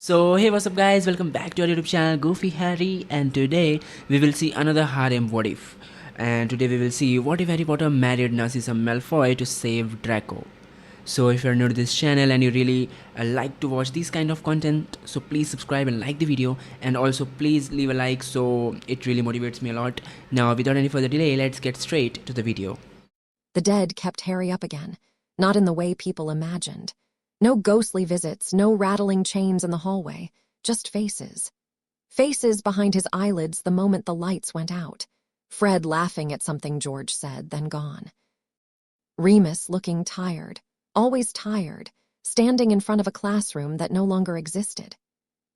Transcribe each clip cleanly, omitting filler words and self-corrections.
So hey, what's up guys, welcome back to our YouTube channel Goofy Harry, and today we will see another harem what if. And today we will see what if Harry Potter married Narcissa Malfoy to save Draco. So if you're new to this channel and you really like to watch this kind of content, so please subscribe and like the video, and also please leave a like, so it really motivates me a lot. Now without any further delay, let's get straight to the video. The dead kept Harry up again, not in the way people imagined. No ghostly visits, no rattling chains in the hallway, just faces. Faces behind his eyelids the moment the lights went out. Fred laughing at something George said, then gone. Remus looking tired, always tired, standing in front of a classroom that no longer existed.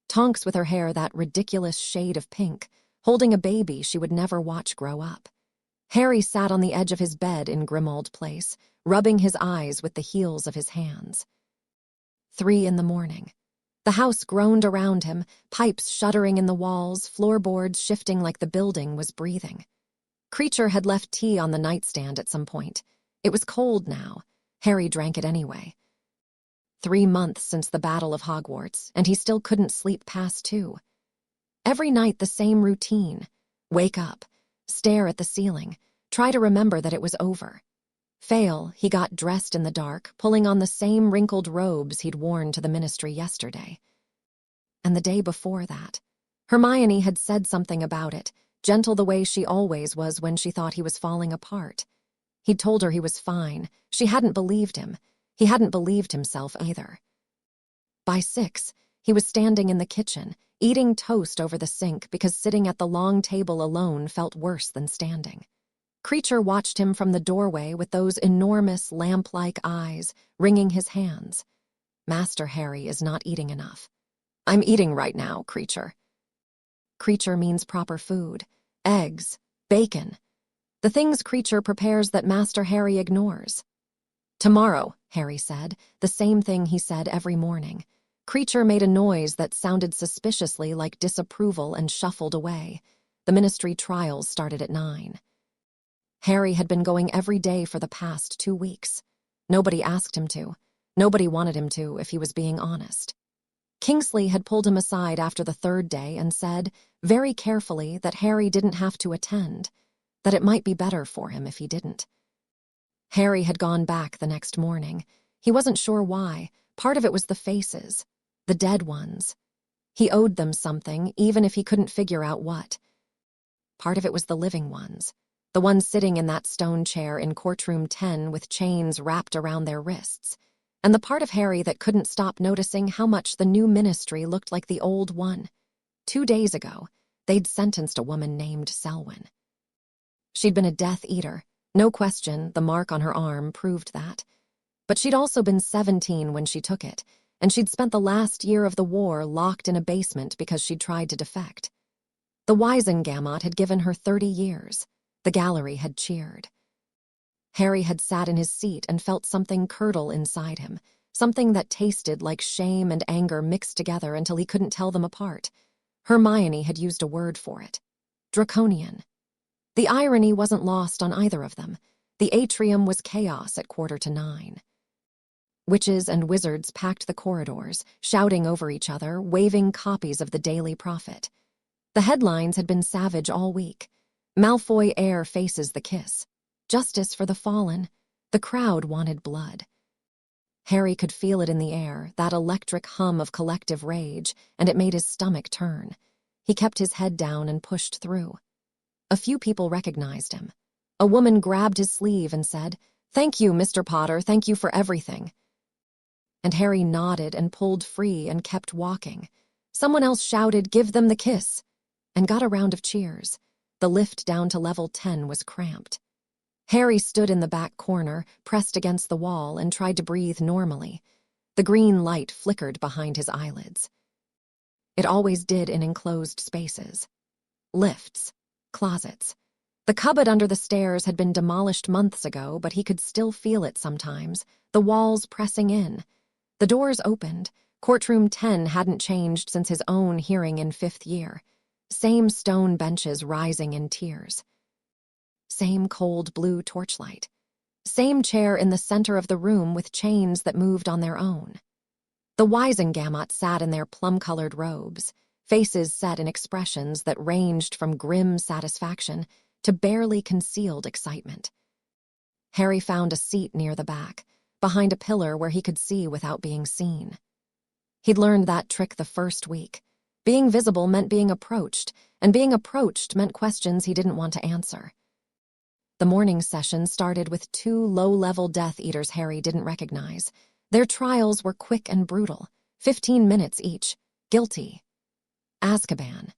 Tonks with her hair that ridiculous shade of pink, holding a baby she would never watch grow up. Harry sat on the edge of his bed in Grimmauld Place, rubbing his eyes with the heels of his hands. 3 a.m. The house groaned around him, pipes shuddering in the walls, floorboards shifting like the building was breathing. Creature had left tea on the nightstand at some point. It was cold now. Harry drank it anyway. 3 months since the Battle of Hogwarts, and he still couldn't sleep past 2. Every night the same routine. Wake up, stare at the ceiling, try to remember that it was over. Fail, he got dressed in the dark, pulling on the same wrinkled robes he'd worn to the ministry yesterday. And the day before that, Hermione had said something about it, gentle the way she always was when she thought he was falling apart. He'd told her he was fine. She hadn't believed him. He hadn't believed himself either. By 6, he was standing in the kitchen, eating toast over the sink because sitting at the long table alone felt worse than standing. Creature watched him from the doorway with those enormous lamp-like eyes, wringing his hands. Master Harry is not eating enough. I'm eating right now, Creature. Creature means proper food. Eggs, bacon. The things Creature prepares that Master Harry ignores. Tomorrow, Harry said, the same thing he said every morning. Creature made a noise that sounded suspiciously like disapproval and shuffled away. The ministry trials started at 9. Harry had been going every day for the past 2 weeks. Nobody asked him to. Nobody wanted him to, if he was being honest. Kingsley had pulled him aside after the 3rd day and said, very carefully, that Harry didn't have to attend, that it might be better for him if he didn't. Harry had gone back the next morning. He wasn't sure why. Part of it was the faces, the dead ones. He owed them something, even if he couldn't figure out what. Part of it was the living ones. The ones sitting in that stone chair in courtroom 10 with chains wrapped around their wrists, and the part of Harry that couldn't stop noticing how much the new ministry looked like the old one. 2 days ago, they'd sentenced a woman named Selwyn. She'd been a Death Eater. No question, the mark on her arm proved that. But she'd also been 17 when she took it, and she'd spent the last year of the war locked in a basement because she'd tried to defect. The Wisengamot had given her 30 years. The gallery had cheered. Harry had sat in his seat and felt something curdle inside him, something that tasted like shame and anger mixed together until he couldn't tell them apart. Hermione had used a word for it. Draconian. The irony wasn't lost on either of them. The atrium was chaos at 9:15. Witches and wizards packed the corridors, shouting over each other, waving copies of the Daily Prophet. The headlines had been savage all week. Malfoy heir faces the kiss. Justice for the fallen. The crowd wanted blood. Harry could feel it in the air, that electric hum of collective rage, and it made his stomach turn. He kept his head down and pushed through. A few people recognized him. A woman grabbed his sleeve and said, "Thank you, Mr. Potter, thank you for everything." And Harry nodded and pulled free and kept walking. Someone else shouted, "Give them the kiss," and got a round of cheers. The lift down to level 10 was cramped. Harry stood in the back corner, pressed against the wall, and tried to breathe normally. The green light flickered behind his eyelids. It always did in enclosed spaces. Lifts, closets. The cupboard under the stairs had been demolished months ago, but he could still feel it sometimes, the walls pressing in. The doors opened. Courtroom 10 hadn't changed since his own hearing in 5th year. Same stone benches rising in tiers. Same cold blue torchlight. Same chair in the center of the room with chains that moved on their own. The Wisengamot sat in their plum-colored robes, faces set in expressions that ranged from grim satisfaction to barely concealed excitement. Harry found a seat near the back, behind a pillar where he could see without being seen. He'd learned that trick the first week. Being visible meant being approached, and being approached meant questions he didn't want to answer. The morning session started with two low-level Death Eaters Harry didn't recognize. Their trials were quick and brutal, 15 minutes each. Guilty. Azkaban.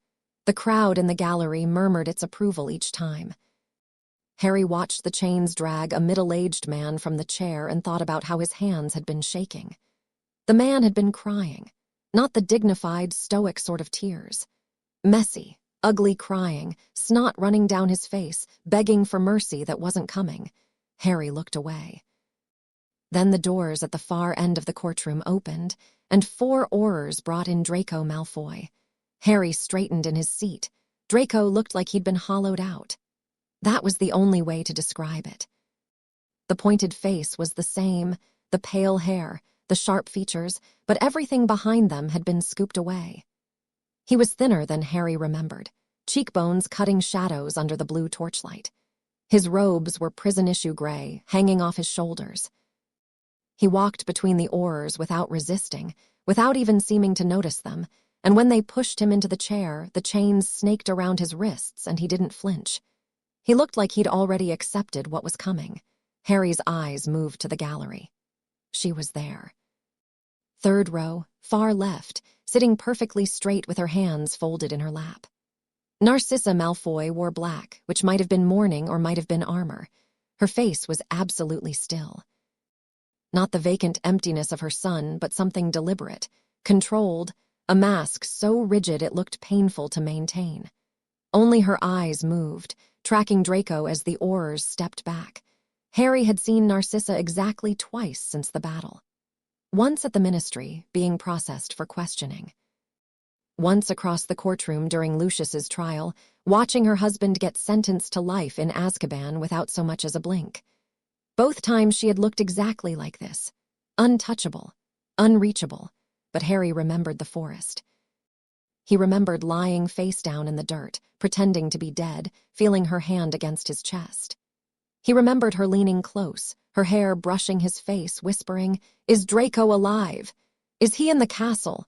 The crowd in the gallery murmured its approval each time. Harry watched the chains drag a middle-aged man from the chair and thought about how his hands had been shaking. The man had been crying, not the dignified, stoic sort of tears. Messy, ugly crying, snot running down his face, begging for mercy that wasn't coming. Harry looked away. Then the doors at the far end of the courtroom opened, and 4 Aurors brought in Draco Malfoy. Harry straightened in his seat. Draco looked like he'd been hollowed out. That was the only way to describe it. The pointed face was the same, the pale hair, the sharp features, but everything behind them had been scooped away. He was thinner than Harry remembered, cheekbones cutting shadows under the blue torchlight. His robes were prison-issue gray, hanging off his shoulders. He walked between the Aurors without resisting, without even seeming to notice them, and when they pushed him into the chair, the chains snaked around his wrists and he didn't flinch. He looked like he'd already accepted what was coming. Harry's eyes moved to the gallery. She was there. 3rd row, far left, sitting perfectly straight with her hands folded in her lap. Narcissa Malfoy wore black, which might have been mourning or might have been armor. Her face was absolutely still. Not the vacant emptiness of her son, but something deliberate, controlled, a mask so rigid it looked painful to maintain. Only her eyes moved, tracking Draco as the Aurors stepped back. Harry had seen Narcissa exactly twice since the battle. Once at the Ministry, being processed for questioning. Once across the courtroom during Lucius's trial, watching her husband get sentenced to life in Azkaban without so much as a blink. Both times she had looked exactly like this. Untouchable, unreachable, but Harry remembered the forest. He remembered lying face down in the dirt, pretending to be dead, feeling her hand against his chest. He remembered her leaning close, her hair brushing his face, whispering, "Is Draco alive? Is he in the castle?"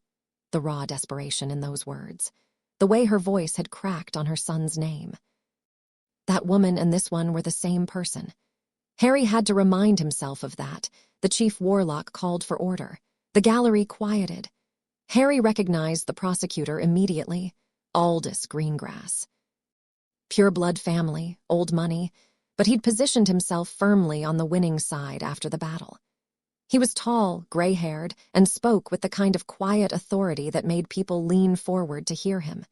The raw desperation in those words. The way her voice had cracked on her son's name. That woman and this one were the same person. Harry had to remind himself of that. The chief warlock called for order. The gallery quieted. Harry recognized the prosecutor immediately. Aldous Greengrass. Pure-blood family, old money, but he'd positioned himself firmly on the winning side after the battle. He was tall, gray-haired, and spoke with the kind of quiet authority that made people lean forward to hear him.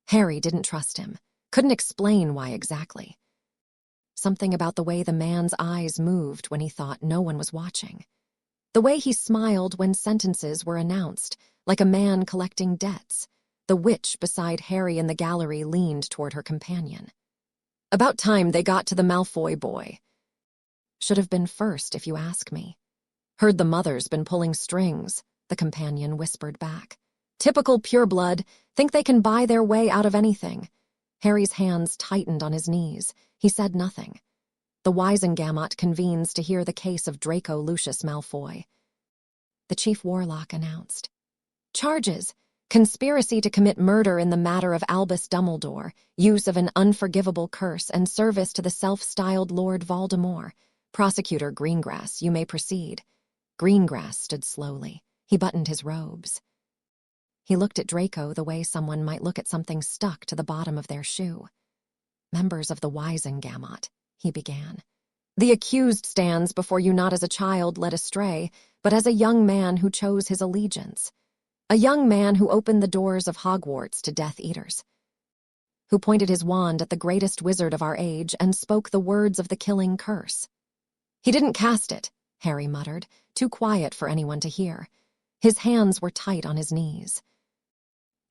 Harry didn't trust him, couldn't explain why exactly. Something about the way the man's eyes moved when he thought no one was watching. The way he smiled when sentences were announced, like a man collecting debts. The witch beside Harry in the gallery leaned toward her companion. "About time they got to the Malfoy boy." "Should have been first, if you ask me." "Heard the mother's been pulling strings," the companion whispered back. "Typical pureblood, think they can buy their way out of anything." Harry's hands tightened on his knees. He said nothing. The Wisengamot convenes to hear the case of Draco Lucius Malfoy. The chief warlock announced. "Charges: conspiracy to commit murder in the matter of Albus Dumbledore, use of an unforgivable curse, and service to the self-styled Lord Voldemort. Prosecutor Greengrass, you may proceed." Greengrass stood slowly. He buttoned his robes. He looked at Draco the way someone might look at something stuck to the bottom of their shoe. "Members of the Wisengamot," he began. "The accused stands before you not as a child led astray, but as a young man who chose his allegiance. A young man who opened the doors of Hogwarts to Death Eaters. Who pointed his wand at the greatest wizard of our age and spoke the words of the killing curse." "He didn't cast it," Harry muttered, too quiet for anyone to hear. His hands were tight on his knees.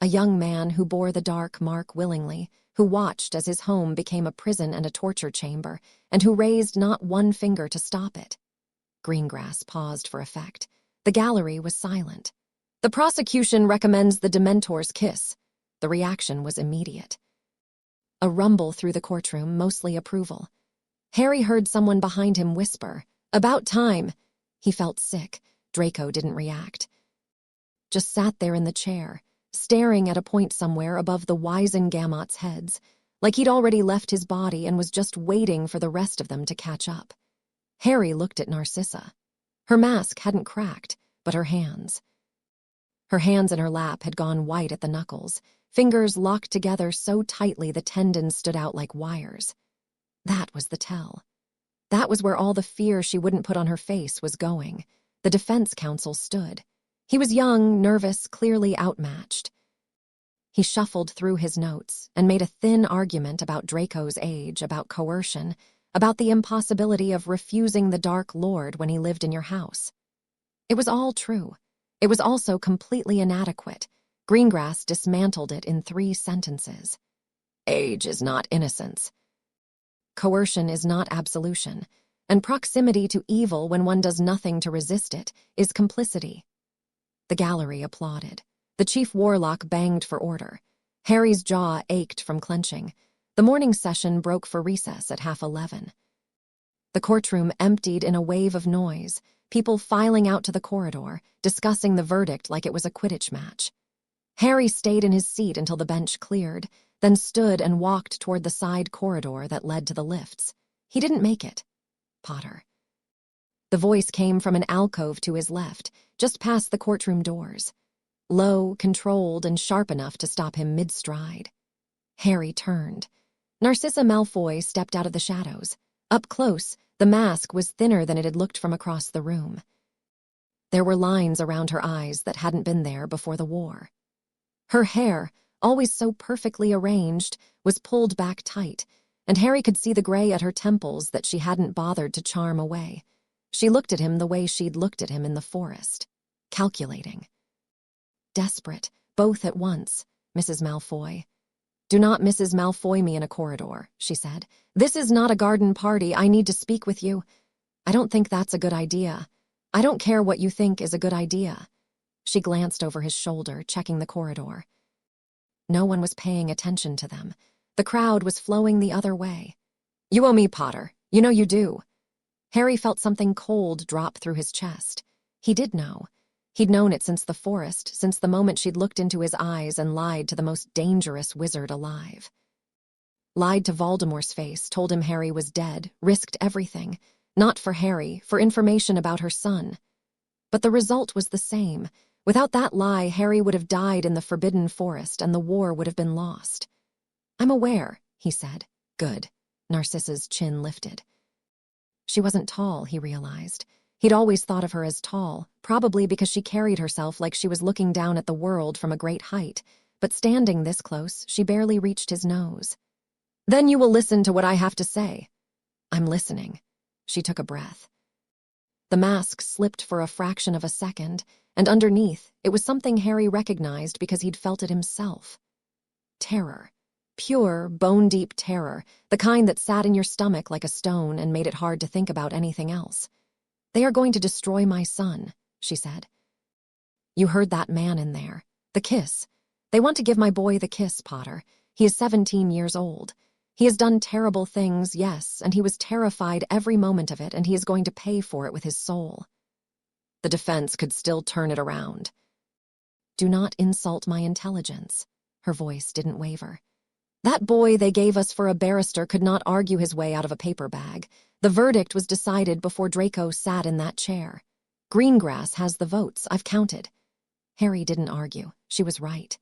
A young man who bore the dark mark willingly, who watched as his home became a prison and a torture chamber, and who raised not one finger to stop it. Greengrass paused for effect. The gallery was silent. "The prosecution recommends the Dementor's kiss." The reaction was immediate. A rumble through the courtroom, mostly approval. Harry heard someone behind him whisper, "About time." He felt sick. Draco didn't react. Just sat there in the chair, staring at a point somewhere above the Wisengamot's heads, like he'd already left his body and was just waiting for the rest of them to catch up. Harry looked at Narcissa. Her mask hadn't cracked, but her hands. Her hands in her lap had gone white at the knuckles, fingers locked together so tightly the tendons stood out like wires. That was the tell. That was where all the fear she wouldn't put on her face was going. The defense counsel stood. He was young, nervous, clearly outmatched. He shuffled through his notes and made a thin argument about Draco's age, about coercion, about the impossibility of refusing the Dark Lord when he lived in your house. It was all true. It was also completely inadequate. Greengrass dismantled it in 3 sentences. Age is not innocence. Coercion is not absolution, and proximity to evil when one does nothing to resist it is complicity. The gallery applauded. The chief warlock banged for order. Harry's jaw ached from clenching. The morning session broke for recess at 11:30. The courtroom emptied in a wave of noise, people filing out to the corridor, discussing the verdict like it was a Quidditch match. Harry stayed in his seat until the bench cleared, then stood and walked toward the side corridor that led to the lifts. He didn't make it. Potter. The voice came from an alcove to his left, just past the courtroom doors. Low, controlled, and sharp enough to stop him mid-stride. Harry turned. Narcissa Malfoy stepped out of the shadows. Up close, the mask was thinner than it had looked from across the room. There were lines around her eyes that hadn't been there before the war. Her hair, always so perfectly arranged, was pulled back tight, and Harry could see the gray at her temples that she hadn't bothered to charm away. She looked at him the way she'd looked at him in the forest. Calculating. Desperate, both at once, Mrs. Malfoy. "Do not Mrs. Malfoy me in a corridor," she said. "This is not a garden party. I need to speak with you." "I don't think that's a good idea." "I don't care what you think is a good idea." She glanced over his shoulder, checking the corridor. No one was paying attention to them. The crowd was flowing the other way. "You owe me, Potter. You know you do." Harry felt something cold drop through his chest. He did know. He'd known it since the forest, since the moment she'd looked into his eyes and lied to the most dangerous wizard alive. Lied to Voldemort's face, told him Harry was dead, risked everything. Not for Harry, for information about her son. But the result was the same. Without that lie, Harry would have died in the Forbidden Forest and the war would have been lost. "I'm aware," he said. "Good." Narcissa's chin lifted. She wasn't tall, he realized. He'd always thought of her as tall, probably because she carried herself like she was looking down at the world from a great height, but standing this close, she barely reached his nose. "Then you will listen to what I have to say." "I'm listening." She took a breath. The mask slipped for a fraction of a second, and underneath, it was something Harry recognized because he'd felt it himself. Terror. Pure, bone-deep terror, the kind that sat in your stomach like a stone and made it hard to think about anything else. "They are going to destroy my son," she said. "You heard that man in there. The kiss. They want to give my boy the kiss, Potter. He is 17 years old. He has done terrible things, yes, and he was terrified every moment of it, and he is going to pay for it with his soul." The defense could still turn it around. "Do not insult my intelligence." Her voice didn't waver. "That boy they gave us for a barrister could not argue his way out of a paper bag. The verdict was decided before Draco sat in that chair. Greengrass has the votes, I've counted." Harry didn't argue. She was right.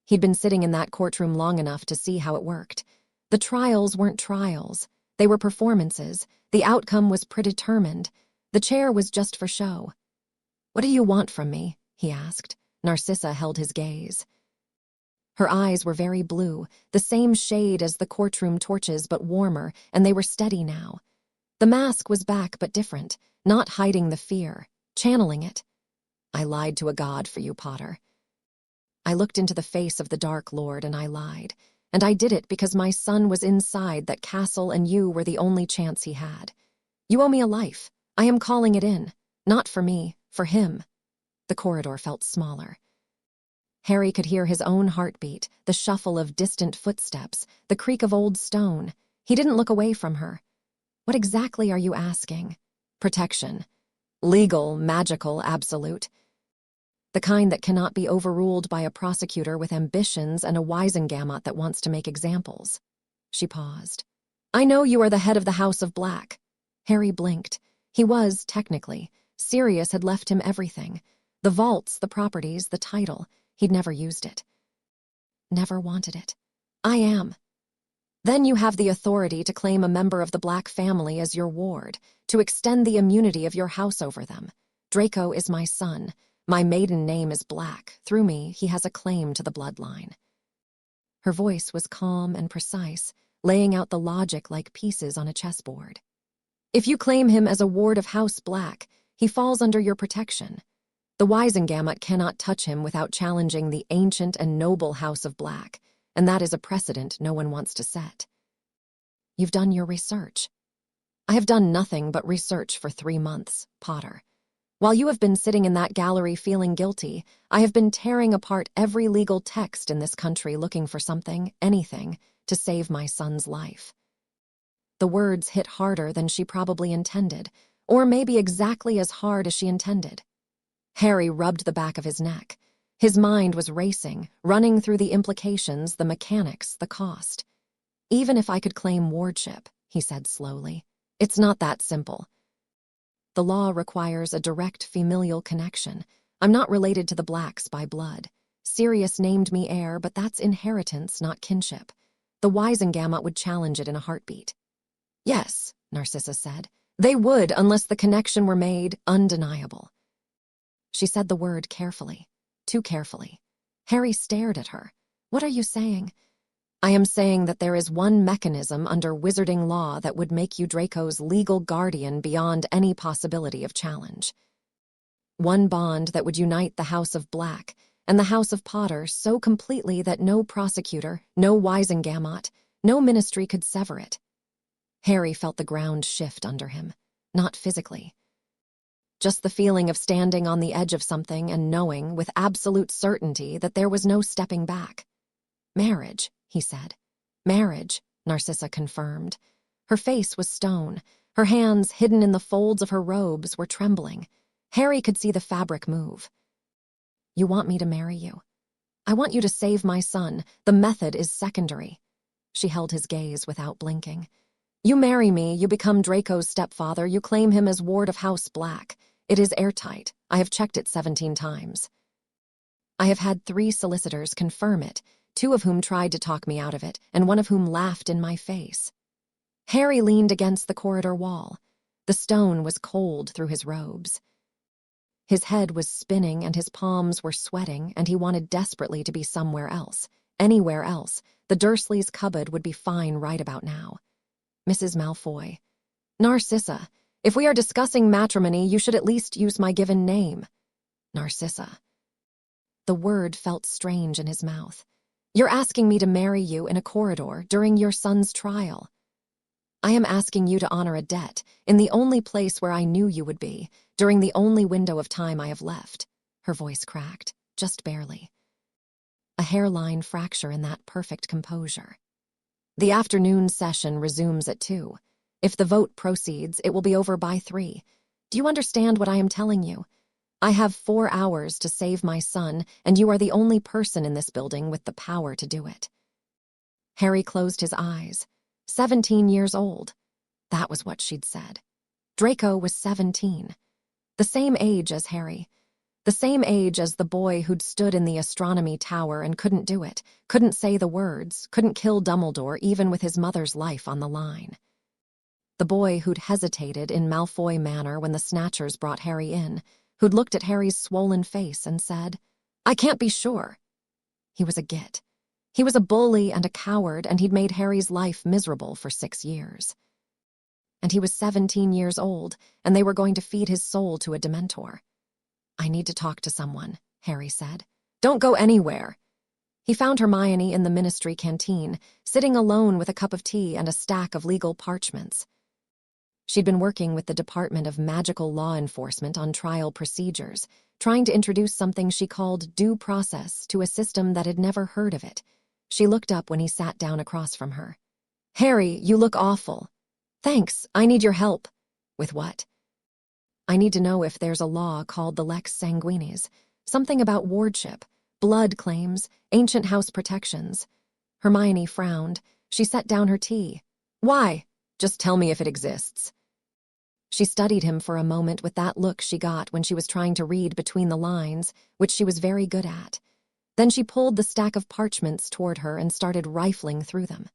He'd been sitting in that courtroom long enough to see how it worked. The trials weren't trials. They were performances. The outcome was predetermined. The chair was just for show. "What do you want from me?" he asked. Narcissa held his gaze. Her eyes were very blue, the same shade as the courtroom torches but warmer, and they were steady now. The mask was back but different, not hiding the fear, channeling it. "I lied to a god for you, Potter. I looked into the face of the Dark Lord and I lied. And I did it because my son was inside that castle and you were the only chance he had. You owe me a life. I am calling it in. Not for me, for him. The corridor felt smaller. Harry could hear his own heartbeat, the shuffle of distant footsteps, the creak of old stone. He didn't look away from her. What exactly are you asking? Protection. Legal, magical, absolute. The kind that cannot be overruled by a prosecutor with ambitions and a Wisengamot that wants to make examples. She paused. I know you are the head of the House of Black. Harry blinked. He was, technically. Sirius had left him everything. The vaults, the properties, the title. He'd never used it. Never wanted it. I am. Then you have the authority to claim a member of the Black family as your ward, to extend the immunity of your house over them. Draco is my son. My maiden name is Black. Through me, he has a claim to the bloodline. Her voice was calm and precise, laying out the logic like pieces on a chessboard. If you claim him as a ward of House Black, he falls under your protection. The Wisengamot cannot touch him without challenging the ancient and noble House of Black, and that is a precedent no one wants to set. You've done your research. I have done nothing but research for 3 months, Potter. While you have been sitting in that gallery feeling guilty, I have been tearing apart every legal text in this country looking for something, anything, to save my son's life. The words hit harder than she probably intended, or maybe exactly as hard as she intended. Harry rubbed the back of his neck. His mind was racing, running through the implications, the mechanics, the cost. Even if I could claim wardship, he said slowly, it's not that simple. The law requires a direct familial connection. I'm not related to the Blacks by blood. Sirius named me heir, but that's inheritance, not kinship. The Wisengamot would challenge it in a heartbeat. Yes, Narcissa said. They would unless the connection were made undeniable. She said the word carefully, too carefully. Harry stared at her. What are you saying? I am saying that there is one mechanism under wizarding law that would make you Draco's legal guardian beyond any possibility of challenge. One bond that would unite the House of Black and the House of Potter so completely that no prosecutor, no Wisengamot, no ministry could sever it. Harry felt the ground shift under him, not physically. Just the feeling of standing on the edge of something and knowing with absolute certainty that there was no stepping back. Marriage, he said. Marriage, Narcissa confirmed. Her face was stone. Her hands, hidden in the folds of her robes, were trembling. Harry could see the fabric move. You want me to marry you? I want you to save my son. The method is secondary. She held his gaze without blinking. You marry me, you become Draco's stepfather, you claim him as ward of House Black. It is airtight. I have checked it 17 times. I have had 3 solicitors confirm it, 2 of whom tried to talk me out of it, and 1 of whom laughed in my face. Harry leaned against the corridor wall. The stone was cold through his robes. His head was spinning and his palms were sweating, and he wanted desperately to be somewhere else. Anywhere else. The Dursleys' cupboard would be fine right about now. Mrs. Malfoy. Narcissa, if we are discussing matrimony, you should at least use my given name. Narcissa. The word felt strange in his mouth. You're asking me to marry you in a corridor during your son's trial. I am asking you to honor a debt in the only place where I knew you would be, during the only window of time I have left. Her voice cracked, just barely. A hairline fracture in that perfect composure. The afternoon session resumes at 2. If the vote proceeds, it will be over by 3. Do you understand what I am telling you? I have 4 hours to save my son, and you are the only person in this building with the power to do it. Harry closed his eyes. 17 years old. That was what she'd said. Draco was 17. The same age as Harry. The same age as the boy who'd stood in the astronomy tower and couldn't do it, couldn't say the words, couldn't kill Dumbledore even with his mother's life on the line. The boy who'd hesitated in Malfoy Manor when the Snatchers brought Harry in, who'd looked at Harry's swollen face and said, I can't be sure. He was a git. He was a bully and a coward, and he'd made Harry's life miserable for 6 years. And he was 17 years old, and they were going to feed his soul to a Dementor. I need to talk to someone, Harry said. Don't go anywhere. He found Hermione in the ministry canteen, sitting alone with a cup of tea and a stack of legal parchments. She'd been working with the Department of Magical Law Enforcement on trial procedures, trying to introduce something she called due process to a system that had never heard of it. She looked up when he sat down across from her. "Harry, you look awful." "Thanks, I need your help." "With what?" "I need to know if there's a law called the Lex Sanguinis, something about wardship, blood claims, ancient house protections." Hermione frowned. She set down her tea. "Why? Just tell me if it exists." She studied him for a moment with that look she got when she was trying to read between the lines, which she was very good at. Then she pulled the stack of parchments toward her and started rifling through them.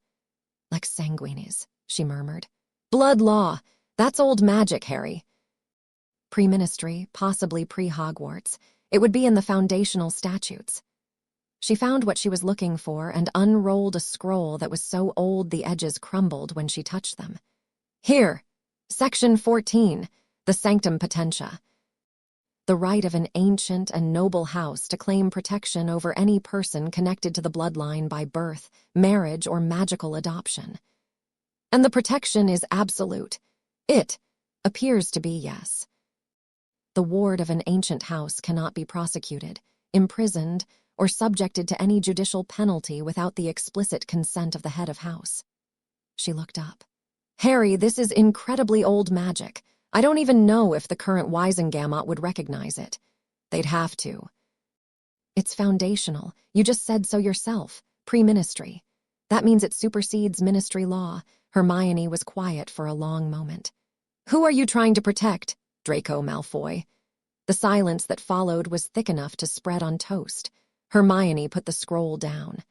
"Lex Sanguinis," she murmured. "Blood law. That's old magic, Harry." Pre-ministry, possibly pre-Hogwarts. It would be in the foundational statutes. She found what she was looking for and unrolled a scroll that was so old the edges crumbled when she touched them. "Here, Section 14, the Sanctum Potentia. The right of an ancient and noble house to claim protection over any person connected to the bloodline by birth, marriage, or magical adoption. And the protection is absolute. It appears to be yes. The ward of an ancient house cannot be prosecuted, imprisoned, or subjected to any judicial penalty without the explicit consent of the head of house." She looked up. "Harry, this is incredibly old magic. I don't even know if the current Wisengamot would recognize it. They'd have to." "It's foundational. You just said so yourself. Pre-ministry. That means it supersedes ministry law." Hermione was quiet for a long moment. "Who are you trying to protect, Draco Malfoy?" The silence that followed was thick enough to spread on toast. Hermione put the scroll down.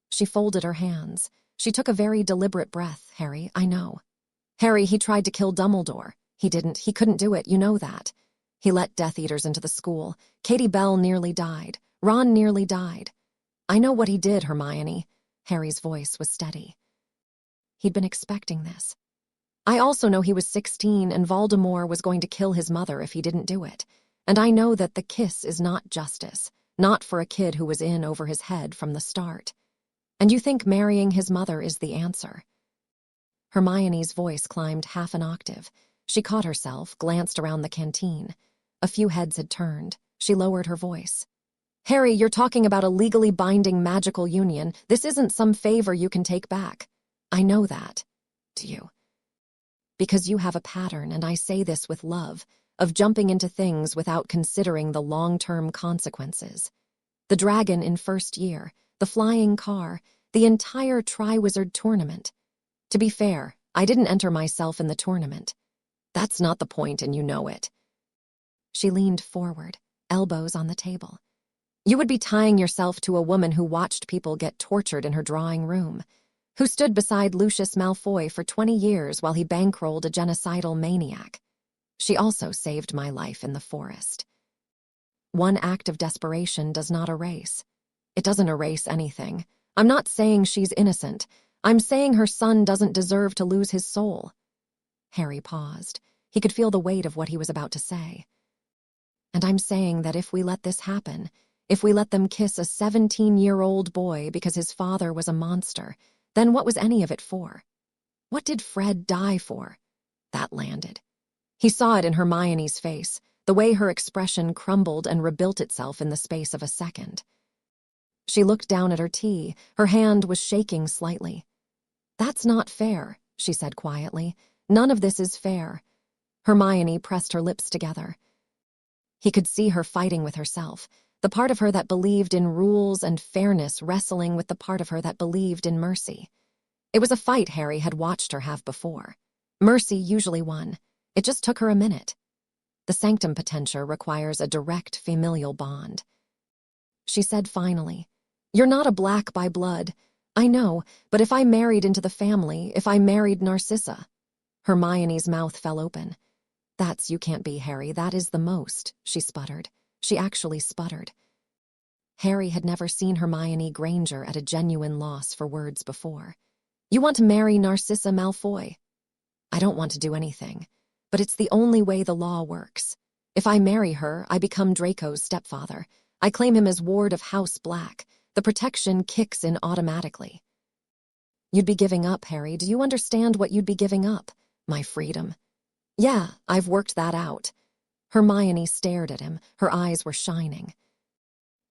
She folded her hands. She took a very deliberate breath. "Harry, I know. Harry, he tried to kill Dumbledore. He didn't. He couldn't do it. You know that. He let Death Eaters into the school. Katie Bell nearly died. Ron nearly died. I know what he did, Hermione." Harry's voice was steady. He'd been expecting this. "I also know he was 16 and Voldemort was going to kill his mother if he didn't do it. And I know that the kiss is not justice, not for a kid who was in over his head from the start. And you think marrying his mother is the answer?" Hermione's voice climbed half an octave. She caught herself, glanced around the canteen. A few heads had turned. She lowered her voice. "Harry, you're talking about a legally binding magical union. This isn't some favor you can take back." "I know that. Do you?" "Because you have a pattern, and I say this with love, of jumping into things without considering the long-term consequences. The dragon in first year, the flying car, the entire Triwizard tournament. To be fair, I didn't enter myself in the tournament. That's not the point, and you know it." She leaned forward, elbows on the table. "You would be tying yourself to a woman who watched people get tortured in her drawing room, who stood beside Lucius Malfoy for 20 years while he bankrolled a genocidal maniac. She also saved my life in the forest. One act of desperation does not erase. It doesn't erase anything. I'm not saying she's innocent. I'm saying her son doesn't deserve to lose his soul." Harry paused. He could feel the weight of what he was about to say. "And I'm saying that if we let this happen, if we let them kiss a 17-year-old boy because his father was a monster, then what was any of it for? What did Fred die for?" That landed. He saw it in Hermione's face, the way her expression crumbled and rebuilt itself in the space of a second. She looked down at her tea. Her hand was shaking slightly. "That's not fair," she said quietly. "None of this is fair." Hermione pressed her lips together. He could see her fighting with herself, the part of her that believed in rules and fairness wrestling with the part of her that believed in mercy. It was a fight Harry had watched her have before. Mercy usually won. It just took her a minute. The Sanctum Potentia requires a direct familial bond. She said finally, "You're not a black by blood. I know, but if I married into the family, if I married Narcissa..." Hermione's mouth fell open. You can't be, Harry. That is the most," she sputtered. She actually sputtered. Harry had never seen Hermione Granger at a genuine loss for words before. "You want to marry Narcissa Malfoy?" "I don't want to do anything, but it's the only way the law works. If I marry her, I become Draco's stepfather. I claim him as ward of House Black. The protection kicks in automatically." "You'd be giving up, Harry. Do you understand what you'd be giving up? My freedom. Yeah, I've worked that out. Hermione stared at him, her eyes were shining.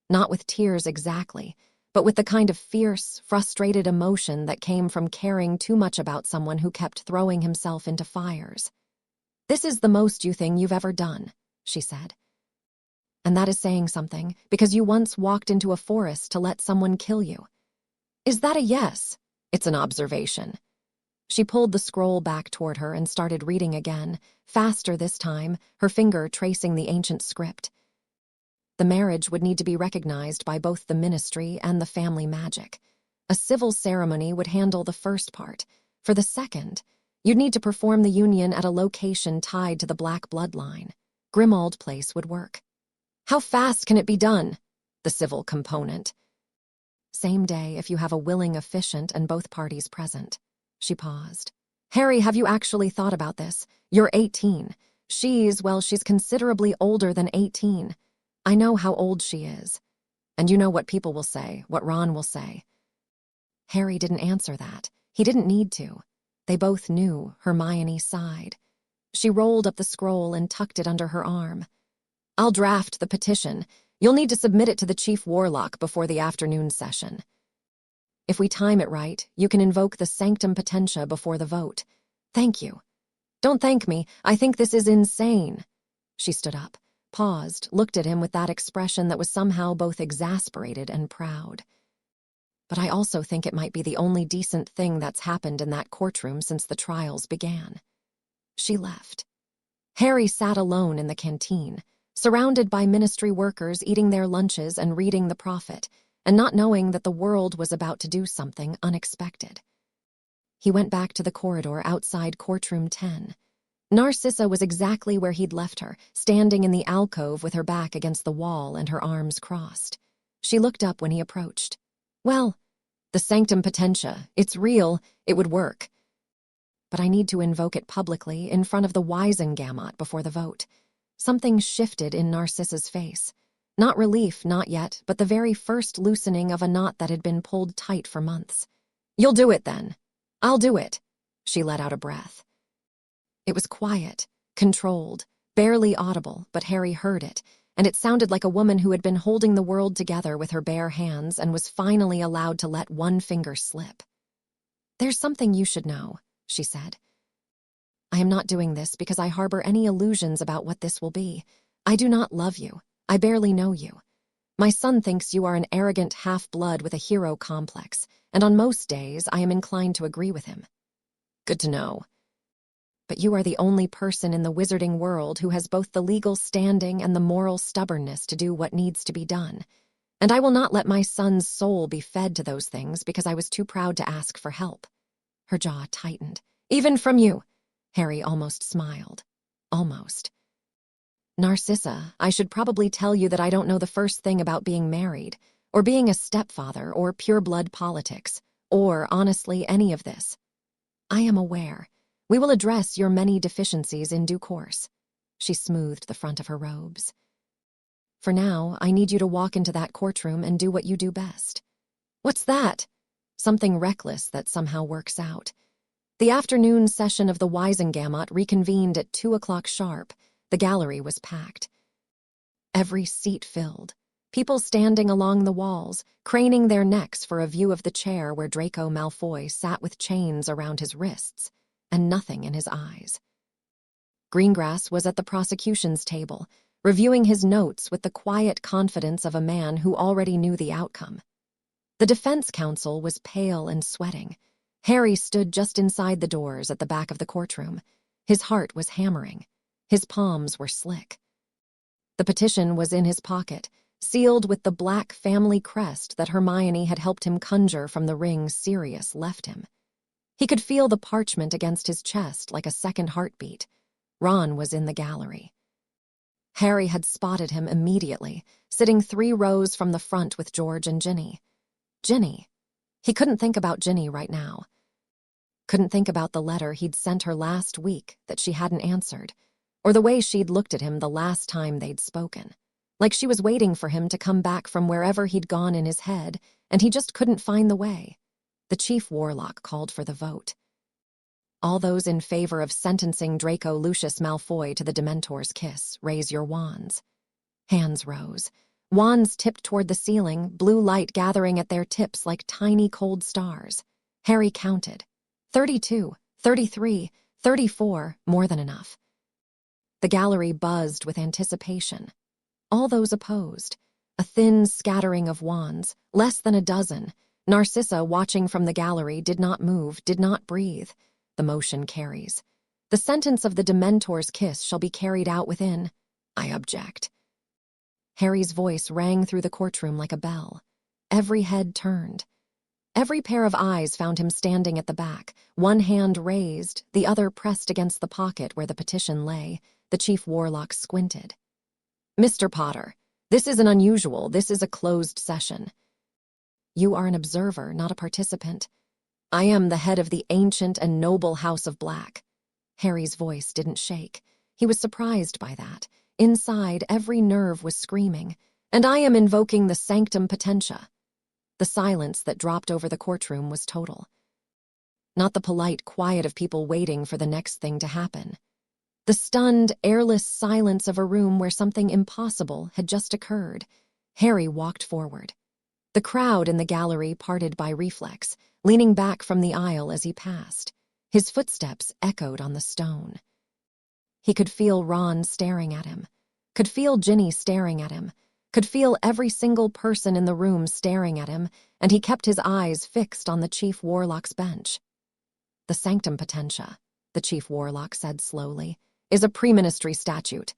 Not with tears exactly, but with the kind of fierce, frustrated emotion that came from caring too much about someone who kept throwing himself into fires. This is the most you think you've ever done, she said. And that is saying something, because you once walked into a forest to let someone kill you. Is that a yes? It's an observation. She pulled the scroll back toward her and started reading again, faster this time, her finger tracing the ancient script. The marriage would need to be recognized by both the ministry and the family magic. A civil ceremony would handle the first part. For the second, you'd need to perform the union at a location tied to the Black bloodline. Grimmauld Place would work. How fast can it be done? The civil component. Same day if you have a willing officiant and both parties present. She paused. Harry, have you actually thought about this? You're 18. She's considerably older than 18. I know how old she is. And you know what people will say, what Ron will say. Harry didn't answer that. He didn't need to. They both knew. Hermione sighed. She rolled up the scroll and tucked it under her arm. I'll draft the petition. You'll need to submit it to the Chief Warlock before the afternoon session. If we time it right, you can invoke the Sanctum Potentia before the vote. Thank you. Don't thank me. I think this is insane. She stood up, paused, looked at him with that expression that was somehow both exasperated and proud. But I also think it might be the only decent thing that's happened in that courtroom since the trials began. She left. Harry sat alone in the canteen, surrounded by ministry workers eating their lunches and reading the prophet, and not knowing that the world was about to do something unexpected. He went back to the corridor outside courtroom 10. Narcissa was exactly where he'd left her, standing in the alcove with her back against the wall and her arms crossed. She looked up when he approached. Well, the Sanctum Potentia, it's real, it would work. But I need to invoke it publicly in front of the Wisengamot before the vote. Something shifted in Narcissa's face. Not relief, not yet, but the very first loosening of a knot that had been pulled tight for months. You'll do it then. I'll do it. She let out a breath. It was quiet, controlled, barely audible, but Harry heard it, and it sounded like a woman who had been holding the world together with her bare hands and was finally allowed to let one finger slip. There's something you should know, she said. I am not doing this because I harbor any illusions about what this will be. I do not love you. I barely know you. My son thinks you are an arrogant half-blood with a hero complex, and on most days I am inclined to agree with him. Good to know. But you are the only person in the wizarding world who has both the legal standing and the moral stubbornness to do what needs to be done. And I will not let my son's soul be fed to those things because I was too proud to ask for help. Her jaw tightened. Even from you. Harry almost smiled. Almost. Narcissa, I should probably tell you that I don't know the first thing about being married, or being a stepfather, or pure-blood politics, or, honestly, any of this. I am aware. We will address your many deficiencies in due course. She smoothed the front of her robes. For now, I need you to walk into that courtroom and do what you do best. What's that? Something reckless that somehow works out. The afternoon session of the Wisengamot reconvened at 2 o'clock sharp. The gallery was packed. Every seat filled. People standing along the walls, craning their necks for a view of the chair where Draco Malfoy sat with chains around his wrists, and nothing in his eyes. Greengrass was at the prosecution's table, reviewing his notes with the quiet confidence of a man who already knew the outcome. The defense counsel was pale and sweating. Harry stood just inside the doors at the back of the courtroom. His heart was hammering. His palms were slick. The petition was in his pocket, sealed with the black family crest that Hermione had helped him conjure from the ring Sirius left him. He could feel the parchment against his chest like a second heartbeat. Ron was in the gallery. Harry had spotted him immediately, sitting 3 rows from the front with George and Ginny. Ginny. He couldn't think about Ginny right now. Couldn't think about the letter he'd sent her last week that she hadn't answered, or the way she'd looked at him the last time they'd spoken. Like she was waiting for him to come back from wherever he'd gone in his head, and he just couldn't find the way. The Chief Warlock called for the vote. All those in favor of sentencing Draco Lucius Malfoy to the Dementor's kiss, raise your wands. Hands rose. Wands tipped toward the ceiling, blue light gathering at their tips like tiny cold stars. Harry counted. 32, 33, 34, more than enough. The gallery buzzed with anticipation. All those opposed. A thin scattering of wands, less than a dozen. Narcissa, watching from the gallery, did not move, did not breathe. The motion carries. The sentence of the Dementor's kiss shall be carried out within. I object. Harry's voice rang through the courtroom like a bell. Every head turned. Every pair of eyes found him standing at the back, one hand raised, the other pressed against the pocket where the petition lay. The Chief Warlock squinted. Mr. Potter, this isn't unusual. This is a closed session. You are an observer, not a participant. I am the head of the ancient and noble House of Black. Harry's voice didn't shake. He was surprised by that. Inside, every nerve was screaming. And I am invoking the Sanctum Potentia. The silence that dropped over the courtroom was total. Not the polite quiet of people waiting for the next thing to happen. The stunned, airless silence of a room where something impossible had just occurred. Harry walked forward. The crowd in the gallery parted by reflex, leaning back from the aisle as he passed. His footsteps echoed on the stone. He could feel Ron staring at him, could feel Ginny staring at him, could feel every single person in the room staring at him, and he kept his eyes fixed on the Chief Warlock's bench. The Sanctum Potentia, the Chief Warlock said slowly, is a preministry statute.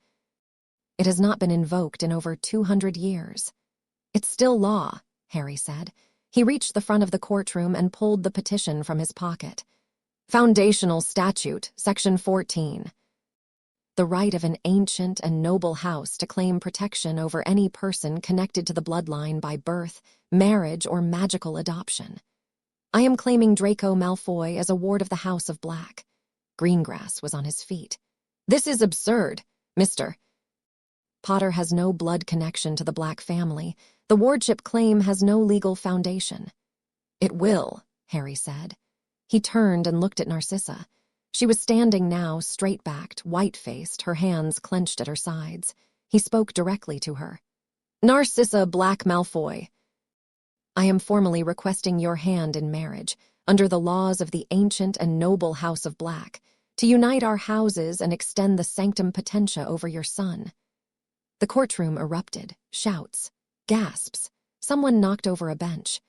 It has not been invoked in over 200 years. It's still law, Harry said. He reached the front of the courtroom and pulled the petition from his pocket. Foundational Statute, Section 14. The right of an ancient and noble house to claim protection over any person connected to the bloodline by birth, marriage, or magical adoption. I am claiming Draco Malfoy as a ward of the House of Black. Greengrass was on his feet. This is absurd, Mr. Potter has no blood connection to the Black family. The wardship claim has no legal foundation. It will, Harry said. He turned and looked at Narcissa. She was standing now, straight-backed, white-faced, her hands clenched at her sides. He spoke directly to her. Narcissa Black Malfoy, I am formally requesting your hand in marriage, under the laws of the ancient and noble House of Black, to unite our houses and extend the Sanctum Potentia over your son. The courtroom erupted, shouts, gasps. Someone knocked over a bench.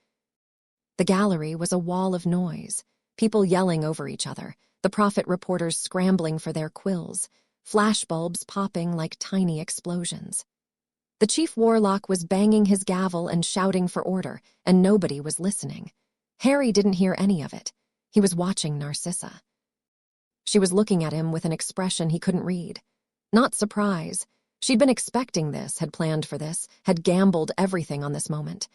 The gallery was a wall of noise, people yelling over each other, the prophet reporters scrambling for their quills, flashbulbs popping like tiny explosions. The Chief Warlock was banging his gavel and shouting for order, and nobody was listening. Harry didn't hear any of it. He was watching Narcissa. She was looking at him with an expression he couldn't read. Not surprise. She'd been expecting this, had planned for this, had gambled everything on this moment.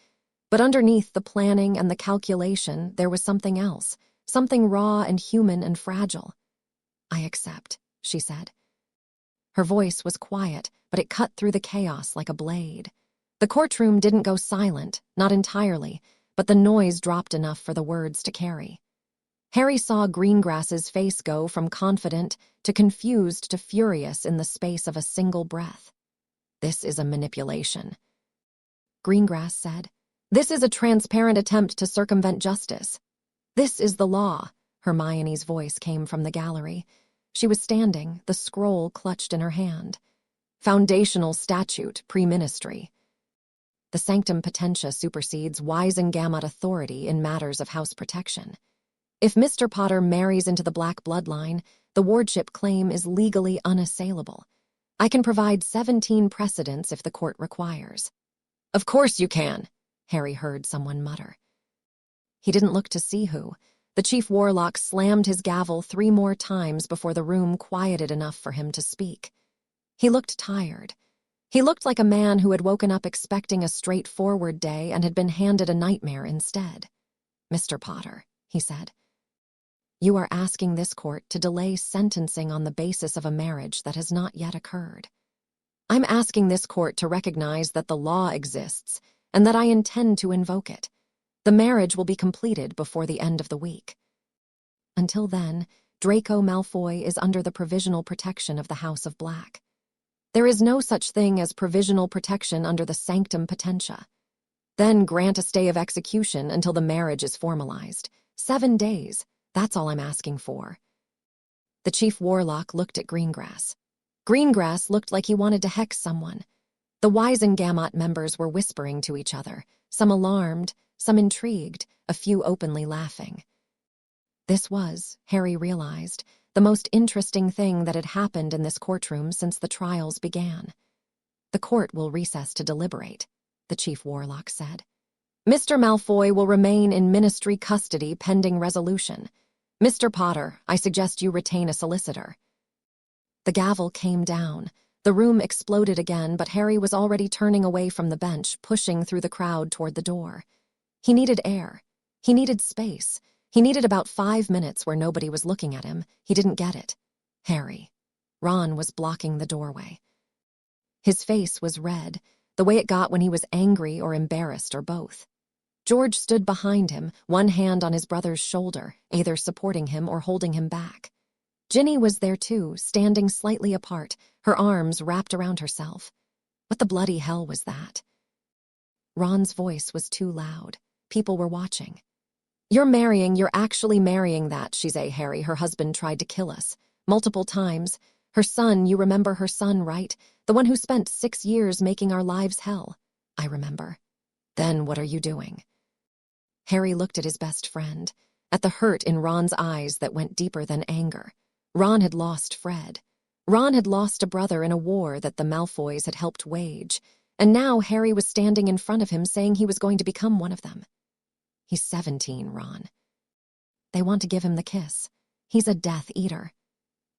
But underneath the planning and the calculation, there was something else, something raw and human and fragile. I accept, she said. Her voice was quiet, but it cut through the chaos like a blade. The courtroom didn't go silent, not entirely, but the noise dropped enough for the words to carry. Harry saw Greengrass's face go from confident to confused to furious in the space of a single breath. This is a manipulation. Greengrass said, This is a transparent attempt to circumvent justice. This is the law, Hermione's voice came from the gallery. She was standing, the scroll clutched in her hand. Foundational Statute, Preministry. The Sanctum Potentia supersedes Wisengamot authority in matters of house protection. If Mr. Potter marries into the Black bloodline, the wardship claim is legally unassailable. I can provide 17 precedents if the court requires. Of course you can, Harry heard someone mutter. He didn't look to see who. The Chief Warlock slammed his gavel 3 more times before the room quieted enough for him to speak. He looked tired. He looked like a man who had woken up expecting a straightforward day and had been handed a nightmare instead. Mr. Potter, he said, you are asking this court to delay sentencing on the basis of a marriage that has not yet occurred. I'm asking this court to recognize that the law exists and that I intend to invoke it. The marriage will be completed before the end of the week. Until then, Draco Malfoy is under the provisional protection of the House of Black. There is no such thing as provisional protection under the Sanctum Potentia. Then grant a stay of execution until the marriage is formalized. 7 days, that's all I'm asking for. The chief warlock looked at Greengrass. Greengrass looked like he wanted to hex someone. The Wisengamot members were whispering to each other, some alarmed, some intrigued, a few openly laughing. This was, Harry realized, the most interesting thing that had happened in this courtroom since the trials began. The court will recess to deliberate, the chief warlock said. Mr. Malfoy will remain in ministry custody pending resolution. Mr. Potter, I suggest you retain a solicitor. The gavel came down. The room exploded again, but Harry was already turning away from the bench, pushing through the crowd toward the door. He needed air. He needed space. He needed about 5 minutes where nobody was looking at him. He didn't get it. Harry. Ron was blocking the doorway. His face was red, the way it got when he was angry or embarrassed or both. George stood behind him, one hand on his brother's shoulder, either supporting him or holding him back. Ginny was there too, standing slightly apart, her arms wrapped around herself. What the bloody hell was that? Ron's voice was too loud. People were watching. You're actually marrying that, she say, Harry. Her husband tried to kill us. Multiple times. Her son, you remember her son, right? The one who spent 6 years making our lives hell. I remember. Then what are you doing? Harry looked at his best friend, at the hurt in Ron's eyes that went deeper than anger. Ron had lost Fred. Ron had lost a brother in a war that the Malfoys had helped wage, and now Harry was standing in front of him saying he was going to become one of them. He's 17, Ron. They want to give him the kiss. He's a Death Eater.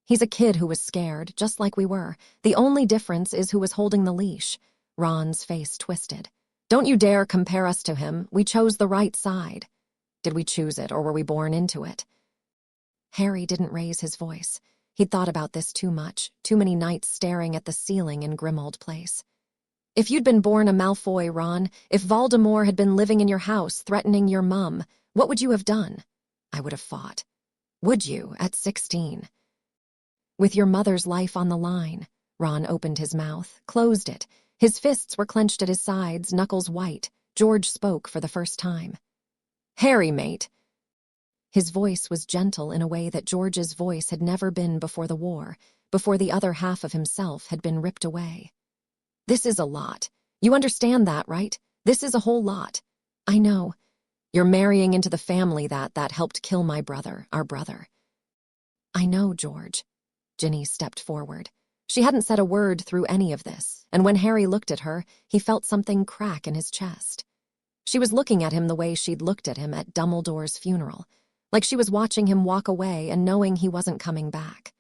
He's a kid who was scared, just like we were. The only difference is who was holding the leash. Ron's face twisted. Don't you dare compare us to him. We chose the right side. Did we choose it, or were we born into it? Harry didn't raise his voice. He'd thought about this too much, too many nights staring at the ceiling in Grimmauld Place. If you'd been born a Malfoy, Ron, if Voldemort had been living in your house, threatening your mum, what would you have done? I would have fought. Would you, at 16? With your mother's life on the line. Ron opened his mouth, closed it. His fists were clenched at his sides, knuckles white. George spoke for the first time. Harry, mate. His voice was gentle in a way that George's voice had never been before the war, before the other half of himself had been ripped away. This is a lot. You understand that, right? This is a whole lot. I know. You're marrying into the family that helped kill my brother, our brother. I know, George. Ginny stepped forward. She hadn't said a word through any of this, and when Harry looked at her, he felt something crack in his chest. She was looking at him the way she'd looked at him at Dumbledore's funeral, like she was watching him walk away and knowing he wasn't coming back.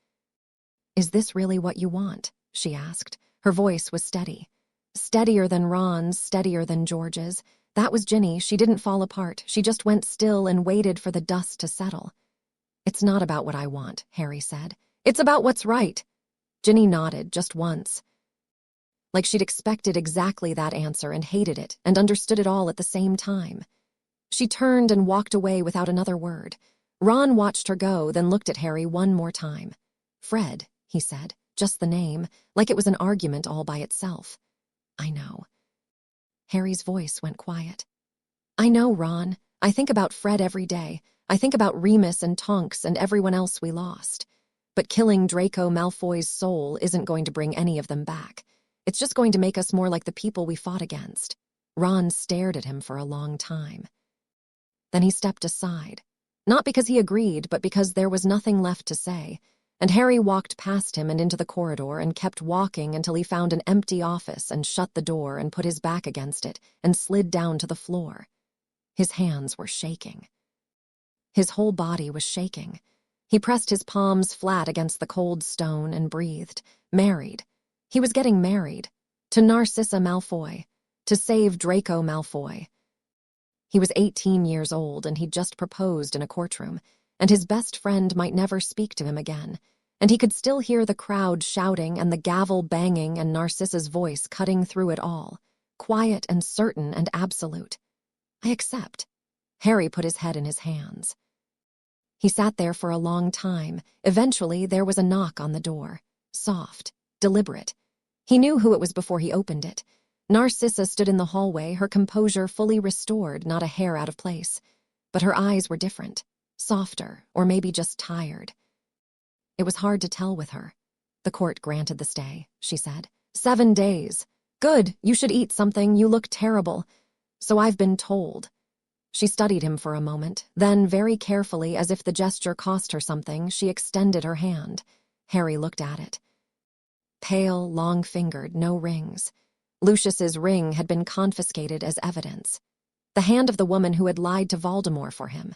Is this really what you want? She asked. Her voice was steady. Steadier than Ron's, steadier than George's. That was Ginny. She didn't fall apart. She just went still and waited for the dust to settle. It's not about what I want, Harry said. It's about what's right. Ginny nodded just once. Like she'd expected exactly that answer and hated it and understood it all at the same time. She turned and walked away without another word. Ron watched her go, then looked at Harry one more time. Fred, he said, just the name, like it was an argument all by itself. I know. Harry's voice went quiet. I know, Ron. I think about Fred every day. I think about Remus and Tonks and everyone else we lost. But killing Draco Malfoy's soul isn't going to bring any of them back. It's just going to make us more like the people we fought against. Ron stared at him for a long time. Then he stepped aside. Not because he agreed, but because there was nothing left to say. And Harry walked past him and into the corridor and kept walking until he found an empty office and shut the door and put his back against it and slid down to the floor. His hands were shaking. His whole body was shaking. He pressed his palms flat against the cold stone and breathed. Married. He was getting married. To Narcissa Malfoy. To save Draco Malfoy. He was 18 years old and he'd just proposed in a courtroom, and his best friend might never speak to him again, and he could still hear the crowd shouting and the gavel banging and Narcissa's voice cutting through it all, quiet and certain and absolute. I accept. Harry put his head in his hands. He sat there for a long time. Eventually, there was a knock on the door. Soft, deliberate. He knew who it was before he opened it. Narcissa stood in the hallway, her composure fully restored, not a hair out of place. But her eyes were different, softer, or maybe just tired. It was hard to tell with her. "The court granted the stay," she said. 7 days. "Good, you should eat something, you look terrible." "So I've been told." She studied him for a moment, then very carefully, as if the gesture cost her something, she extended her hand. Harry looked at it. Pale, long-fingered, no rings. Lucius's ring had been confiscated as evidence. The hand of the woman who had lied to Voldemort for him.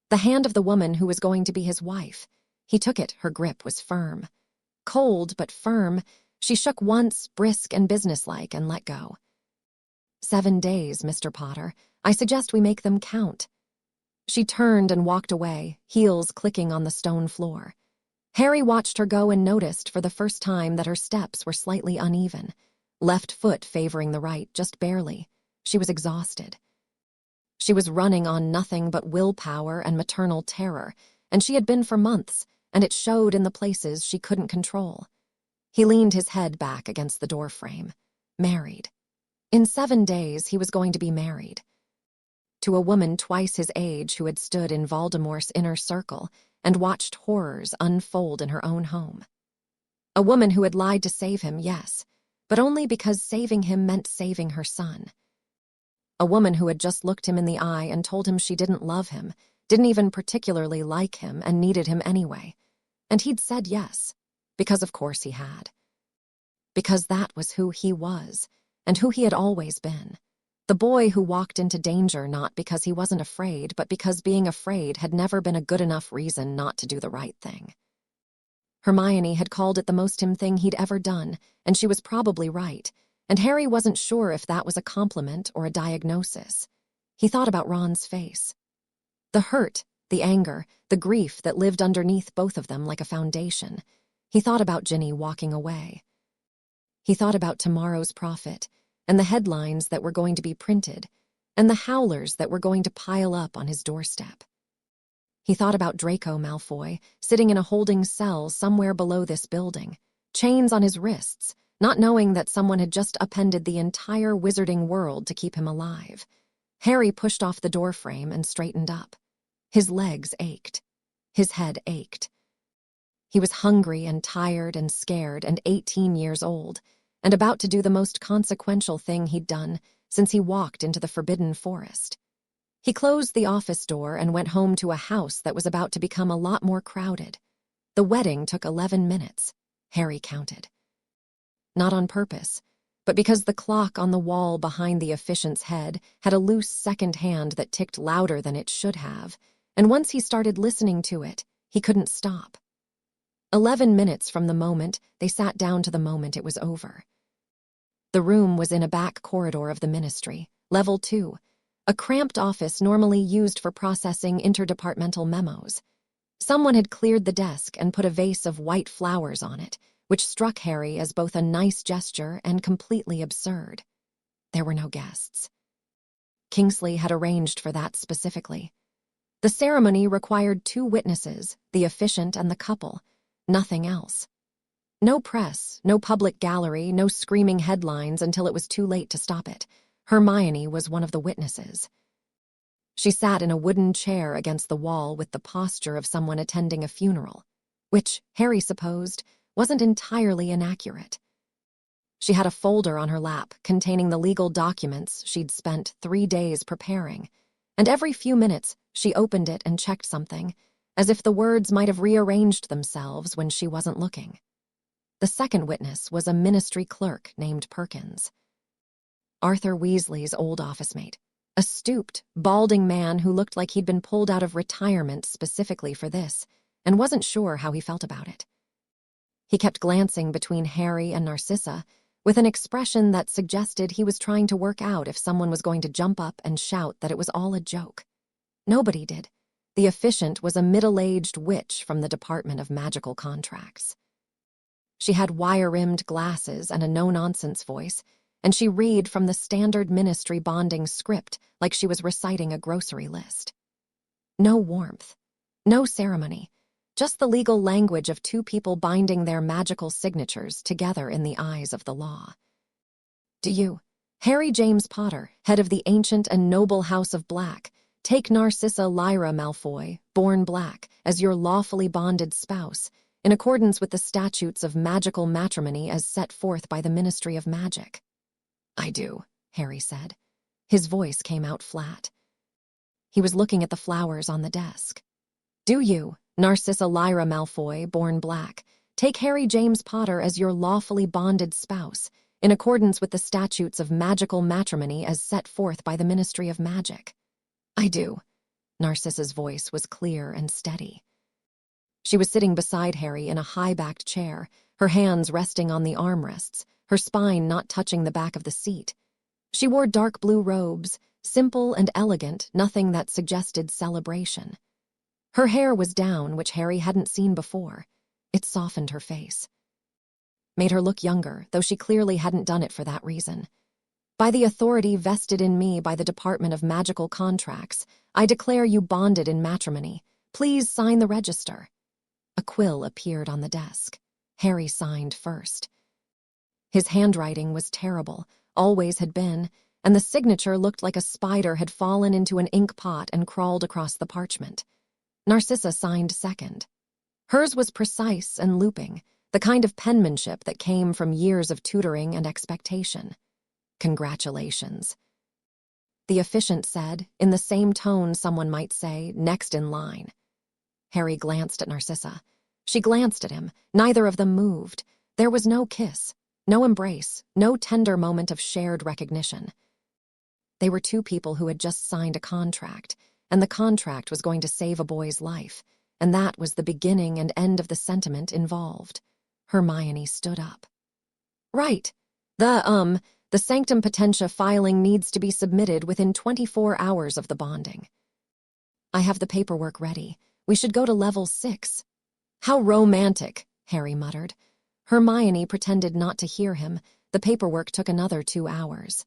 The hand of the woman who was going to be his wife. He took it, her grip was firm. Cold, but firm. She shook once, brisk and businesslike, and let go. 7 days, Mr. Potter. I suggest we make them count. She turned and walked away, heels clicking on the stone floor. Harry watched her go and noticed for the first time that her steps were slightly uneven. Left foot favoring the right, just barely. She was exhausted. She was running on nothing but willpower and maternal terror, and she had been for months, and it showed in the places she couldn't control. He leaned his head back against the doorframe. Married. In 7 days, he was going to be married. To a woman twice his age who had stood in Voldemort's inner circle and watched horrors unfold in her own home. A woman who had lied to save him, yes, but only because saving him meant saving her son. A woman who had just looked him in the eye and told him she didn't love him, didn't even particularly like him, and needed him anyway. And he'd said yes, because of course he had. Because that was who he was, and who he had always been. The boy who walked into danger not because he wasn't afraid, but because being afraid had never been a good enough reason not to do the right thing. Hermione had called it the most him thing he'd ever done, and she was probably right, and Harry wasn't sure if that was a compliment or a diagnosis. He thought about Ron's face. The hurt, the anger, the grief that lived underneath both of them like a foundation. He thought about Ginny walking away. He thought about tomorrow's profit, and the headlines that were going to be printed, and the howlers that were going to pile up on his doorstep. He thought about DRACO Malfoy, sitting in a holding cell somewhere below this building, chains on his wrists, not knowing that someone had just upended the entire wizarding world to keep him alive. Harry pushed off the doorframe and straightened up. His legs ached. His head ached. He was hungry and tired and scared and 18 years old, and about to do the most consequential thing he'd done since he walked into the Forbidden Forest. He closed the office door and went home to a house that was about to become a lot more crowded. The wedding took 11 minutes, Harry counted. Not on purpose, but because the clock on the wall behind the officiant's head had a loose second hand that ticked louder than it should have, and once he started listening to it, he couldn't stop. 11 minutes from the moment they sat down to the moment it was over. The room was in a back corridor of the ministry, level 2, a cramped office normally used for processing interdepartmental memos. Someone had cleared the desk and put a vase of white flowers on it, which struck Harry as both a nice gesture and completely absurd. There were no guests. Kingsley had arranged for that specifically. The ceremony required 2 witnesses, the officiant and the couple, nothing else. No press, no public gallery, no screaming headlines until it was too late to stop it. Hermione was one of the witnesses. She sat in a wooden chair against the wall with the posture of someone attending a funeral, which, Harry supposed, wasn't entirely inaccurate. She had a folder on her lap containing the legal documents she'd spent 3 days preparing, and every few minutes she opened it and checked something, as if the words might have rearranged themselves when she wasn't looking. The second witness was a ministry clerk named Perkins. Arthur Weasley's old office mate, a stooped, balding man who looked like he'd been pulled out of retirement specifically for this, and wasn't sure how he felt about it. He kept glancing between Harry and Narcissa, with an expression that suggested he was trying to work out if someone was going to jump up and shout that it was all a joke. Nobody did. The officiant was a middle-aged witch from the Department of Magical Contracts. She had wire-rimmed glasses and a no-nonsense voice, and she read from the standard ministry bonding script like she was reciting a grocery list. No warmth. No ceremony, just the legal language of two people binding their magical signatures together in the eyes of the law. Do you, Harry James Potter, head of the ancient and noble House of Black, take Narcissa Lyra Malfoy, born Black, as your lawfully bonded spouse, in accordance with the statutes of magical matrimony as set forth by the Ministry of Magic? I do, Harry said. His voice came out flat. He was looking at the flowers on the desk. Do you, Narcissa Lyra Malfoy, born Black, take Harry James Potter as your lawfully bonded spouse, in accordance with the statutes of magical matrimony as set forth by the Ministry of Magic? I do. Narcissa's voice was clear and steady. She was sitting beside Harry in a high-backed chair, her hands resting on the armrests, her spine not touching the back of the seat. She wore dark blue robes, simple and elegant, nothing that suggested celebration. Her hair was down, which Harry hadn't seen before. It softened her face. Made her look younger, though she clearly hadn't done it for that reason. By the authority vested in me by the Department of Magical Contracts, I declare you bonded in matrimony. Please sign the register. A quill appeared on the desk. Harry signed first. His handwriting was terrible, always had been, and the signature looked like a spider had fallen into an ink pot and crawled across the parchment. Narcissa signed second. Hers was precise and looping, the kind of penmanship that came from years of tutoring and expectation. Congratulations. The officiant said, in the same tone someone might say, next in line. Harry glanced at Narcissa. She glanced at him. Neither of them moved. There was no kiss, no embrace, no tender moment of shared recognition. They were two people who had just signed a contract, and the contract was going to save a boy's life, and that was the beginning and end of the sentiment involved. Hermione stood up. Right. The Sanctum Potentia filing needs to be submitted within 24 hours of the bonding. I have the paperwork ready. We should go to level 6. How romantic, Harry muttered. Hermione pretended not to hear him. The paperwork took another 2 hours.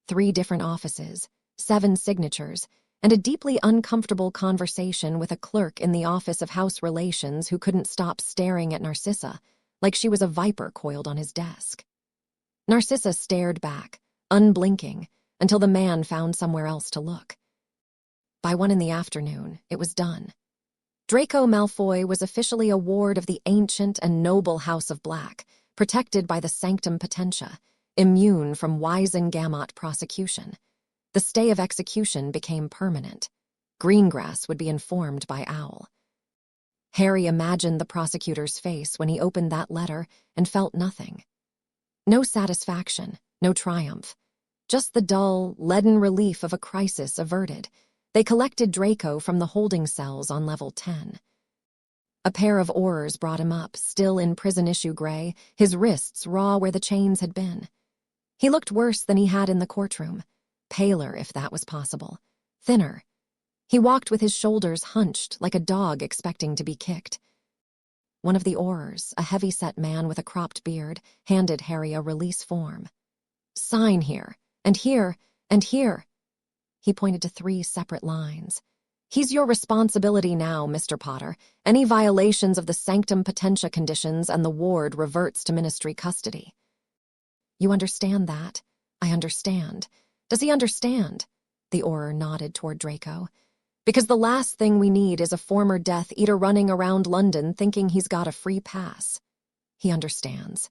3 different offices, 7 signatures, and a deeply uncomfortable conversation with a clerk in the Office of House Relations who couldn't stop staring at Narcissa, like she was a viper coiled on his desk. Narcissa stared back, unblinking, until the man found somewhere else to look. By 1 p.m, it was done. Draco Malfoy was officially a ward of the ancient and noble House of Black, protected by the Sanctum Potentia, immune from Wisengamot prosecution. The stay of execution became permanent. Greengrass would be informed by Owl. Harry imagined the prosecutor's face when he opened that letter and felt nothing. No satisfaction, no triumph. Just the dull, leaden relief of a crisis averted. They collected Draco from the holding cells on level 10. A pair of oars brought him up, still in prison-issue gray, his wrists raw where the chains had been. He looked worse than he had in the courtroom. Paler, if that was possible. Thinner. He walked with his shoulders hunched, like a dog expecting to be kicked. One of the oarers, a heavy-set man with a cropped beard, handed Harry a release form. Sign here, and here, and here. He pointed to 3 separate lines. He's your responsibility now, Mr. Potter. Any violations of the Sanctum Potentia conditions and the ward reverts to ministry custody. You understand that? I understand. Does he understand? The orar nodded toward Draco. Because the last thing we need is a former Death Eater running around London thinking he's got a free pass. He understands.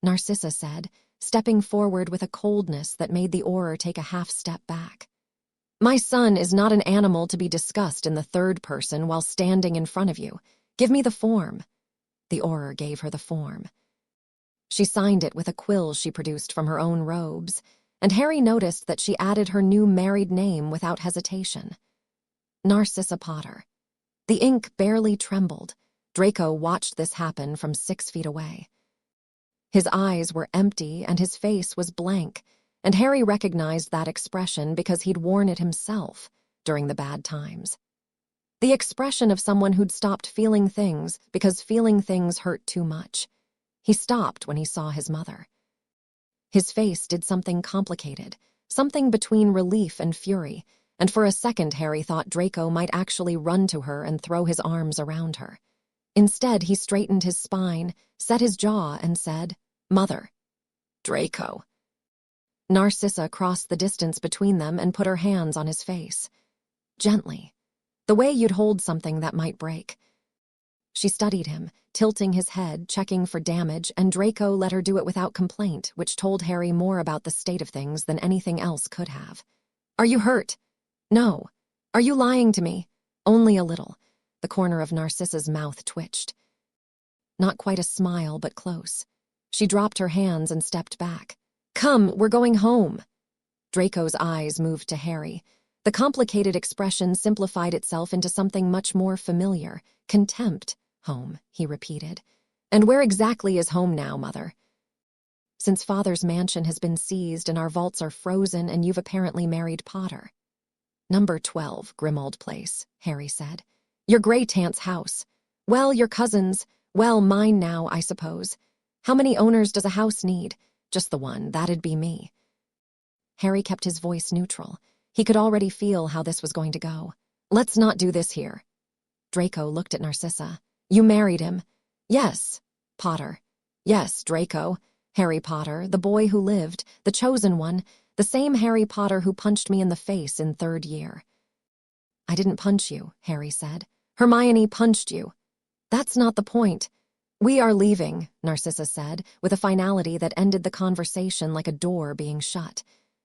Narcissa said, stepping forward with a coldness that made the orar take a half step back. My son is not an animal to be discussed in the third person while standing in front of you. Give me the form. The orar gave her the form. She signed it with a quill she produced from her own robes, and Harry noticed that she added her new married name without hesitation. Narcissa Potter. The ink barely trembled. Draco watched this happen from 6 feet away. His eyes were empty and his face was blank, and Harry recognized that expression because he'd worn it himself during the bad times. The expression of someone who'd stopped feeling things because feeling things hurt too much. He stopped when he saw his mother. His face did something complicated, something between relief and fury, and for a second Harry thought Draco might actually run to her and throw his arms around her. Instead, he straightened his spine, set his jaw, and said, "Mother." "Draco." Narcissa crossed the distance between them and put her hands on his face. Gently, the way you'd hold something that might break. She studied him, tilting his head, checking for damage, and Draco let her do it without complaint, which told Harry more about the state of things than anything else could have. "Are you hurt?" "No." "Are you lying to me?" "Only a little." The corner of Narcissa's mouth twitched. Not quite a smile, but close. She dropped her hands and stepped back. "Come, we're going home." Draco's eyes moved to Harry. The complicated expression simplified itself into something much more familiar. Contempt. "Home," he repeated. "And where exactly is home now, Mother?" "Since Father's mansion has been seized and our vaults are frozen and you've apparently married Potter." "Number 12, Grimmauld Place," Harry said. "Your great-aunt's house. Well, your cousin's. Well, mine now, I suppose. How many owners does a house need?" "Just the one. That'd be me." Harry kept his voice neutral. He could already feel how this was going to go. "Let's not do this here." Draco looked at Narcissa. "You married him?" "Yes." "Potter?" "Yes, Draco. Harry Potter, the boy who lived, the chosen one, the same Harry Potter who punched me in the face in 3rd year." "I didn't punch you," Harry said. "Hermione punched you." "That's not the point." "We are leaving," Narcissa said, with a finality that ended the conversation like a door being shut.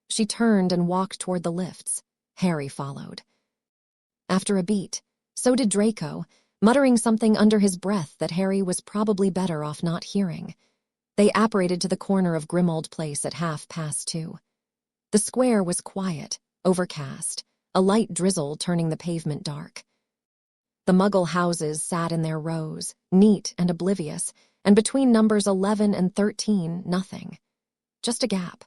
She turned and walked toward the lifts. Harry followed. After a beat, so did Draco, muttering something under his breath that Harry was probably better off not hearing. They apparated to the corner of Grimmauld Place at 2:30. The square was quiet, overcast, a light drizzle turning the pavement dark. The Muggle houses sat in their rows, neat and oblivious, and between numbers 11 and 13, nothing. Just a gap.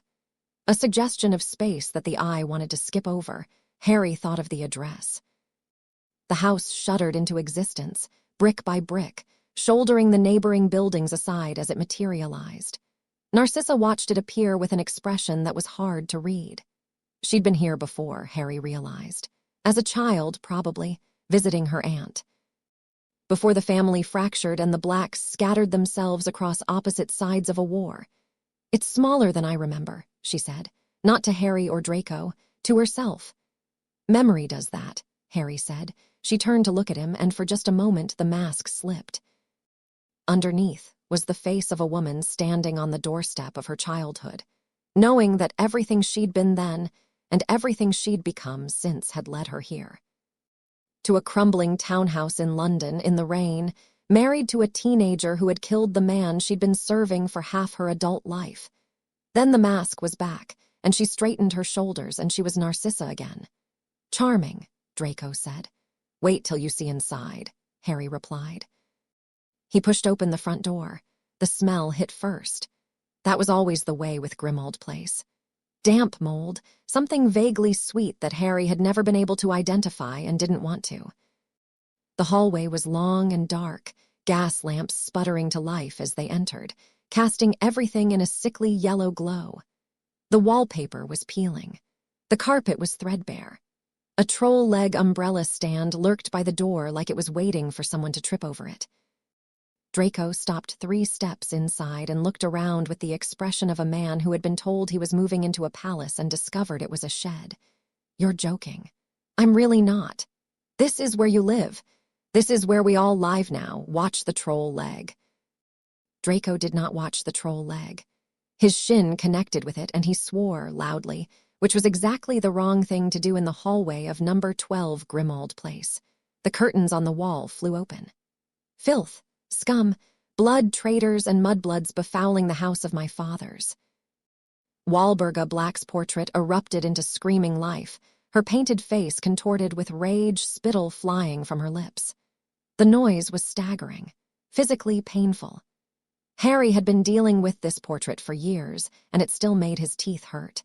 A suggestion of space that the eye wanted to skip over. Harry thought of the address. The house shuddered into existence, brick by brick, shouldering the neighboring buildings aside as it materialized. Narcissa watched it appear with an expression that was hard to read. She'd been here before, Harry realized. As a child, probably, visiting her aunt. Before the family fractured and the Blacks scattered themselves across opposite sides of a war. "It's smaller than I remember," she said. Not to Harry or Draco, to herself. "Memory does that," Harry said. She turned to look at him, and for just a moment the mask slipped. Underneath was the face of a woman standing on the doorstep of her childhood, knowing that everything she'd been then and everything she'd become since had led her here. To a crumbling townhouse in London in the rain, married to a teenager who had killed the man she'd been serving for half her adult life. Then the mask was back, and she straightened her shoulders, and she was Narcissa again. "Charming," Draco said. "Wait till you see inside," Harry replied. He pushed open the front door. The smell hit first. That was always the way with Grimmauld Place. Damp mold, something vaguely sweet that Harry had never been able to identify and didn't want to. The hallway was long and dark, gas lamps sputtering to life as they entered, casting everything in a sickly yellow glow. The wallpaper was peeling. The carpet was threadbare. A troll leg umbrella stand lurked by the door like it was waiting for someone to trip over it. Draco stopped 3 steps inside and looked around with the expression of a man who had been told he was moving into a palace and discovered it was a shed. "You're joking." "I'm really not. This is where you live. This is where we all live now. Watch the troll leg." Draco did not watch the troll leg. His shin connected with it and he swore loudly, which was exactly the wrong thing to do in the hallway of number 12 Grimmauld Place. The curtains on the wall flew open. "Filth, scum, blood, traitors, and mudbloods befouling the house of my fathers." Walburga Black's portrait erupted into screaming life, her painted face contorted with rage, spittle flying from her lips. The noise was staggering, physically painful. Harry had been dealing with this portrait for years, and it still made his teeth hurt.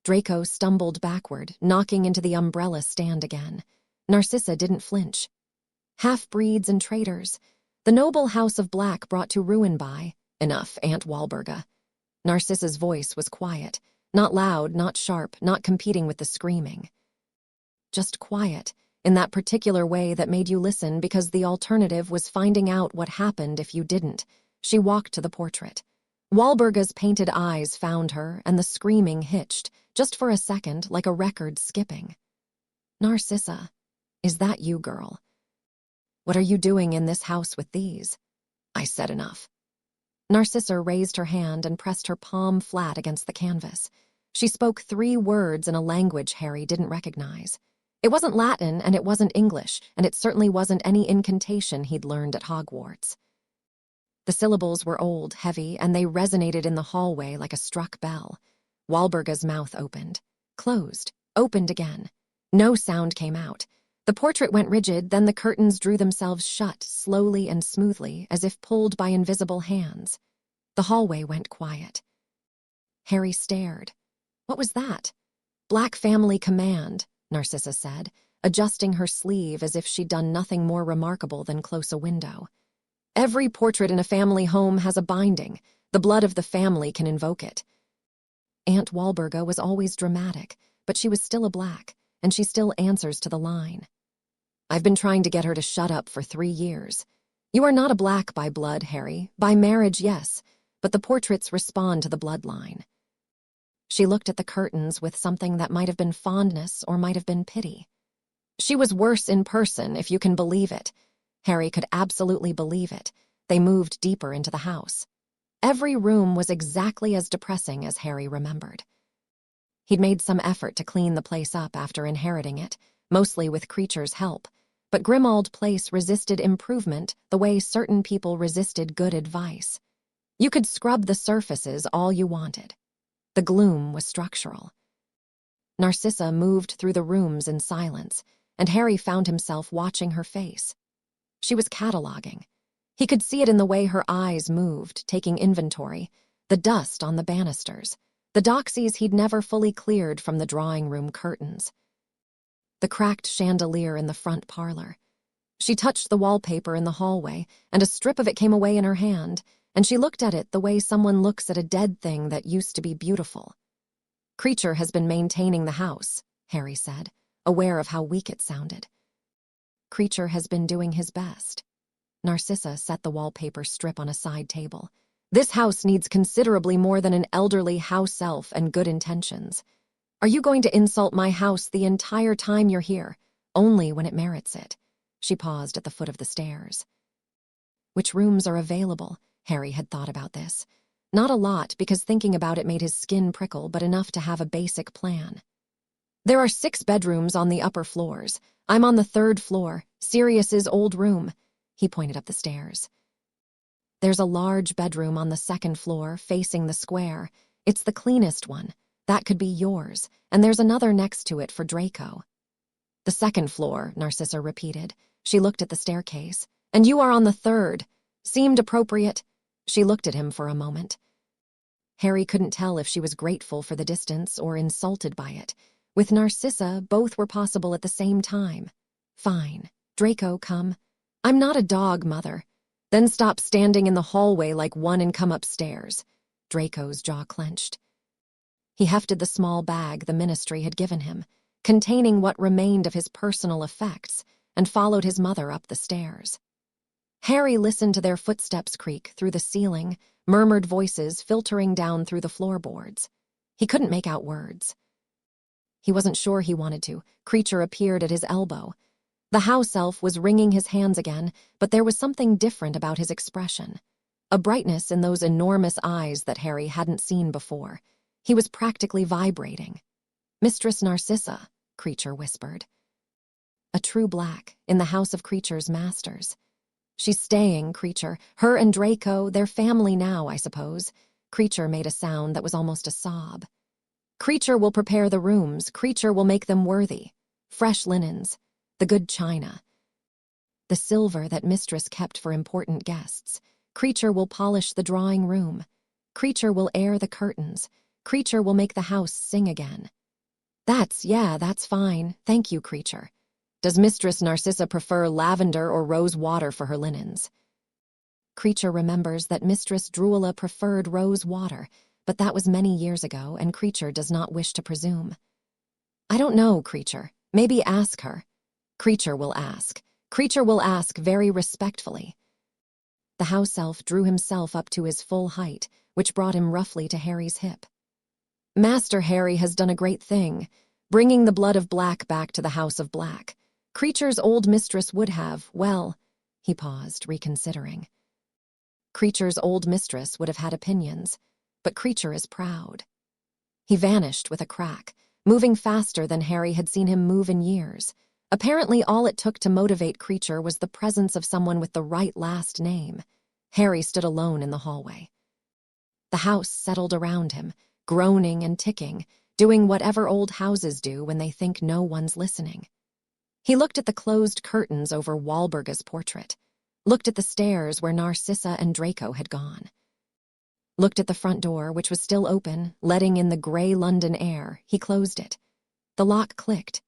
Draco stumbled backward, knocking into the umbrella stand again. Narcissa didn't flinch. "Half-breeds and traitors. The noble house of Black brought to ruin by—" "Enough, Aunt Walburga." Narcissa's voice was quiet, not loud, not sharp, not competing with the screaming. just quiet, in that particular way that made you listen because the alternative was finding out what happened if you didn't. She walked to the portrait. Walburga's painted eyes found her, and the screaming hitched, just for a second, like a record skipping. "Narcissa, is that you, girl? What are you doing in this house with these?" "I said enough." Narcissa raised her hand and pressed her palm flat against the canvas. She spoke 3 words in a language Harry didn't recognize. It wasn't Latin, and it wasn't English, and it certainly wasn't any incantation he'd learned at Hogwarts. The syllables were old, heavy, and they resonated in the hallway like a struck bell. Walburga's mouth opened, closed, opened again. No sound came out. The portrait went rigid, then the curtains drew themselves shut, slowly and smoothly, as if pulled by invisible hands. The hallway went quiet. Harry stared. What was that? "Black Family Command," Narcissa said, adjusting her sleeve as if she'd done nothing more remarkable than close a window. "Every portrait in a family home has a binding. The blood of the family can invoke it." Aunt Walburga was always dramatic, but she was still a Black, and she still answers to the line. "I've been trying to get her to shut up for 3 years. You are not a Black by blood, Harry. By marriage, yes, but the portraits respond to the bloodline." She looked at the curtains with something that might have been fondness or might have been pity. "She was worse in person, if you can believe it." Harry could absolutely believe it. They moved deeper into the house. Every room was exactly as depressing as Harry remembered. He'd made some effort to clean the place up after inheriting it, mostly with Creature's help, but Grimmauld Place resisted improvement the way certain people resisted good advice. You could scrub the surfaces all you wanted. The gloom was structural. Narcissa moved through the rooms in silence, and Harry found himself watching her face. She was cataloging. He could see it in the way her eyes moved, taking inventory, the dust on the banisters, the doxies he'd never fully cleared from the drawing room curtains, the cracked chandelier in the front parlor. She touched the wallpaper in the hallway, and a strip of it came away in her hand, and she looked at it the way someone looks at a dead thing that used to be beautiful. "Creature has been maintaining the house," Harry said, aware of how weak it sounded. "Creature has been doing his best." Narcissa set the wallpaper strip on a side table. "This house needs considerably more than an elderly house elf and good intentions. Are you going to insult my house the entire time you're here? Only when it merits it." She paused at the foot of the stairs. Which rooms are available? Harry had thought about this. Not a lot, because thinking about it made his skin prickle, but enough to have a basic plan. "There are 6 bedrooms on the upper floors. I'm on the 3rd floor, Sirius's old room." He pointed up the stairs. "There's a large bedroom on the 2nd floor, facing the square. It's the cleanest one. That could be yours, and there's another next to it for Draco." "The 2nd floor," Narcissa repeated. She looked at the staircase. "And you are on the 3rd. Seemed appropriate." She looked at him for a moment. Harry couldn't tell if she was grateful for the distance or insulted by it. With Narcissa, both were possible at the same time. "Fine. Draco, come." "I'm not a dog, Mother." "Then stop standing in the hallway like one and come upstairs." Draco's jaw clenched. He hefted the small bag the ministry had given him, containing what remained of his personal effects, and followed his mother up the stairs. Harry listened to their footsteps creak through the ceiling, murmured voices filtering down through the floorboards. He couldn't make out words. He wasn't sure he wanted to. Creature appeared at his elbow. The house elf was wringing his hands again, but there was something different about his expression. A brightness in those enormous eyes that Harry hadn't seen before. He was practically vibrating. "Mistress Narcissa," Creature whispered. A true Black, in the house of Creature's masters. "She's staying, Creature. Her and Draco, they're family now, I suppose." Creature made a sound that was almost a sob. "Creature will prepare the rooms. Creature will make them worthy. Fresh linens. The good china. The silver that Mistress kept for important guests. Creature will polish the drawing room. Creature will air the curtains. Creature will make the house sing again." That's fine. Thank you, Creature." "Does Mistress Narcissa prefer lavender or rose water for her linens?" Creature remembers that Mistress Drula preferred rose water, but that was many years ago, and Creature does not wish to presume. "I don't know, Creature. Maybe ask her. Creature will ask. Creature will ask very respectfully. The house elf drew himself up to his full height, which brought him roughly to Harry's hip. Master Harry has done a great thing, bringing the blood of Black back to the House of Black. Creature's old mistress would have, well, he paused, reconsidering. Creature's old mistress would have had opinions, but Creature is proud. He vanished with a crack, moving faster than Harry had seen him move in years. Apparently all it took to motivate Creature was the presence of someone with the right last name. Harry stood alone in the hallway. The house settled around him, groaning and ticking, doing whatever old houses do when they think no one's listening. He looked at the closed curtains over Walburga's portrait, looked at the stairs where Narcissa and Draco had gone, looked at the front door, which was still open, letting in the gray London air. He closed it. The lock clicked.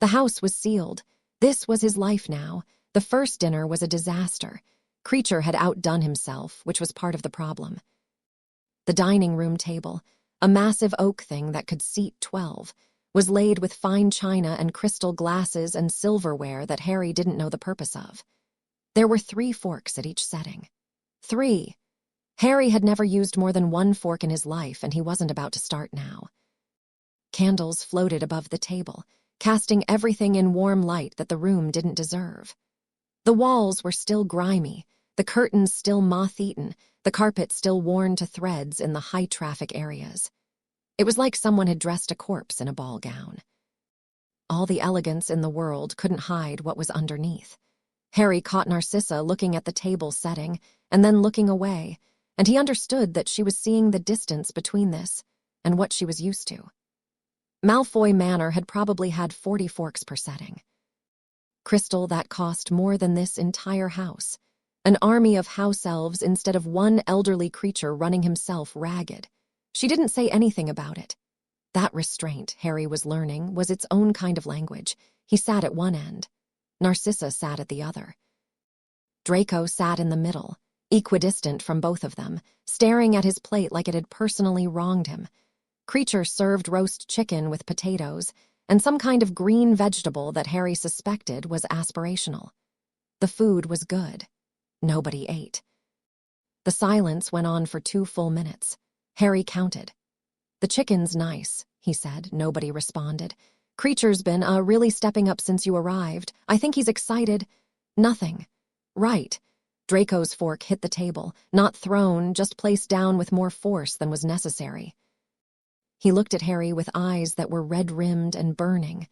The house was sealed. This was his life now. The first dinner was a disaster. Creature had outdone himself, which was part of the problem. The dining room table, a massive oak thing that could seat 12, was laid with fine china and crystal glasses and silverware that Harry didn't know the purpose of. There were 3 forks at each setting. 3. Harry had never used more than 1 fork in his life, and he wasn't about to start now. Candles floated above the table, casting everything in warm light that the room didn't deserve. The walls were still grimy, the curtains still moth-eaten, the carpet still worn to threads in the high-traffic areas. It was like someone had dressed a corpse in a ball gown. All the elegance in the world couldn't hide what was underneath. Harry caught Narcissa looking at the table setting and then looking away, and he understood that she was seeing the distance between this and what she was used to. Malfoy Manor had probably had 40 forks per setting. Crystal that cost more than this entire house. An army of house elves instead of one elderly creature running himself ragged. She didn't say anything about it. That restraint, Harry was learning, was its own kind of language. He sat at one end. Narcissa sat at the other. Draco sat in the middle, equidistant from both of them, staring at his plate like it had personally wronged him. Creature served roast chicken with potatoes and some kind of green vegetable that Harry suspected was aspirational. The food was good. Nobody ate. The silence went on for 2 full minutes. Harry counted. "The chicken's nice," he said. Nobody responded. "Creature's been really stepping up since you arrived. I think he's excited." Nothing. Right. Draco's fork hit the table, not thrown, just placed down with more force than was necessary. He looked at Harry with eyes that were red-rimmed and burning.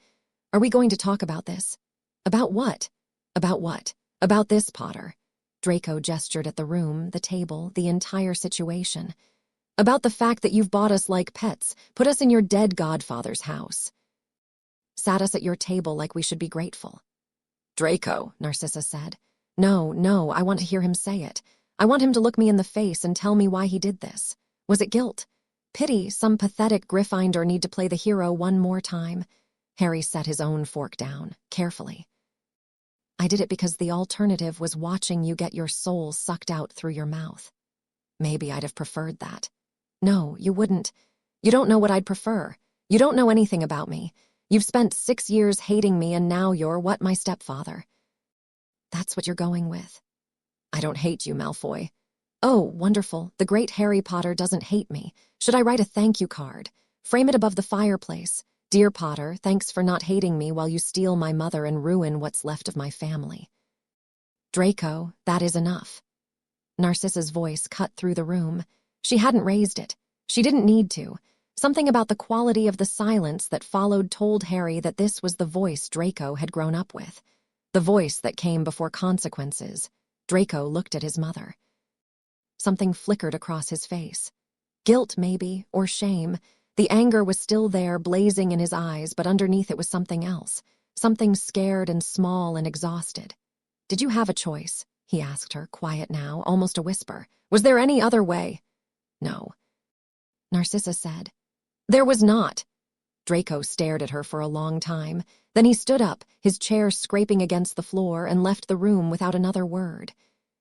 "Are we going to talk about this?" "About what?" "About what?" "About this, Potter." Draco gestured at the room, the table, the entire situation. "About the fact that you've bought us like pets, put us in your dead godfather's house. Sat us at your table like we should be grateful." "Draco," Narcissa said. No, I want to hear him say it. I want him to look me in the face and tell me why he did this. Was it guilt? Pity some pathetic Gryffindor need to play the hero one more time? Harry set his own fork down, carefully. "I did it because the alternative was watching you get your soul sucked out through your mouth. Maybe I'd have preferred that." "No, you wouldn't. You don't know what I'd prefer. You don't know anything about me. You've spent 6 years hating me and now you're what, my stepfather?" "That's what you're going with." "I don't hate you, Malfoy." "Oh, wonderful. The great Harry Potter doesn't hate me. Should I write a thank you card? Frame it above the fireplace. 'Dear Potter, thanks for not hating me while you steal my mother and ruin what's left of my family.'" "Draco, that is enough." Narcissa's voice cut through the room. She hadn't raised it. She didn't need to. Something about the quality of the silence that followed told Harry that this was the voice Draco had grown up with. The voice that came before consequences. Draco looked at his mother. Something flickered across his face. Guilt, maybe, or shame. The anger was still there, blazing in his eyes, but underneath it was something else. Something scared and small and exhausted. "Did you have a choice?" he asked her, quiet now, almost a whisper. "Was there any other way?" "No." Narcissa said. "There was not." Draco stared at her for a long time. Then he stood up, his chair scraping against the floor, and left the room without another word.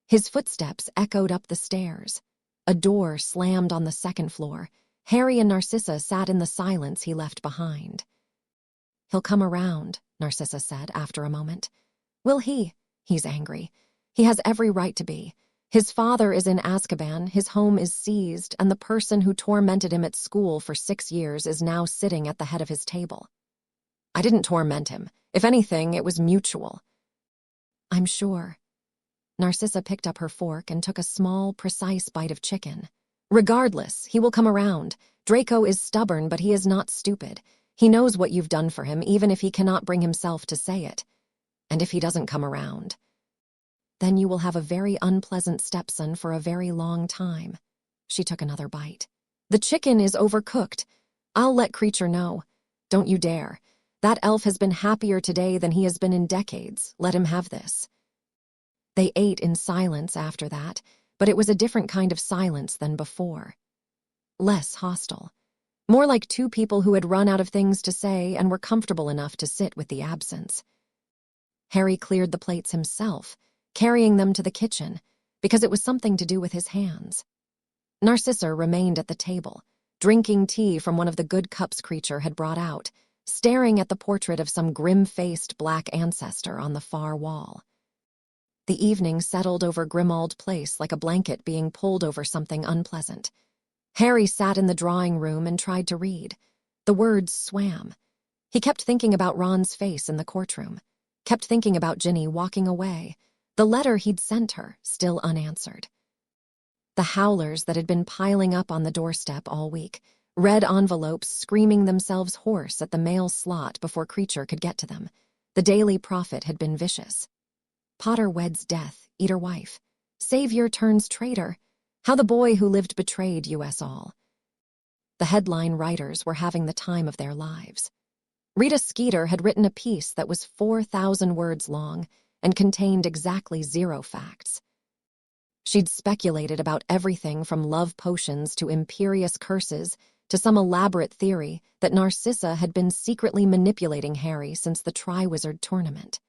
His footsteps echoed up the stairs. A door slammed on the 2nd floor. Harry and Narcissa sat in the silence he left behind. "He'll come around," Narcissa said after a moment. Will he? He's angry. He has every right to be. His father is in Azkaban, his home is seized, and the person who tormented him at school for 6 years is now sitting at the head of his table. I didn't torment him. If anything, it was mutual. I'm sure. Narcissa picked up her fork and took a small, precise bite of chicken. Regardless, he will come around. Draco is stubborn, but he is not stupid. He knows what you've done for him, even if he cannot bring himself to say it. And if he doesn't come around, then you will have a very unpleasant stepson for a very long time. She took another bite. The chicken is overcooked. I'll let Creature know. Don't you dare. That elf has been happier today than he has been in decades. Let him have this. They ate in silence after that, but it was a different kind of silence than before. Less hostile. More like two people who had run out of things to say and were comfortable enough to sit with the absence. Harry cleared the plates himself, carrying them to the kitchen, because it was something to do with his hands. Narcissa remained at the table, drinking tea from one of the good cups Creature had brought out, staring at the portrait of some grim-faced black ancestor on the far wall. The evening settled over Grimmauld Place like a blanket being pulled over something unpleasant. Harry sat in the drawing room and tried to read. The words swam. He kept thinking about Ron's face in the courtroom, kept thinking about Ginny walking away, the letter he'd sent her, still unanswered. The howlers that had been piling up on the doorstep all week, red envelopes screaming themselves hoarse at the mail slot before Creature could get to them. The Daily Prophet had been vicious. Potter weds death, eater wife. Savior turns traitor. How the boy who lived betrayed us all. The headline writers were having the time of their lives. Rita Skeeter had written a piece that was 4,000 words long and contained exactly 0 facts. She'd speculated about everything from love potions to imperious curses to some elaborate theory that Narcissa had been secretly manipulating Harry since the Triwizard Tournament.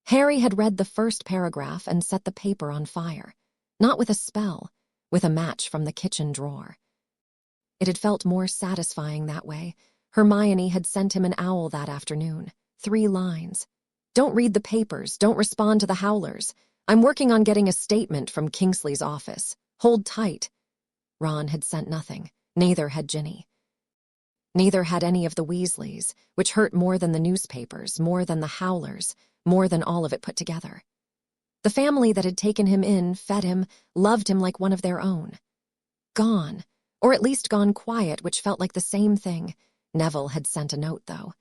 Harry had read the first paragraph and set the paper on fire, not with a spell, with a match from the kitchen drawer. It had felt more satisfying that way. Hermione had sent him an owl that afternoon, 3 lines. Don't read the papers, don't respond to the howlers. I'm working on getting a statement from Kingsley's office. Hold tight. Ron had sent nothing, neither had Ginny. Neither had any of the Weasleys, which hurt more than the newspapers, more than the howlers, more than all of it put together. The family that had taken him in, fed him, loved him like one of their own. Gone, or at least gone quiet, which felt like the same thing. Neville had sent a note, though.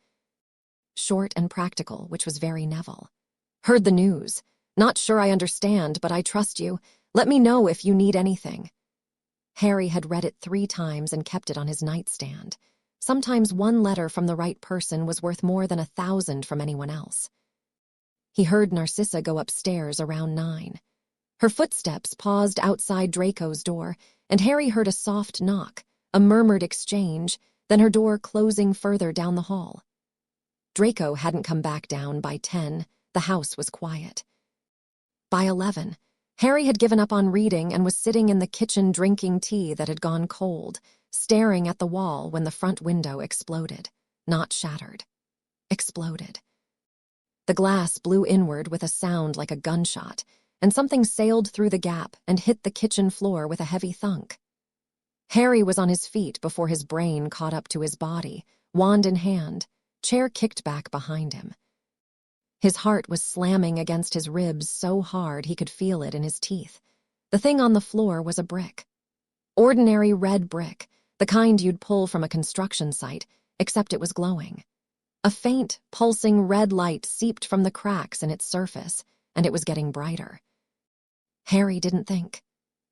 Short and practical, which was very Neville. Heard the news. Not sure I understand, but I trust you. Let me know if you need anything. Harry had read it 3 times and kept it on his nightstand. Sometimes one letter from the right person was worth more than 1,000 from anyone else. He heard Narcissa go upstairs around 9. Her footsteps paused outside Draco's door, and Harry heard a soft knock, a murmured exchange, then her door closing further down the hall. Draco hadn't come back down by 10. The house was quiet. By 11, Harry had given up on reading and was sitting in the kitchen drinking tea that had gone cold, staring at the wall when the front window exploded. Not shattered. Exploded. The glass blew inward with a sound like a gunshot, and something sailed through the gap and hit the kitchen floor with a heavy thunk. Harry was on his feet before his brain caught up to his body, wand in hand, chair kicked back behind him. His heart was slamming against his ribs so hard he could feel it in his teeth. The thing on the floor was a brick. Ordinary red brick, the kind you'd pull from a construction site, except it was glowing. A faint, pulsing red light seeped from the cracks in its surface, and it was getting brighter. Harry didn't think.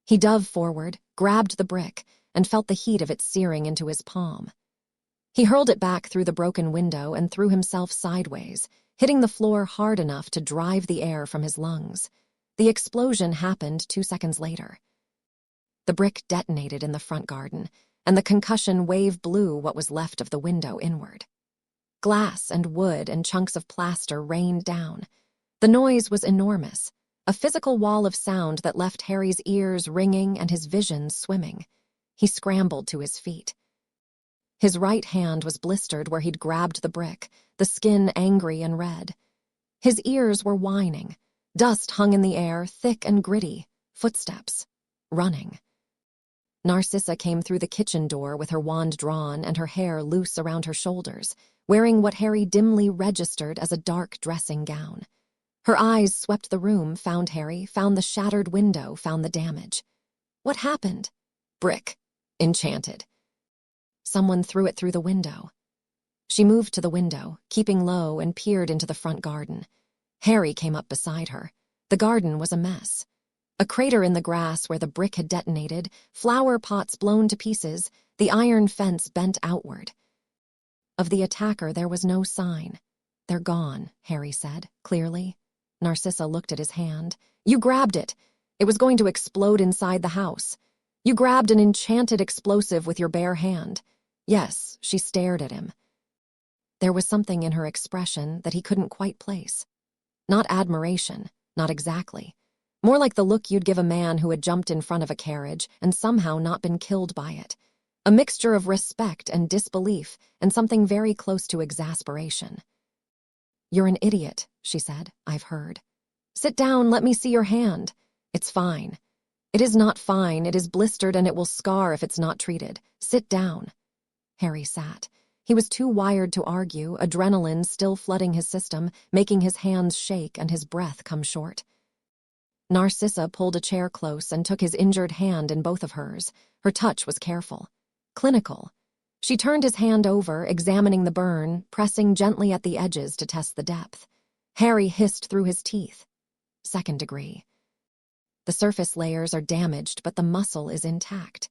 He dove forward, grabbed the brick, and felt the heat of it searing into his palm. He hurled it back through the broken window and threw himself sideways, hitting the floor hard enough to drive the air from his lungs. The explosion happened 2 seconds later. The brick detonated in the front garden, and the concussion wave blew what was left of the window inward. Glass and wood and chunks of plaster rained down. The noise was enormous, a physical wall of sound that left Harry's ears ringing and his vision swimming. He scrambled to his feet. His right hand was blistered where he'd grabbed the brick, the skin angry and red. His ears were whining. Dust hung in the air, thick and gritty. Footsteps. Running. Narcissa came through the kitchen door with her wand drawn and her hair loose around her shoulders, wearing what Harry dimly registered as a dark dressing gown. Her eyes swept the room, found Harry, found the shattered window, found the damage. What happened? Brick. Enchanted. Someone threw it through the window. She moved to the window, keeping low, and peered into the front garden. Harry came up beside her. The garden was a mess. A crater in the grass where the brick had detonated, flower pots blown to pieces, the iron fence bent outward. Of the attacker there was no sign. They're gone, Harry said, clearly. Narcissa looked at his hand. You grabbed it. It was going to explode inside the house. You grabbed an enchanted explosive with your bare hand. Yes, she stared at him. There was something in her expression that he couldn't quite place. Not admiration, not exactly. More like the look you'd give a man who had jumped in front of a carriage and somehow not been killed by it. A mixture of respect and disbelief and something very close to exasperation. You're an idiot, she said, I've heard. Sit down, let me see your hand. It's fine. It is not fine, it is blistered and it will scar if it's not treated. Sit down. Harry sat. He was too wired to argue, adrenaline still flooding his system, making his hands shake and his breath come short. Narcissa pulled a chair close and took his injured hand in both of hers. Her touch was careful. Clinical. She turned his hand over, examining the burn, pressing gently at the edges to test the depth. Harry hissed through his teeth. 2nd degree. The surface layers are damaged, but the muscle is intact.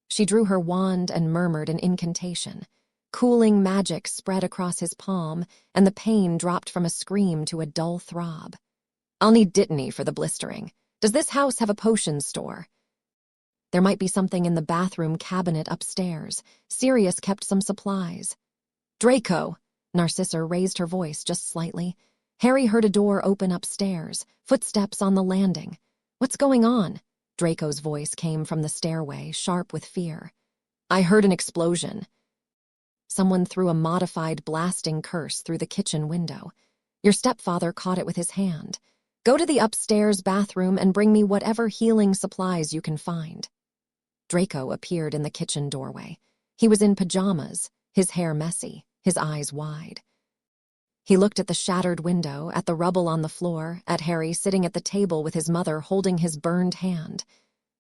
She drew her wand and murmured an incantation. Cooling magic spread across his palm, and the pain dropped from a scream to a dull throb. I'll need Dittany for the blistering. Does this house have a potion store? There might be something in the bathroom cabinet upstairs. Sirius kept some supplies. Draco! Narcissa raised her voice just slightly. Harry heard a door open upstairs, footsteps on the landing. What's going on? Draco's voice came from the stairway, sharp with fear. I heard an explosion. Someone threw a modified blasting curse through the kitchen window. Your stepfather caught it with his hand. Go to the upstairs bathroom and bring me whatever healing supplies you can find. Draco appeared in the kitchen doorway. He was in pajamas, his hair messy, his eyes wide. He looked at the shattered window, at the rubble on the floor, at Harry sitting at the table with his mother holding his burned hand.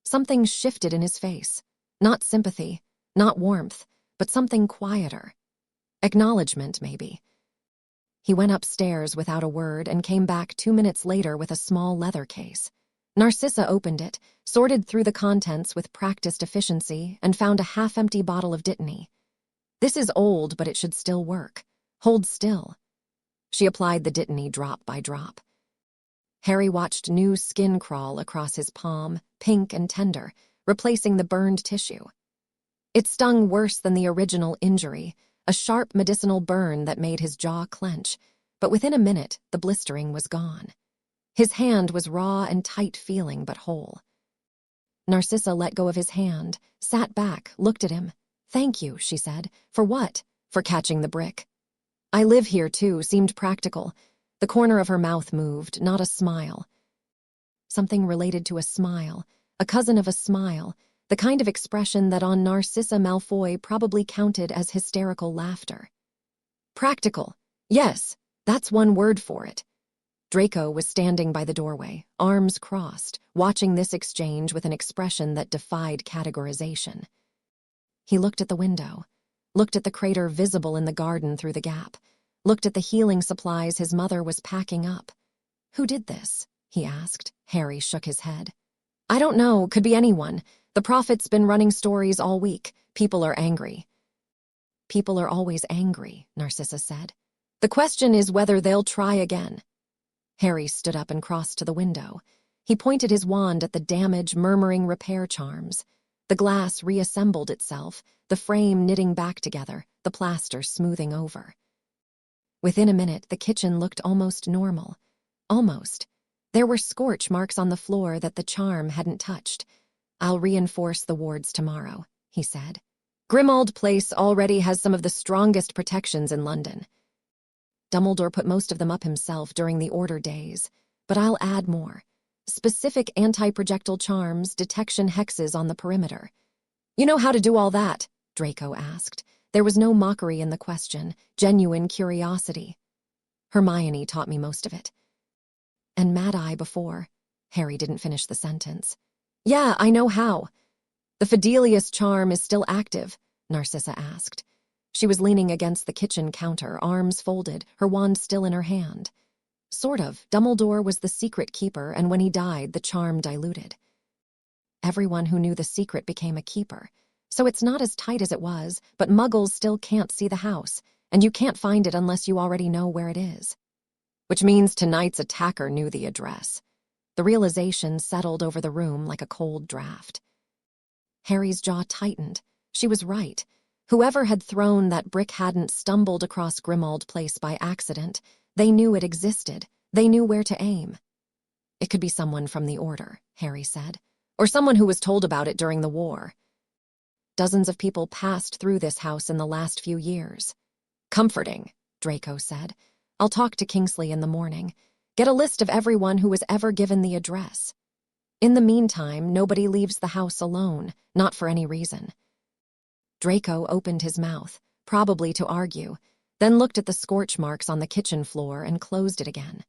Something shifted in his face. Not sympathy, not warmth, but something quieter. Acknowledgement, maybe. He went upstairs without a word and came back 2 minutes later with a small leather case. Narcissa opened it, sorted through the contents with practiced efficiency, and found a half-empty bottle of Dittany. This is old, but it should still work. Hold still. She applied the Dittany drop by drop. Harry watched new skin crawl across his palm, pink and tender, replacing the burned tissue. It stung worse than the original injury, a sharp medicinal burn that made his jaw clench, but within a minute the blistering was gone. His hand was raw and tight-feeling but whole. Narcissa let go of his hand, sat back, looked at him. Thank you, she said. For what? For catching the brick. I live here, too, seemed practical. The corner of her mouth moved, not a smile. Something related to a smile, a cousin of a smile, the kind of expression that on Narcissa Malfoy probably counted as hysterical laughter. Practical. Yes, that's one word for it. Draco was standing by the doorway, arms crossed, watching this exchange with an expression that defied categorization. He looked at the window, looked at the crater visible in the garden through the gap, looked at the healing supplies his mother was packing up. Who did this? He asked. Harry shook his head. I don't know, could be anyone. The prophet's been running stories all week. People are angry. People are always angry, Narcissa said. The question is whether they'll try again. Harry stood up and crossed to the window. He pointed his wand at the damage, murmuring repair charms. The glass reassembled itself, the frame knitting back together, the plaster smoothing over. Within a minute, the kitchen looked almost normal. Almost. There were scorch marks on the floor that the charm hadn't touched. I'll reinforce the wards tomorrow, he said. Grimmauld Place already has some of the strongest protections in London. Dumbledore put most of them up himself during the Order days, but I'll add more. Specific anti-projectile charms, detection hexes on the perimeter. You know how to do all that? Draco asked. There was no mockery in the question, genuine curiosity. Hermione taught me most of it. And Mad-Eye before. Harry didn't finish the sentence. Yeah, I know how. The Fidelius charm is still active, Narcissa asked. She was leaning against the kitchen counter, arms folded, her wand still in her hand. Sort of. Dumbledore was the secret keeper, and when he died, the charm diluted. Everyone who knew the secret became a keeper. So it's not as tight as it was, but Muggles still can't see the house, and you can't find it unless you already know where it is. Which means tonight's attacker knew the address. The realization settled over the room like a cold draft. Harry's jaw tightened. She was right. Whoever had thrown that brick hadn't stumbled across Grimmauld Place by accident. They knew it existed. They knew where to aim. It could be someone from the Order, Harry said, or someone who was told about it during the war. Dozens of people passed through this house in the last few years. Comforting, Draco said. I'll talk to Kingsley in the morning. Get a list of everyone who was ever given the address. In the meantime, nobody leaves the house alone, not for any reason. Draco opened his mouth, probably to argue, then looked at the scorch marks on the kitchen floor and closed it again.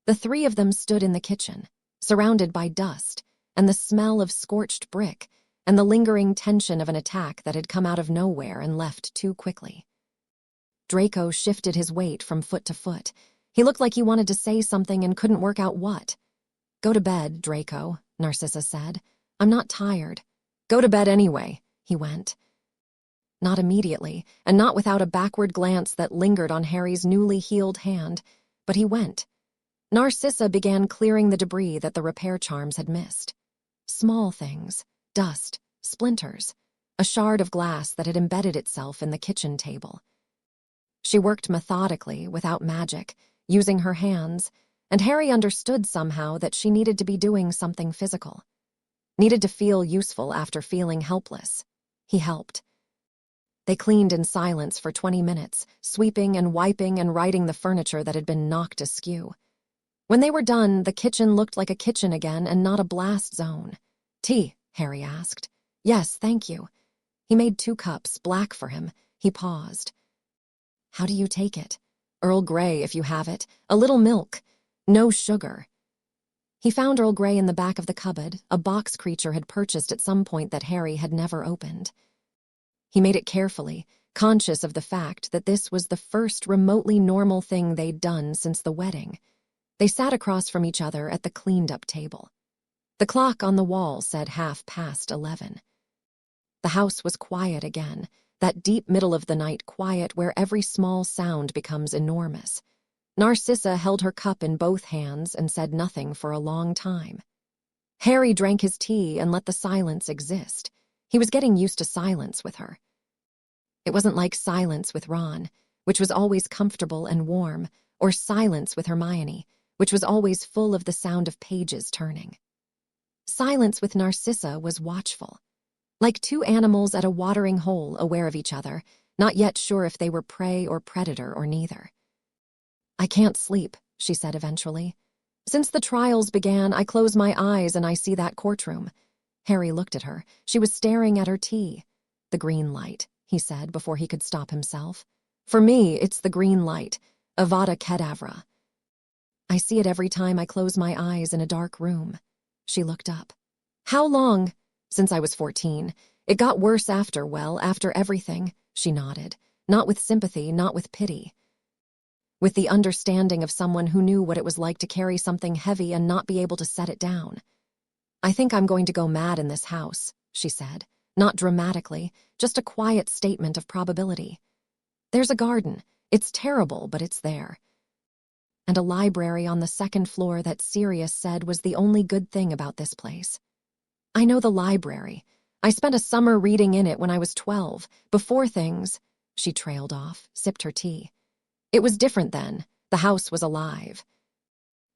The three of them stood in the kitchen, surrounded by dust, and the smell of scorched brick, and the lingering tension of an attack that had come out of nowhere and left too quickly. Draco shifted his weight from foot to foot. He looked like he wanted to say something and couldn't work out what. Go to bed, Draco, Narcissa said. I'm not tired. Go to bed anyway, he went. Not immediately, and not without a backward glance that lingered on Harry's newly healed hand, but he went. Narcissa began clearing the debris that the repair charms had missed. Small things, dust, splinters, a shard of glass that had embedded itself in the kitchen table. She worked methodically, without magic, using her hands, and Harry understood somehow that she needed to be doing something physical. Needed to feel useful after feeling helpless. He helped. They cleaned in silence for 20 minutes, sweeping and wiping and righting the furniture that had been knocked askew. When they were done, the kitchen looked like a kitchen again and not a blast zone. Tea, Harry asked. Yes, thank you. He made 2 cups, black for him. He paused. How do you take it? Earl Grey, if you have it. A little milk. No sugar. He found Earl Grey in the back of the cupboard, a box creature had purchased at some point that Harry had never opened. He made it carefully, conscious of the fact that this was the first remotely normal thing they'd done since the wedding. They sat across from each other at the cleaned-up table. The clock on the wall said 11:30. The house was quiet again, that deep middle of the night quiet where every small sound becomes enormous. Narcissa held her cup in both hands and said nothing for a long time. Harry drank his tea and let the silence exist. He was getting used to silence with her. It wasn't like silence with Ron, which was always comfortable and warm, or silence with Hermione, which was always full of the sound of pages turning. Silence with Narcissa was watchful. Like 2 animals at a watering hole aware of each other, not yet sure if they were prey or predator or neither. I can't sleep, she said eventually. Since the trials began, I close my eyes and I see that courtroom. Harry looked at her. She was staring at her tea. The green light, he said before he could stop himself. For me, it's the green light. Avada Kedavra. I see it every time I close my eyes in a dark room. She looked up. How long? Since I was 14. It got worse after everything, she nodded. Not with sympathy, not with pity. With the understanding of someone who knew what it was like to carry something heavy and not be able to set it down. I think I'm going to go mad in this house, she said. Not dramatically, just a quiet statement of probability. There's a garden. It's terrible, but it's there. And a library on the 2nd floor that Sirius said was the only good thing about this place. I know the library. I spent a summer reading in it when I was 12, before things. She trailed off, sipped her tea. It was different then. The house was alive.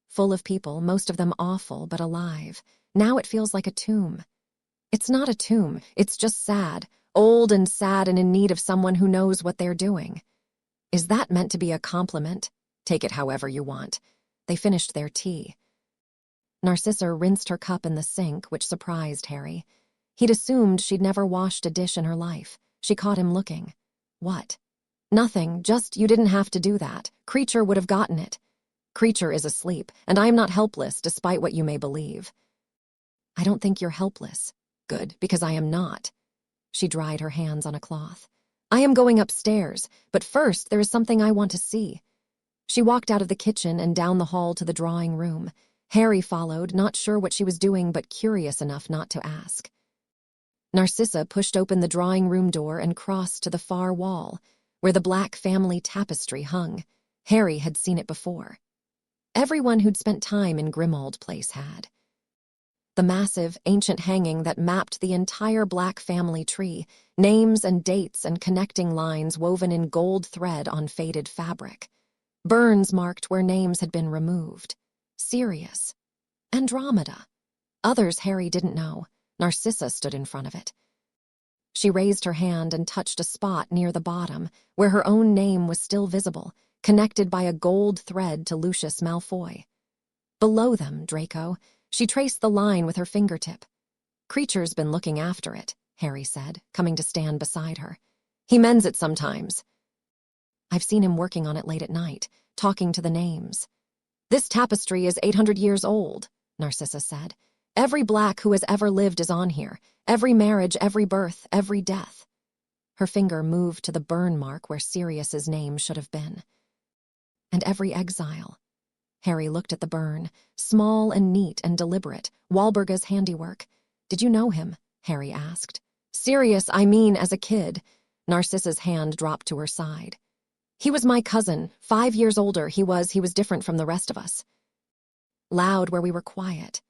Full of people, most of them awful, but alive. Now it feels like a tomb. It's not a tomb, it's just sad, old and sad and in need of someone who knows what they're doing. Is that meant to be a compliment? Take it however you want. They finished their tea. Narcissa rinsed her cup in the sink, which surprised Harry. He'd assumed she'd never washed a dish in her life. She caught him looking. What? Nothing, just you didn't have to do that. Creature would have gotten it. Creature is asleep, and I am not helpless despite what you may believe. I don't think you're helpless. Good, because I am not. She dried her hands on a cloth. I am going upstairs, but first there is something I want to see. She walked out of the kitchen and down the hall to the drawing room. Harry followed, not sure what she was doing but curious enough not to ask. Narcissa pushed open the drawing room door and crossed to the far wall, where the black family tapestry hung. Harry had seen it before. Everyone who'd spent time in Grimmauld Place had. The massive, ancient hanging that mapped the entire black family tree, names and dates and connecting lines woven in gold thread on faded fabric. Burns marked where names had been removed. Sirius. Andromeda. Others Harry didn't know. Narcissa stood in front of it. She raised her hand and touched a spot near the bottom, where her own name was still visible, connected by a gold thread to Lucius Malfoy. Below them, Draco, she traced the line with her fingertip. Creature's been looking after it, Harry said, coming to stand beside her. He mends it sometimes. I've seen him working on it late at night, talking to the names. This tapestry is 800 years old, Narcissa said. Every black who has ever lived is on here. Every marriage, every birth, every death. Her finger moved to the burn mark where Sirius's name should have been. And every exile. Harry looked at the burn, small and neat and deliberate, Walburga's handiwork. Did you know him? Harry asked. Sirius, I mean as a kid. Narcissa's hand dropped to her side. He was my cousin. 5 years older he was different from the rest of us. Loud where we were quiet.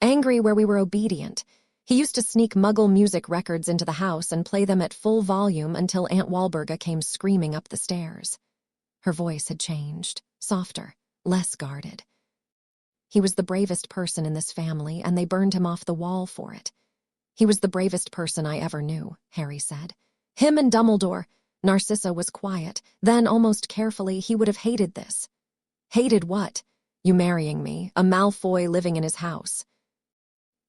Angry where we were obedient. He used to sneak Muggle music records into the house and play them at full volume until Aunt Walburga came screaming up the stairs. Her voice had changed, softer, less guarded. He was the bravest person in this family, and they burned him off the wall for it. He was the bravest person I ever knew, Harry said. Him and Dumbledore. Narcissa was quiet. Then, almost carefully, he would have hated this. Hated what? You marrying me, a Malfoy living in his house.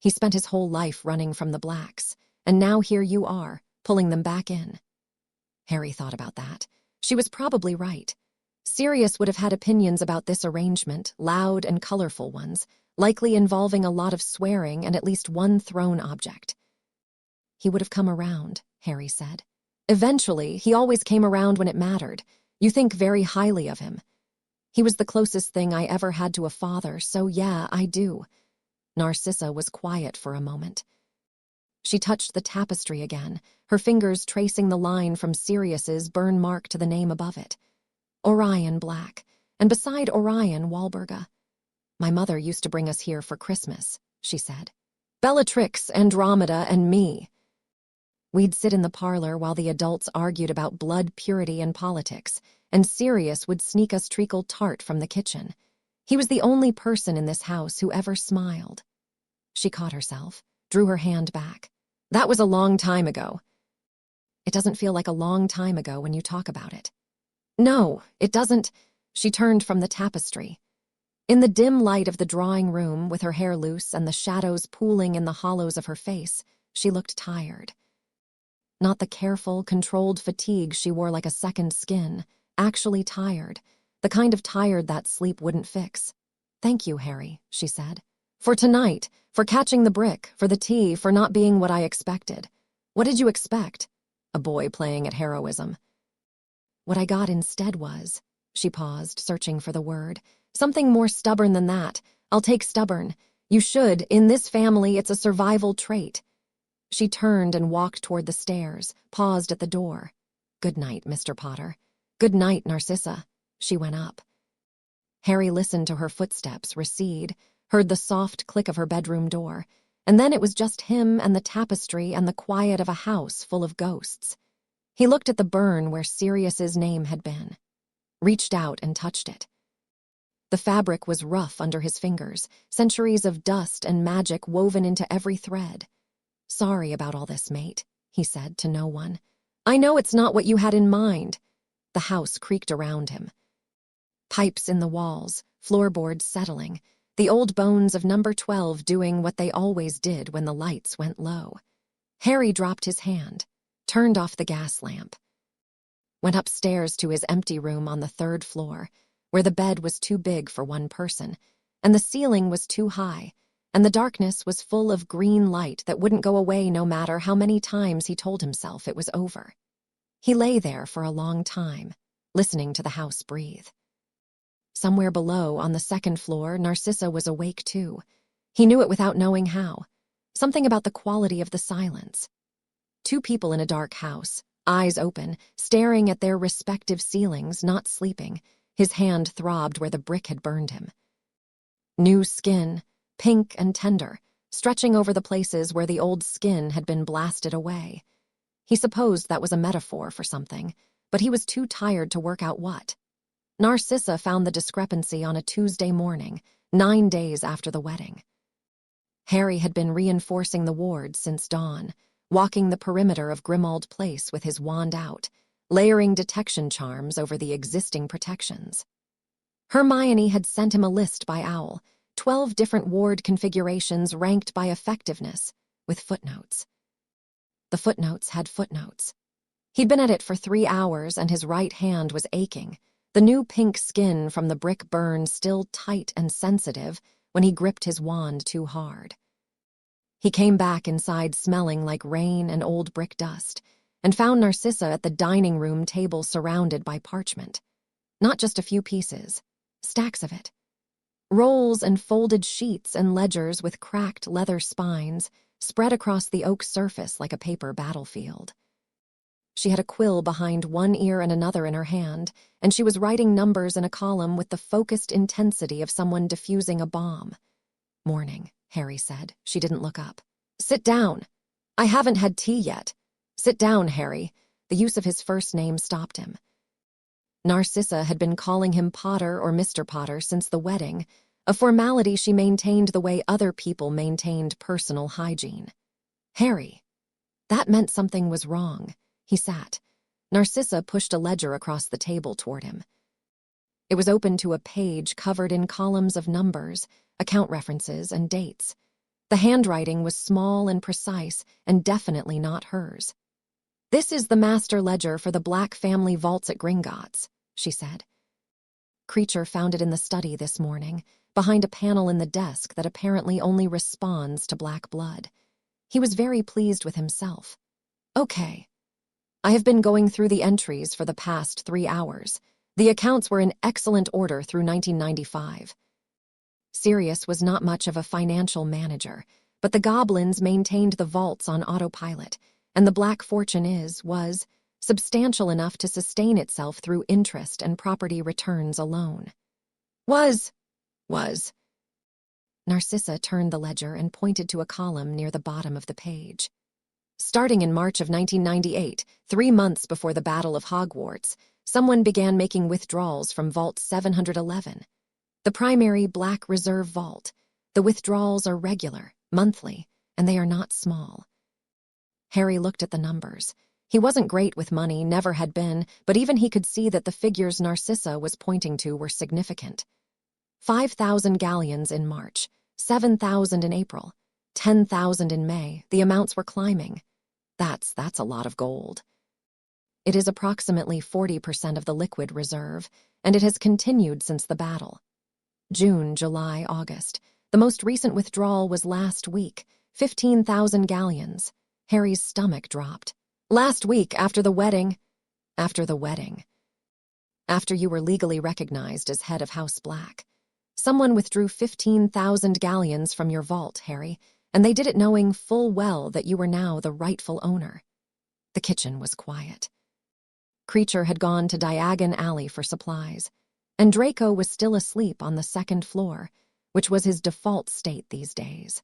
He spent his whole life running from the Blacks, and now here you are, pulling them back in. Harry thought about that. She was probably right. Sirius would have had opinions about this arrangement, loud and colorful ones, likely involving a lot of swearing and at least one thrown object. He would have come around, Harry said. Eventually, he always came around when it mattered. You think very highly of him. He was the closest thing I ever had to a father, so yeah, I do. Narcissa was quiet for a moment. She touched the tapestry again, her fingers tracing the line from Sirius's burn mark to the name above it. Orion Black, and beside Orion, Walburga. My mother used to bring us here for Christmas, she said. Bellatrix, Andromeda, and me. We'd sit in the parlor while the adults argued about blood purity and politics, and Sirius would sneak us treacle tart from the kitchen. He was the only person in this house who ever smiled. She caught herself, drew her hand back. That was a long time ago. It doesn't feel like a long time ago when you talk about it. No, it doesn't. She turned from the tapestry. In the dim light of the drawing room, with her hair loose and the shadows pooling in the hollows of her face, she looked tired. Not the careful, controlled fatigue she wore like a second skin, actually tired, the kind of tired that sleep wouldn't fix. Thank you, Harry, she said. For tonight, for catching the brick, for the tea, for not being what I expected. What did you expect? A boy playing at heroism. What I got instead was, she paused, searching for the word, something more stubborn than that. I'll take stubborn. You should. In this family, it's a survival trait. She turned and walked toward the stairs, paused at the door. Good night, Mr. Potter. Good night, Narcissa. She went up. Harry listened to her footsteps recede, heard the soft click of her bedroom door, and then it was just him and the tapestry and the quiet of a house full of ghosts. He looked at the burn where Sirius's name had been, reached out and touched it. The fabric was rough under his fingers, centuries of dust and magic woven into every thread. Sorry about all this, mate, he said to no one. "I know it's not what you had in mind." The house creaked around him. Pipes in the walls, floorboards settling, the old bones of number 12 doing what they always did when the lights went low. Harry dropped his hand, turned off the gas lamp, went upstairs to his empty room on the 3rd floor, where the bed was too big for one person, and the ceiling was too high, and the darkness was full of green light that wouldn't go away no matter how many times he told himself it was over. He lay there for a long time, listening to the house breathe. Somewhere below, on the 2nd floor, Narcissa was awake too. He knew it without knowing how. Something about the quality of the silence. 2 people in a dark house, eyes open, staring at their respective ceilings, not sleeping. His hand throbbed where the brick had burned him. New skin, pink and tender, stretching over the places where the old skin had been blasted away. He supposed that was a metaphor for something, but he was too tired to work out what. Narcissa found the discrepancy on a Tuesday morning, 9 days after the wedding. Harry had been reinforcing the ward since dawn, walking the perimeter of Grimmauld Place with his wand out, layering detection charms over the existing protections. Hermione had sent him a list by Owl, 12 different ward configurations ranked by effectiveness, with footnotes. The footnotes had footnotes. He'd been at it for 3 hours and his right hand was aching, the new pink skin from the brick burn still tight and sensitive when he gripped his wand too hard. He came back inside smelling like rain and old brick dust, and found Narcissa at the dining room table surrounded by parchment. Not just a few pieces, stacks of it. Rolls and folded sheets and ledgers with cracked leather spines spread across the oak surface like a paper battlefield. She had a quill behind one ear and another in her hand, and she was writing numbers in a column with the focused intensity of someone defusing a bomb. "Morning," Harry said. She didn't look up. "Sit down. I haven't had tea yet. Sit down, Harry." The use of his first name stopped him. Narcissa had been calling him Potter or Mr. Potter since the wedding, a formality she maintained the way other people maintained personal hygiene. Harry. That meant something was wrong. He sat. Narcissa pushed a ledger across the table toward him. It was open to a page covered in columns of numbers, account references, and dates. The handwriting was small and precise and definitely not hers. "This is the master ledger for the Black family vaults at Gringotts," she said. Creature found it in the study this morning, behind a panel in the desk that apparently only responds to black blood. He was very pleased with himself. "Okay. I have been going through the entries for the past 3 hours. The accounts were in excellent order through 1995. Sirius was not much of a financial manager, but the goblins maintained the vaults on autopilot, and the Black fortune was substantial enough to sustain itself through interest and property returns alone. Was. Narcissa turned the ledger and pointed to a column near the bottom of the page. Starting in March of 1998, 3 months before the Battle of Hogwarts, someone began making withdrawals from Vault 711, the primary Black Reserve Vault. The withdrawals are regular, monthly, and they are not small. Harry looked at the numbers. He wasn't great with money, never had been, but even he could see that the figures Narcissa was pointing to were significant. 5,000 galleons in March, 7,000 in April, 10,000 in May. The amounts were climbing. That's a lot of gold. It is approximately 40% of the liquid reserve, and it has continued since the battle. June, July, August. The most recent withdrawal was last week, 15,000 galleons. Harry's stomach dropped. Last week, after the wedding. After the wedding. After you were legally recognized as head of House Black. Someone withdrew 15,000 galleons from your vault, Harry, and they did it knowing full well that you were now the rightful owner. The kitchen was quiet. Creature had gone to Diagon Alley for supplies, and Draco was still asleep on the 2nd floor, which was his default state these days.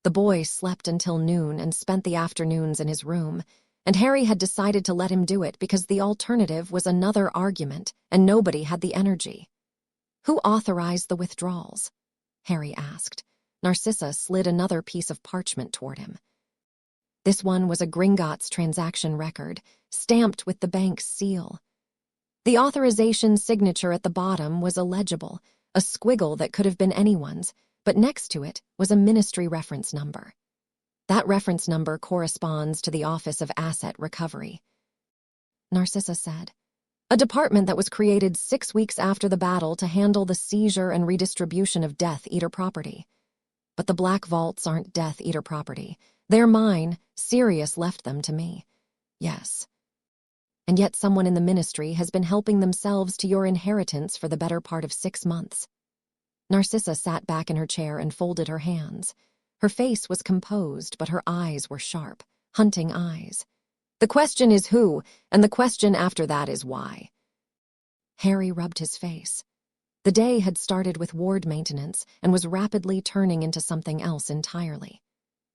The boy slept until noon and spent the afternoons in his room, and Harry had decided to let him do it because the alternative was another argument, and nobody had the energy. "Who authorized the withdrawals?" Harry asked. Narcissa slid another piece of parchment toward him. This one was a Gringotts transaction record, stamped with the bank's seal. The authorization signature at the bottom was illegible, a squiggle that could have been anyone's, but next to it was a ministry reference number. That reference number corresponds to the Office of Asset Recovery. Narcissa said, a department that was created 6 weeks after the battle to handle the seizure and redistribution of Death Eater property. But the Black Vaults aren't Death Eater property. They're mine. Sirius left them to me. Yes. And yet someone in the ministry has been helping themselves to your inheritance for the better part of 6 months. Narcissa sat back in her chair and folded her hands. Her face was composed, but her eyes were sharp, hunting eyes. The question is who, and the question after that is why. Harry rubbed his face. The day had started with ward maintenance and was rapidly turning into something else entirely.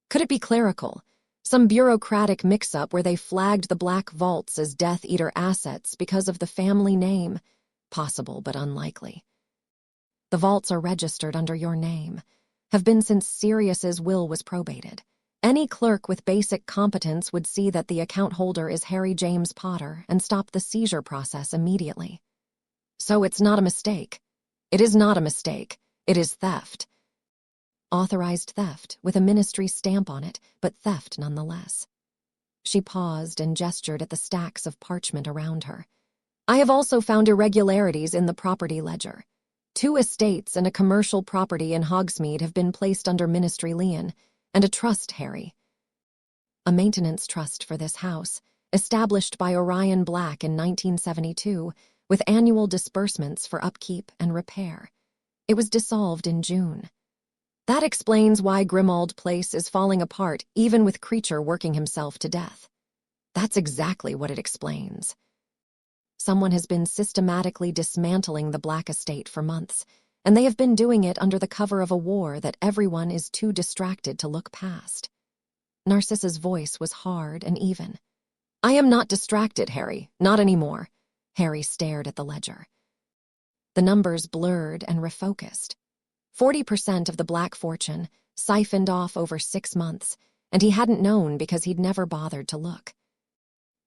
Could it be clerical? Some bureaucratic mix-up where they flagged the Black Vaults as Death Eater assets because of the family name? Possible, but unlikely. The vaults are registered under your name, have been since Sirius's will was probated. Any clerk with basic competence would see that the account holder is Harry James Potter and stop the seizure process immediately. So it's not a mistake. It is not a mistake. It is theft. Authorized theft, with a ministry stamp on it, but theft nonetheless. She paused and gestured at the stacks of parchment around her. I have also found irregularities in the property ledger. 2 estates and a commercial property in Hogsmeade have been placed under ministry lien, and a trust, Harry. A maintenance trust for this house, established by Orion Black in 1972, with annual disbursements for upkeep and repair. It was dissolved in June. That explains why Grimmauld Place is falling apart, even with Creature working himself to death. That's exactly what it explains. Someone has been systematically dismantling the Black Estate for months, and they have been doing it under the cover of a war that everyone is too distracted to look past. Narcissa's voice was hard and even. I am not distracted, Harry, not anymore. Harry stared at the ledger. The numbers blurred and refocused. 40% of the Black fortune, siphoned off over 6 months, and he hadn't known because he'd never bothered to look.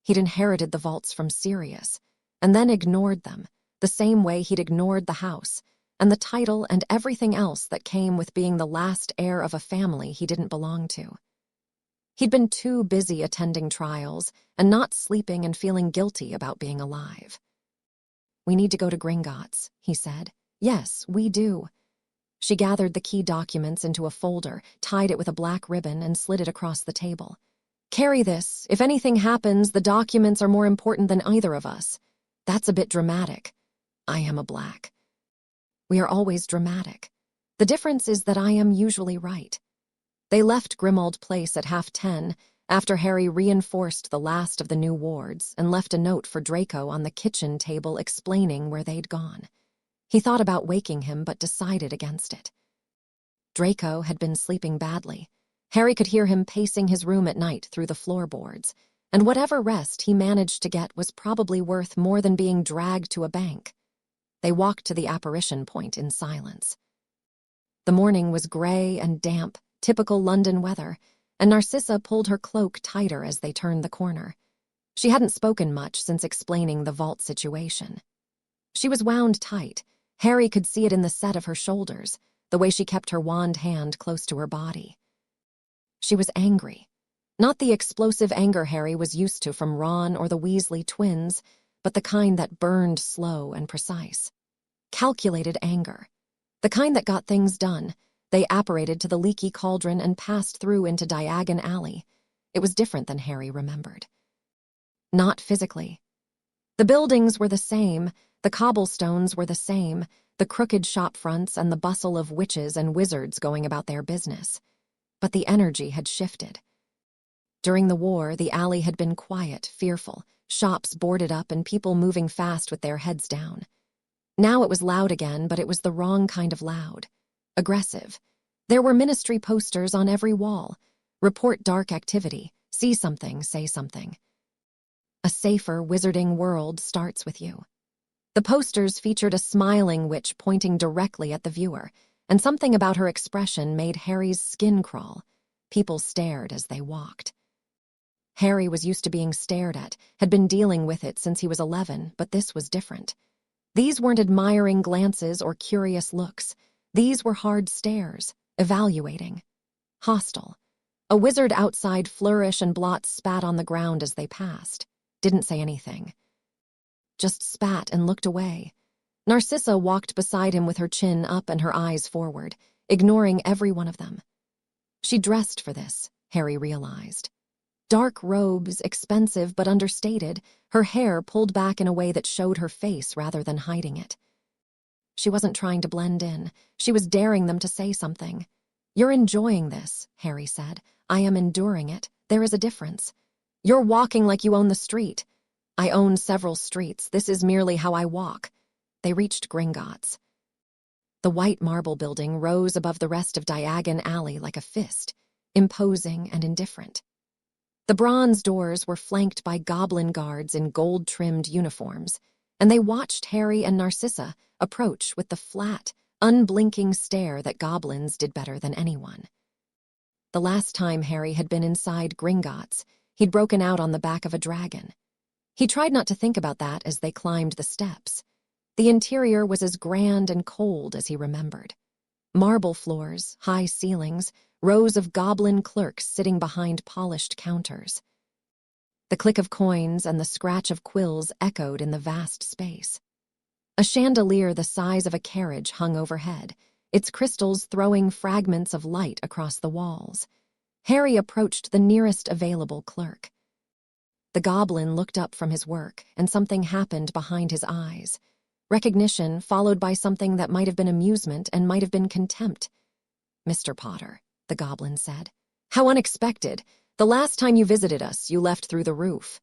He'd inherited the vaults from Sirius, and then ignored them, the same way he'd ignored the house, and the title and everything else that came with being the last heir of a family he didn't belong to. He'd been too busy attending trials and not sleeping and feeling guilty about being alive. We need to go to Gringotts, he said. Yes, we do. She gathered the key documents into a folder, tied it with a black ribbon, and slid it across the table. Carry this. If anything happens, the documents are more important than either of us. That's a bit dramatic. I am a Black. We are always dramatic. The difference is that I am usually right. They left Grimmauld Place at 10:30, after Harry reinforced the last of the new wards and left a note for Draco on the kitchen table explaining where they'd gone. He thought about waking him but decided against it. Draco had been sleeping badly. Harry could hear him pacing his room at night through the floorboards, and whatever rest he managed to get was probably worth more than being dragged to a bank. They walked to the apparition point in silence. The morning was gray and damp, typical London weather, and Narcissa pulled her cloak tighter as they turned the corner. She hadn't spoken much since explaining the vault situation. She was wound tight. Harry could see it in the set of her shoulders, the way she kept her wand hand close to her body. She was angry. Not the explosive anger Harry was used to from Ron or the Weasley twins, but the kind that burned slow and precise. Calculated anger. The kind that got things done. They apparated to the leaky cauldron and passed through into Diagon Alley. It was different than Harry remembered. Not physically. The buildings were the same, the cobblestones were the same, the crooked shop fronts and the bustle of witches and wizards going about their business. But the energy had shifted. During the war, the alley had been quiet, fearful, shops boarded up and people moving fast with their heads down. Now it was loud again, but it was the wrong kind of loud. Aggressive. There were ministry posters on every wall. Report dark activity. See something, say something. A safer wizarding world starts with you. The posters featured a smiling witch pointing directly at the viewer, and something about her expression made Harry's skin crawl. People stared as they walked. Harry was used to being stared at, had been dealing with it since he was 11, but this was different. These weren't admiring glances or curious looks. These were hard stares, evaluating, hostile. A wizard outside Flourish and Blot spat on the ground as they passed. Didn't say anything. Just spat and looked away. Narcissa walked beside him with her chin up and her eyes forward, ignoring every one of them. She dressed for this, Harry realized. Dark robes, expensive but understated, her hair pulled back in a way that showed her face rather than hiding it. She wasn't trying to blend in. She was daring them to say something. "You're enjoying this," Harry said. "I am enduring it. There is a difference. You're walking like you own the street. I own several streets. This is merely how I walk." They reached Gringotts. The white marble building rose above the rest of Diagon Alley like a fist, imposing and indifferent. The bronze doors were flanked by goblin guards in gold-trimmed uniforms, and they watched Harry and Narcissa approach with the flat, unblinking stare that goblins did better than anyone. The last time Harry had been inside Gringotts, he'd broken out on the back of a dragon. He tried not to think about that as they climbed the steps. The interior was as grand and cold as he remembered. Marble floors, high ceilings, rows of goblin clerks sitting behind polished counters. The click of coins and the scratch of quills echoed in the vast space. A chandelier the size of a carriage hung overhead, its crystals throwing fragments of light across the walls. Harry approached the nearest available clerk. The goblin looked up from his work, and something happened behind his eyes. Recognition followed by something that might have been amusement and might have been contempt. "Mr. Potter," the goblin said. "How unexpected. The last time you visited us, you left through the roof."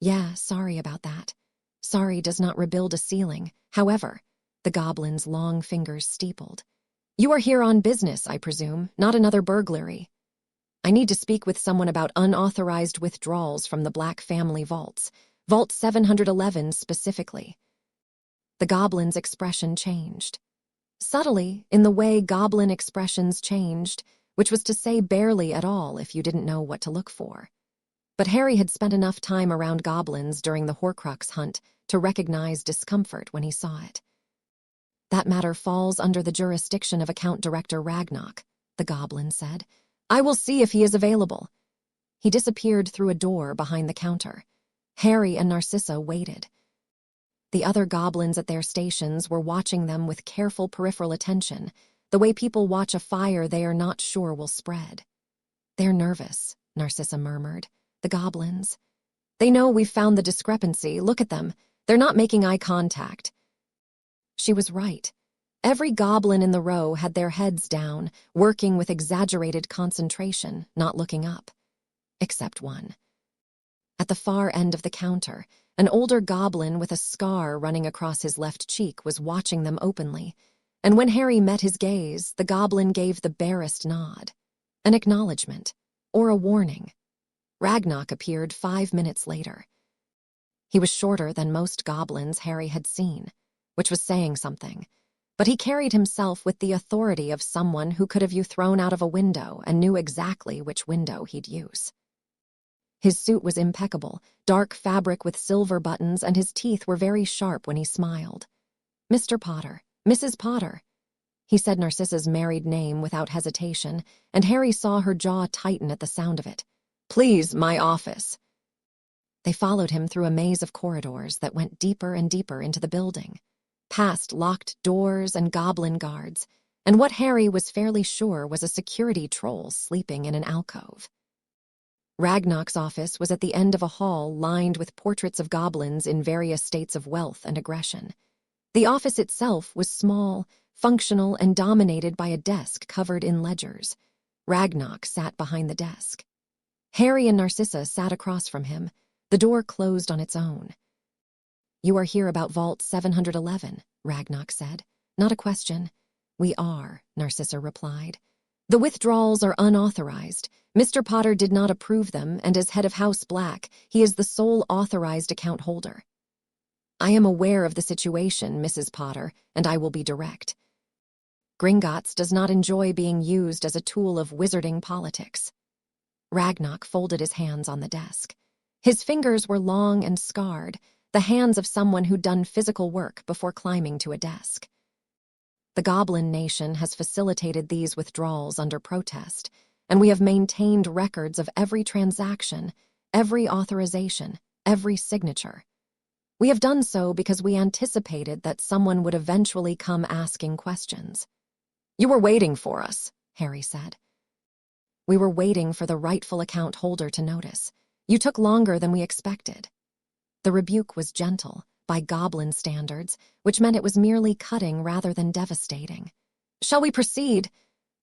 "Yeah, sorry about that. Sorry does not rebuild a ceiling. However," the goblin's long fingers steepled. "You are here on business, I presume, not another burglary. I need to speak with someone about unauthorized withdrawals from the Black family vaults, Vault 711 specifically." The goblin's expression changed. Subtly, in the way goblin expressions changed, which was to say barely at all if you didn't know what to look for. But Harry had spent enough time around goblins during the Horcrux hunt to recognize discomfort when he saw it. "That matter falls under the jurisdiction of Account Director Ragnarok," the goblin said. "I will see if he is available." He disappeared through a door behind the counter. Harry and Narcissa waited. The other goblins at their stations were watching them with careful peripheral attention, the way people watch a fire they are not sure will spread. "They're nervous," Narcissa murmured. "The goblins. They know we've found the discrepancy. Look at them. They're not making eye contact." She was right. Every goblin in the row had their heads down, working with exaggerated concentration, not looking up. Except one. At the far end of the counter, an older goblin with a scar running across his left cheek was watching them openly, and when Harry met his gaze, the goblin gave the barest nod. An acknowledgement, or a warning. Ragnarok appeared 5 minutes later. He was shorter than most goblins Harry had seen, which was saying something, but he carried himself with the authority of someone who could have you thrown out of a window and knew exactly which window he'd use. His suit was impeccable, dark fabric with silver buttons, and his teeth were very sharp when he smiled. "Mr. Potter, Mrs. Potter." He said Narcissa's married name without hesitation, and Harry saw her jaw tighten at the sound of it. "Please, my office." They followed him through a maze of corridors that went deeper and deeper into the building, past locked doors and goblin guards, and what Harry was fairly sure was a security troll sleeping in an alcove. Ragnarok's office was at the end of a hall lined with portraits of goblins in various states of wealth and aggression. The office itself was small, functional, and dominated by a desk covered in ledgers. Ragnarok sat behind the desk. Harry and Narcissa sat across from him. The door closed on its own. "You are here about Vault 711, Ragnarok said. "Not a question." "We are," Narcissa replied. "The withdrawals are unauthorized. Mr. Potter did not approve them, and as head of House Black, he is the sole authorized account holder." "I am aware of the situation, Mrs. Potter, and I will be direct. Gringotts does not enjoy being used as a tool of wizarding politics." Ragnock folded his hands on the desk. His fingers were long and scarred, the hands of someone who'd done physical work before climbing to a desk. The Goblin Nation has facilitated these withdrawals under protest, and we have maintained records of every transaction, every authorization, every signature. We have done so because we anticipated that someone would eventually come asking questions. "You were waiting for us," Harry said. "We were waiting for the rightful account holder to notice. You took longer than we expected." The rebuke was gentle, by Goblin standards, which meant it was merely cutting rather than devastating. "Shall we proceed?"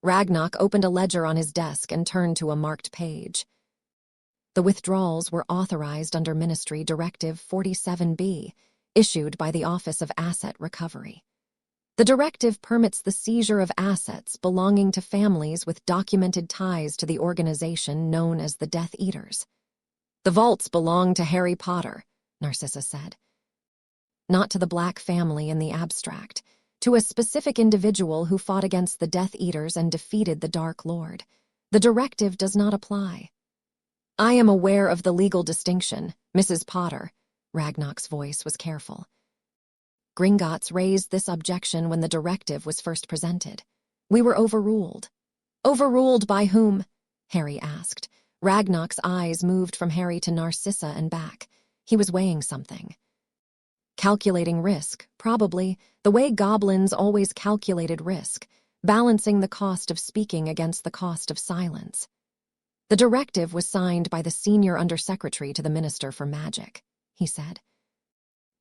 Ragnock opened a ledger on his desk and turned to a marked page. The withdrawals were authorized under Ministry Directive 47B, issued by the Office of Asset Recovery. The directive permits the seizure of assets belonging to families with documented ties to the organization known as the Death Eaters. "The vaults belong to Harry Potter," Narcissa said. "Not to the Black family in the abstract, to a specific individual who fought against the Death Eaters and defeated the Dark Lord. The directive does not apply." "I am aware of the legal distinction, Mrs. Potter." Ragnock's voice was careful. "Gringotts raised this objection when the directive was first presented. We were overruled." "Overruled by whom?" Harry asked. Ragnock's eyes moved from Harry to Narcissa and back. He was weighing something. "Calculating risk, probably, the way goblins always calculated risk, balancing the cost of speaking against the cost of silence. The directive was signed by the senior undersecretary to the Minister for Magic," he said.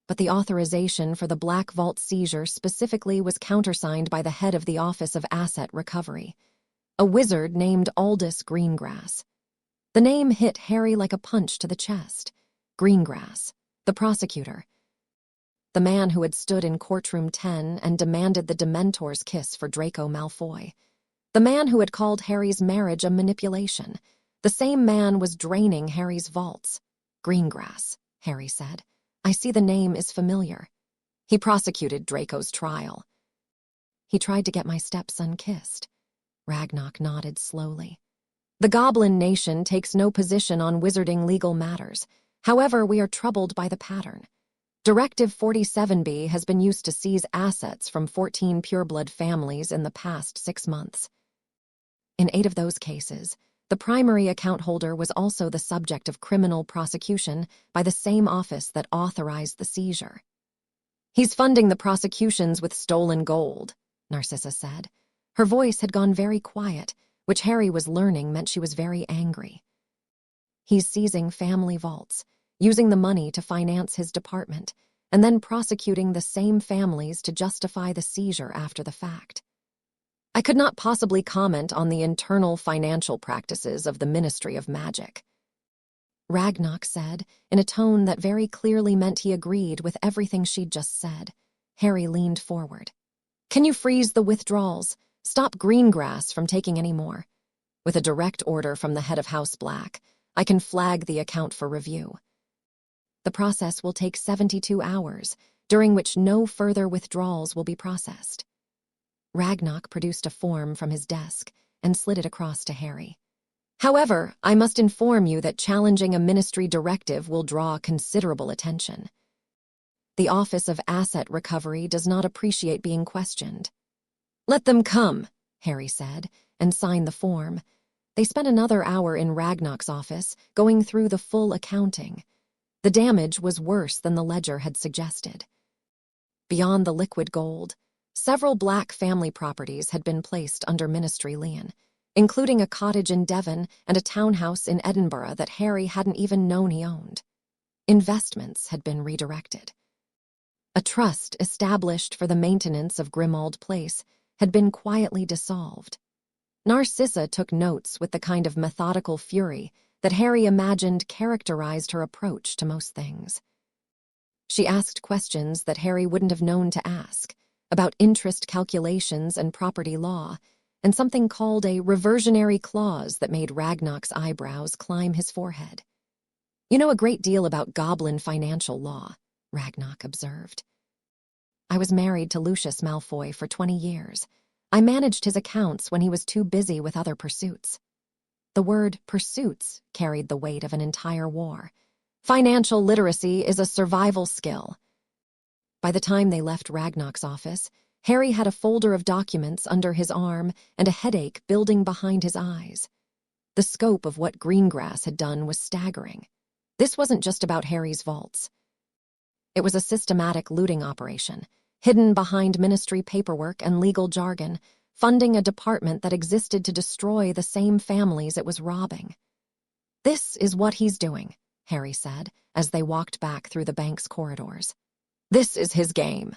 "But the authorization for the Black Vault seizure specifically was countersigned by the head of the Office of Asset Recovery, a wizard named Aldous Greengrass." The name hit Harry like a punch to the chest. Greengrass, the prosecutor. The man who had stood in courtroom 10 and demanded the Dementor's kiss for Draco Malfoy. The man who had called Harry's marriage a manipulation. The same man was draining Harry's vaults. "Greengrass," Harry said. "I see the name is familiar. He prosecuted Draco's trial." "He tried to get my stepson kissed." Ragnock nodded slowly. "The Goblin Nation takes no position on wizarding legal matters. However, we are troubled by the pattern. Directive 47B has been used to seize assets from 14 pureblood families in the past 6 months. In 8 of those cases, the primary account holder was also the subject of criminal prosecution by the same office that authorized the seizure." "He's funding the prosecutions with stolen gold," Narcissa said. Her voice had gone very quiet, which Harry was learning meant she was very angry. "He's seizing family vaults, using the money to finance his department, and then prosecuting the same families to justify the seizure after the fact. I could not possibly comment on the internal financial practices of the Ministry of Magic," Ragnock said, in a tone that very clearly meant he agreed with everything she'd just said. Harry leaned forward. "Can you freeze the withdrawals? Stop Greengrass from taking any more. With a direct order from the head of House Black, I can flag the account for review. The process will take 72 hours, during which no further withdrawals will be processed." Ragnock produced a form from his desk and slid it across to Harry. "However, I must inform you that challenging a ministry directive will draw considerable attention. The Office of Asset Recovery does not appreciate being questioned." "Let them come," Harry said, and signed the form. They spent another hour in Ragnock's office, going through the full accounting. The damage was worse than the ledger had suggested. Beyond the liquid gold, several Black family properties had been placed under Ministry lien, including a cottage in Devon and a townhouse in Edinburgh that Harry hadn't even known he owned. Investments had been redirected. A trust established for the maintenance of Grimmauld Place had been quietly dissolved. Narcissa took notes with the kind of methodical fury that Harry imagined characterized her approach to most things. She asked questions that Harry wouldn't have known to ask, about interest calculations and property law, and something called a reversionary clause that made Ragnock's eyebrows climb his forehead. "You know a great deal about goblin financial law," Ragnock observed. "I was married to Lucius Malfoy for 20 years. I managed his accounts when he was too busy with other pursuits." The word pursuits carried the weight of an entire war. Financial literacy is a survival skill. By the time they left Ragnar's office, Harry had a folder of documents under his arm and a headache building behind his eyes. The scope of what Greengrass had done was staggering. This wasn't just about Harry's vaults. It was a systematic looting operation, hidden behind ministry paperwork and legal jargon, funding a department that existed to destroy the same families it was robbing. "This is what he's doing," Harry said, as they walked back through the bank's corridors. "This is his game."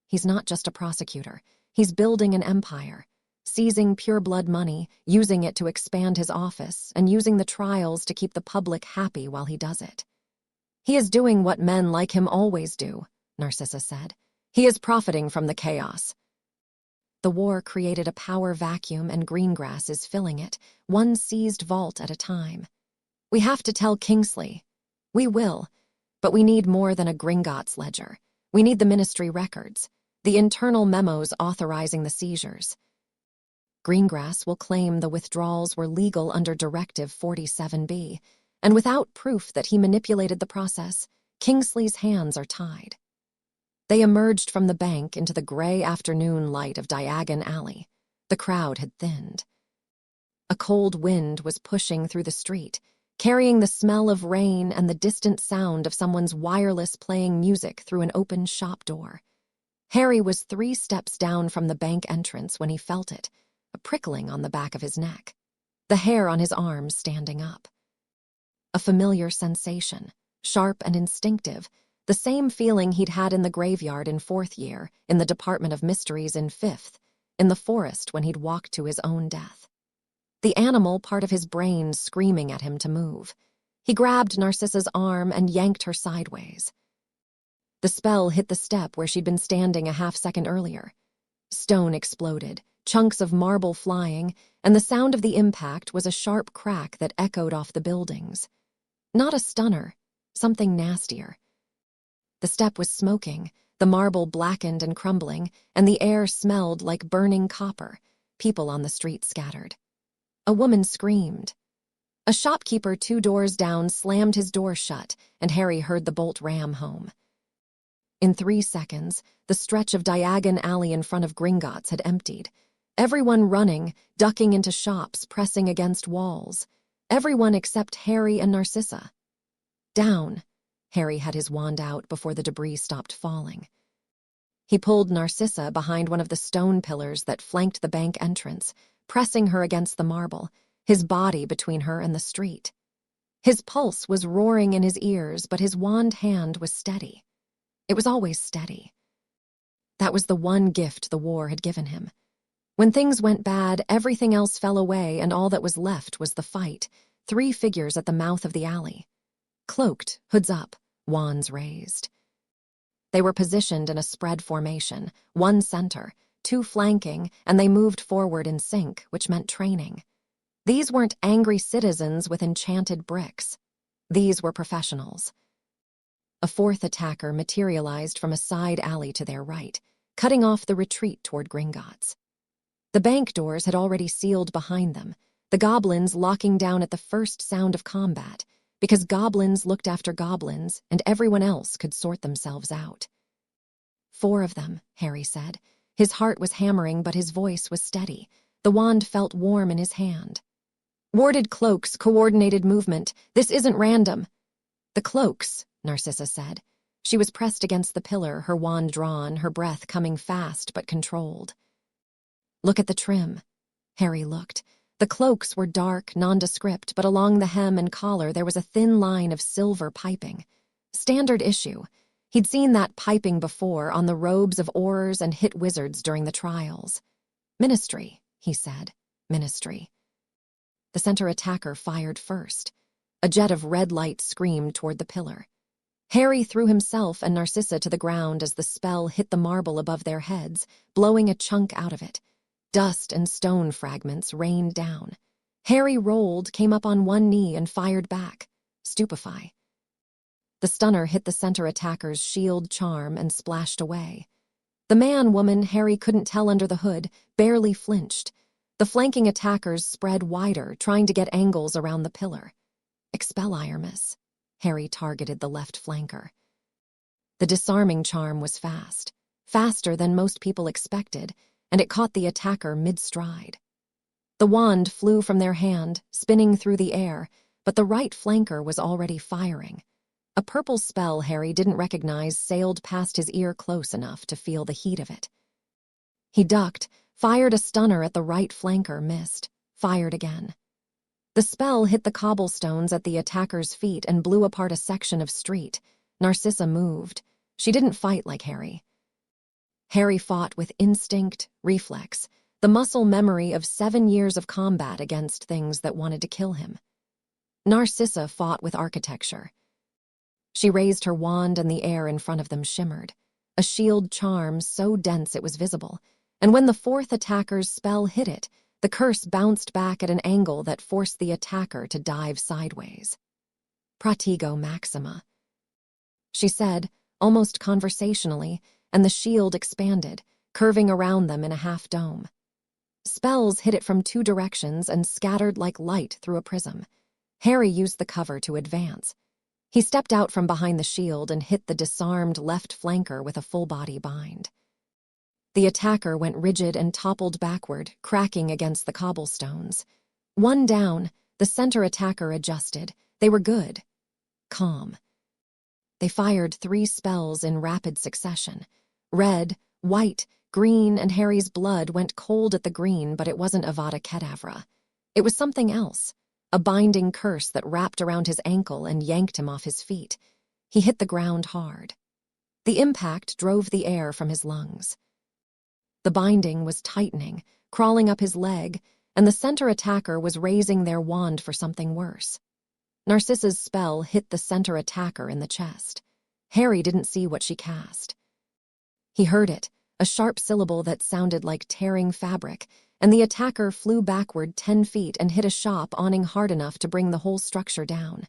He's not just a prosecutor. He's building an empire, seizing pure-blood money, using it to expand his office, and using the trials to keep the public happy while he does it. "He is doing what men like him always do," Narcissa said. "He is profiting from the chaos." The war created a power vacuum, and Greengrass is filling it, one seized vault at a time. "We have to tell Kingsley." "We will, but we need more than a Gringotts ledger. We need the ministry records, the internal memos authorizing the seizures. Greengrass will claim the withdrawals were legal under Directive 47B, and without proof that he manipulated the process, Kingsley's hands are tied." They emerged from the bank into the gray afternoon light of Diagon Alley. The crowd had thinned. A cold wind was pushing through the street, carrying the smell of rain and the distant sound of someone's wireless playing music through an open shop door. Harry was 3 steps down from the bank entrance when he felt it, a prickling on the back of his neck, the hair on his arms standing up. A familiar sensation, sharp and instinctive, the same feeling he'd had in the graveyard in 4th year, in the Department of Mysteries in 5th, in the forest when he'd walked to his own death. The animal part of his brain screaming at him to move. He grabbed Narcissa's arm and yanked her sideways. The spell hit the step where she'd been standing a half-second earlier. Stone exploded, chunks of marble flying, and the sound of the impact was a sharp crack that echoed off the buildings. Not a stunner, something nastier. The step was smoking, the marble blackened and crumbling, and the air smelled like burning copper. People on the street scattered. A woman screamed. A shopkeeper 2 doors down slammed his door shut, and Harry heard the bolt ram home. In 3 seconds, the stretch of Diagon Alley in front of Gringotts had emptied. Everyone running, ducking into shops, pressing against walls. Everyone except Harry and Narcissa. "Down." Harry had his wand out before the debris stopped falling. He pulled Narcissa behind one of the stone pillars that flanked the bank entrance, pressing her against the marble, his body between her and the street. His pulse was roaring in his ears, but his wand hand was steady. It was always steady. That was the one gift the war had given him. When things went bad, everything else fell away, and all that was left was the fight, 3 figures at the mouth of the alley. Cloaked, hoods up, wands raised. They were positioned in a spread formation, 1 center, 2 flanking, and they moved forward in sync, which meant training. These weren't angry citizens with enchanted bricks. These were professionals. A 4th attacker materialized from a side alley to their right, cutting off the retreat toward Gringotts. The bank doors had already sealed behind them, the goblins locking down at the first sound of combat, because goblins looked after goblins and everyone else could sort themselves out. 4 of them, Harry said. His heart was hammering, but his voice was steady. The wand felt warm in his hand. "Warded cloaks, coordinated movement. This isn't random." "The cloaks," Narcissa said. She was pressed against the pillar, her wand drawn, her breath coming fast but controlled. "Look at the trim." Harry looked. The cloaks were dark, nondescript, but along the hem and collar there was a thin line of silver piping. Standard issue. He'd seen that piping before on the robes of Aurors and hit wizards during the trials. "Ministry," he said. "Ministry." The center attacker fired first. A jet of red light screamed toward the pillar. Harry threw himself and Narcissa to the ground as the spell hit the marble above their heads, blowing a chunk out of it. Dust and stone fragments rained down. Harry rolled, came up on 1 knee, and fired back. Stupefy. The stunner hit the center attacker's shield charm and splashed away. The man-woman Harry couldn't tell under the hood barely flinched. The flanking attackers spread wider, trying to get angles around the pillar. Expelliarmus, miss. Harry targeted the left flanker. The disarming charm was fast, faster than most people expected, and it caught the attacker mid-stride. The wand flew from their hand, spinning through the air, but the right flanker was already firing. A purple spell Harry didn't recognize sailed past his ear close enough to feel the heat of it. He ducked, fired a stunner at the right flanker, missed, fired again. The spell hit the cobblestones at the attacker's feet and blew apart a section of street. Narcissa moved. She didn't fight like Harry. Harry fought with instinct, reflex, the muscle memory of 7 years of combat against things that wanted to kill him. Narcissa fought with architecture. She raised her wand and the air in front of them shimmered, a shield charm so dense it was visible, and when the fourth attacker's spell hit it, the curse bounced back at an angle that forced the attacker to dive sideways. Pratigo Maxima, she said, almost conversationally, and the shield expanded, curving around them in a half-dome. Spells hit it from 2 directions and scattered like light through a prism. Harry used the cover to advance. He stepped out from behind the shield and hit the disarmed left flanker with a full-body bind. The attacker went rigid and toppled backward, cracking against the cobblestones. 1 down, the center attacker adjusted. They were good. Calm. They fired 3 spells in rapid succession. Red, white, green, and Harry's blood went cold at the green, but it wasn't Avada Kedavra. It was something else, a binding curse that wrapped around his ankle and yanked him off his feet. He hit the ground hard. The impact drove the air from his lungs. The binding was tightening, crawling up his leg, and the center attacker was raising their wand for something worse. Narcissa's spell hit the center attacker in the chest. Harry didn't see what she cast. He heard it, a sharp syllable that sounded like tearing fabric, and the attacker flew backward 10 feet and hit a shop awning hard enough to bring the whole structure down.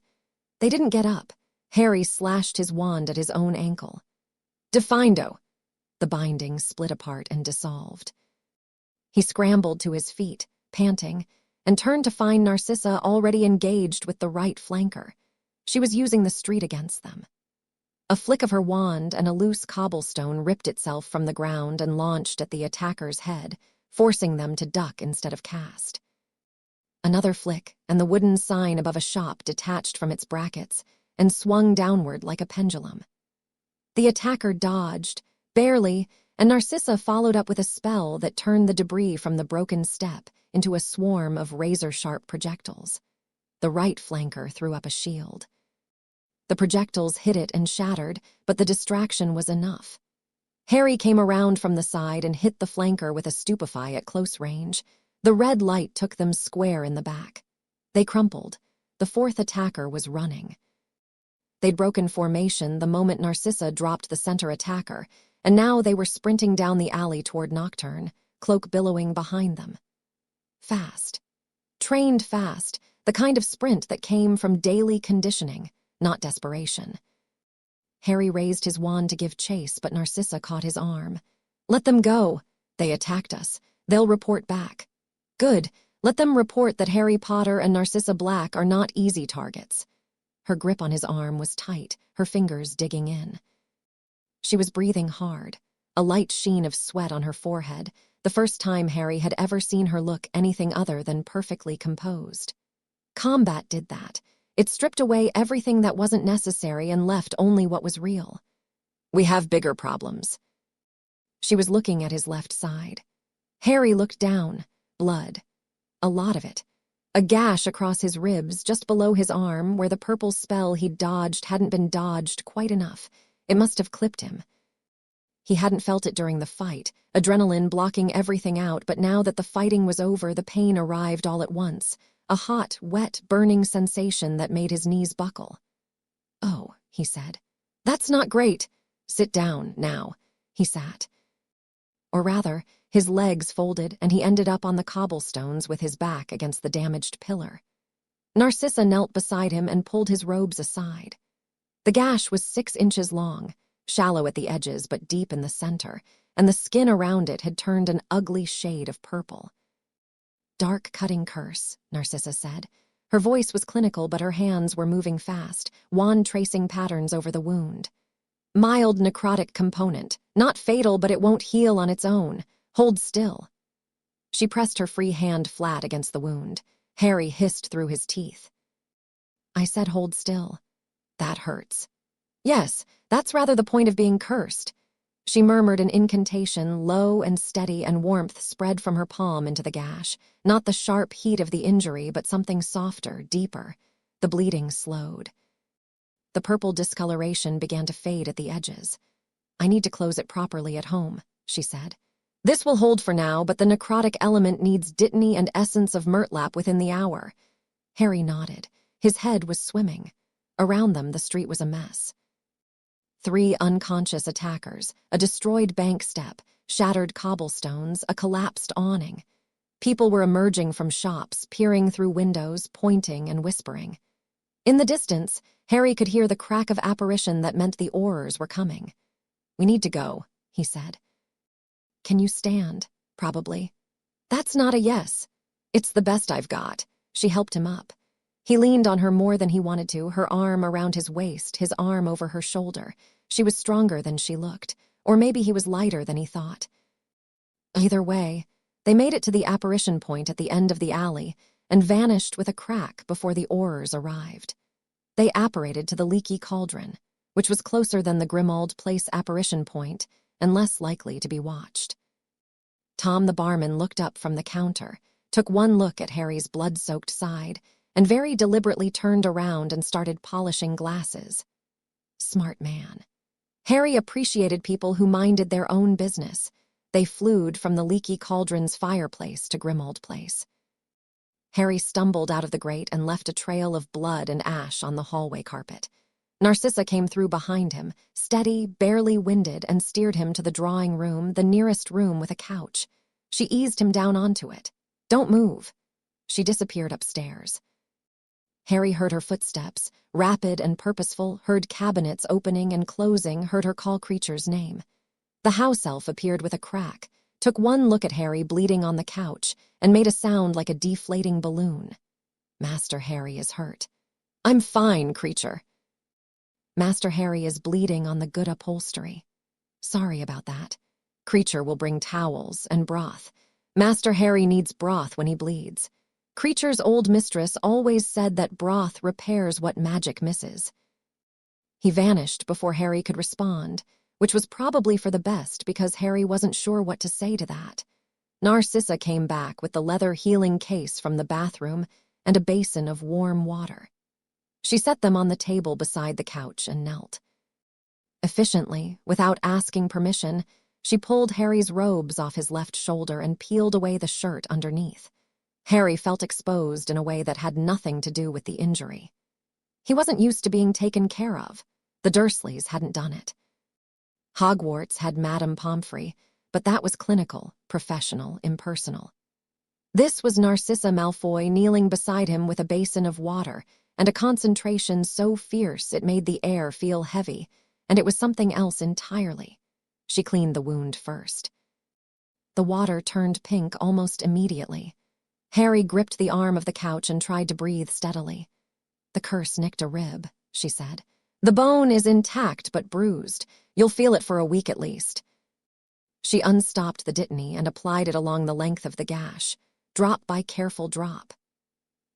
They didn't get up. Harry slashed his wand at his own ankle. Defindo! The binding split apart and dissolved. He scrambled to his feet, panting, and turned to find Narcissa already engaged with the right flanker. She was using the street against them. A flick of her wand and a loose cobblestone ripped itself from the ground and launched at the attacker's head, forcing them to duck instead of cast. Another flick, and the wooden sign above a shop detached from its brackets and swung downward like a pendulum. The attacker dodged, barely, and Narcissa followed up with a spell that turned the debris from the broken step into a swarm of razor-sharp projectiles. The right flanker threw up a shield. The projectiles hit it and shattered, but the distraction was enough. Harry came around from the side and hit the flanker with a stupefy at close range. The red light took them square in the back. They crumpled. The fourth attacker was running. They'd broken formation the moment Narcissa dropped the center attacker, and now they were sprinting down the alley toward Nocturne, cloak billowing behind them. Fast. Trained fast, the kind of sprint that came from daily conditioning, not desperation. Harry raised his wand to give chase, but Narcissa caught his arm. Let them go. They attacked us. They'll report back. Good. Let them report that Harry Potter and Narcissa Black are not easy targets. Her grip on his arm was tight, her fingers digging in. She was breathing hard, a light sheen of sweat on her forehead, the first time Harry had ever seen her look anything other than perfectly composed. Combat did that. It stripped away everything that wasn't necessary and left only what was real. We have bigger problems. She was looking at his left side. Harry looked down. Blood. A lot of it. A gash across his ribs, just below his arm, where the purple spell he'd dodged hadn't been dodged quite enough. It must have clipped him. He hadn't felt it during the fight, adrenaline blocking everything out, but now that the fighting was over, the pain arrived all at once. A hot, wet, burning sensation that made his knees buckle. Oh, he said. That's not great. Sit down, now. He sat. Or rather, his legs folded and he ended up on the cobblestones with his back against the damaged pillar. Narcissa knelt beside him and pulled his robes aside. The gash was 6 inches long, shallow at the edges but deep in the center, and the skin around it had turned an ugly shade of purple. dark, cutting curse, Narcissa said. Her voice was clinical, but her hands were moving fast, wand tracing patterns over the wound. Mild necrotic component. Not fatal, but it won't heal on its own. Hold still. She pressed her free hand flat against the wound. Harry hissed through his teeth. I said hold still. That hurts. Yes, that's rather the point of being cursed. She murmured an incantation, low and steady, and warmth spread from her palm into the gash. Not the sharp heat of the injury, but something softer, deeper. The bleeding slowed. The purple discoloration began to fade at the edges. I need to close it properly at home, she said. This will hold for now, but the necrotic element needs dittany and essence of murtlap within the hour. Harry nodded. His head was swimming. Around them, the street was a mess. 3 unconscious attackers, a destroyed bank step, shattered cobblestones, a collapsed awning. People were emerging from shops, peering through windows, pointing and whispering. In the distance, Harry could hear the crack of apparition that meant the Aurors were coming. We need to go, he said. Can you stand? Probably. That's not a yes. It's the best I've got. She helped him up. He leaned on her more than he wanted to, her arm around his waist, his arm over her shoulder. She was stronger than she looked, or maybe he was lighter than he thought. Either way, they made it to the apparition point at the end of the alley and vanished with a crack before the Aurors arrived. They apparated to the leaky cauldron, which was closer than the Grimmauld Place apparition point and less likely to be watched. Tom the barman looked up from the counter, took one look at Harry's blood-soaked side, and very deliberately turned around and started polishing glasses. Smart man. Harry appreciated people who minded their own business. They flewed from the leaky cauldron's fireplace to Grimmauld Place. Harry stumbled out of the grate and left a trail of blood and ash on the hallway carpet. Narcissa came through behind him, steady, barely winded, and steered him to the drawing room, the nearest room with a couch. She eased him down onto it. Don't move. She disappeared upstairs. Harry heard her footsteps, rapid and purposeful, heard cabinets opening and closing, heard her call Creature's name. The house elf appeared with a crack, took one look at Harry bleeding on the couch, and made a sound like a deflating balloon. Master Harry is hurt. I'm fine, Creature. Master Harry is bleeding on the good upholstery. Sorry about that. Creature will bring towels and broth. Master Harry needs broth when he bleeds. Creature's old mistress always said that broth repairs what magic misses. He vanished before Harry could respond, which was probably for the best because Harry wasn't sure what to say to that. Narcissa came back with the leather healing case from the bathroom and a basin of warm water. She set them on the table beside the couch and knelt. Efficiently, without asking permission, she pulled Harry's robes off his left shoulder and peeled away the shirt underneath. Harry felt exposed in a way that had nothing to do with the injury. He wasn't used to being taken care of. The Dursleys hadn't done it. Hogwarts had Madame Pomfrey, but that was clinical, professional, impersonal. This was Narcissa Malfoy kneeling beside him with a basin of water and a concentration so fierce it made the air feel heavy, and it was something else entirely. She cleaned the wound first. The water turned pink almost immediately. Harry gripped the arm of the couch and tried to breathe steadily. The curse nicked a rib, she said. The bone is intact but bruised. You'll feel it for a week at least. She unstopped the dittany and applied it along the length of the gash, drop by careful drop.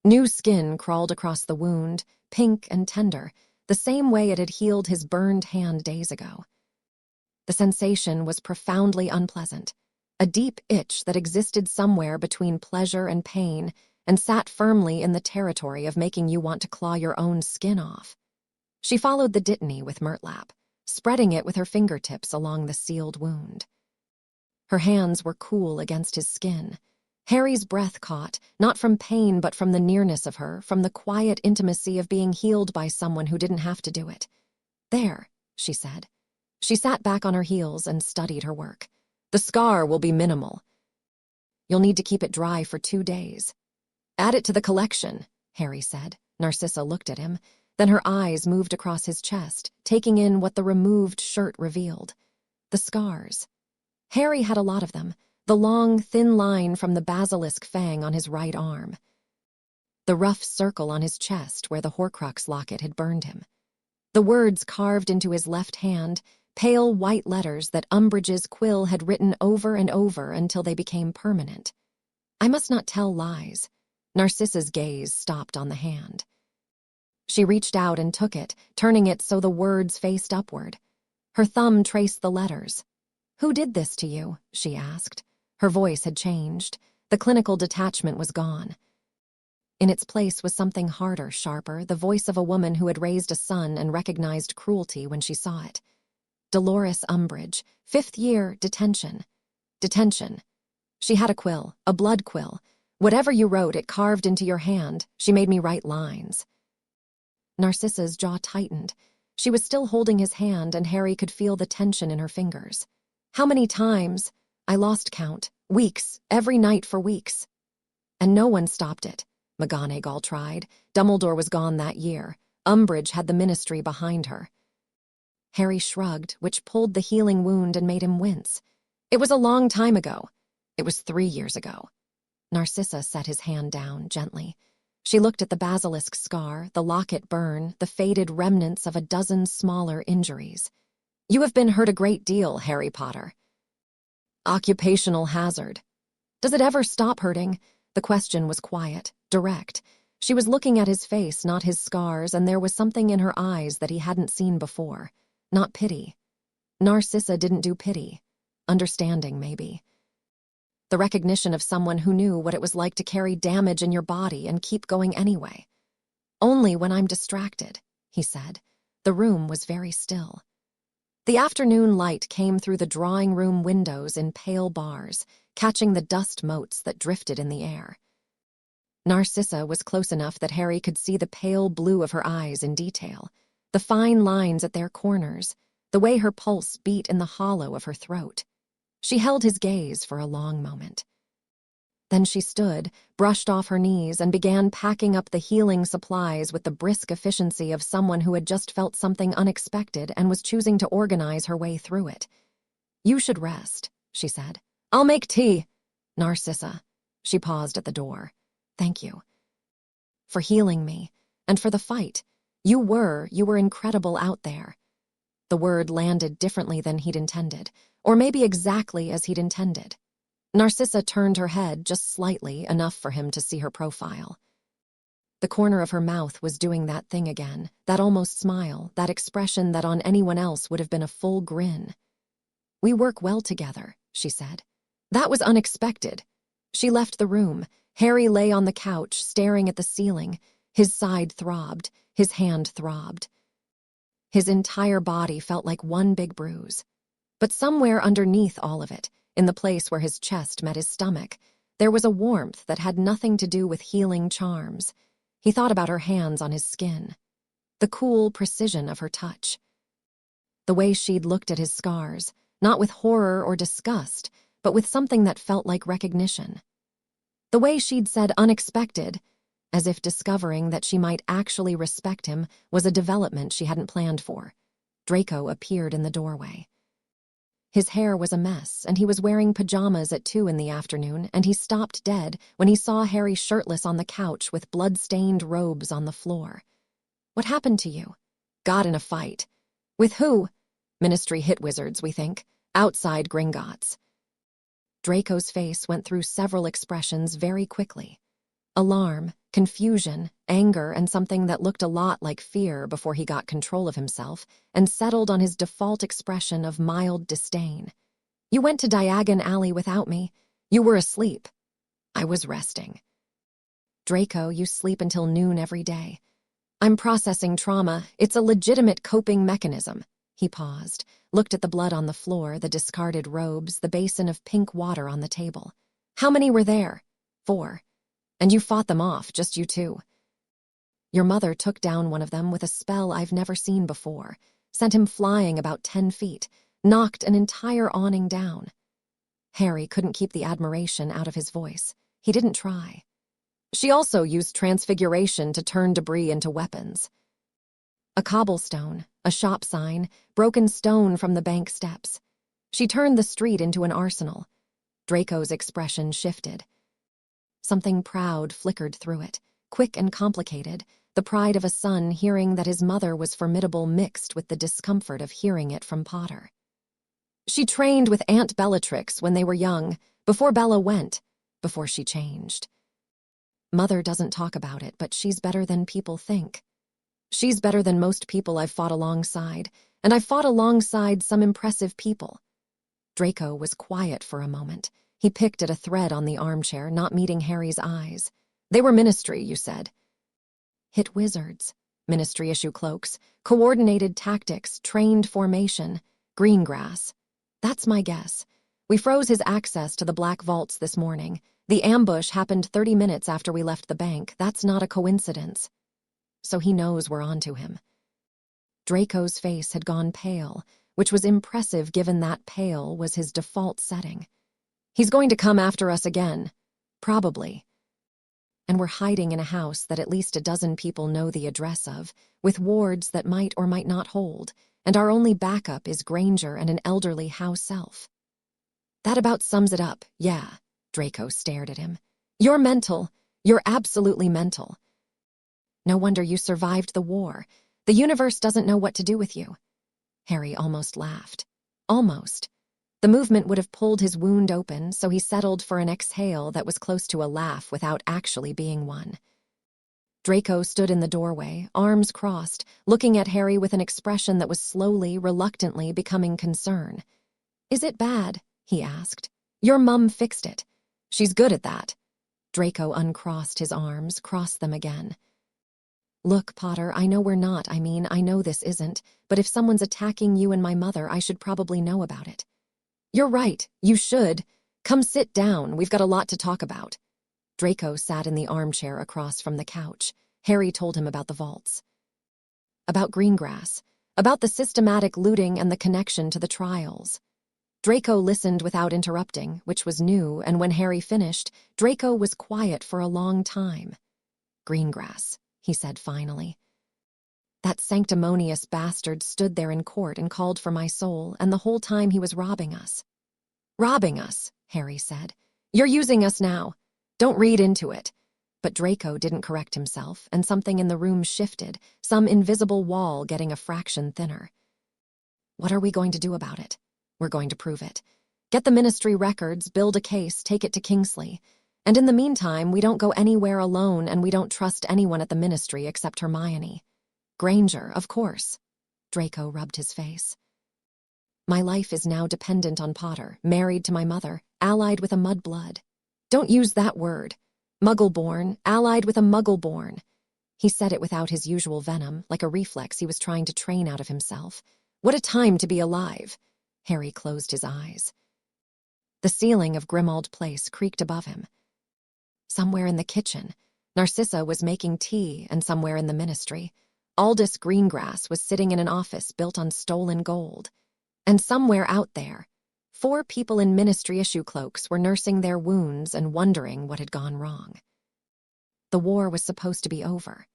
New skin crawled across the wound, pink and tender, the same way it had healed his burned hand days ago. The sensation was profoundly unpleasant, a deep itch that existed somewhere between pleasure and pain and sat firmly in the territory of making you want to claw your own skin off. She followed the dittany with murtlap, spreading it with her fingertips along the sealed wound. Her hands were cool against his skin. Harry's breath caught, not from pain but from the nearness of her, from the quiet intimacy of being healed by someone who didn't have to do it. There, she said. She sat back on her heels and studied her work. The scar will be minimal. You'll need to keep it dry for 2 days. Add it to the collection, Harry said. Narcissa looked at him. Then her eyes moved across his chest, taking in what the removed shirt revealed. The scars. Harry had a lot of them, the long, thin line from the basilisk fang on his right arm, the rough circle on his chest where the Horcrux locket had burned him, the words carved into his left hand, pale white letters that Umbridge's quill had written over and over until they became permanent. I must not tell lies. Narcissa's gaze stopped on the hand. She reached out and took it, turning it so the words faced upward. Her thumb traced the letters. "Who did this to you?" she asked. Her voice had changed. The clinical detachment was gone. In its place was something harder, sharper, the voice of a woman who had raised a son and recognized cruelty when she saw it. Dolores Umbridge, 5th year, detention. Detention. She had a quill, a blood quill. Whatever you wrote, it carved into your hand. She made me write lines. Narcissa's jaw tightened. She was still holding his hand, and Harry could feel the tension in her fingers. How many times? I lost count. Weeks, every night for weeks. And no one stopped it. McGonagall tried. Dumbledore was gone that year. Umbridge had the ministry behind her. Harry shrugged, which pulled the healing wound and made him wince. It was a long time ago. It was 3 years ago. Narcissa set his hand down gently. She looked at the basilisk scar, the locket burn, the faded remnants of a dozen smaller injuries. You have been hurt a great deal, Harry Potter. Occupational hazard. Does it ever stop hurting? The question was quiet, direct. She was looking at his face, not his scars, and there was something in her eyes that he hadn't seen before. Not pity. Narcissa didn't do pity. Understanding, maybe. The recognition of someone who knew what it was like to carry damage in your body and keep going anyway. Only when I'm distracted, he said. The room was very still. The afternoon light came through the drawing room windows in pale bars, catching the dust motes that drifted in the air. Narcissa was close enough that Harry could see the pale blue of her eyes in detail, the fine lines at their corners, the way her pulse beat in the hollow of her throat. She held his gaze for a long moment. Then she stood, brushed off her knees, and began packing up the healing supplies with the brisk efficiency of someone who had just felt something unexpected and was choosing to organize her way through it. You should rest, she said. I'll make tea. Narcissa. She paused at the door. Thank you. For healing me, and for the fight. You were incredible out there. The word landed differently than he'd intended, or maybe exactly as he'd intended. Narcissa turned her head just slightly, enough for him to see her profile. The corner of her mouth was doing that thing again, that almost smile, that expression that on anyone else would have been a full grin. We work well together, she said. That was unexpected. She left the room. Harry lay on the couch, staring at the ceiling. His side throbbed, his hand throbbed. His entire body felt like one big bruise. But somewhere underneath all of it, in the place where his chest met his stomach, there was a warmth that had nothing to do with healing charms. He thought about her hands on his skin, the cool precision of her touch, the way she'd looked at his scars, not with horror or disgust, but with something that felt like recognition. The way she'd said unexpected, as if discovering that she might actually respect him was a development she hadn't planned for. Draco appeared in the doorway. His hair was a mess, and he was wearing pajamas at 2 in the afternoon, and he stopped dead when he saw Harry shirtless on the couch with blood-stained robes on the floor. What happened to you? Got in a fight. With who? Ministry hit wizards, we think. Outside Gringotts. Draco's face went through several expressions very quickly. Alarm, confusion, anger, and something that looked a lot like fear before he got control of himself and settled on his default expression of mild disdain. You went to Diagon Alley without me. You were asleep. I was resting. Draco, you sleep until noon every day. I'm processing trauma. It's a legitimate coping mechanism. He paused, looked at the blood on the floor, the discarded robes, the basin of pink water on the table. How many were there? 4. And you fought them off, just you 2. Your mother took down one of them with a spell I've never seen before, sent him flying about 10 feet, knocked an entire awning down. Harry couldn't keep the admiration out of his voice. He didn't try. She also used transfiguration to turn debris into weapons. A cobblestone, a shop sign, broken stone from the bank steps. She turned the street into an arsenal. Draco's expression shifted. Something proud flickered through it, quick and complicated, the pride of a son hearing that his mother was formidable mixed with the discomfort of hearing it from Potter. She trained with Aunt Bellatrix when they were young, before Bella went, before she changed. Mother doesn't talk about it, but she's better than people think. She's better than most people I've fought alongside, and I've fought alongside some impressive people. Draco was quiet for a moment. He picked at a thread on the armchair, not meeting Harry's eyes. They were Ministry, you said. Hit wizards. Ministry issue cloaks. Coordinated tactics, trained formation. Green grass. That's my guess. We froze his access to the Black Vaults this morning. The ambush happened 30 minutes after we left the bank. That's not a coincidence. So he knows we're onto him. Draco's face had gone pale, which was impressive given that pale was his default setting. He's going to come after us again. Probably. And we're hiding in a house that at least a dozen people know the address of, with wards that might or might not hold, and our only backup is Granger and an elderly house elf. That about sums it up, yeah. Draco stared at him. You're mental. You're absolutely mental. No wonder you survived the war. The universe doesn't know what to do with you. Harry almost laughed. Almost. The movement would have pulled his wound open, so he settled for an exhale that was close to a laugh without actually being one. Draco stood in the doorway, arms crossed, looking at Harry with an expression that was slowly, reluctantly becoming concern. Is it bad? He asked. Your mum fixed it. She's good at that. Draco uncrossed his arms, crossed them again. Look, Potter, I know we're not, I know this isn't, but if someone's attacking you and my mother, I should probably know about it. You're right, you should. Come sit down, we've got a lot to talk about. Draco sat in the armchair across from the couch. Harry told him about the vaults. About Greengrass. About the systematic looting and the connection to the trials. Draco listened without interrupting, which was new, and when Harry finished, Draco was quiet for a long time. Greengrass, he said finally. That sanctimonious bastard stood there in court and called for my soul, and the whole time he was robbing us. Robbing us, Harry said. You're using us now. Don't read into it. But Draco didn't correct himself, and something in the room shifted, some invisible wall getting a fraction thinner. What are we going to do about it? We're going to prove it. Get the Ministry records, build a case, take it to Kingsley. And in the meantime, we don't go anywhere alone and we don't trust anyone at the Ministry except Hermione. Granger, of course. Draco rubbed his face. My life is now dependent on Potter, married to my mother, allied with a mudblood. Don't use that word. Muggle-born, allied with a Muggle-born. He said it without his usual venom, like a reflex he was trying to train out of himself. What a time to be alive. Harry closed his eyes. The ceiling of Grimmauld Place creaked above him. Somewhere in the kitchen, Narcissa was making tea, and somewhere in the Ministry, Aldous Greengrass was sitting in an office built on stolen gold. And somewhere out there, 4 people in Ministry issue cloaks were nursing their wounds and wondering what had gone wrong. The war was supposed to be over.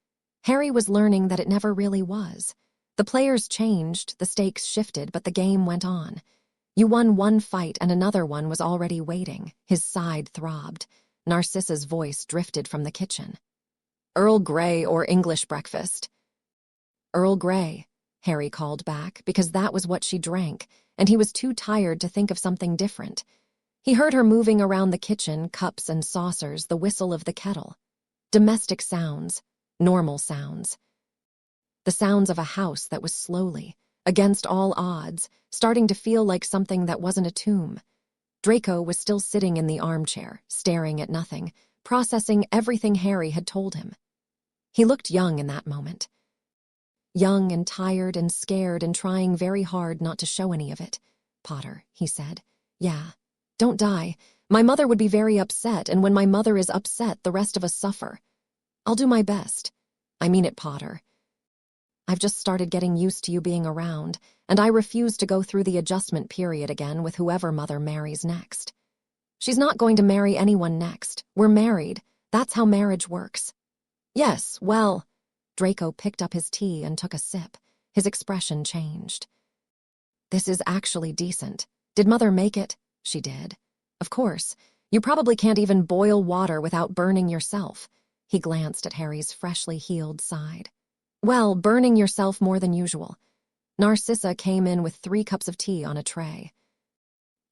Harry was learning that it never really was. The players changed, the stakes shifted, but the game went on. You won one fight and another one was already waiting. His side throbbed. Narcissa's voice drifted from the kitchen. Earl Grey or English breakfast? Earl Grey, Harry called back, because that was what she drank, and he was too tired to think of something different. He heard her moving around the kitchen, cups and saucers, the whistle of the kettle. Domestic sounds, normal sounds. The sounds of a house that was slowly, against all odds, starting to feel like something that wasn't a tomb. Draco was still sitting in the armchair, staring at nothing, processing everything Harry had told him. He looked young in that moment. Young and tired and scared and trying very hard not to show any of it. Potter, he said. Yeah. Don't die. My mother would be very upset, and when my mother is upset, the rest of us suffer. I'll do my best. I mean it, Potter. I've just started getting used to you being around, and I refuse to go through the adjustment period again with whoever Mother marries next. She's not going to marry anyone next. We're married. That's how marriage works. Yes, well... Draco picked up his tea and took a sip. His expression changed. This is actually decent. Did Mother make it? She did. Of course. You probably can't even boil water without burning yourself. He glanced at Harry's freshly healed side. Well, burning yourself more than usual. Narcissa came in with 3 cups of tea on a tray.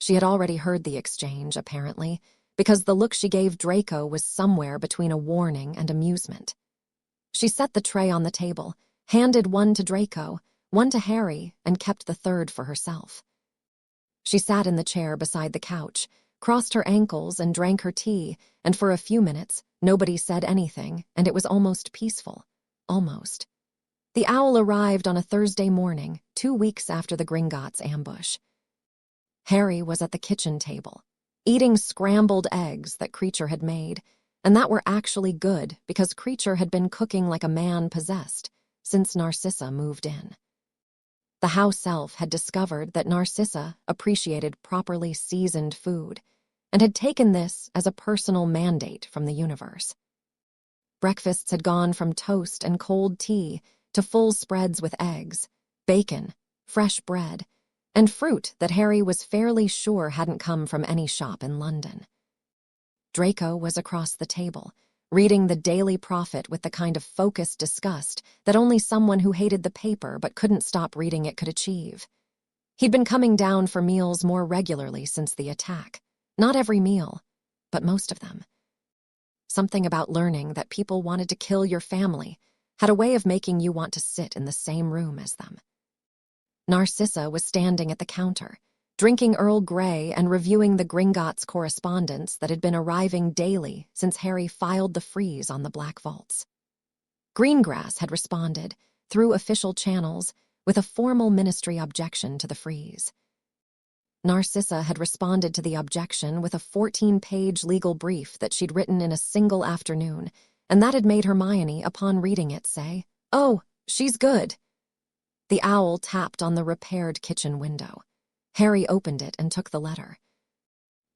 She had already heard the exchange, apparently, because the look she gave Draco was somewhere between a warning and amusement. She set the tray on the table, handed one to Draco, one to Harry, and kept the third for herself. She sat in the chair beside the couch, crossed her ankles and drank her tea, and for a few minutes, nobody said anything, and it was almost peaceful. Almost. The owl arrived on a Thursday morning, 2 weeks after the Gringotts' ambush. Harry was at the kitchen table, eating scrambled eggs that Creature had made, and that were actually good because Creature had been cooking like a man possessed since Narcissa moved in. The house elf had discovered that Narcissa appreciated properly seasoned food and had taken this as a personal mandate from the universe. Breakfasts had gone from toast and cold tea to full spreads with eggs, bacon, fresh bread, and fruit that Harry was fairly sure hadn't come from any shop in London. Draco was across the table, reading the Daily Prophet with the kind of focused disgust that only someone who hated the paper but couldn't stop reading it could achieve. He'd been coming down for meals more regularly since the attack. Not every meal, but most of them. Something about learning that people wanted to kill your family had a way of making you want to sit in the same room as them. Narcissa was standing at the counter, drinking Earl Grey and reviewing the Gringotts' correspondence that had been arriving daily since Harry filed the freeze on the Black Vaults. Greengrass had responded, through official channels, with a formal ministry objection to the freeze. Narcissa had responded to the objection with a 14-page legal brief that she'd written in a single afternoon, and that had made Hermione, upon reading it, say, "Oh, she's good." The owl tapped on the repaired kitchen window. Harry opened it and took the letter.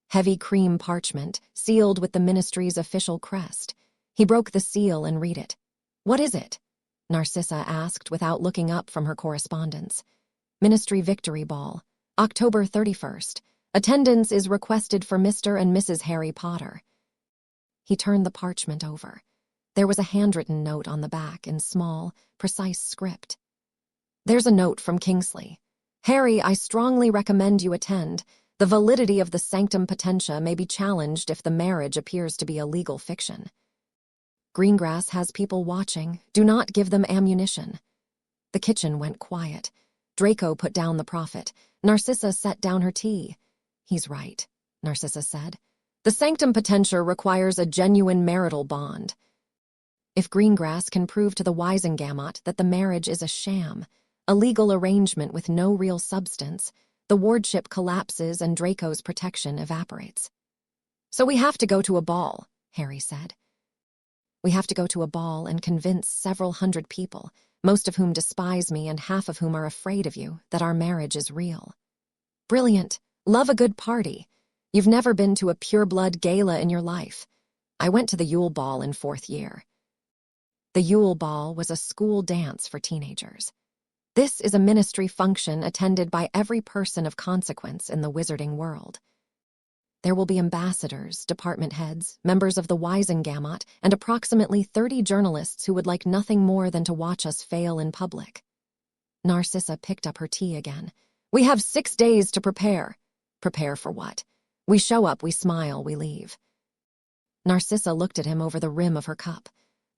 Heavy cream parchment, sealed with the ministry's official crest. He broke the seal and read it. "What is it?" Narcissa asked without looking up from her correspondence. "Ministry Victory Ball, October 31st. Attendance is requested for Mr. and Mrs. Harry Potter." He turned the parchment over. There was a handwritten note on the back in small, precise script. "There's a note from Kingsley. Harry, I strongly recommend you attend. The validity of the Sanctum Potentia may be challenged if the marriage appears to be a legal fiction. Greengrass has people watching. Do not give them ammunition." The kitchen went quiet. Draco put down the prophet. Narcissa set down her tea. "He's right," Narcissa said. "The Sanctum Potentia requires a genuine marital bond. If Greengrass can prove to the Wisengamot that the marriage is a sham, a legal arrangement with no real substance, the wardship collapses and Draco's protection evaporates." "So we have to go to a ball," Harry said. "We have to go to a ball and convince several hundred people, most of whom despise me and half of whom are afraid of you, that our marriage is real." "Brilliant. Love a good party. You've never been to a pure-blood gala in your life. I went to the Yule Ball in 4th year." The Yule Ball was a school dance for teenagers. This is a ministry function attended by every person of consequence in the wizarding world. There will be ambassadors, department heads, members of the Wisengamot, and approximately 30 journalists who would like nothing more than to watch us fail in public. Narcissa picked up her tea again. "We have 6 days to prepare." "Prepare for what?" "We show up, we smile, we leave." Narcissa looked at him over the rim of her cup.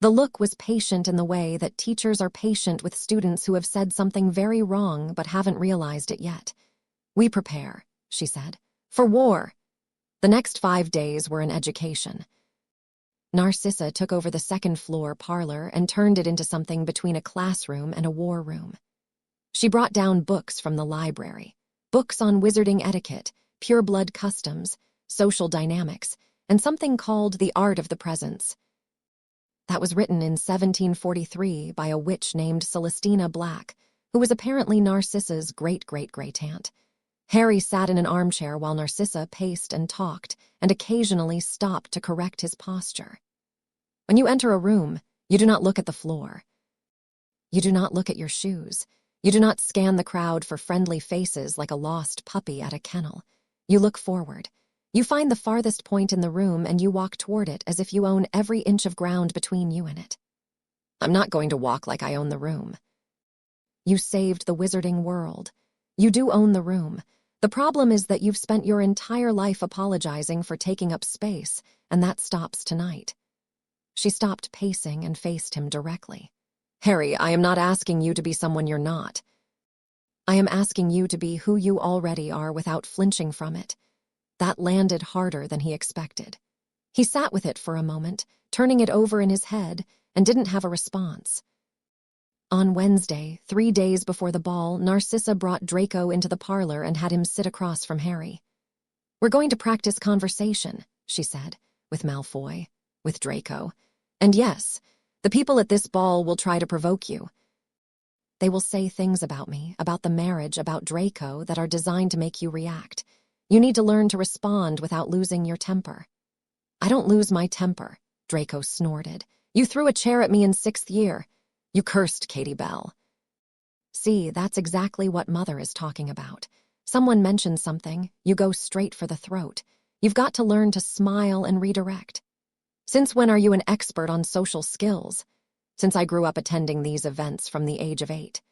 The look was patient in the way that teachers are patient with students who have said something very wrong but haven't realized it yet. "We prepare," she said, "for war." The next 5 days were an education. Narcissa took over the second-floor parlor and turned it into something between a classroom and a war room. She brought down books from the library, books on wizarding etiquette, pure-blood customs, social dynamics, and something called The Art of the Presence. That was written in 1743 by a witch named Celestina Black, who was apparently Narcissa's great-great-great-aunt. Harry sat in an armchair while Narcissa paced and talked and occasionally stopped to correct his posture. When you enter a room, you do not look at the floor. You do not look at your shoes. You do not scan the crowd for friendly faces like a lost puppy at a kennel. You look forward. You find the farthest point in the room and you walk toward it as if you own every inch of ground between you and it. I'm not going to walk like I own the room. You saved the wizarding world. You do own the room. The problem is that you've spent your entire life apologizing for taking up space, and that stops tonight. She stopped pacing and faced him directly. Harry, I am not asking you to be someone you're not. I am asking you to be who you already are without flinching from it. That landed harder than he expected. He sat with it for a moment, turning it over in his head, and didn't have a response. On Wednesday, 3 days before the ball, Narcissa brought Draco into the parlor and had him sit across from Harry. We're going to practice conversation, she said, with Malfoy, with Draco. And yes, the people at this ball will try to provoke you. They will say things about me, about the marriage, about Draco that are designed to make you react. You need to learn to respond without losing your temper. I don't lose my temper, Draco snorted. You threw a chair at me in 6th year. You cursed Katie Bell. See, that's exactly what Mother is talking about. Someone mentions something, you go straight for the throat. You've got to learn to smile and redirect. Since when are you an expert on social skills? Since I grew up attending these events from the age of 8.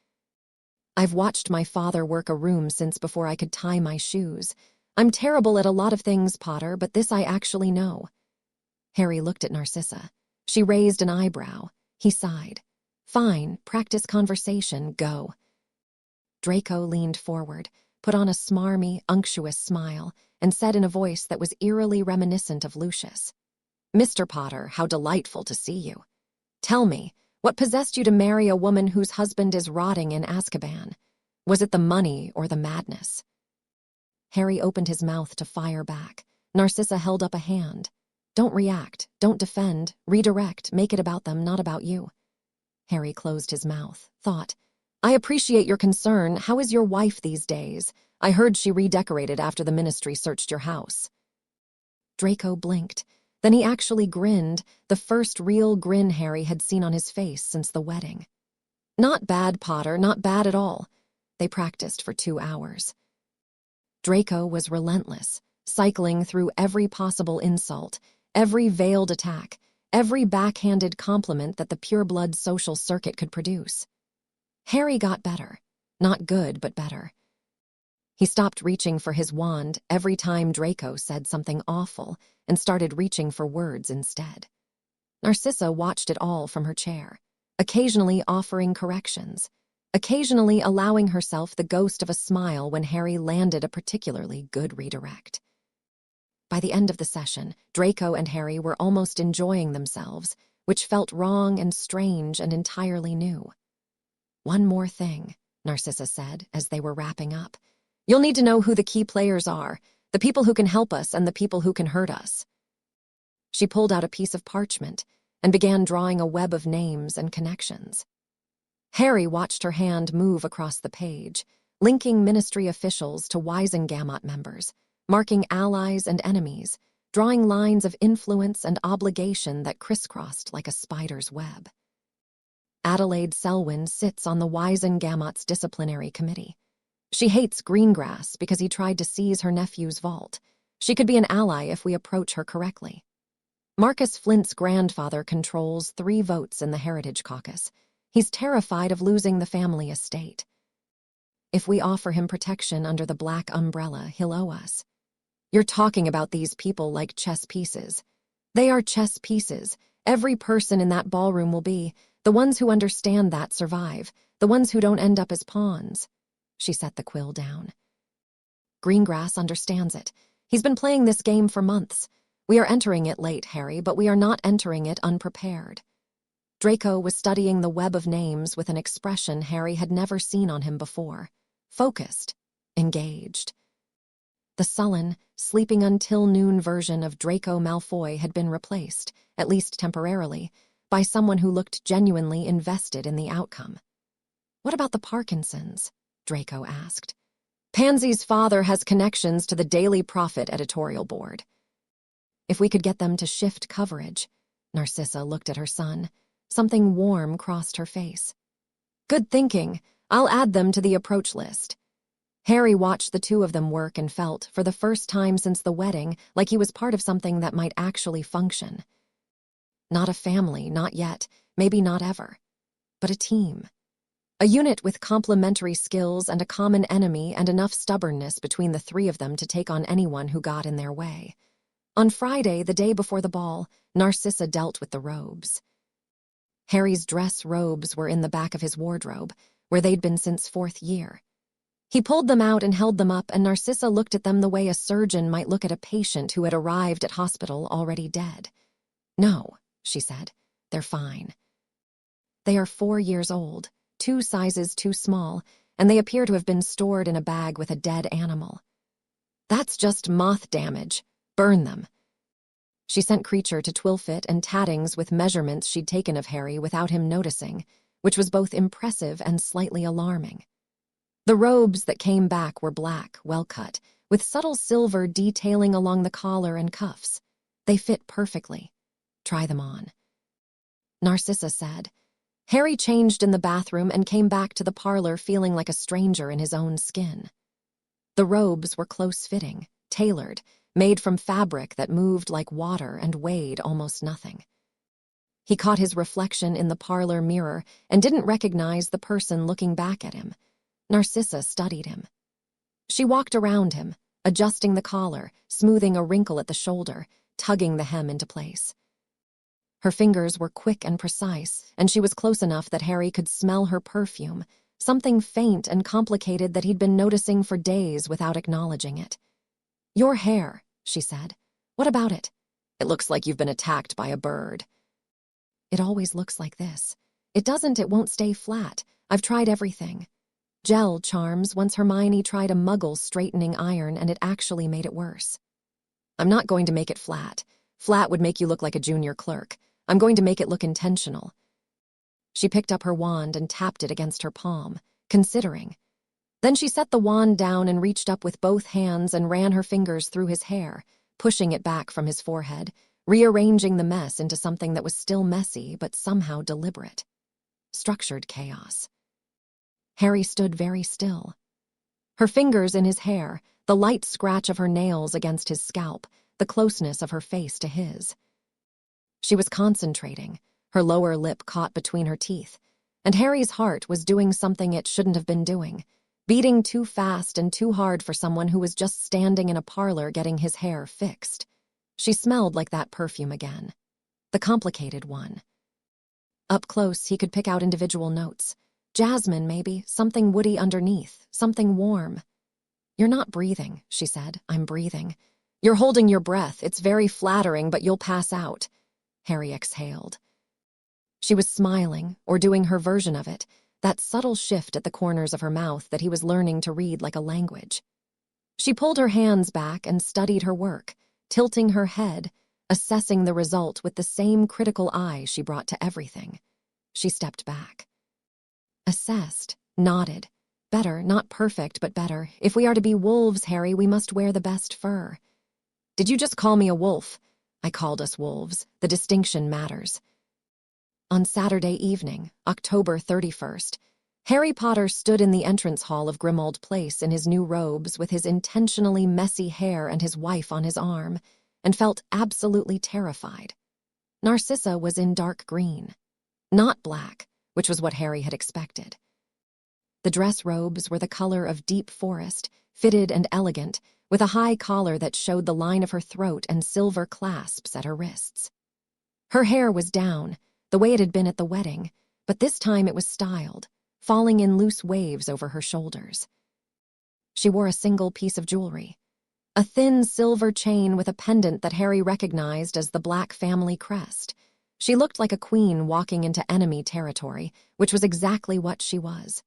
I've watched my father work a room since before I could tie my shoes. I'm terrible at a lot of things, Potter, but this I actually know. Harry looked at Narcissa. She raised an eyebrow. He sighed. Fine, practice conversation, go. Draco leaned forward, put on a smarmy, unctuous smile, and said in a voice that was eerily reminiscent of Lucius. Mr. Potter, how delightful to see you. Tell me, what possessed you to marry a woman whose husband is rotting in Azkaban? Was it the money or the madness? Harry opened his mouth to fire back. Narcissa held up a hand. Don't react, don't defend, redirect, make it about them, not about you. Harry closed his mouth, thought, I appreciate your concern. How is your wife these days? I heard she redecorated after the ministry searched your house. Draco blinked. Then he actually grinned, the first real grin Harry had seen on his face since the wedding. Not bad, Potter, not bad at all. They practiced for 2 hours. Draco was relentless, cycling through every possible insult, every veiled attack, every backhanded compliment that the pure-blood social circuit could produce. Harry got better. Not good, but better. He stopped reaching for his wand every time Draco said something awful and started reaching for words instead. Narcissa watched it all from her chair, occasionally offering corrections, occasionally allowing herself the ghost of a smile when Harry landed a particularly good redirect. By the end of the session, Draco and Harry were almost enjoying themselves, which felt wrong and strange and entirely new. One more thing, Narcissa said as they were wrapping up. You'll need to know who the key players are, the people who can help us and the people who can hurt us. She pulled out a piece of parchment and began drawing a web of names and connections. Harry watched her hand move across the page, linking ministry officials to Wisengamot members, marking allies and enemies, drawing lines of influence and obligation that crisscrossed like a spider's web. Adelaide Selwyn sits on the Wisengamot's disciplinary committee. She hates Greengrass because he tried to seize her nephew's vault. She could be an ally if we approach her correctly. Marcus Flint's grandfather controls 3 votes in the Heritage Caucus. He's terrified of losing the family estate. If we offer him protection under the black umbrella, he'll owe us. You're talking about these people like chess pieces. They are chess pieces. Every person in that ballroom will be. The ones who understand that survive. The ones who don't end up as pawns. She set the quill down. Greengrass understands it. He's been playing this game for months. We are entering it late, Harry, but we are not entering it unprepared. Draco was studying the web of names with an expression Harry had never seen on him before. Focused. Engaged. The sullen, sleeping until noon version of Draco Malfoy had been replaced, at least temporarily, by someone who looked genuinely invested in the outcome. What about the Parkinsons? Draco asked. Pansy's father has connections to the Daily Prophet editorial board. If we could get them to shift coverage. Narcissa looked at her son. Something warm crossed her face. Good thinking. I'll add them to the approach list. Harry watched the two of them work and felt, for the first time since the wedding, like he was part of something that might actually function. Not a family, not yet, maybe not ever, but a team. A unit with complementary skills and a common enemy and enough stubbornness between the three of them to take on anyone who got in their way. On Friday, the day before the ball, Narcissa dealt with the robes. Harry's dress robes were in the back of his wardrobe, where they'd been since 4th year. He pulled them out and held them up, and Narcissa looked at them the way a surgeon might look at a patient who had arrived at hospital already dead. "No," she said, "they're fine. They are 4 years old, 2 sizes too small, and they appear to have been stored in a bag with a dead animal. That's just moth damage. Burn them." She sent Creature to Twilfit and Tattings with measurements she'd taken of Harry without him noticing, which was both impressive and slightly alarming. The robes that came back were black, well-cut, with subtle silver detailing along the collar and cuffs. They fit perfectly. "Try them on," Narcissa said. Harry changed in the bathroom and came back to the parlor feeling like a stranger in his own skin. The robes were close-fitting, tailored, made from fabric that moved like water and weighed almost nothing. He caught his reflection in the parlor mirror and didn't recognize the person looking back at him. Narcissa studied him. She walked around him, adjusting the collar, smoothing a wrinkle at the shoulder, tugging the hem into place. Her fingers were quick and precise, and she was close enough that Harry could smell her perfume, something faint and complicated that he'd been noticing for days without acknowledging it. "Your hair," she said. "What about it? It looks like you've been attacked by a bird." "It always looks like this. It won't stay flat. I've tried everything. Gel charms, once Hermione tried a Muggle straightening iron and it actually made it worse. I'm not going to make it flat. Flat would make you look like a junior clerk. I'm going to make it look intentional." She picked up her wand and tapped it against her palm, considering. Then she set the wand down and reached up with both hands and ran her fingers through his hair, pushing it back from his forehead, rearranging the mess into something that was still messy but somehow deliberate. Structured chaos. Harry stood very still. Her fingers in his hair, the light scratch of her nails against his scalp, the closeness of her face to his. She was concentrating, her lower lip caught between her teeth, and Harry's heart was doing something it shouldn't have been doing, beating too fast and too hard for someone who was just standing in a parlor getting his hair fixed. She smelled like that perfume again. The complicated one. Up close, he could pick out individual notes. Jasmine, maybe, something woody underneath, something warm. "You're not breathing," she said. "I'm breathing. You're holding your breath. It's very flattering, but you'll pass out." Harry exhaled. She was smiling, or doing her version of it, that subtle shift at the corners of her mouth that he was learning to read like a language. She pulled her hands back and studied her work, tilting her head, assessing the result with the same critical eye she brought to everything. She stepped back. Assessed, nodded. "Better, not perfect, but better. If we are to be wolves, Harry, we must wear the best fur." "Did you just call me a wolf?" "I called us wolves. The distinction matters." On Saturday evening, October 31st, Harry Potter stood in the entrance hall of Grimmauld Place in his new robes with his intentionally messy hair and his wife on his arm, and felt absolutely terrified. Narcissa was in dark green. Not black, which was what Harry had expected. The dress robes were the color of deep forest, fitted and elegant, with a high collar that showed the line of her throat and silver clasps at her wrists. Her hair was down, the way it had been at the wedding, but this time it was styled, falling in loose waves over her shoulders. She wore a single piece of jewelry, a thin silver chain with a pendant that Harry recognized as the Black family crest. She looked like a queen walking into enemy territory, which was exactly what she was.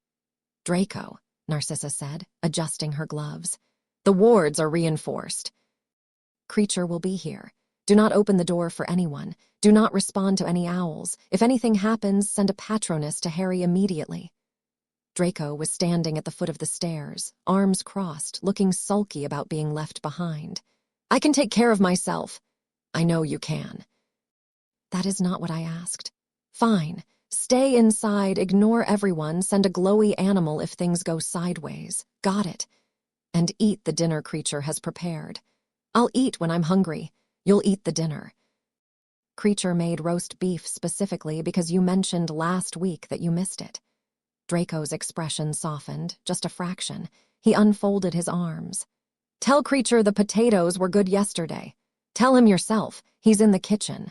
"DRACO," Narcissa said, adjusting her gloves. "The wards are reinforced." "Creature will be here. Do not open the door for anyone. Do not respond to any owls. If anything happens, send a patroness to Harry immediately." DRACO was standing at the foot of the stairs, arms crossed, looking sulky about being left behind. "I can take care of myself." "I know you can." "That is not what I asked." "Fine. Stay inside, ignore everyone, send a glowy animal if things go sideways. Got it." and eat the dinner Creature has prepared. I'll eat when I'm hungry. You'll eat the dinner. Creature made roast beef specifically because you mentioned last week that you missed it. Draco's expression softened, just a fraction. He unfolded his arms. Tell Creature the potatoes were good yesterday. Tell him yourself. He's in the kitchen.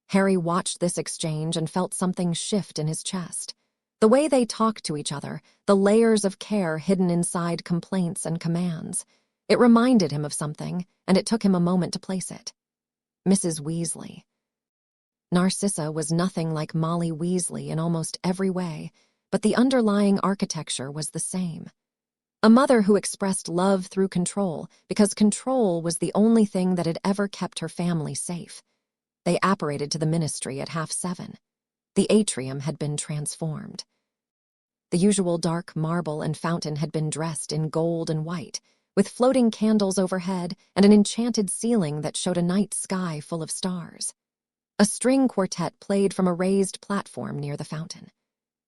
Harry watched this exchange and felt something shift in his chest. The way they talked to each other, the layers of care hidden inside complaints and commands. It reminded him of something, and it took him a moment to place it. Mrs. Weasley. Narcissa was nothing like Molly Weasley in almost every way, but the underlying architecture was the same. A mother who expressed love through control, because control was the only thing that had ever kept her family safe. They apparated to the ministry at 7:30. The atrium had been transformed. The usual dark marble and fountain had been dressed in gold and white, with floating candles overhead and an enchanted ceiling that showed a night sky full of stars. A string quartet played from a raised platform near the fountain.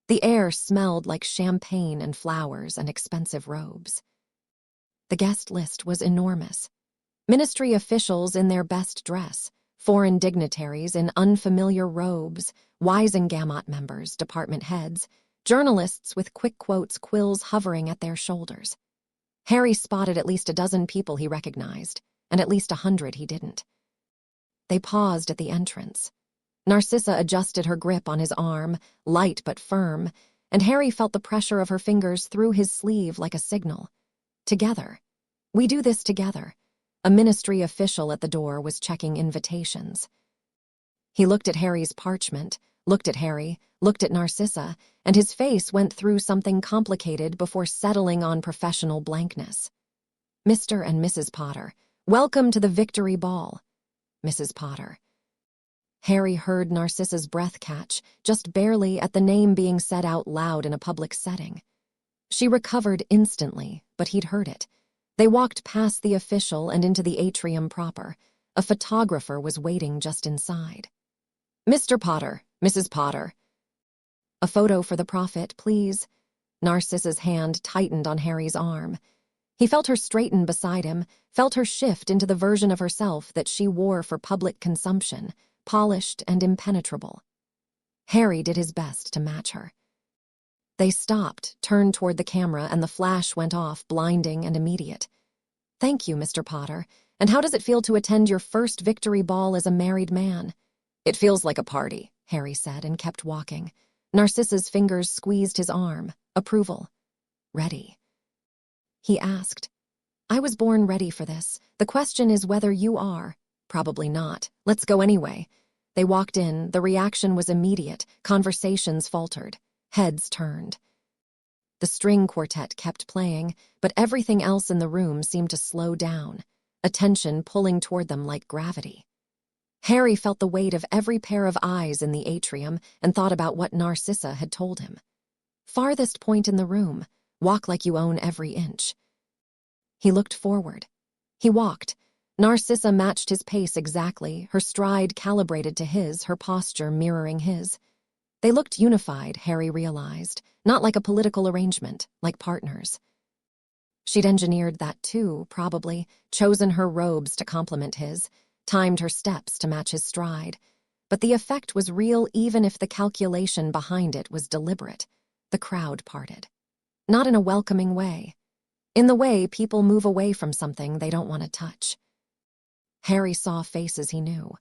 The air smelled like champagne and flowers and expensive robes. The guest list was enormous. Ministry officials in their best dress, foreign dignitaries in unfamiliar robes, Wisengamot members, department heads, journalists with quick quotes quills hovering at their shoulders. Harry spotted at least a dozen people he recognized, and at least 100 he didn't. They paused at the entrance. Narcissa adjusted her grip on his arm, light but firm, and Harry felt the pressure of her fingers through his sleeve like a signal. Together. We do this together. A ministry official at the door was checking invitations. He looked at Harry's parchment, looked at Harry, looked at Narcissa, and his face went through something complicated before settling on professional blankness. Mr. and Mrs. Potter, welcome to the Victory Ball. Mrs. Potter. Harry heard Narcissa's breath catch, just barely at the name being said out loud in a public setting. She recovered instantly, but he'd heard it. They walked past the official and into the atrium proper. A photographer was waiting just inside. Mr. Potter, Mrs. Potter. A photo for the prophet, please. Narcissa's hand tightened on Harry's arm. He felt her straighten beside him, felt her shift into the version of herself that she wore for public consumption, polished and impenetrable. Harry did his best to match her. They stopped, turned toward the camera, and the flash went off, blinding and immediate. Thank you, Mr. Potter. And how does it feel to attend your first victory ball as a married man? It feels like a party, Harry said, and kept walking. Narcissa's fingers squeezed his arm. Approval. Ready. He asked. I was born ready for this. The question is whether you are. Probably not. Let's go anyway. They walked in. The reaction was immediate. Conversations faltered. Heads turned. The string quartet kept playing, but everything else in the room seemed to slow down, attention pulling toward them like gravity. Harry felt the weight of every pair of eyes in the atrium and thought about what Narcissa had told him. Farthest point in the room. Walk like you own every inch. He looked forward. He walked. Narcissa matched his pace exactly, her stride calibrated to his, her posture mirroring his. They looked unified, Harry realized, not like a political arrangement, like partners. She'd engineered that too, probably, chosen her robes to complement his, timed her steps to match his stride. But the effect was real even if the calculation behind it was deliberate. The crowd parted. Not in a welcoming way. In the way people move away from something they don't want to touch. Harry saw faces he knew.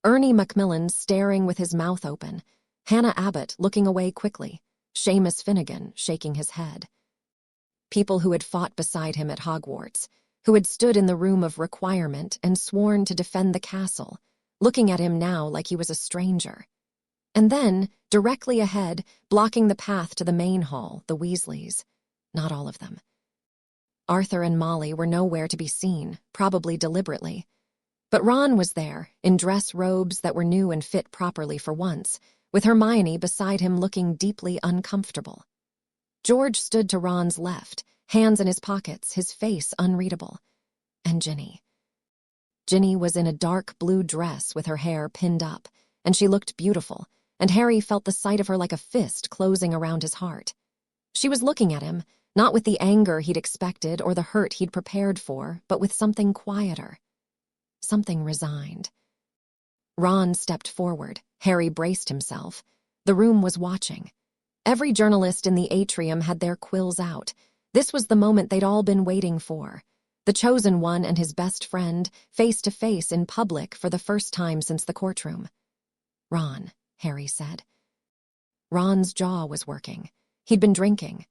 Ernie Macmillan staring with his mouth open. Hannah Abbott looking away quickly. Seamus Finnegan shaking his head. People who had fought beside him at Hogwarts, who had stood in the room of requirement and sworn to defend the castle, looking at him now like he was a stranger. And then, directly ahead, blocking the path to the main hall, the Weasleys. Not all of them. Arthur and Molly were nowhere to be seen, probably deliberately. But Ron was there, in dress robes that were new and fit properly for once, with Hermione beside him looking deeply uncomfortable. George stood to Ron's left, hands in his pockets, his face unreadable. And Ginny. Ginny was in a dark blue dress with her hair pinned up, and she looked beautiful, and Harry felt the sight of her like a fist closing around his heart. She was looking at him, Not with the anger he'd expected or the hurt he'd prepared for, but with something quieter. Something resigned. Ron stepped forward. Harry braced himself. The room was watching. Every journalist in the atrium had their quills out. This was the moment they'd all been waiting for. The chosen one and his best friend, face to face in public for the first time since the courtroom. "Ron," Harry said. Ron's jaw was working. He'd been drinking.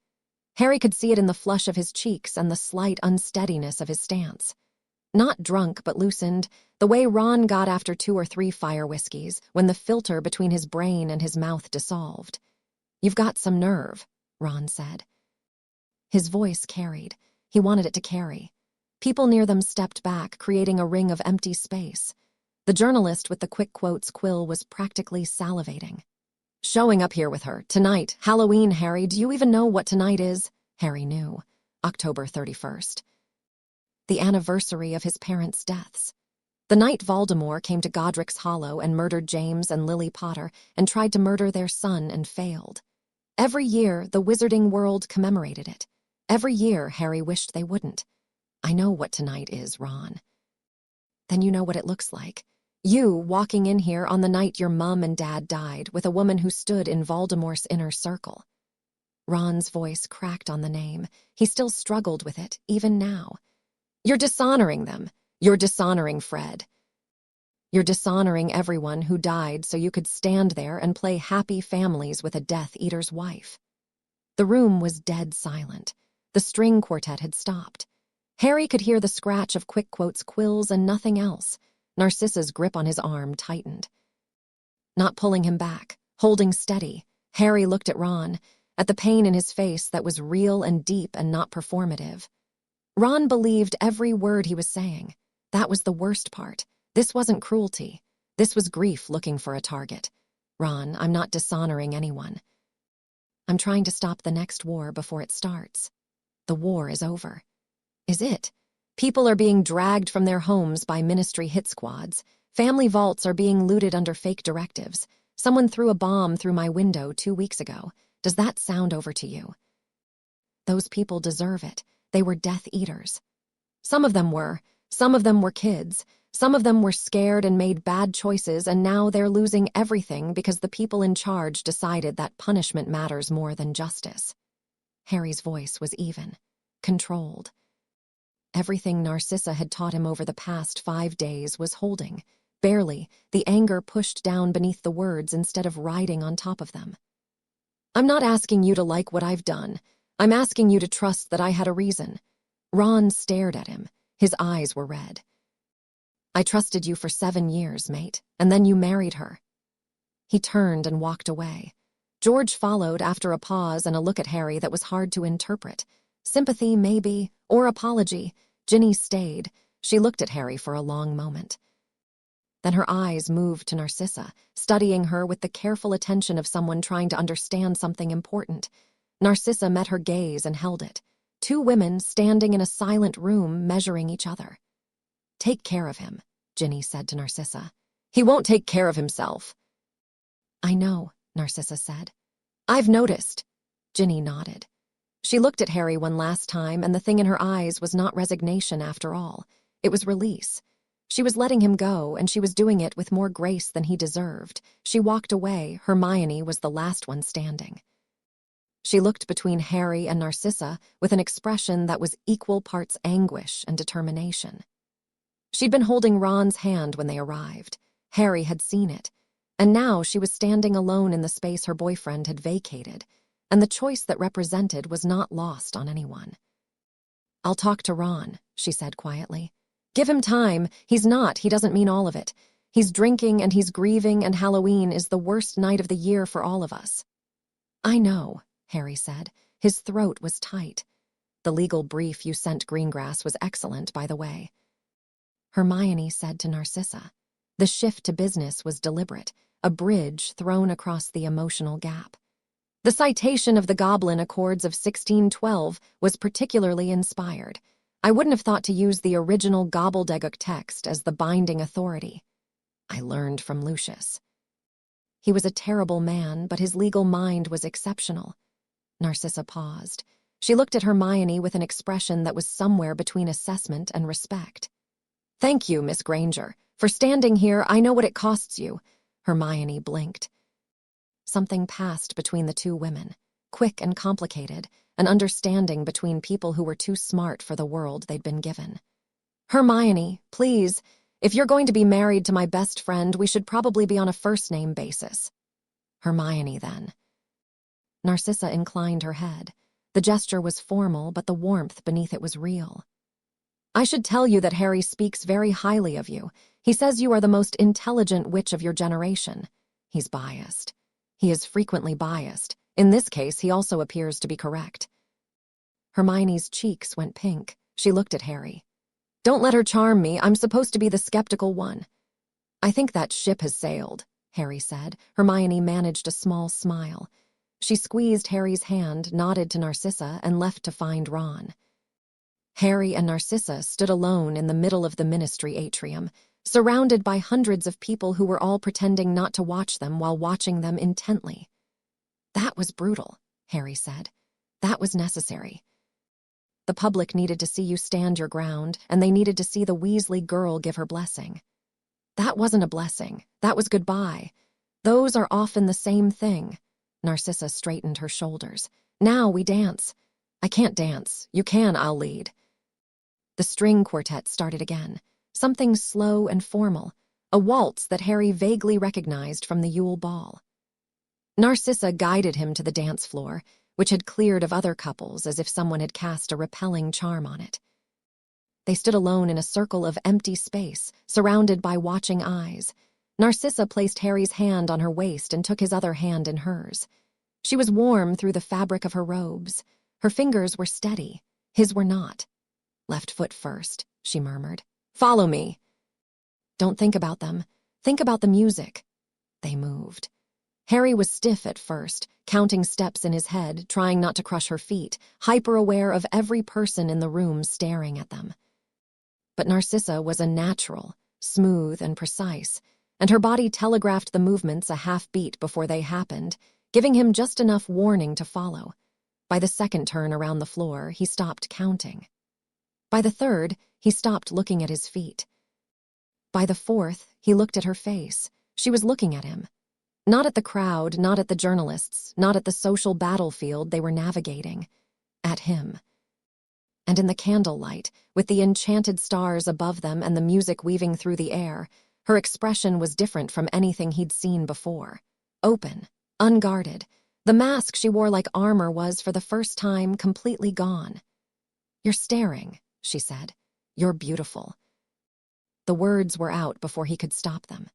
Harry could see it in the flush of his cheeks and the slight unsteadiness of his stance. Not drunk, but loosened, the way Ron got after 2 or 3 fire whiskeys, when the filter between his brain and his mouth dissolved. "You've got some nerve," Ron said. His voice carried. He wanted it to carry. People near them stepped back, creating a ring of empty space. The journalist with the quick quotes quill was practically salivating. "Showing up here with her. Tonight. Halloween, Harry. Do you even know what tonight is?" Harry knew. October 31st. The anniversary of his parents' deaths. The night Voldemort came to Godric's Hollow and murdered James and Lily Potter and tried to murder their son and failed. Every year, the wizarding world commemorated it. Every year, Harry wished they wouldn't. "I know what tonight is, Ron." "Then you know what it looks like. You walking in here on the night your mum and dad died with a woman who stood in Voldemort's inner circle." Ron's voice cracked on the name. He still struggled with it, even now. "You're dishonoring them. You're dishonoring Fred. You're dishonoring everyone who died so you could stand there and play happy families with a Death Eater's wife." The room was dead silent. The string quartet had stopped. Harry could hear the scratch of Quick Quote's quills and nothing else. Narcissa's grip on his arm tightened. Not pulling him back, holding steady, Harry looked at Ron, at the pain in his face that was real and deep and not performative. Ron believed every word he was saying. That was the worst part. This wasn't cruelty. This was grief looking for a target. "Ron, I'm not dishonoring anyone. I'm trying to stop the next war before it starts. The war is over." Is it? People are being dragged from their homes by ministry hit squads. Family vaults are being looted under fake directives. Someone threw a bomb through my window 2 weeks ago. Does that sound over to you? Those people deserve it. They were Death Eaters. Some of them were. Some of them were kids. Some of them were scared and made bad choices, and now they're losing everything because the people in charge decided that punishment matters more than justice. Harry's voice was even, controlled. Everything Narcissa had taught him over the past 5 days was holding. Barely, the anger pushed down beneath the words instead of riding on top of them. "I'm not asking you to like what I've done. I'm asking you to trust that I had a reason." Ron stared at him. His eyes were red. "I trusted you for 7 years, mate, and then you married her." He turned and walked away. George followed after a pause and a look at Harry that was hard to interpret. Sympathy, maybe, or apology. Ginny stayed. She looked at Harry for a long moment. Then her eyes moved to Narcissa, studying her with the careful attention of someone trying to understand something important. Narcissa met her gaze and held it. 2 women standing in a silent room measuring each other. "Take care of him," Ginny said to Narcissa. "He won't take care of himself." "I know," Narcissa said. "I've noticed." Ginny nodded. She looked at Harry one last time, and the thing in her eyes was not resignation after all. It was release. She was letting him go, and she was doing it with more grace than he deserved. She walked away. Hermione was the last one standing. She looked between Harry and Narcissa with an expression that was equal parts anguish and determination. She'd been holding Ron's hand when they arrived. Harry had seen it. And now she was standing alone in the space her boyfriend had vacated. And the choice that represented was not lost on anyone. "I'll talk to Ron," she said quietly. "Give him time. He doesn't mean all of it. He's drinking and he's grieving, and Halloween is the worst night of the year for all of us." "I know," Harry said. His throat was tight. "The legal brief you sent Greengrass was excellent, by the way." Hermione said to Narcissa. The shift to business was deliberate, a bridge thrown across the emotional gap. The citation of the Goblin Accords of 1612 was particularly inspired. I wouldn't have thought to use the original gobbledygook text as the binding authority. I learned from Lucius. He was a terrible man, but his legal mind was exceptional. Narcissa paused. She looked at Hermione with an expression that was somewhere between assessment and respect. "Thank you, Miss Granger. For standing here, I know what it costs you." Hermione blinked. Something passed between the two women, quick and complicated, an understanding between people who were too smart for the world they'd been given. "Hermione, please, if you're going to be married to my best friend, we should probably be on a first-name basis." "Hermione, then." Narcissa inclined her head. The gesture was formal, but the warmth beneath it was real. "I should tell you that Harry speaks very highly of you. He says you are the most intelligent witch of your generation. He's biased. He is frequently biased. In this case, he also appears to be correct." Hermione's cheeks went pink. She looked at Harry. "Don't let her charm me. I'm supposed to be the skeptical one." "I think that ship has sailed," Harry said. Hermione managed a small smile. She squeezed Harry's hand, nodded to Narcissa, and left to find Ron. Harry and Narcissa stood alone in the middle of the ministry atrium, surrounded by hundreds of people who were all pretending not to watch them while watching them intently. "That was brutal," Harry said. "That was necessary. The public needed to see you stand your ground, and they needed to see the Weasley girl give her blessing." "That wasn't a blessing. That was goodbye. Those are often the same thing." Narcissa straightened her shoulders. "Now we dance." "I can't dance. You can, I'll lead." The string quartet started again, something slow and formal, a waltz that Harry vaguely recognized from the Yule Ball. Narcissa guided him to the dance floor, which had cleared of other couples as if someone had cast a repelling charm on it. They stood alone in a circle of empty space, surrounded by watching eyes. Narcissa placed Harry's hand on her waist and took his other hand in hers. She was warm through the fabric of her robes. Her fingers were steady. His were not. "Left foot first," she murmured. "Follow me." "Don't think about them. Think about the music." They moved. Harry was stiff at first, counting steps in his head, trying not to crush her feet, hyper-aware of every person in the room staring at them. But Narcissa was a natural, smooth and precise, and her body telegraphed the movements a half-beat before they happened, giving him just enough warning to follow. By the second turn around the floor, he stopped counting. By the third, he stopped looking at his feet. By the fourth, he looked at her face. She was looking at him. Not at the crowd, not at the journalists, not at the social battlefield they were navigating. At him. And in the candlelight, with the enchanted stars above them and the music weaving through the air, her expression was different from anything he'd seen before. Open, unguarded. The mask she wore like armor was, for the first time, completely gone. "You're staring," she said. "You're beautiful." The words were out before he could stop them.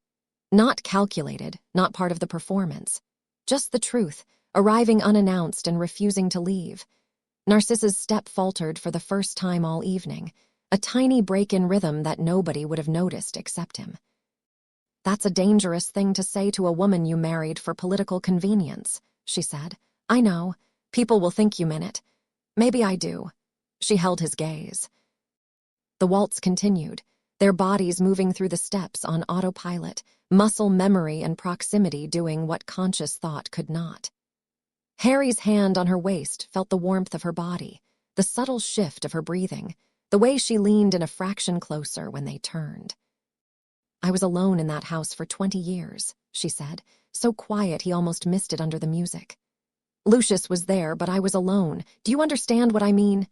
Not calculated, not part of the performance. Just the truth, arriving unannounced and refusing to leave. Narcissa's step faltered for the first time all evening, a tiny break in rhythm that nobody would have noticed except him. "That's a dangerous thing to say to a woman you married for political convenience," she said. "I know. People will think you meant it. Maybe I do." She held his gaze. The waltz continued, their bodies moving through the steps on autopilot, muscle memory and proximity doing what conscious thought could not. Harry's hand on her waist felt the warmth of her body, the subtle shift of her breathing, the way she leaned in a fraction closer when they turned. "I was alone in that house for 20 years, she said, so quiet he almost missed it under the music. "Lucius was there, but I was alone. Do you understand what I mean?"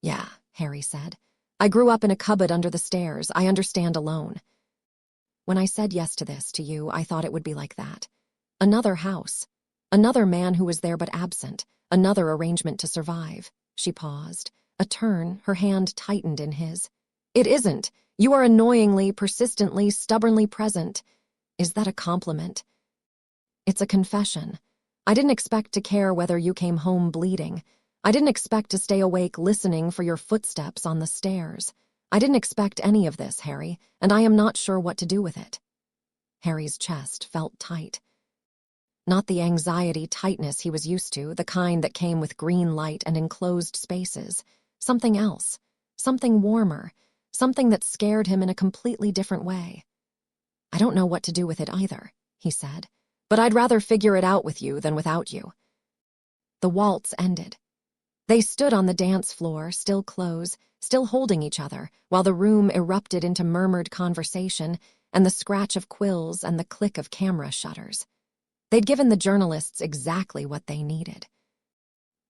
"Yeah," Harry said. "I grew up in a cupboard under the stairs. I understand alone." "When I said yes to this, to you, I thought it would be like that. Another house. Another man who was there but absent. Another arrangement to survive." She paused. A turn, her hand tightened in his. "It isn't. You are annoyingly, persistently, stubbornly present." "Is that a compliment?" "It's a confession. I didn't expect to care whether you came home bleeding. I didn't expect to stay awake listening for your footsteps on the stairs. I didn't expect any of this, Harry, and I am not sure what to do with it." Harry's chest felt tight. Not the anxiety tightness he was used to, the kind that came with green light and enclosed spaces. Something else. Something warmer. Something that scared him in a completely different way. "I don't know what to do with it either," he said. "But I'd rather figure it out with you than without you." The waltz ended. They stood on the dance floor, still clothes, still holding each other, while the room erupted into murmured conversation and the scratch of quills and the click of camera shutters. They'd given the journalists exactly what they needed.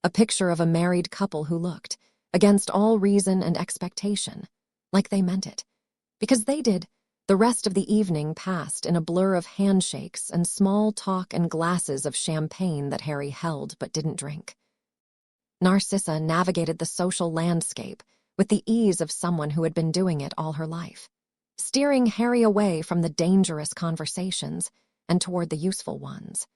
A picture of a married couple who looked, against all reason and expectation, like they meant it. Because they did, the rest of the evening passed in a blur of handshakes and small talk and glasses of champagne that Harry held but didn't drink. Narcissa navigated the social landscape with the ease of someone who had been doing it all her life, steering Harry away from the dangerous conversations and toward the useful ones.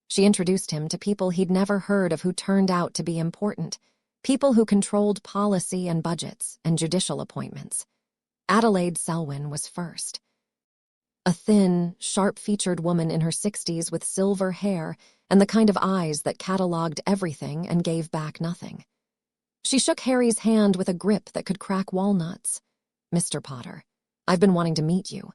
She introduced him to people he'd never heard of who turned out to be important, people who controlled policy and budgets and judicial appointments. Adelaide Selwyn was first. A thin, sharp-featured woman in her 60s with silver hair and the kind of eyes that catalogued everything and gave back nothing. She shook Harry's hand with a grip that could crack walnuts. "Mr. Potter, I've been wanting to meet you.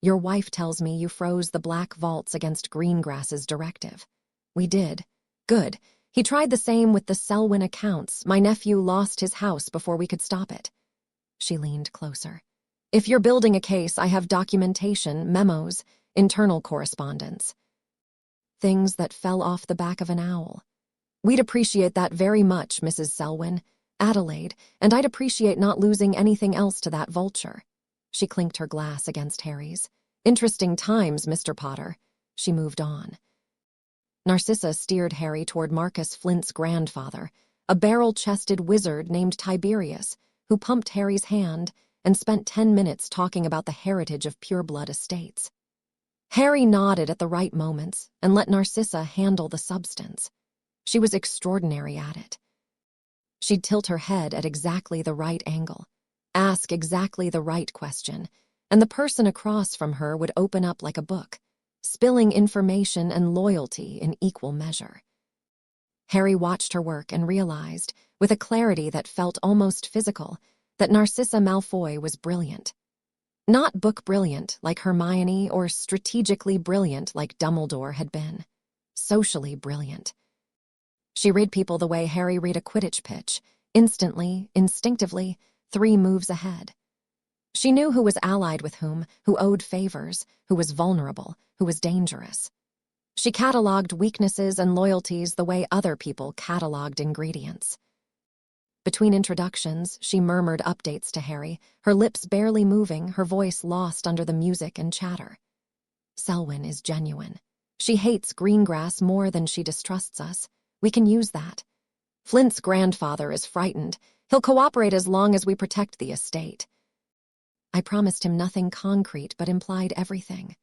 Your wife tells me you froze the Black Vaults against Greengrass's directive." "We did." "Good. He tried the same with the Selwyn accounts. My nephew lost his house before we could stop it." She leaned closer. "If you're building a case, I have documentation, memos, internal correspondence. Things that fell off the back of an owl. We'd appreciate that very much, Mrs. Selwyn, Adelaide, and I'd appreciate not losing anything else to that vulture." She clinked her glass against Harry's. "Interesting times, Mr. Potter." She moved on. Narcissa steered Harry toward Marcus Flint's grandfather, a barrel-chested wizard named Tiberius, who pumped Harry's hand and spent 10 minutes talking about the heritage of pureblood estates. Harry nodded at the right moments and let Narcissa handle the substance. She was extraordinary at it. She'd tilt her head at exactly the right angle, ask exactly the right question, and the person across from her would open up like a book, spilling information and loyalty in equal measure. Harry watched her work and realized, with a clarity that felt almost physical, that Narcissa Malfoy was brilliant. Not book brilliant like Hermione or strategically brilliant like Dumbledore had been. Socially brilliant. She read people the way Harry read a Quidditch pitch, instantly, instinctively, 3 moves ahead. She knew who was allied with whom, who owed favors, who was vulnerable, who was dangerous. She catalogued weaknesses and loyalties the way other people catalogued ingredients. Between introductions, she murmured updates to Harry, her lips barely moving, her voice lost under the music and chatter. "Selwyn is genuine. She hates Greengrass more than she distrusts us. We can use that. Flint's grandfather is frightened. He'll cooperate as long as we protect the estate." I promised him nothing concrete but implied everything.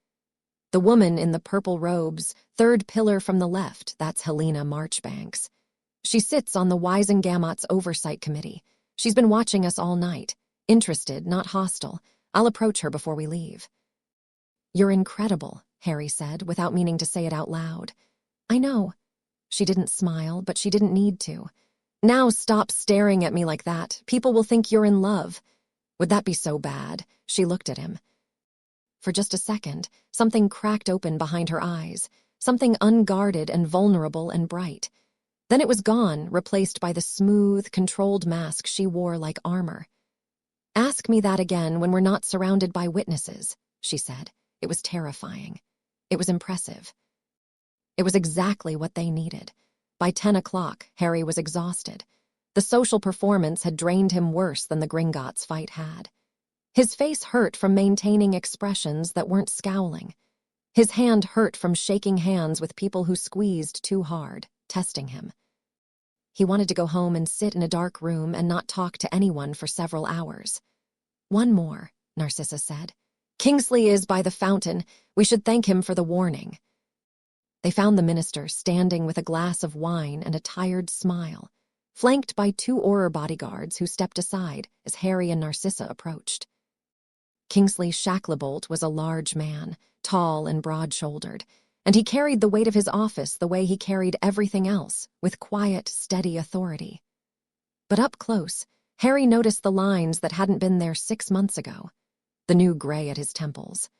The woman in the purple robes, 3rd pillar from the left, that's Helena Marchbanks. She sits on the Wisengamot's Oversight Committee. She's been watching us all night. Interested, not hostile. I'll approach her before we leave. "You're incredible," Harry said, without meaning to say it out loud. "I know." She didn't smile, but she didn't need to. "Now stop staring at me like that. People will think you're in love." "Would that be so bad?" She looked at him. For just a second, something cracked open behind her eyes, something unguarded and vulnerable and bright. Then it was gone, replaced by the smooth, controlled mask she wore like armor. "Ask me that again when we're not surrounded by witnesses," she said. It was terrifying. It was impressive. It was exactly what they needed. By 10 o'clock, Harry was exhausted. The social performance had drained him worse than the Gringotts fight had. His face hurt from maintaining expressions that weren't scowling. His hand hurt from shaking hands with people who squeezed too hard, testing him. He wanted to go home and sit in a dark room and not talk to anyone for several hours. "One more," Narcissa said. "Kingsley is by the fountain. We should thank him for the warning." They found the minister standing with a glass of wine and a tired smile, flanked by 2 Auror bodyguards who stepped aside as Harry and Narcissa approached. Kingsley Shacklebolt was a large man, tall and broad-shouldered, and he carried the weight of his office the way he carried everything else, with quiet, steady authority. But up close, Harry noticed the lines that hadn't been there 6 months ago, the new gray at his temples,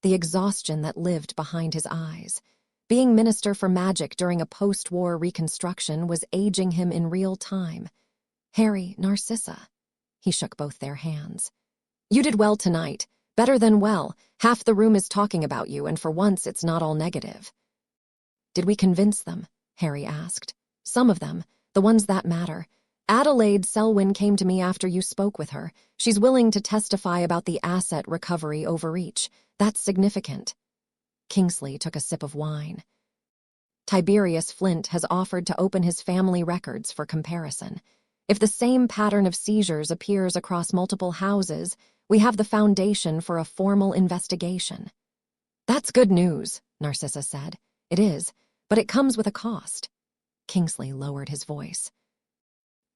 the exhaustion that lived behind his eyes, Being Minister for Magic during a post-war reconstruction was aging him in real time. Harry, Narcissa. He shook both their hands. You did well tonight. Better than well. Half the room is talking about you, and for once it's not all negative. Did we convince them? Harry asked. Some of them, the ones that matter. Adelaide Selwyn came to me after you spoke with her. She's willing to testify about the asset recovery overreach. That's significant. Kingsley took a sip of wine. Tiberius Flint has offered to open his family records for comparison. If the same pattern of seizures appears across multiple houses, we have the foundation for a formal investigation. That's good news, Narcissa said. It is, but it comes with a cost. Kingsley lowered his voice.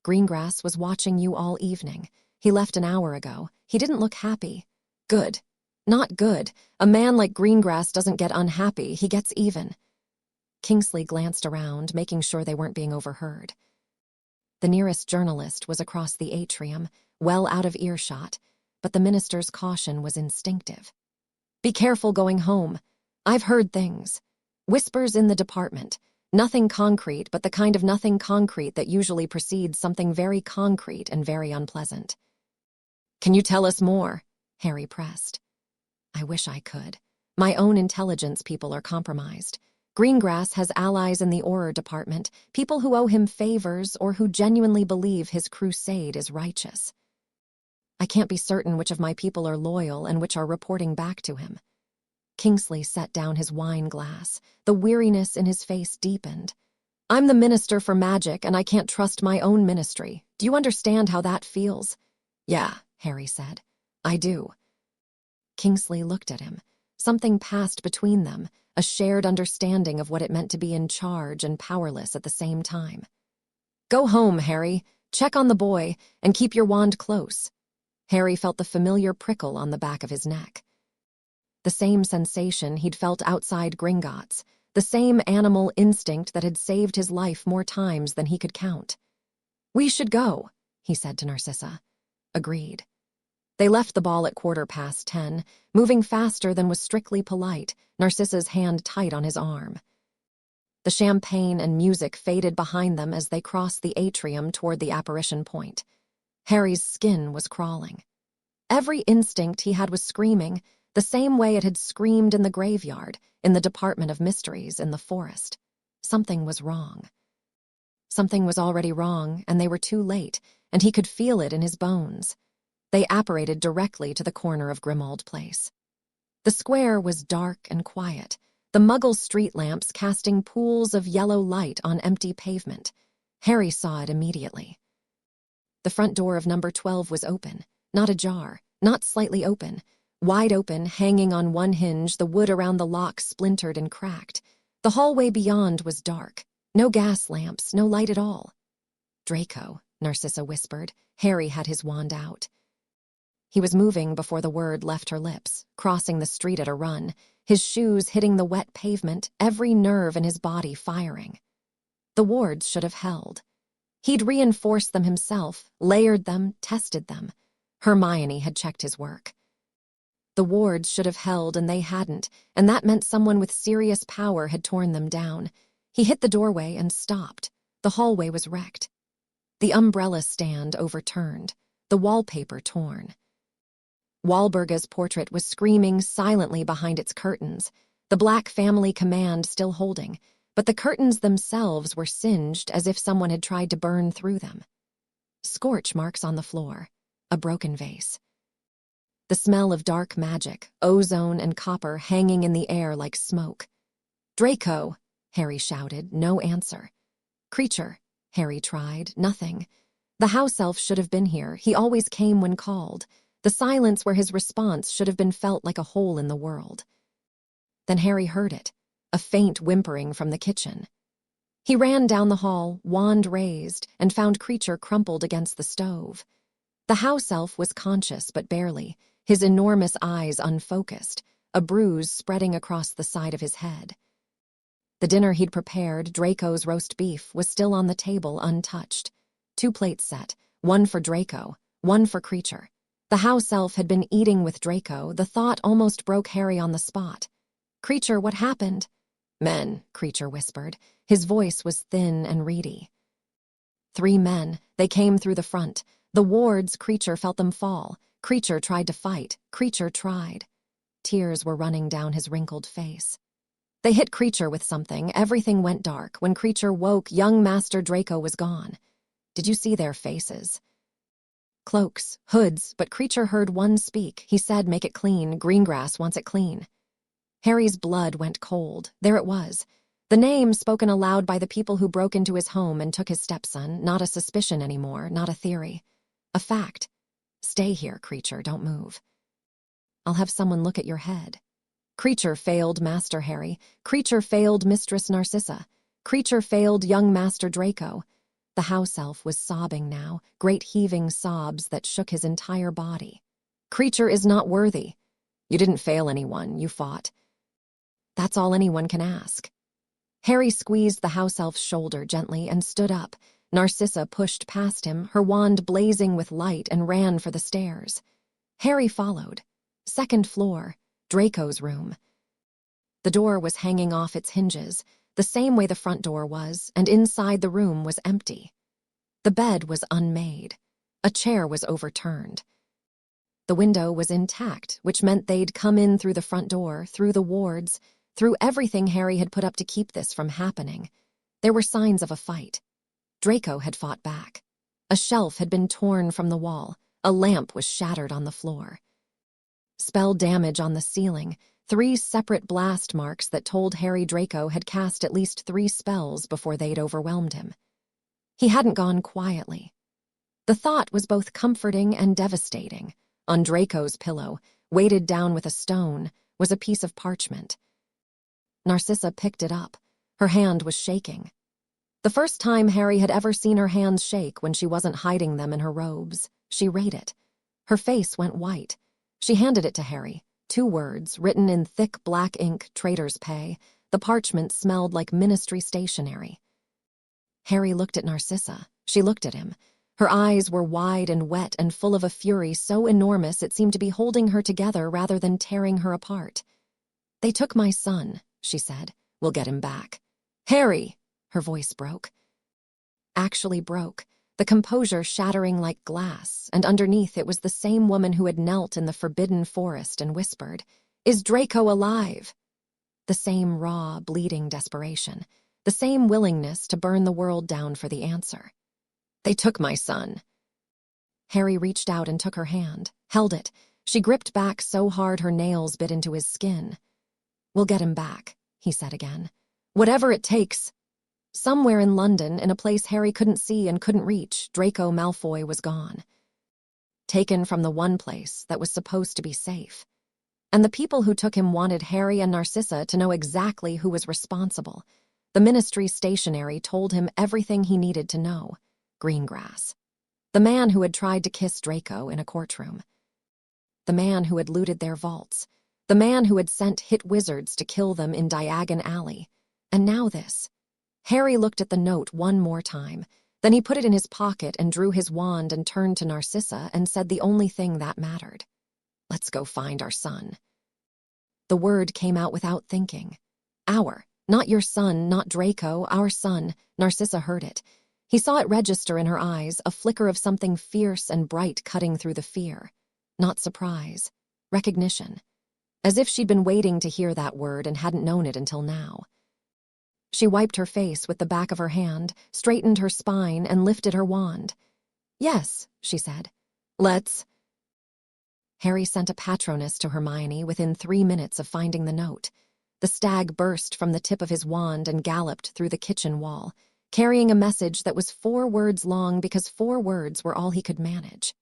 Greengrass was watching you all evening. He left an hour ago. He didn't look happy. Good. Not good. A man like Greengrass doesn't get unhappy. He gets even. Kingsley glanced around, making sure they weren't being overheard. The nearest journalist was across the atrium, well out of earshot, but the minister's caution was instinctive. Be careful going home. I've heard things. Whispers in the department. Nothing concrete, but the kind of nothing concrete that usually precedes something very concrete and very unpleasant. Can you tell us more? Harry pressed. I wish I could. My own intelligence people are compromised. Greengrass has allies in the Auror department, people who owe him favors or who genuinely believe his crusade is righteous. I can't be certain which of my people are loyal and which are reporting back to him. Kingsley set down his wine glass. The weariness in his face deepened. I'm the Minister for Magic, and I can't trust my own ministry. Do you understand how that feels? Yeah, Harry said. I do. Kingsley looked at him. Something passed between them, a shared understanding of what it meant to be in charge and powerless at the same time. Go home, Harry. Check on the boy, and keep your wand close. Harry felt the familiar prickle on the back of his neck. The same sensation he'd felt outside Gringotts, the same animal instinct that had saved his life more times than he could count. We should go, he said to Narcissa. Agreed. They left the ball at 10:15, moving faster than was strictly polite, Narcissa's hand tight on his arm. The champagne and music faded behind them as they crossed the atrium toward the apparition point. Harry's skin was crawling. Every instinct he had was screaming, the same way it had screamed in the graveyard, in the Department of Mysteries, in the forest. Something was wrong. Something was already wrong, and they were too late, and he could feel it in his bones. They apparated directly to the corner of Grimmauld Place. The square was dark and quiet, the Muggle street lamps casting pools of yellow light on empty pavement. Harry saw it immediately. The front door of number 12 was open, not ajar, not slightly open. Wide open, hanging on one hinge, the wood around the lock splintered and cracked. The hallway beyond was dark. No gas lamps, no light at all. Draco, Narcissa whispered. Harry had his wand out. He was moving before the word left her lips, crossing the street at a run, his shoes hitting the wet pavement, every nerve in his body firing. The wards should have held. He'd reinforced them himself, layered them, tested them. Hermione had checked his work. The wards should have held and they hadn't, and that meant someone with serious power had torn them down. He hit the doorway and stopped. The hallway was wrecked. The umbrella stand overturned, the wallpaper torn. Walburga's portrait was screaming silently behind its curtains, the Black family command still holding, but the curtains themselves were singed as if someone had tried to burn through them. Scorch marks on the floor, a broken vase. The smell of dark magic, ozone and copper hanging in the air like smoke. Draco, Harry shouted, no answer. Creature, Harry tried, nothing. The house elf should have been here, he always came when called. The silence where his response should have been felt like a hole in the world. Then Harry heard it, a faint whimpering from the kitchen. He ran down the hall, wand raised, and found Creature crumpled against the stove. The house elf was conscious, but barely, his enormous eyes unfocused, a bruise spreading across the side of his head. The dinner he'd prepared, Draco's roast beef, was still on the table untouched. 2 plates set, one for Draco, one for Creature. The house elf had been eating with Draco. The thought almost broke Harry on the spot. Creature, what happened? Men, Creature whispered. His voice was thin and reedy. 3 men. They came through the front. The wards, Creature felt them fall. Creature tried to fight. Creature tried. Tears were running down his wrinkled face. They hit Creature with something. Everything went dark. When Creature woke, young Master Draco was gone. Did you see their faces? Cloaks, hoods, but Creature heard one speak. He said, "Make it clean. Greengrass wants it clean." Harry's blood went cold. There it was. The name spoken aloud by the people who broke into his home and took his stepson. Not a suspicion anymore, not a theory. A fact. Stay here, Creature, don't move. I'll have someone look at your head. Creature failed Master Harry. Creature failed Mistress Narcissa. Creature failed young Master Draco. The house elf was sobbing now, great heaving sobs that shook his entire body. Creature is not worthy. You didn't fail anyone, you fought. That's all anyone can ask. Harry squeezed the house elf's shoulder gently and stood up. Narcissa pushed past him, her wand blazing with light, and ran for the stairs. Harry followed. 2nd floor, Draco's room. The door was hanging off its hinges, the same way the front door was, and inside the room was empty. The bed was unmade. A chair was overturned. The window was intact, which meant they'd come in through the front door, through the wards, through everything Harry had put up to keep this from happening. There were signs of a fight. Draco had fought back. A shelf had been torn from the wall. A lamp was shattered on the floor. Spell damage on the ceiling, 3 separate blast marks that told Harry Draco had cast at least 3 spells before they'd overwhelmed him. He hadn't gone quietly. The thought was both comforting and devastating. On Draco's pillow, weighted down with a stone, was a piece of parchment. Narcissa picked it up. Her hand was shaking. The first time Harry had ever seen her hands shake when she wasn't hiding them in her robes. She read it. Her face went white. She handed it to Harry. 2 words, written in thick black ink, "Traitor's Pay." The parchment smelled like ministry stationery. Harry looked at Narcissa. She looked at him. Her eyes were wide and wet and full of a fury so enormous it seemed to be holding her together rather than tearing her apart. "They took my son," she said. "We'll get him back." "Harry!" Her voice broke. Actually broke, the composure shattering like glass, and underneath it was the same woman who had knelt in the forbidden forest and whispered, "Is Draco alive?" The same raw, bleeding desperation, the same willingness to burn the world down for the answer. "They took my son." Harry reached out and took her hand, held it. She gripped back so hard her nails bit into his skin. "We'll get him back," he said again. "Whatever it takes." Somewhere in London, in a place Harry couldn't see and couldn't reach, Draco Malfoy was gone. Taken from the one place that was supposed to be safe. And the people who took him wanted Harry and Narcissa to know exactly who was responsible. The ministry stationery told him everything he needed to know. Greengrass. The man who had tried to kiss Draco in a courtroom. The man who had looted their vaults. The man who had sent hit wizards to kill them in Diagon Alley. And now this. Harry looked at the note one more time. Then he put it in his pocket and drew his wand and turned to Narcissa and said the only thing that mattered. "Let's go find our son." The word came out without thinking. Our. Not your son, not Draco, our son. Narcissa heard it. He saw it register in her eyes, a flicker of something fierce and bright cutting through the fear. Not surprise. Recognition. As if she'd been waiting to hear that word and hadn't known it until now. She wiped her face with the back of her hand, straightened her spine, and lifted her wand. "Yes," she said. "Let's—" Harry sent a Patronus to Hermione within 3 minutes of finding the note. The stag burst from the tip of his wand and galloped through the kitchen wall, carrying a message that was 4 words long because 4 words were all he could manage.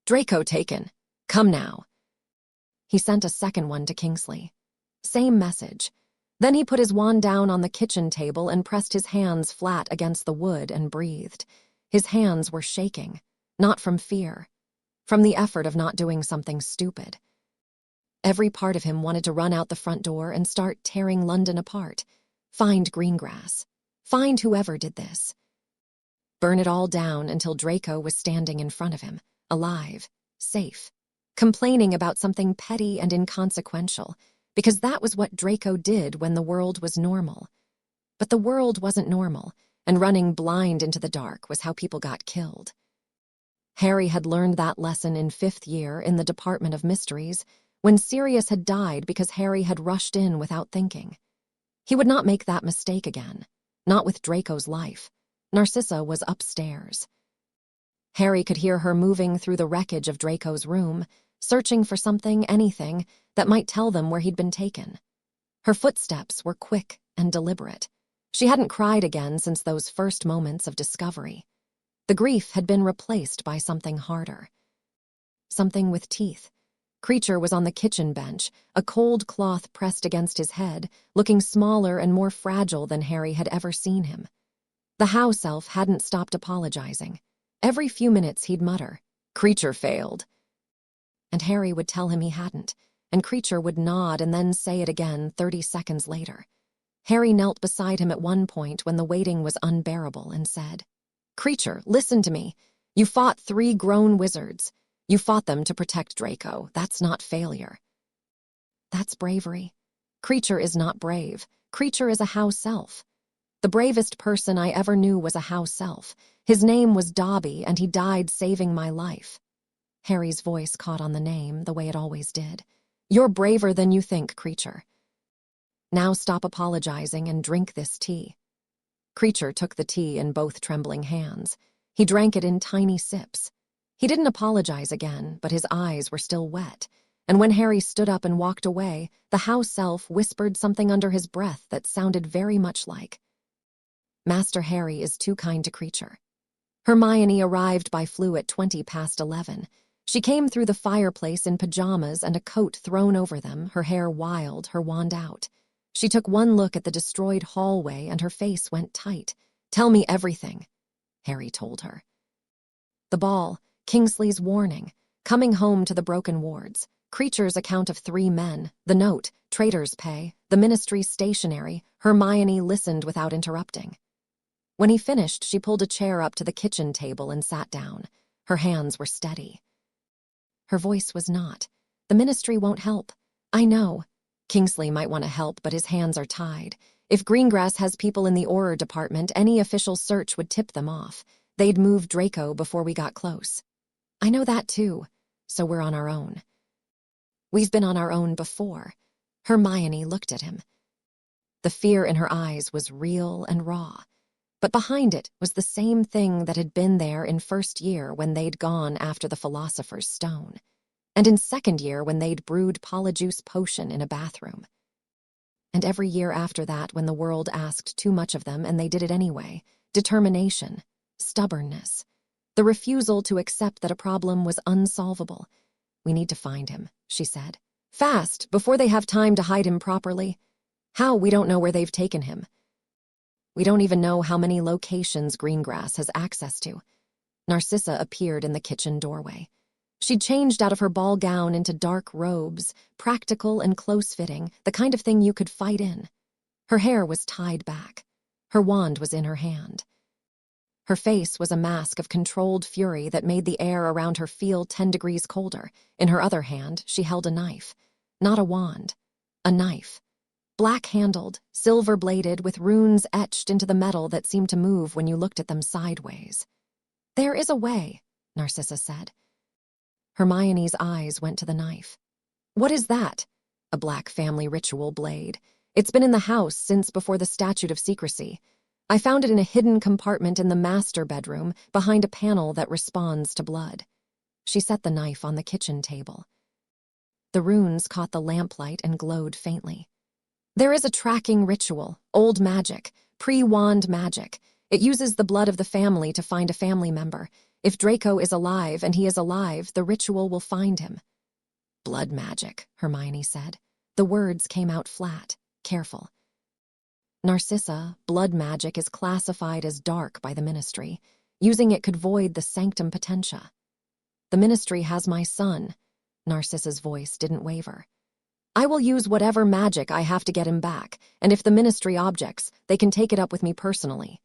"Draco taken. Come now." He sent a second one to Kingsley. Same message. Then he put his wand down on the kitchen table and pressed his hands flat against the wood and breathed. His hands were shaking, not from fear, from the effort of not doing something stupid. Every part of him wanted to run out the front door and start tearing London apart. Find Greengrass. Find whoever did this. Burn it all down until Draco was standing in front of him, alive, safe, complaining about something petty and inconsequential. because that was what Draco did when the world was normal. But the world wasn't normal, and running blind into the dark was how people got killed. Harry had learned that lesson in 5th year in the Department of Mysteries, when Sirius had died because Harry had rushed in without thinking. He would not make that mistake again, not with Draco's life. Narcissa was upstairs. Harry could hear her moving through the wreckage of Draco's room, searching for something, anything, that might tell them where he'd been taken. Her footsteps were quick and deliberate. She hadn't cried again since those first moments of discovery. The grief had been replaced by something harder. Something with teeth. Creature was on the kitchen bench, a cold cloth pressed against his head, looking smaller and more fragile than Harry had ever seen him. The house elf hadn't stopped apologizing. Every few minutes he'd mutter, "Creature failed." And Harry would tell him he hadn't, and Creature would nod and then say it again 30 seconds later. Harry knelt beside him at one point when the waiting was unbearable and said, "Creature, listen to me. You fought 3 grown wizards. You fought them to protect Draco. That's not failure. That's bravery. Creature is not brave. Creature is a house elf. The bravest person I ever knew was a house elf. His name was Dobby, and he died saving my life." Harry's voice caught on the name, the way it always did. "You're braver than you think, Creature. Now stop apologizing and drink this tea." Creature took the tea in both trembling hands. He drank it in tiny sips. He didn't apologize again, but his eyes were still wet, and when Harry stood up and walked away, the house elf whispered something under his breath that sounded very much like, "Master Harry is too kind to Creature." Hermione arrived by flu at 20 past 11. She came through the fireplace in pajamas and a coat thrown over them, her hair wild, her wand out. She took one look at the destroyed hallway and her face went tight. "Tell me everything," Harry told her. The ball, Kingsley's warning, coming home to the broken wards, Creature's account of 3 men, the note, traitor's pay, the ministry's stationery. Hermione listened without interrupting. When he finished, she pulled a chair up to the kitchen table and sat down. Her hands were steady. Her voice was not. "The ministry won't help. I know. Kingsley might want to help, but his hands are tied. If Greengrass has people in the Auror department, any official search would tip them off. They'd move Draco before we got close. I know that too, so we're on our own." "We've been on our own before." Hermione looked at him. The fear in her eyes was real and raw, but behind it was the same thing that had been there in 1st year when they'd gone after the Philosopher's Stone, and in 2nd year when they'd brewed Polyjuice potion in a bathroom. And every year after that when the world asked too much of them and they did it anyway. Determination, stubbornness, the refusal to accept that a problem was unsolvable. "We need to find him," she said. "Fast, before they have time to hide him properly. How? We don't know where they've taken him. We don't even know how many locations Greengrass has access to." Narcissa appeared in the kitchen doorway. She'd changed out of her ball gown into dark robes, practical and close-fitting, the kind of thing you could fight in. Her hair was tied back. Her wand was in her hand. Her face was a mask of controlled fury that made the air around her feel 10 degrees colder. In her other hand, she held a knife. Not a wand. A knife. Black-handled, silver-bladed, with runes etched into the metal that seemed to move when you looked at them sideways. "There is a way," Narcissa said. Hermione's eyes went to the knife. "What is that?" "A black family ritual blade. It's been in the house since before the Statute of Secrecy. I found it in a hidden compartment in the master bedroom behind a panel that responds to blood." She set the knife on the kitchen table. The runes caught the lamplight and glowed faintly. "There is a tracking ritual, old magic, pre-wand magic. It uses the blood of the family to find a family member. If Draco is alive, and he is alive, the ritual will find him." "Blood magic," Hermione said. The words came out flat, careful. "Narcissa, blood magic is classified as dark by the ministry. Using it could void the sanctum potentia." "The ministry has my son." Narcissa's voice didn't waver. "I will use whatever magic I have to get him back, and if the ministry objects, they can take it up with me personally."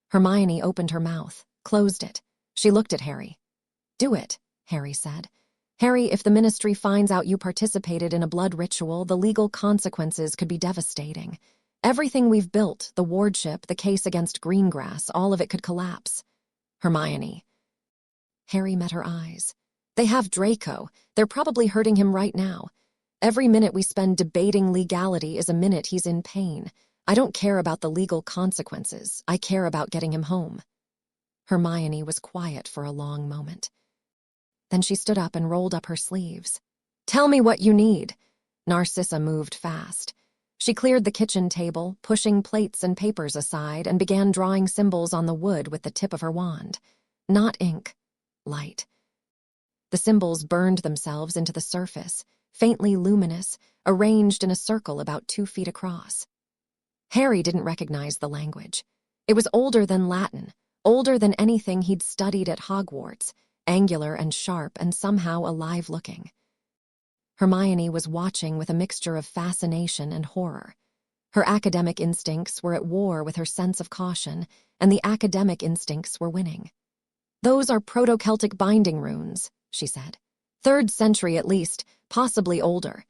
Hermione opened her mouth, closed it. She looked at Harry. "Do it," Harry said. Harry, if the ministry finds out you participated in a blood ritual, the legal consequences could be devastating. Everything we've built, the wardship, the case against Greengrass, all of it could collapse. Hermione. Harry met her eyes. They have Draco. They're probably hurting him right now. Every minute we spend debating legality is a minute he's in pain. I don't care about the legal consequences. I care about getting him home. Hermione was quiet for a long moment. Then she stood up and rolled up her sleeves. Tell me what you need. Narcissa moved fast. She cleared the kitchen table, pushing plates and papers aside, and began drawing symbols on the wood with the tip of her wand. Not ink. Light. The symbols burned themselves into the surface, faintly luminous, arranged in a circle about 2 feet across. Harry didn't recognize the language. It was older than Latin, older than anything he'd studied at Hogwarts, angular and sharp and somehow alive-looking. Hermione was watching with a mixture of fascination and horror. Her academic instincts were at war with her sense of caution, and the academic instincts were winning. Those are Proto-Celtic binding runes, she said. 3rd century at least, possibly older.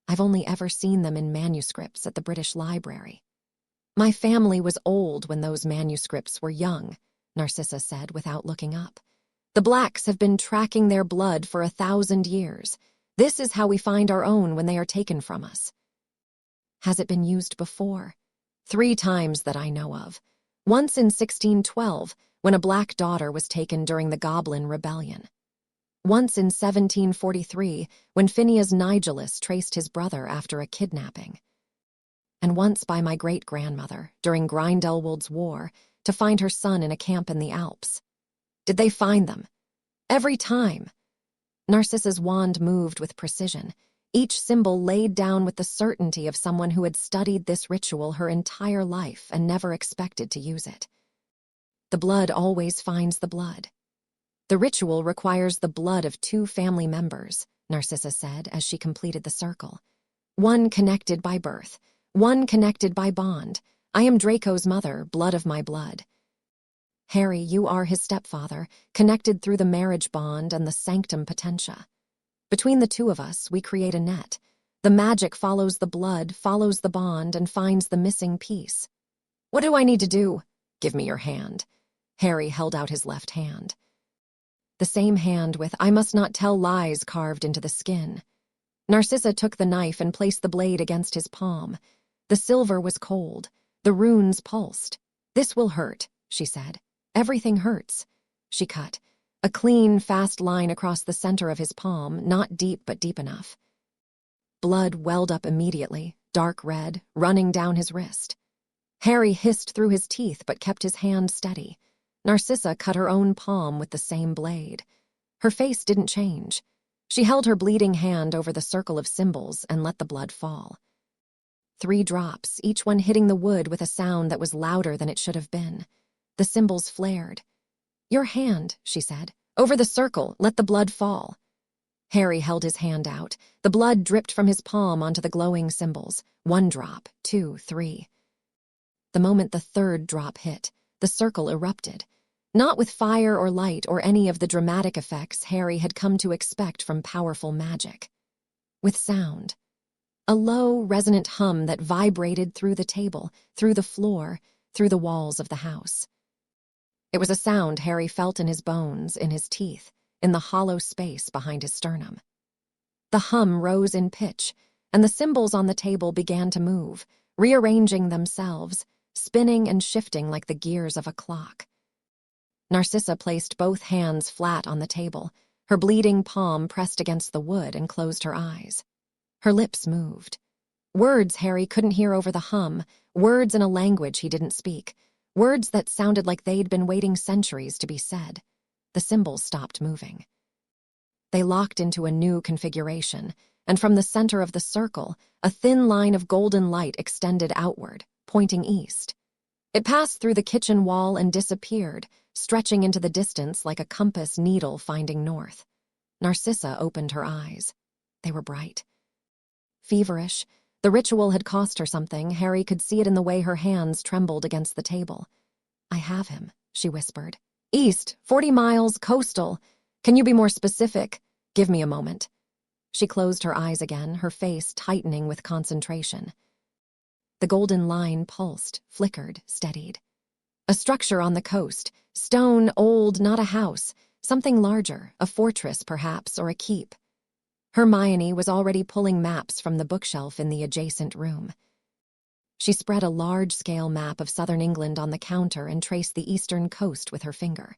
I've only ever seen them in manuscripts at the British Library. My family was old when those manuscripts were young, Narcissa said without looking up. The Blacks have been tracking their blood for 1,000 years. This is how we find our own when they are taken from us. Has it been used before? 3 times that I know of. Once in 1612, when a black daughter was taken during the Goblin Rebellion. Once in 1743, when Phineas Nigellus traced his brother after a kidnapping. And once by my great-grandmother, during Grindelwald's War, to find her son in a camp in the Alps. Did they find them? Every time. Narcissa's wand moved with precision, each symbol laid down with the certainty of someone who had studied this ritual her entire life and never expected to use it. The blood always finds the blood. The ritual requires the blood of 2 family members, Narcissa said as she completed the circle. One connected by birth, one connected by bond. I am Draco's mother, blood of my blood. Harry, you are his stepfather, connected through the marriage bond and the sanctum potentia. Between the 2 of us, we create a net. The magic follows the blood, follows the bond, and finds the missing piece. What do I need to do? Give me your hand. Harry held out his left hand. The same hand with "I must not tell lies" carved into the skin. Narcissa took the knife and placed the blade against his palm. The silver was cold. The runes pulsed. This will hurt, she said. Everything hurts. She cut. A clean, fast line across the center of his palm, not deep but deep enough. Blood welled up immediately, dark red, running down his wrist. Harry hissed through his teeth but kept his hand steady. Narcissa cut her own palm with the same blade. Her face didn't change. She held her bleeding hand over the circle of symbols and let the blood fall. 3 drops, each one hitting the wood with a sound that was louder than it should have been. The symbols flared. Your hand, she said. Over the circle, let the blood fall. Harry held his hand out. The blood dripped from his palm onto the glowing symbols. 1 drop, 2, 3. The moment the 3rd drop hit, the circle erupted. Not with fire or light or any of the dramatic effects Harry had come to expect from powerful magic. With sound. A low, resonant hum that vibrated through the table, through the floor, through the walls of the house. It was a sound Harry felt in his bones, in his teeth, in the hollow space behind his sternum. The hum rose in pitch, and the symbols on the table began to move, rearranging themselves, spinning and shifting like the gears of a clock. Narcissa placed both hands flat on the table, her bleeding palm pressed against the wood, and closed her eyes. Her lips moved. Words Harry couldn't hear over the hum, words in a language he didn't speak, words that sounded like they'd been waiting centuries to be said. The symbols stopped moving. They locked into a new configuration, and from the center of the circle, a thin line of golden light extended outward, pointing east. It passed through the kitchen wall and disappeared, stretching into the distance like a compass needle finding north. Narcissa opened her eyes. They were bright. Feverish, the ritual had cost her something. Harry could see it in the way her hands trembled against the table. I have him, she whispered. East, 40 miles, coastal. Can you be more specific? Give me a moment. She closed her eyes again, her face tightening with concentration. The golden line pulsed, flickered, steadied. A structure on the coast, stone, old, not a house, something larger, a fortress perhaps, or a keep. Hermione was already pulling maps from the bookshelf in the adjacent room. She spread a large-scale map of southern England on the counter and traced the eastern coast with her finger.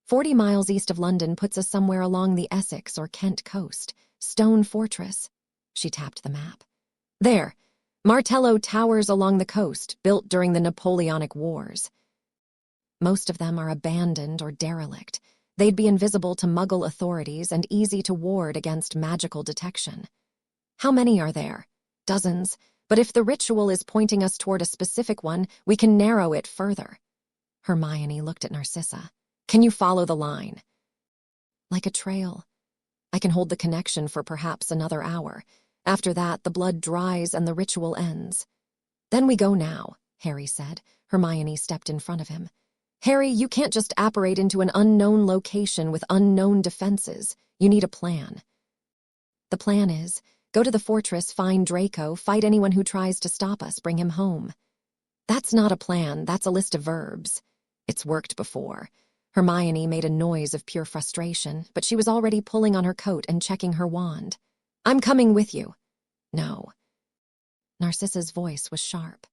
40 miles east of London puts us somewhere along the Essex or Kent coast. Stone Fortress. She tapped the map. There. Martello towers along the coast, built during the Napoleonic Wars. Most of them are abandoned or derelict. They'd be invisible to Muggle authorities and easy to ward against magical detection. How many are there? Dozens. But if the ritual is pointing us toward a specific one, we can narrow it further. Hermione looked at Narcissa. Can you follow the line? Like a trail. I can hold the connection for perhaps another hour. After that, the blood dries and the ritual ends. Then we go now, Harry said. Hermione stepped in front of him. Harry, you can't just apparate into an unknown location with unknown defenses. You need a plan. The plan is, go to the fortress, find Draco, fight anyone who tries to stop us, bring him home. That's not a plan, that's a list of verbs. It's worked before. Hermione made a noise of pure frustration, but she was already pulling on her coat and checking her wand. I'm coming with you. No. Narcissa's voice was sharp.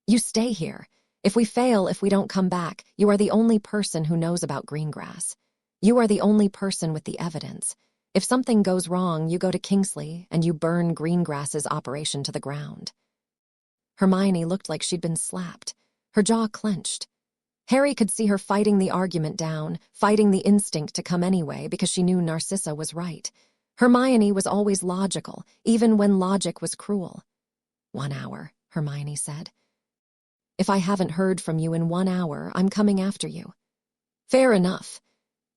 You stay here. If we fail, if we don't come back, you are the only person who knows about Greengrass. You are the only person with the evidence. If something goes wrong, you go to Kingsley and you burn Greengrass's operation to the ground. Hermione looked like she'd been slapped. Her jaw clenched. Harry could see her fighting the argument down, fighting the instinct to come anyway because she knew Narcissa was right. Hermione was always logical, even when logic was cruel. 1 hour, Hermione said. If I haven't heard from you in 1 hour, I'm coming after you. Fair enough.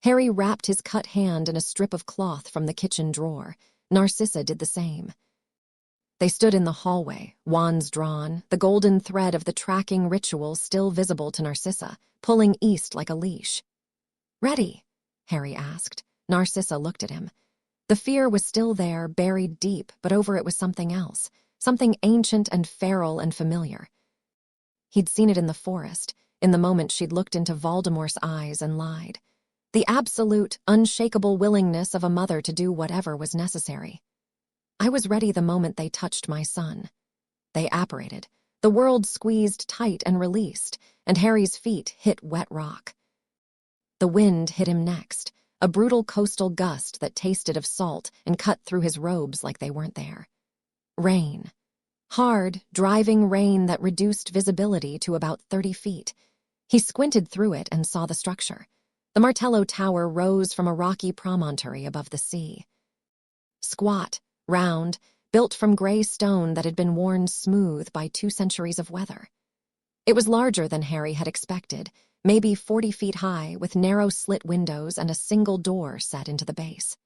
Harry wrapped his cut hand in a strip of cloth from the kitchen drawer. Narcissa did the same. They stood in the hallway, wands drawn, the golden thread of the tracking ritual still visible to Narcissa, pulling east like a leash. Ready? Harry asked. Narcissa looked at him. The fear was still there, buried deep, but over it was something else, something ancient and feral and familiar. He'd seen it in the forest, in the moment she'd looked into Voldemort's eyes and lied. The absolute, unshakable willingness of a mother to do whatever was necessary. I was ready the moment they touched my son. They apparated. The world squeezed tight and released, and Harry's feet hit wet rock. The wind hit him next, a brutal coastal gust that tasted of salt and cut through his robes like they weren't there. Rain. Hard, driving rain that reduced visibility to about 30 feet. He squinted through it and saw the structure. The Martello Tower rose from a rocky promontory above the sea. Squat, round, built from gray stone that had been worn smooth by 2 centuries of weather. It was larger than Harry had expected, maybe 40 feet high, with narrow slit windows and a single door set into the base.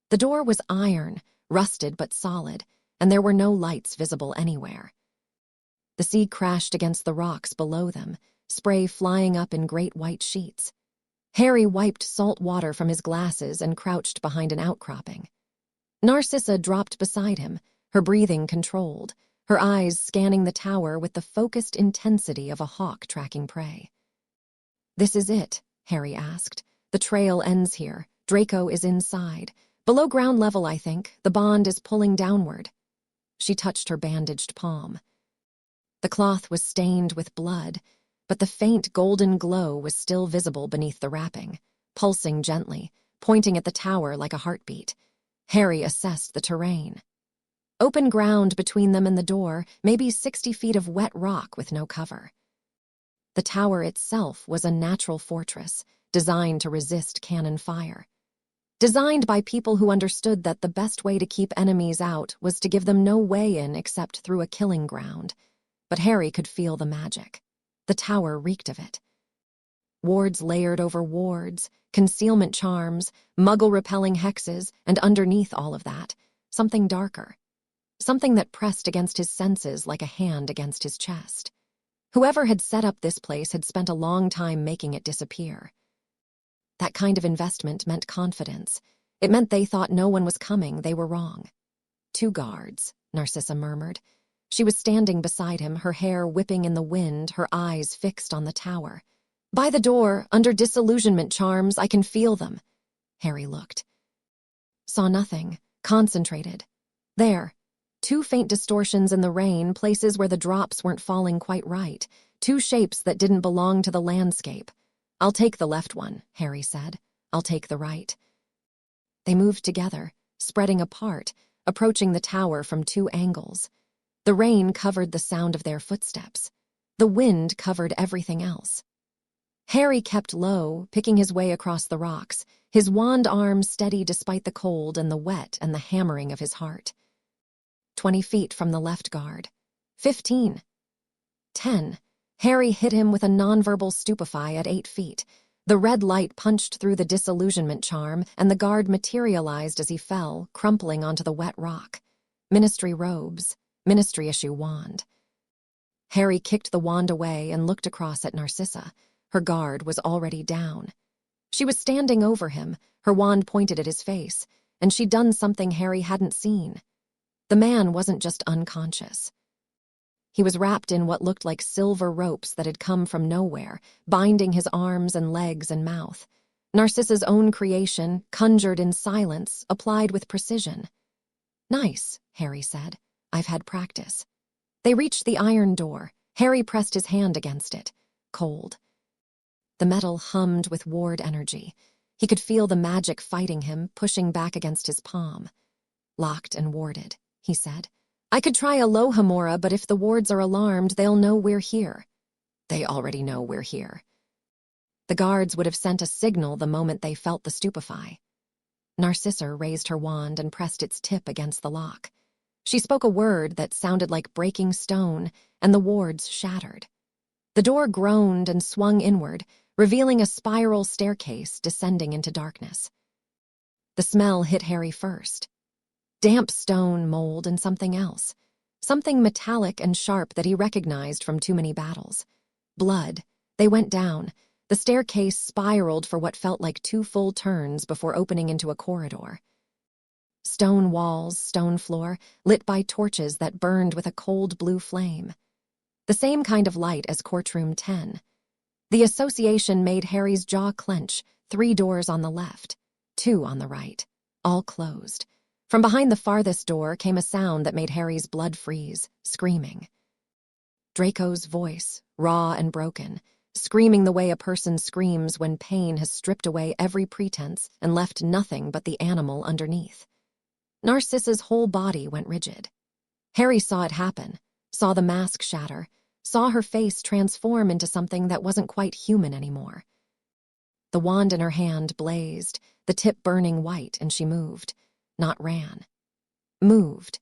The door was iron, rusted but solid, and there were no lights visible anywhere. The sea crashed against the rocks below them, spray flying up in great white sheets. Harry wiped salt water from his glasses and crouched behind an outcropping. Narcissa dropped beside him, her breathing controlled, her eyes scanning the tower with the focused intensity of a hawk tracking prey. This is it, Harry asked. The trail ends here. Draco is inside. Below ground level, I think. The bond is pulling downward. She touched her bandaged palm. The cloth was stained with blood, but the faint golden glow was still visible beneath the wrapping, pulsing gently, pointing at the tower like a heartbeat. Harry assessed the terrain. Open ground between them and the door, maybe 60 feet of wet rock with no cover. The tower itself was a natural fortress, designed to resist cannon fire. Designed by people who understood that the best way to keep enemies out was to give them no way in except through a killing ground. But Harry could feel the magic. The tower reeked of it. Wards layered over wards, concealment charms, muggle-repelling hexes, and underneath all of that, something darker. Something that pressed against his senses like a hand against his chest. Whoever had set up this place had spent a long time making it disappear. That kind of investment meant confidence. It meant they thought no one was coming. They were wrong. 2 guards, Narcissa murmured. She was standing beside him, her hair whipping in the wind, her eyes fixed on the tower. By the door, under disillusionment charms, I can feel them. Harry looked. Saw nothing. Concentrated. There. 2 faint distortions in the rain, places where the drops weren't falling quite right. 2 shapes that didn't belong to the landscape. I'll take the left one, Harry said. I'll take the right. They moved together, spreading apart, approaching the tower from 2 angles. The rain covered the sound of their footsteps. The wind covered everything else. Harry kept low, picking his way across the rocks, his wand arm steady despite the cold and the wet and the hammering of his heart. 20 feet from the left guard. 15. 10. Harry hit him with a nonverbal stupefy at 8 feet. The red light punched through the disillusionment charm, and the guard materialized as he fell, crumpling onto the wet rock. Ministry robes, ministry issue wand. Harry kicked the wand away and looked across at Narcissa. Her guard was already down. She was standing over him, her wand pointed at his face, and she'd done something Harry hadn't seen. The man wasn't just unconscious. He was wrapped in what looked like silver ropes that had come from nowhere, binding his arms and legs and mouth. Narcissa's own creation, conjured in silence, applied with precision. Nice, Harry said. I've had practice. They reached the iron door. Harry pressed his hand against it. Cold. The metal hummed with ward energy. He could feel the magic fighting him, pushing back against his palm. Locked and warded, he said. I could try Alohomora, but if the wards are alarmed, they'll know we're here. They already know we're here. The guards would have sent a signal the moment they felt the stupefy. Narcissa raised her wand and pressed its tip against the lock. She spoke a word that sounded like breaking stone, and the wards shattered. The door groaned and swung inward, revealing a spiral staircase descending into darkness. The smell hit Harry first. Damp stone, mold, and something else. Something metallic and sharp that he recognized from too many battles. Blood. They went down. The staircase spiraled for what felt like 2 full turns before opening into a corridor. Stone walls, stone floor, lit by torches that burned with a cold blue flame. The same kind of light as courtroom 10. The association made Harry's jaw clench. 3 doors on the left, 2 on the right, all closed. From behind the farthest door came a sound that made Harry's blood freeze, screaming. Draco's voice, raw and broken, screaming the way a person screams when pain has stripped away every pretense and left nothing but the animal underneath. Narcissa's whole body went rigid. Harry saw it happen, saw the mask shatter, saw her face transform into something that wasn't quite human anymore. The wand in her hand blazed, the tip burning white, and she moved. Not ran. Moved.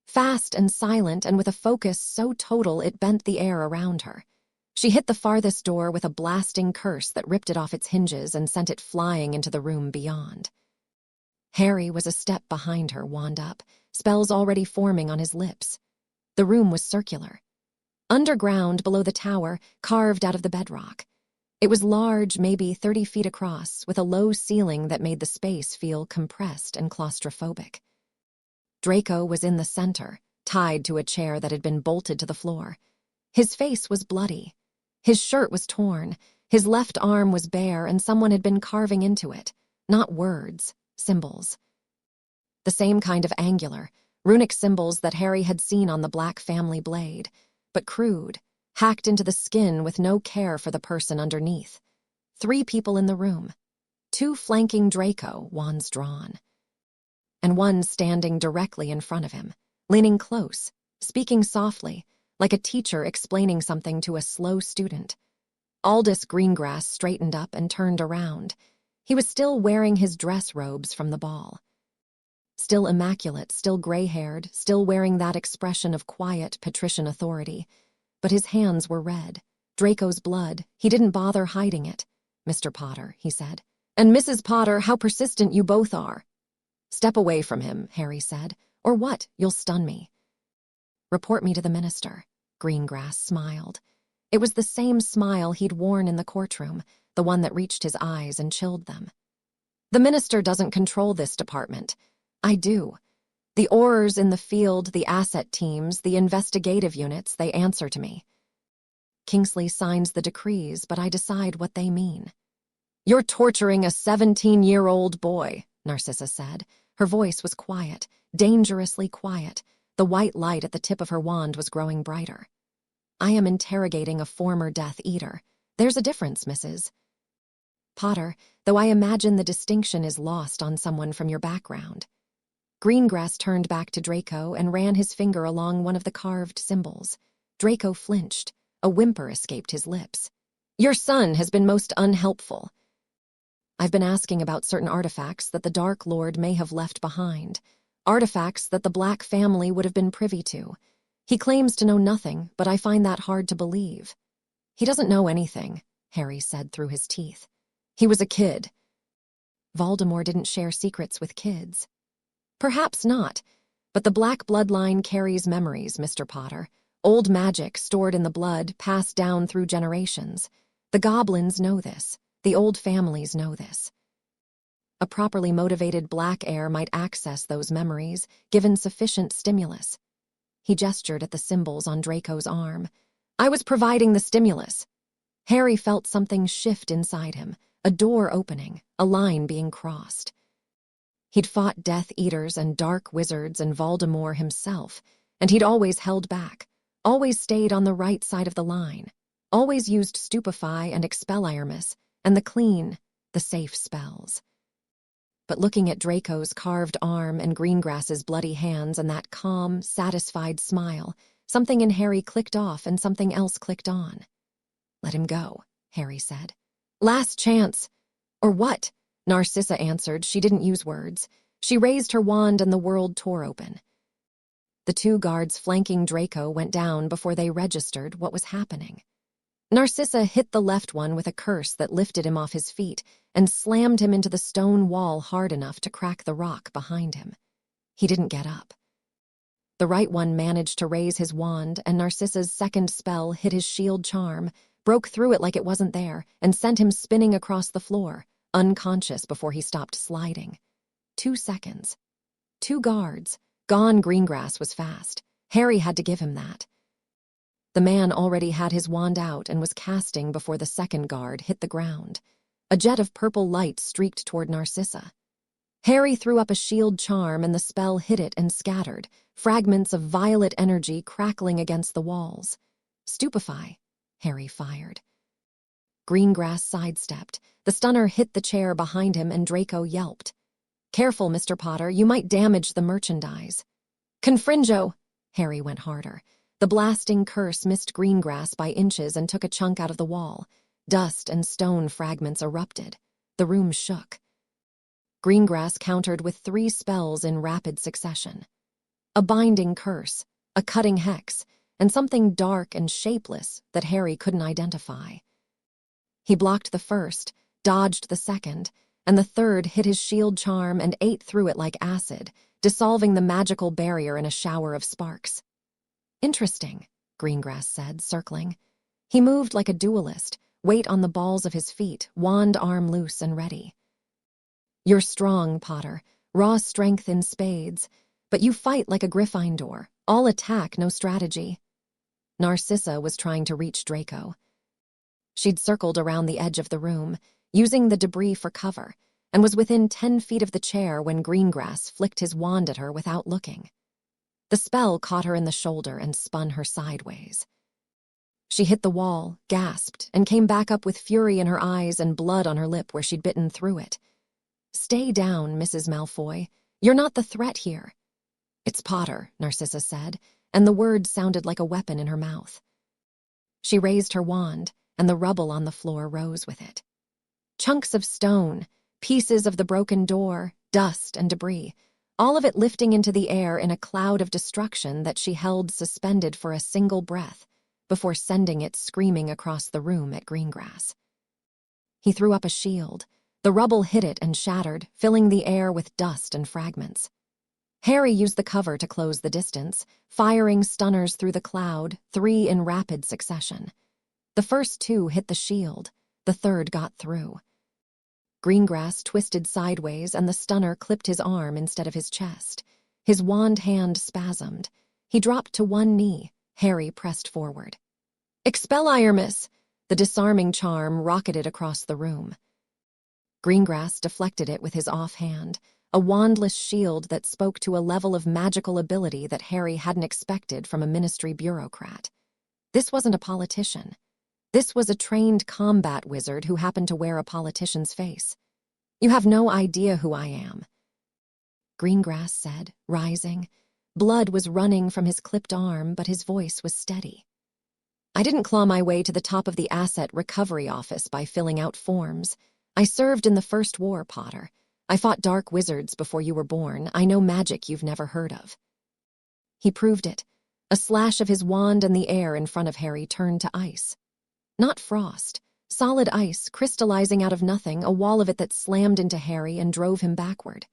Fast and silent, and with a focus so total it bent the air around her. She hit the farthest door with a blasting curse that ripped it off its hinges and sent it flying into the room beyond. Harry was a step behind her, wand up, spells already forming on his lips. The room was circular. Underground, below the tower, carved out of the bedrock. It was large, maybe 30 feet across, with a low ceiling that made the space feel compressed and claustrophobic. Draco was in the center, tied to a chair that had been bolted to the floor. His face was bloody. His shirt was torn. His left arm was bare, and someone had been carving into it. Not words, symbols. The same kind of angular, runic symbols that Harry had seen on the Black family blade, but crude, hacked into the skin with no care for the person underneath. 3 people in the room. 2 flanking Draco, wands drawn. And one standing directly in front of him, leaning close, speaking softly, like a teacher explaining something to a slow student. Aldous Greengrass straightened up and turned around. He was still wearing his dress robes from the ball. Still immaculate, still gray-haired, still wearing that expression of quiet patrician authority. But his hands were red. Draco's blood. He didn't bother hiding it. Mr. Potter, he said. And Mrs. Potter, how persistent you both are. Step away from him, Harry said. Or what? You'll stun me. Report me to the minister. Greengrass smiled. It was the same smile he'd worn in the courtroom, the one that reached his eyes and chilled them. The minister doesn't control this department. I do. The Aurors in the field, the asset teams, the investigative units, they answer to me. Kingsley signs the decrees, but I decide what they mean. You're torturing a 17-year-old boy, Narcissa said. Her voice was quiet, dangerously quiet. The white light at the tip of her wand was growing brighter. I am interrogating a former Death Eater. There's a difference, Mrs. Potter, though I imagine the distinction is lost on someone from your background. Greengrass turned back to Draco and ran his finger along one of the carved symbols. Draco flinched. A whimper escaped his lips. Your son has been most unhelpful. I've been asking about certain artifacts that the Dark Lord may have left behind. Artifacts that the Black family would have been privy to. He claims to know nothing, but I find that hard to believe. He doesn't know anything, Harry said through his teeth. He was a kid. Voldemort didn't share secrets with kids. Perhaps not, but the Black bloodline carries memories, Mr. Potter. Old magic stored in the blood, passed down through generations. The goblins know this. The old families know this. A properly motivated Black heir might access those memories, given sufficient stimulus. He gestured at the symbols on Draco's arm. I was providing the stimulus. Harry felt something shift inside him, a door opening, a line being crossed. He'd fought Death Eaters and Dark Wizards and Voldemort himself, and he'd always held back, always stayed on the right side of the line, always used Stupefy and Expelliarmus, and the clean, the safe spells. But looking at Draco's carved arm and Greengrass's bloody hands and that calm, satisfied smile, something in Harry clicked off and something else clicked on. Let him go, Harry said. Last chance. Or what? Narcissa answered. She didn't use words. She raised her wand and the world tore open. The two guards flanking Draco went down before they registered what was happening. Narcissa hit the left one with a curse that lifted him off his feet and slammed him into the stone wall hard enough to crack the rock behind him. He didn't get up. The right one managed to raise his wand, and Narcissa's second spell hit his shield charm, broke through it like it wasn't there, and sent him spinning across the floor, unconscious before he stopped sliding. 2 seconds. 2 guards. Gone. Greengrass was fast. Harry had to give him that. The man already had his wand out and was casting before the second guard hit the ground. A jet of purple light streaked toward Narcissa. Harry threw up a shield charm and the spell hit it and scattered, fragments of violet energy crackling against the walls. Stupefy, Harry fired. Greengrass sidestepped. The stunner hit the chair behind him and Draco yelped. Careful, Mr. Potter, you might damage the merchandise. Confringo! Harry went harder. The blasting curse missed Greengrass by inches and took a chunk out of the wall. Dust and stone fragments erupted. The room shook. Greengrass countered with 3 spells in rapid succession. A binding curse, a cutting hex, and something dark and shapeless that Harry couldn't identify. He blocked the first, dodged the second, and the third hit his shield charm and ate through it like acid, dissolving the magical barrier in a shower of sparks. Interesting, Greengrass said, circling. He moved like a duelist, weight on the balls of his feet, wand arm loose and ready. You're strong, Potter, raw strength in spades, but you fight like a Gryffindor, all attack, no strategy. Narcissa was trying to reach Draco. She'd circled around the edge of the room, using the debris for cover, and was within 10 feet of the chair when Greengrass flicked his wand at her without looking. The spell caught her in the shoulder and spun her sideways. She hit the wall, gasped, and came back up with fury in her eyes and blood on her lip where she'd bitten through it. Stay down, Mrs. Malfoy. You're not the threat here. It's Potter, Narcissa said, and the words sounded like a weapon in her mouth. She raised her wand, and the rubble on the floor rose with it. Chunks of stone, pieces of the broken door, dust and debris, all of it lifting into the air in a cloud of destruction that she held suspended for a single breath before sending it screaming across the room at Greengrass. He threw up a shield. The rubble hit it and shattered, filling the air with dust and fragments. Harry used the cover to close the distance, firing stunners through the cloud, 3 in rapid succession. The first 2 hit the shield. The third got through. Greengrass twisted sideways and the stunner clipped his arm instead of his chest. His wand hand spasmed. He dropped to one knee. Harry pressed forward. Expelliarmus! The disarming charm rocketed across the room. Greengrass deflected it with his offhand, a wandless shield that spoke to a level of magical ability that Harry hadn't expected from a ministry bureaucrat. This wasn't a politician. This was a trained combat wizard who happened to wear a politician's face. You have no idea who I am, Greengrass said, rising. Blood was running from his clipped arm, but his voice was steady. I didn't claw my way to the top of the Asset Recovery Office by filling out forms. I served in the First War, Potter. I fought dark wizards before you were born. I know magic you've never heard of. He proved it. A slash of his wand and the air in front of Harry turned to ice. Not frost. Solid ice, crystallizing out of nothing, a wall of it that slammed into Harry and drove him backward.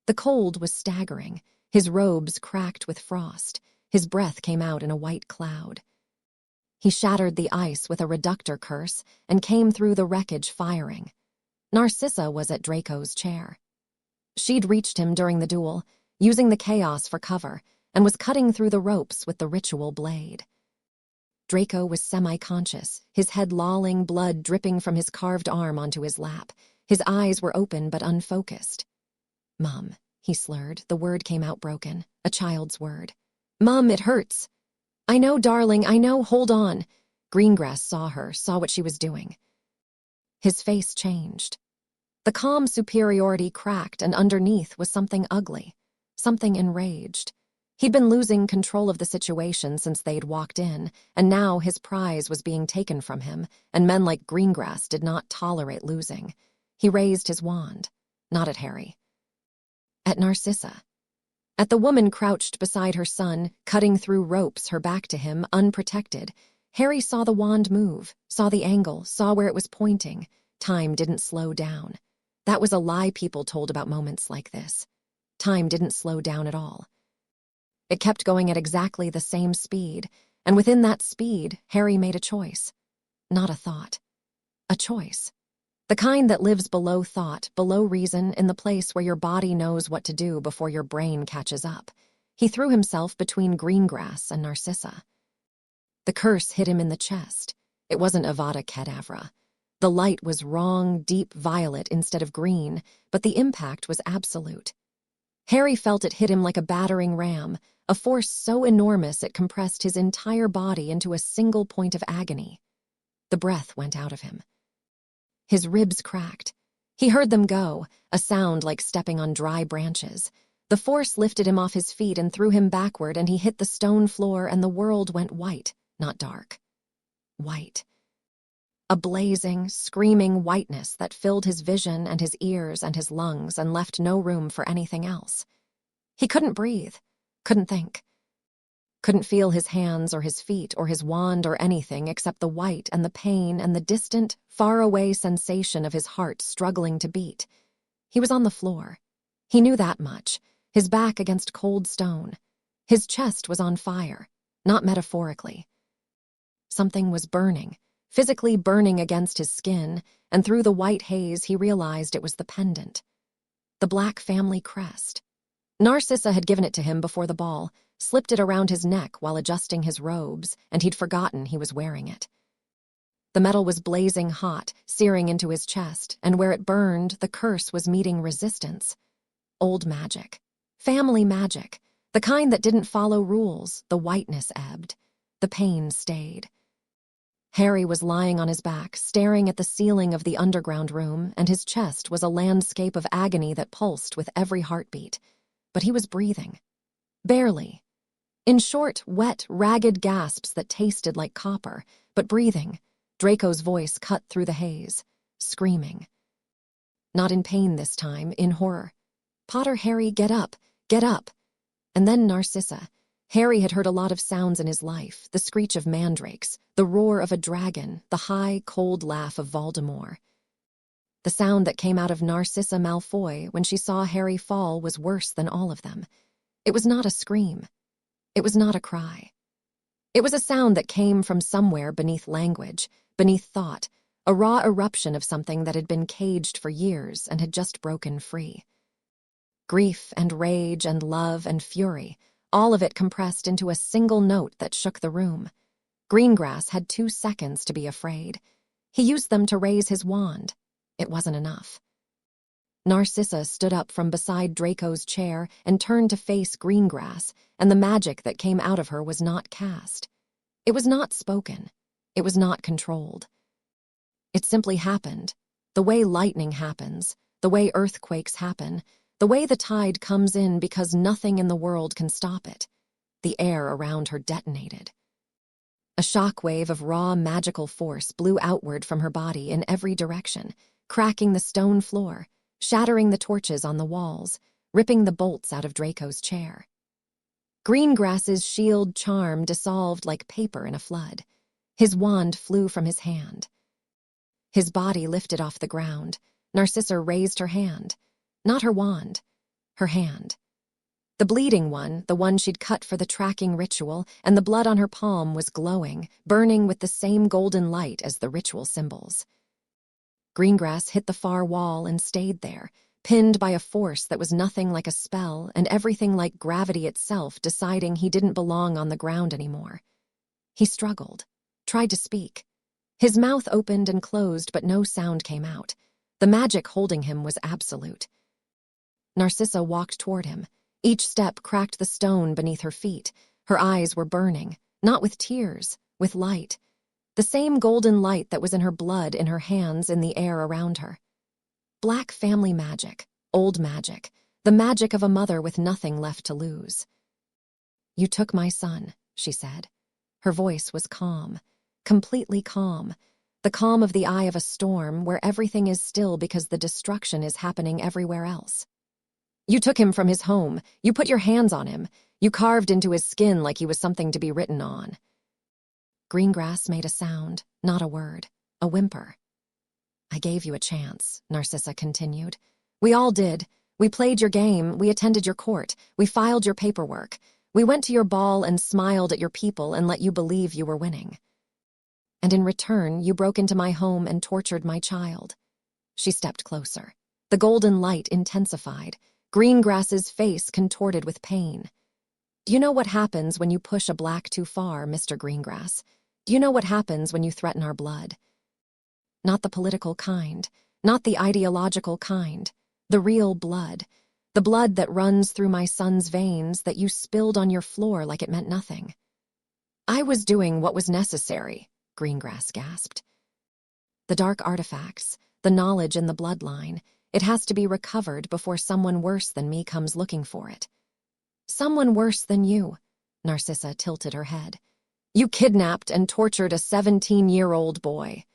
The cold was staggering. His robes cracked with frost. His breath came out in a white cloud. He shattered the ice with a reductor curse and came through the wreckage firing. Narcissa was at DRACO's chair. She'd reached him during the duel, using the chaos for cover, and was cutting through the ropes with the ritual blade. DRACO was semi-conscious, his head lolling, blood dripping from his carved arm onto his lap. His eyes were open but unfocused. Mum, he slurred. The word came out broken, a child's word. Mum, it hurts. I know, darling, I know, hold on. Greengrass saw her, saw what she was doing. His face changed. The calm superiority cracked, and underneath was something ugly, something enraged. He'd been losing control of the situation since they'd walked in, and now his prize was being taken from him, and men like Greengrass did not tolerate losing. He raised his wand, not at Harry. At Narcissa. At the woman crouched beside her son, cutting through ropes, her back to him, unprotected. Harry saw the wand move, saw the angle, saw where it was pointing. Time didn't slow down. That was a lie people told about moments like this. Time didn't slow down at all. It kept going at exactly the same speed, and within that speed, Harry made a choice. Not a thought. A choice. The kind that lives below thought, below reason, in the place where your body knows what to do before your brain catches up. He threw himself between Greengrass and Narcissa. The curse hit him in the chest. It wasn't Avada Kedavra. The light was wrong, deep violet instead of green, but the impact was absolute. Harry felt it hit him like a battering ram, a force so enormous it compressed his entire body into a single point of agony. The breath went out of him. His ribs cracked. He heard them go, a sound like stepping on dry branches. The force lifted him off his feet and threw him backward, and he hit the stone floor, and the world went white, not dark. White. A blazing, screaming whiteness that filled his vision and his ears and his lungs and left no room for anything else. He couldn't breathe, couldn't think. Couldn't feel his hands or his feet or his wand or anything except the white and the pain and the distant, far-away sensation of his heart struggling to beat. He was on the floor. He knew that much, his back against cold stone. His chest was on fire, not metaphorically. Something was burning, physically burning against his skin, and through the white haze he realized it was the pendant. The Black family crest. Narcissa had given it to him before the ball, slipped it around his neck while adjusting his robes, and he'd forgotten he was wearing it. The metal was blazing hot, searing into his chest, and where it burned, the curse was meeting resistance. Old magic. Family magic. The kind that didn't follow rules. The whiteness ebbed. The pain stayed. Harry was lying on his back, staring at the ceiling of the underground room, and his chest was a landscape of agony that pulsed with every heartbeat. But he was breathing. Barely. In short, wet, ragged gasps that tasted like copper, but breathing. Draco's voice cut through the haze, screaming. Not in pain this time, in horror. Potter, Harry, get up, get up. And then Narcissa. Harry had heard a lot of sounds in his life, the screech of mandrakes, the roar of a dragon, the high, cold laugh of Voldemort. The sound that came out of Narcissa Malfoy when she saw Harry fall was worse than all of them. It was not a scream. It was not a cry. It was a sound that came from somewhere beneath language, beneath thought, a raw eruption of something that had been caged for years and had just broken free. Grief and rage and love and fury, all of it compressed into a single note that shook the room. Greengrass had 2 seconds to be afraid. He used them to raise his wand. It wasn't enough. Narcissa stood up from beside Draco's chair and turned to face Greengrass, and the magic that came out of her was not cast. It was not spoken. It was not controlled. It simply happened, the way lightning happens, the way earthquakes happen, the way the tide comes in because nothing in the world can stop it. The air around her detonated. A shockwave of raw magical force blew outward from her body in every direction, cracking the stone floor, shattering the torches on the walls, ripping the bolts out of Draco's chair. Greengrass's shield charm dissolved like paper in a flood. His wand flew from his hand. His body lifted off the ground. Narcissa raised her hand. Not her wand, her hand. The bleeding one, the one she'd cut for the tracking ritual, and the blood on her palm was glowing, burning with the same golden light as the ritual symbols. Greengrass hit the far wall and stayed there, pinned by a force that was nothing like a spell and everything like gravity itself, deciding he didn't belong on the ground anymore. He struggled, tried to speak. His mouth opened and closed, but no sound came out. The magic holding him was absolute. Narcissa walked toward him. Each step cracked the stone beneath her feet. Her eyes were burning, not with tears, with light. The same golden light that was in her blood, in her hands, in the air around her. Black family magic, old magic, the magic of a mother with nothing left to lose. "You took my son," she said. Her voice was calm, completely calm, the calm of the eye of a storm where everything is still because the destruction is happening everywhere else. "You took him from his home. You put your hands on him. You carved into his skin like he was something to be written on." Greengrass made a sound, not a word, a whimper. "I gave you a chance," Narcissa continued. "We all did. We played your game. We attended your court. We filed your paperwork. We went to your ball and smiled at your people and let you believe you were winning. And in return, you broke into my home and tortured my child." She stepped closer. The golden light intensified. Greengrass's face contorted with pain. "Do you know what happens when you push a black too far, Mr. Greengrass? Do you know what happens when you threaten our blood? Not the political kind, not the ideological kind, the real blood, the blood that runs through my son's veins that you spilled on your floor like it meant nothing." "I was doing what was necessary," Greengrass gasped. "The dark artifacts, the knowledge in the bloodline, it has to be recovered before someone worse than me comes looking for it." "Someone worse than you," Narcissa tilted her head. "You kidnapped and tortured a 17-year-old boy.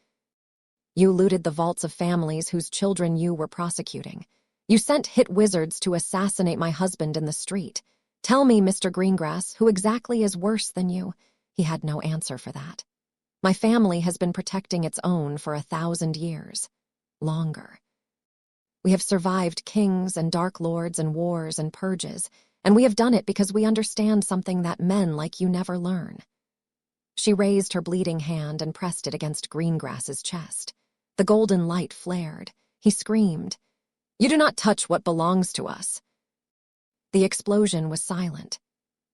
You looted the vaults of families whose children you were prosecuting. You sent hit wizards to assassinate my husband in the street. Tell me, Mr. Greengrass, who exactly is worse than you?" He had no answer for that. "My family has been protecting its own for 1,000 years. Longer. We have survived kings and dark lords and wars and purges, and we have done it because we understand something that men like you never learn." She raised her bleeding hand and pressed it against Greengrass's chest. The golden light flared. He screamed, "You do not touch what belongs to us." The explosion was silent.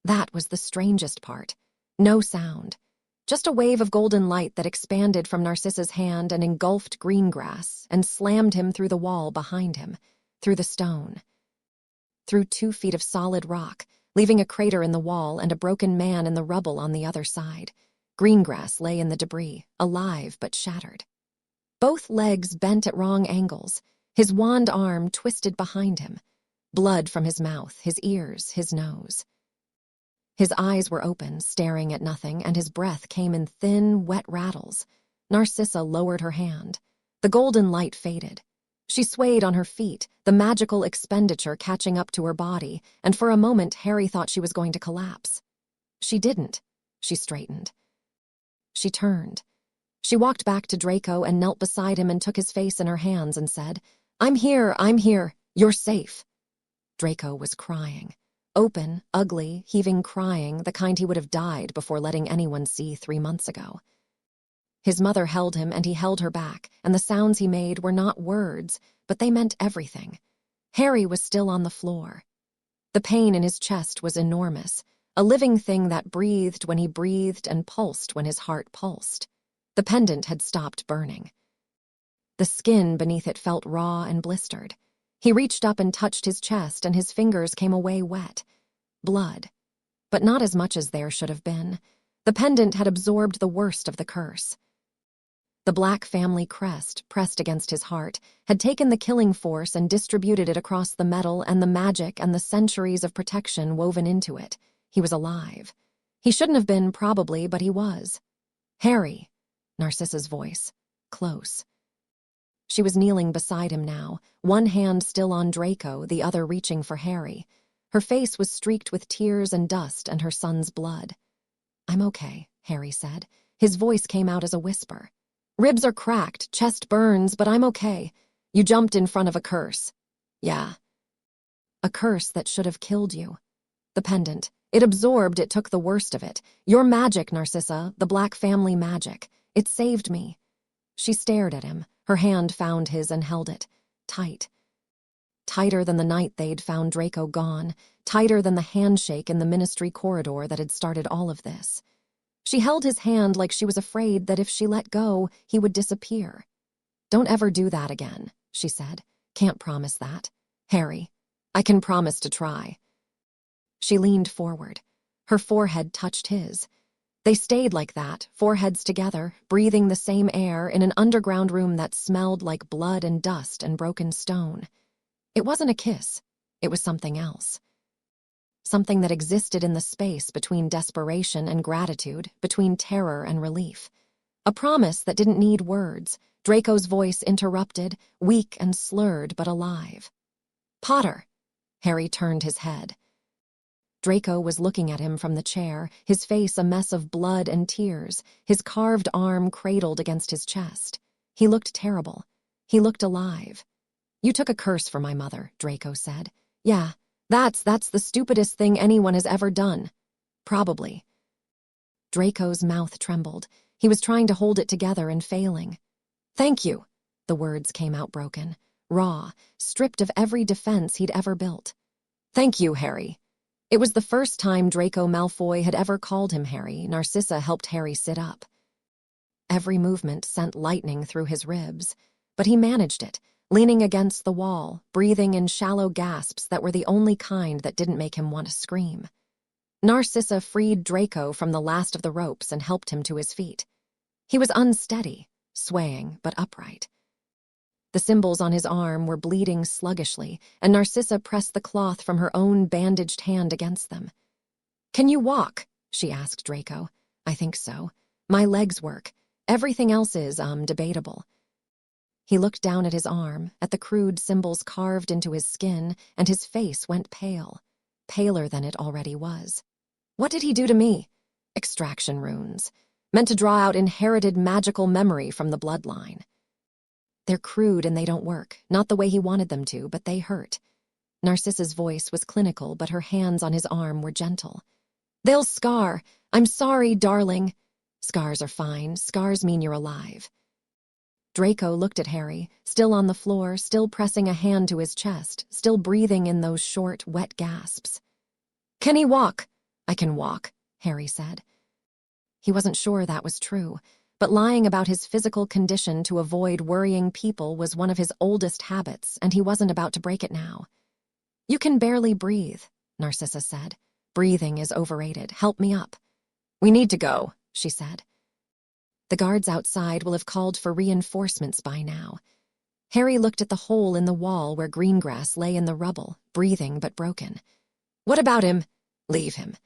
That was the strangest part. No sound. Just a wave of golden light that expanded from Narcissa's hand and engulfed Greengrass and slammed him through the wall behind him, through the stone. Through 2 feet of solid rock, leaving a crater in the wall and a broken man in the rubble on the other side. Greengrass lay in the debris, alive but shattered. Both legs bent at wrong angles, his wand arm twisted behind him. Blood from his mouth, his ears, his nose. His eyes were open, staring at nothing, and his breath came in thin, wet rattles. Narcissa lowered her hand. The golden light faded. She swayed on her feet, the magical expenditure catching up to her body, and for a moment Harry thought she was going to collapse. She didn't. She straightened. She turned. She walked back to Draco and knelt beside him and took his face in her hands and said, I'm here, you're safe." Draco was crying. Open, ugly, heaving crying, the kind he would have died before letting anyone see 3 months ago. His mother held him and he held her back, and the sounds he made were not words, but they meant everything. Harry was still on the floor. The pain in his chest was enormous, a living thing that breathed when he breathed and pulsed when his heart pulsed. The pendant had stopped burning. The skin beneath it felt raw and blistered. He reached up and touched his chest, and his fingers came away wet. Blood. But not as much as there should have been. The pendant had absorbed the worst of the curse. The Black family crest, pressed against his heart, had taken the killing force and distributed it across the metal and the magic and the centuries of protection woven into it. He was alive. He shouldn't have been, probably, but he was. Harry, Narcissa's voice, close. She was kneeling beside him now, one hand still on Draco, the other reaching for Harry. Her face was streaked with tears and dust and her son's blood. "I'm okay," Harry said. His voice came out as a whisper. "Ribs are cracked, chest burns, but I'm okay. You jumped in front of a curse." "Yeah." "A curse that should have killed you." "The pendant. It took the worst of it. Your magic, Narcissa, the Black family magic. It saved me." She stared at him. Her hand found his and held it. Tight. Tighter than the night they'd found Draco gone. Tighter than the handshake in the ministry corridor that had started all of this. She held his hand like she was afraid that if she let go, he would disappear. "Don't ever do that again," she said. "Can't promise that. Harry, I can promise to try." She leaned forward. Her forehead touched his. They stayed like that, foreheads together, breathing the same air in an underground room that smelled like blood and dust and broken stone. It wasn't a kiss. It was something else. Something that existed in the space between desperation and gratitude, between terror and relief. A promise that didn't need words. Draco's voice interrupted, weak and slurred but alive. "Potter." Harry turned his head. Draco was looking at him from the chair, his face a mess of blood and tears, his carved arm cradled against his chest. He looked terrible. He looked alive. "You took a curse for my mother," Draco said. "Yeah, that's the stupidest thing anyone has ever done." "Probably." Draco's mouth trembled. He was trying to hold it together and failing. "Thank you." The words came out broken, raw, stripped of every defense he'd ever built. "Thank you, Harry." It was the first time Draco Malfoy had ever called him Harry. Narcissa helped Harry sit up. Every movement sent lightning through his ribs, but he managed it, leaning against the wall, breathing in shallow gasps that were the only kind that didn't make him want to scream. Narcissa freed Draco from the last of the ropes and helped him to his feet. He was unsteady, swaying but upright. The symbols on his arm were bleeding sluggishly, and Narcissa pressed the cloth from her own bandaged hand against them. "Can you walk?" she asked Draco. "I think so. My legs work. Everything else is, debatable." He looked down at his arm, at the crude symbols carved into his skin, and his face went pale, paler than it already was. "What did he do to me?" "Extraction runes. Meant to draw out inherited magical memory from the bloodline. They're crude and they don't work, not the way he wanted them to, but they hurt." Narcissa's voice was clinical, but her hands on his arm were gentle. "They'll scar. I'm sorry, darling." "Scars are fine. Scars mean you're alive." Draco looked at Harry, still on the floor, still pressing a hand to his chest, still breathing in those short, wet gasps. "Can he walk?" "I can walk," Harry said. He wasn't sure that was true, but lying about his physical condition to avoid worrying people was one of his oldest habits, and he wasn't about to break it now. "You can barely breathe," Narcissa said. "Breathing is overrated. Help me up." "We need to go," she said. "The guards outside will have called for reinforcements by now." Harry looked at the hole in the wall where Greengrass lay in the rubble, breathing but broken. "What about him?" "Leave him."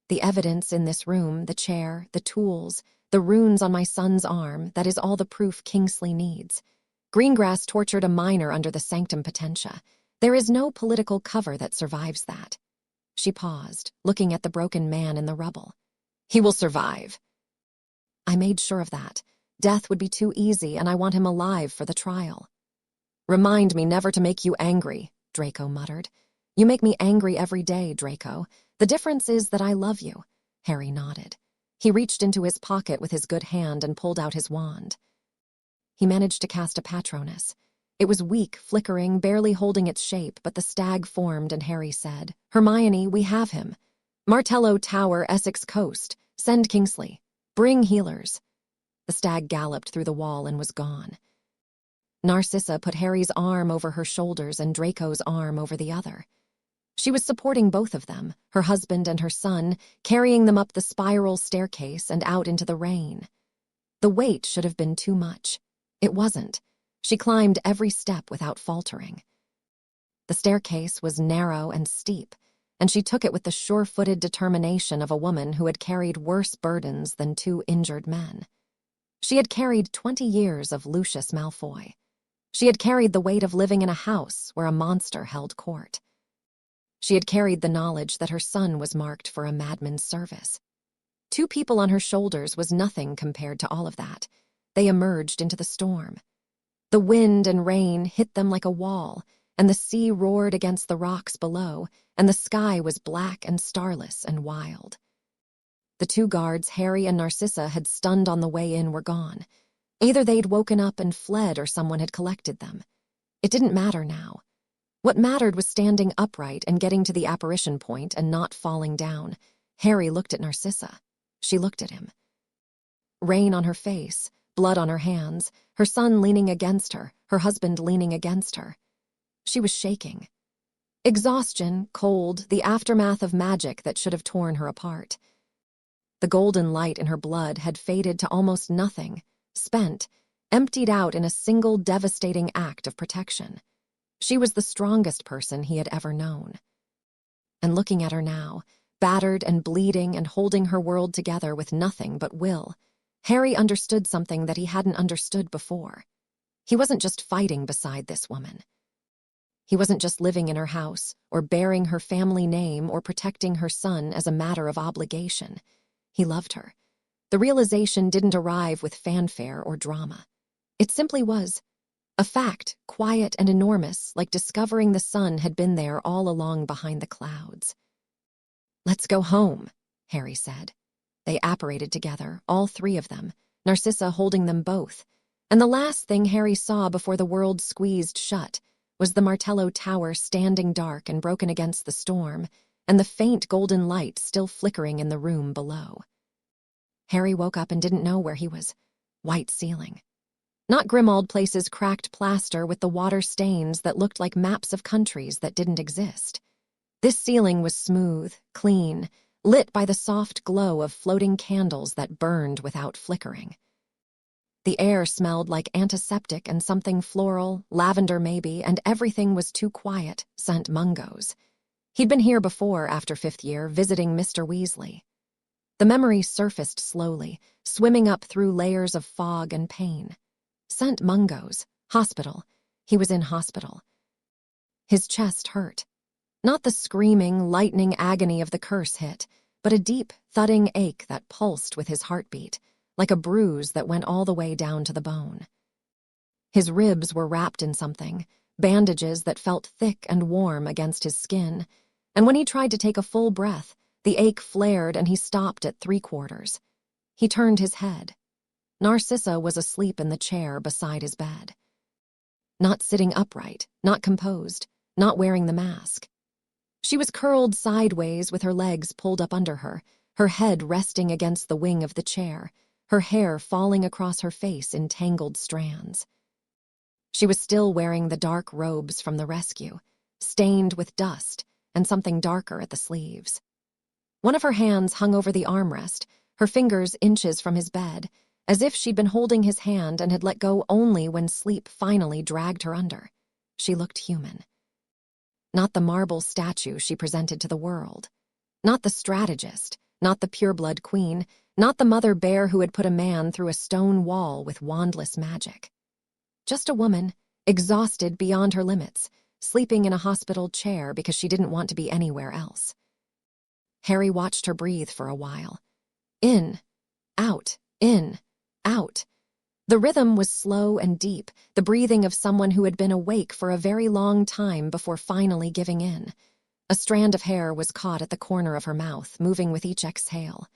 "The evidence in this room, the chair, the tools, the runes on my son's arm, that is all the proof Kingsley needs. Greengrass tortured a minor under the Sanctum Potentia. There is no political cover that survives that." She paused, looking at the broken man in the rubble. "He will survive." "I made sure of that. Death would be too easy, and I want him alive for the trial." "Remind me never to make you angry," Draco muttered. "You make me angry every day, Draco. The difference is that I love you." Harry nodded. He reached into his pocket with his good hand and pulled out his wand. He managed to cast a Patronus. It was weak, flickering, barely holding its shape, but the stag formed and Harry said, "Hermione, we have him. Martello Tower, Essex Coast. Send Kingsley. Bring healers." The stag galloped through the wall and was gone. Narcissa put Harry's arm over her shoulders and Draco's arm over the other. She was supporting both of them, her husband and her son, carrying them up the spiral staircase and out into the rain. The weight should have been too much. It wasn't. She climbed every step without faltering. The staircase was narrow and steep, and she took it with the sure-footed determination of a woman who had carried worse burdens than two injured men. She had carried 20 years of Lucius Malfoy. She had carried the weight of living in a house where a monster held court. She had carried the knowledge that her son was marked for a madman's service. 2 people on her shoulders was nothing compared to all of that. They emerged into the storm. The wind and rain hit them like a wall, and the sea roared against the rocks below, and the sky was black and starless and wild. The 2 guards Harry and Narcissa had stunned on the way in were gone. Either they'd woken up and fled or someone had collected them. It didn't matter now. What mattered was standing upright and getting to the apparition point and not falling down. Harry looked at Narcissa. She looked at him. Rain on her face, blood on her hands, her son leaning against her, her husband leaning against her. She was shaking. Exhaustion, cold, the aftermath of magic that should have torn her apart. The golden light in her blood had faded to almost nothing, spent, emptied out in a single devastating act of protection. She was the strongest person he had ever known. And looking at her now, battered and bleeding and holding her world together with nothing but will, Harry understood something that he hadn't understood before. He wasn't just fighting beside this woman. He wasn't just living in her house or bearing her family name or protecting her son as a matter of obligation. He loved her. The realization didn't arrive with fanfare or drama. It simply was. A fact, quiet and enormous, like discovering the sun had been there all along behind the clouds. "Let's go home," Harry said. They apparated together, all 3 of them, Narcissa holding them both, and the last thing Harry saw before the world squeezed shut was the Martello Tower standing dark and broken against the storm, and the faint golden light still flickering in the room below. Harry woke up and didn't know where he was. White ceiling. Not Grimmauld Place's cracked plaster with the water stains that looked like maps of countries that didn't exist. This ceiling was smooth, clean, lit by the soft glow of floating candles that burned without flickering. The air smelled like antiseptic and something floral, lavender maybe, and everything was too quiet, scent Mungo's. He'd been here before after 5th year, visiting Mr. Weasley. The memory surfaced slowly, swimming up through layers of fog and pain. Scent Mungo's. Hospital. He was in hospital. His chest hurt. Not the screaming, lightning agony of the curse hit, but a deep, thudding ache that pulsed with his heartbeat, like a bruise that went all the way down to the bone. His ribs were wrapped in something, bandages that felt thick and warm against his skin, and when he tried to take a full breath, the ache flared and he stopped at 3/4. He turned his head. Narcissa was asleep in the chair beside his bed. Not sitting upright, not composed, not wearing the mask. She was curled sideways with her legs pulled up under her head resting against the wing of the chair, her hair falling across her face in tangled strands. She was still wearing the dark robes from the rescue, stained with dust and something darker at the sleeves. One of her hands hung over the armrest, her fingers inches from his bed, as if she'd been holding his hand and had let go only when sleep finally dragged her under. She looked human. Not the marble statue she presented to the world. Not the strategist, not the pureblood queen, not the mother bear who had put a man through a stone wall with wandless magic. Just a woman, exhausted beyond her limits, sleeping in a hospital chair because she didn't want to be anywhere else. Harry watched her breathe for a while. In, out, in, out. The rhythm was slow and deep, the breathing of someone who had been awake for a very long time before finally giving in. A strand of hair was caught at the corner of her mouth, moving with each exhale.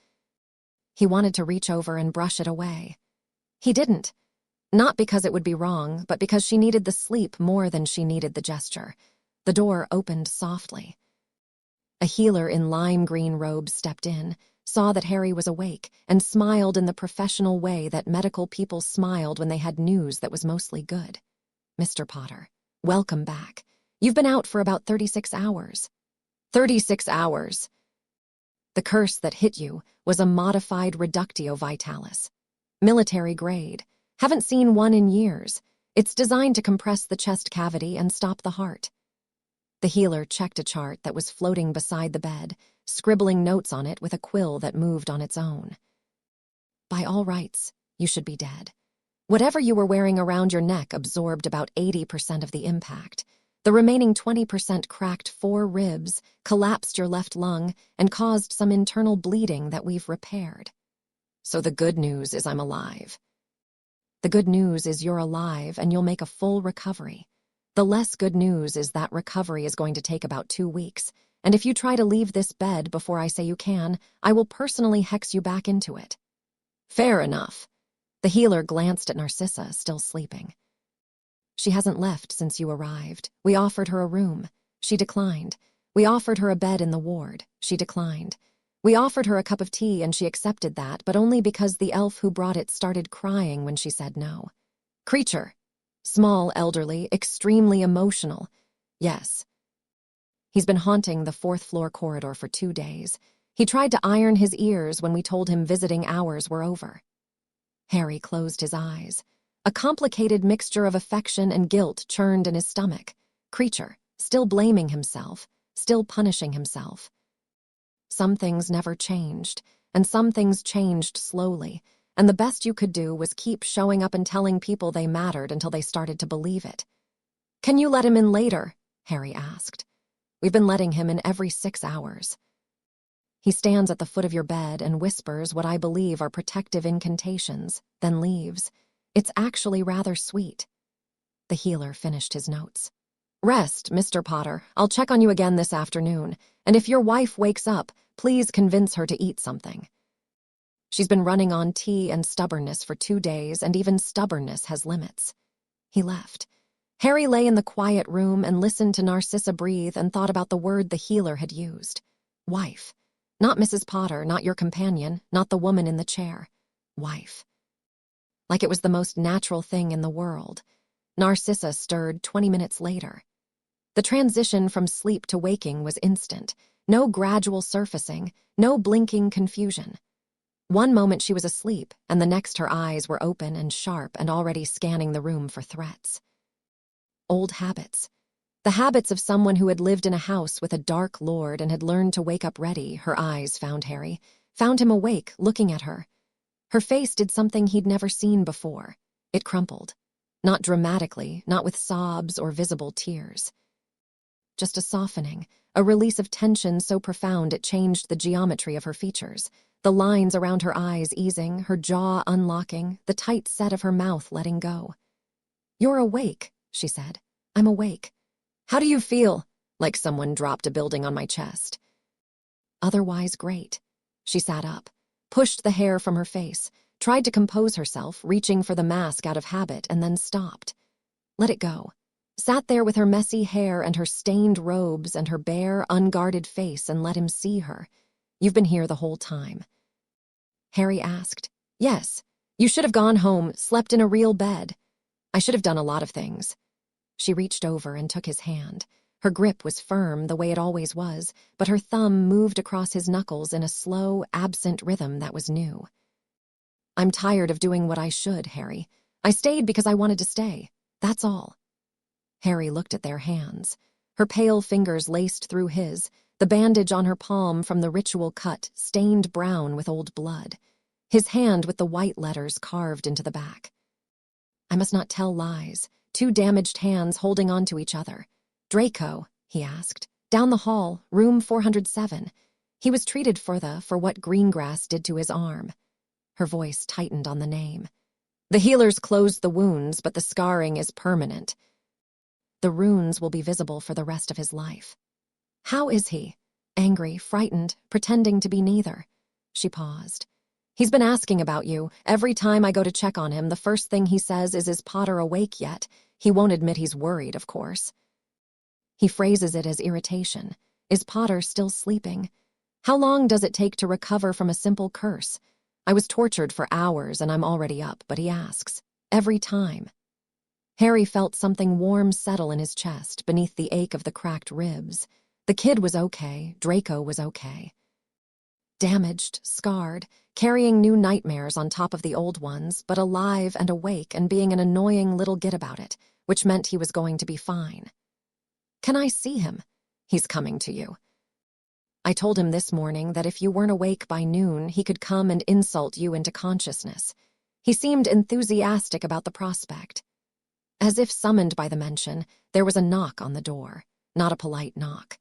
He wanted to reach over and brush it away. He didn't. Not because it would be wrong, but because she needed the sleep more than she needed the gesture. The door opened softly. A healer in lime green robes stepped in, saw that Harry was awake, and smiled in the professional way that medical people smiled when they had news that was mostly good. "Mr. Potter, welcome back. You've been out for about 36 hours. 36 hours! The curse that hit you was a modified reductio vitalis. Military grade. Haven't seen one in years. It's designed to compress the chest cavity and stop the heart." The healer checked a chart that was floating beside the bed, scribbling notes on it with a quill that moved on its own. "By all rights, you should be dead. Whatever you were wearing around your neck absorbed about 80% of the impact. The remaining 20% cracked 4 ribs, collapsed your left lung, and caused some internal bleeding that we've repaired. So the good news is I'm alive. The good news is you're alive and you'll make a full recovery. The less good news is that recovery is going to take about 2 weeks, and if you try to leave this bed before I say you can, I will personally hex you back into it." "Fair enough." The healer glanced at Narcissa, still sleeping. "She hasn't left since you arrived. We offered her a room. She declined. We offered her a bed in the ward. She declined. We offered her a cup of tea and she accepted that, but only because the elf who brought it started crying when she said no. Creature. Small, elderly, extremely emotional. Yes. He's been haunting the 4th-floor corridor for 2 days. He tried to iron his ears when we told him visiting hours were over." Harry closed his eyes. A complicated mixture of affection and guilt churned in his stomach. Creature, still blaming himself, still punishing himself. Some things never changed, and some things changed slowly, and the best you could do was keep showing up and telling people they mattered until they started to believe it. "Can you let him in later?" Harry asked. "We've been letting him in every 6 hours. He stands at the foot of your bed and whispers what I believe are protective incantations, then leaves. It's actually rather sweet." The healer finished his notes. "Rest, Mr. Potter. I'll check on you again this afternoon, and if your wife wakes up, please convince her to eat something. She's been running on tea and stubbornness for 2 days, and even stubbornness has limits." He left. Harry lay in the quiet room and listened to Narcissa breathe and thought about the word the healer had used. Wife. Not Mrs. Potter, not your companion, not the woman in the chair. Wife. Like it was the most natural thing in the world. Narcissa stirred 20 minutes later. The transition from sleep to waking was instant. No gradual surfacing, no blinking confusion. One moment she was asleep, and the next her eyes were open and sharp and already scanning the room for threats. Old habits. The habits of someone who had lived in a house with a dark lord and had learned to wake up ready. Her eyes found Harry, found him awake, looking at her. Her face did something he'd never seen before. It crumpled. Not dramatically, not with sobs or visible tears. Just a softening, a release of tension so profound it changed the geometry of her features. The lines around her eyes easing, her jaw unlocking, the tight set of her mouth letting go. "You're awake," she said. "I'm awake. How do you feel?" Like someone dropped a building on my chest. "Otherwise great." She sat up, pushed the hair from her face, tried to compose herself, reaching for the mask out of habit, and then stopped. Let it go. Sat there with her messy hair and her stained robes and her bare, unguarded face and let him see her. "You've been here the whole time." Harry asked. "Yes. You should have gone home, slept in a real bed." "I should have done a lot of things." She reached over and took his hand. Her grip was firm, the way it always was, but her thumb moved across his knuckles in a slow, absent rhythm that was new. "I'm tired of doing what I should, Harry. I stayed because I wanted to stay. That's all." Harry looked at their hands. Her pale fingers laced through his, the bandage on her palm from the ritual cut, stained brown with old blood. His hand with the white letters carved into the back. "I must not tell lies. 2 damaged hands holding on to each other. Draco," he asked. "Down the hall, room 407. He was treated for what Greengrass did to his arm." Her voice tightened on the name. "The healers closed the wounds, but the scarring is permanent. The runes will be visible for the rest of his life." "How is he?" Angry, frightened, pretending to be neither. She paused. He's been asking about you. Every time I go to check on him, the first thing he says is Potter awake yet? He won't admit he's worried, of course. He phrases it as irritation. Is Potter still sleeping? How long does it take to recover from a simple curse? I was tortured for hours and I'm already up, but he asks. Every time. Harry felt something warm settle in his chest beneath the ache of the cracked ribs. The kid was okay. Draco was okay. Damaged, scarred, carrying new nightmares on top of the old ones, but alive and awake and being an annoying little git about it, which meant he was going to be fine. Can I see him? He's coming to you. I told him this morning that if you weren't awake by noon, he could come and insult you into consciousness. He seemed enthusiastic about the prospect. As if summoned by the mention, there was a knock on the door, not a polite knock.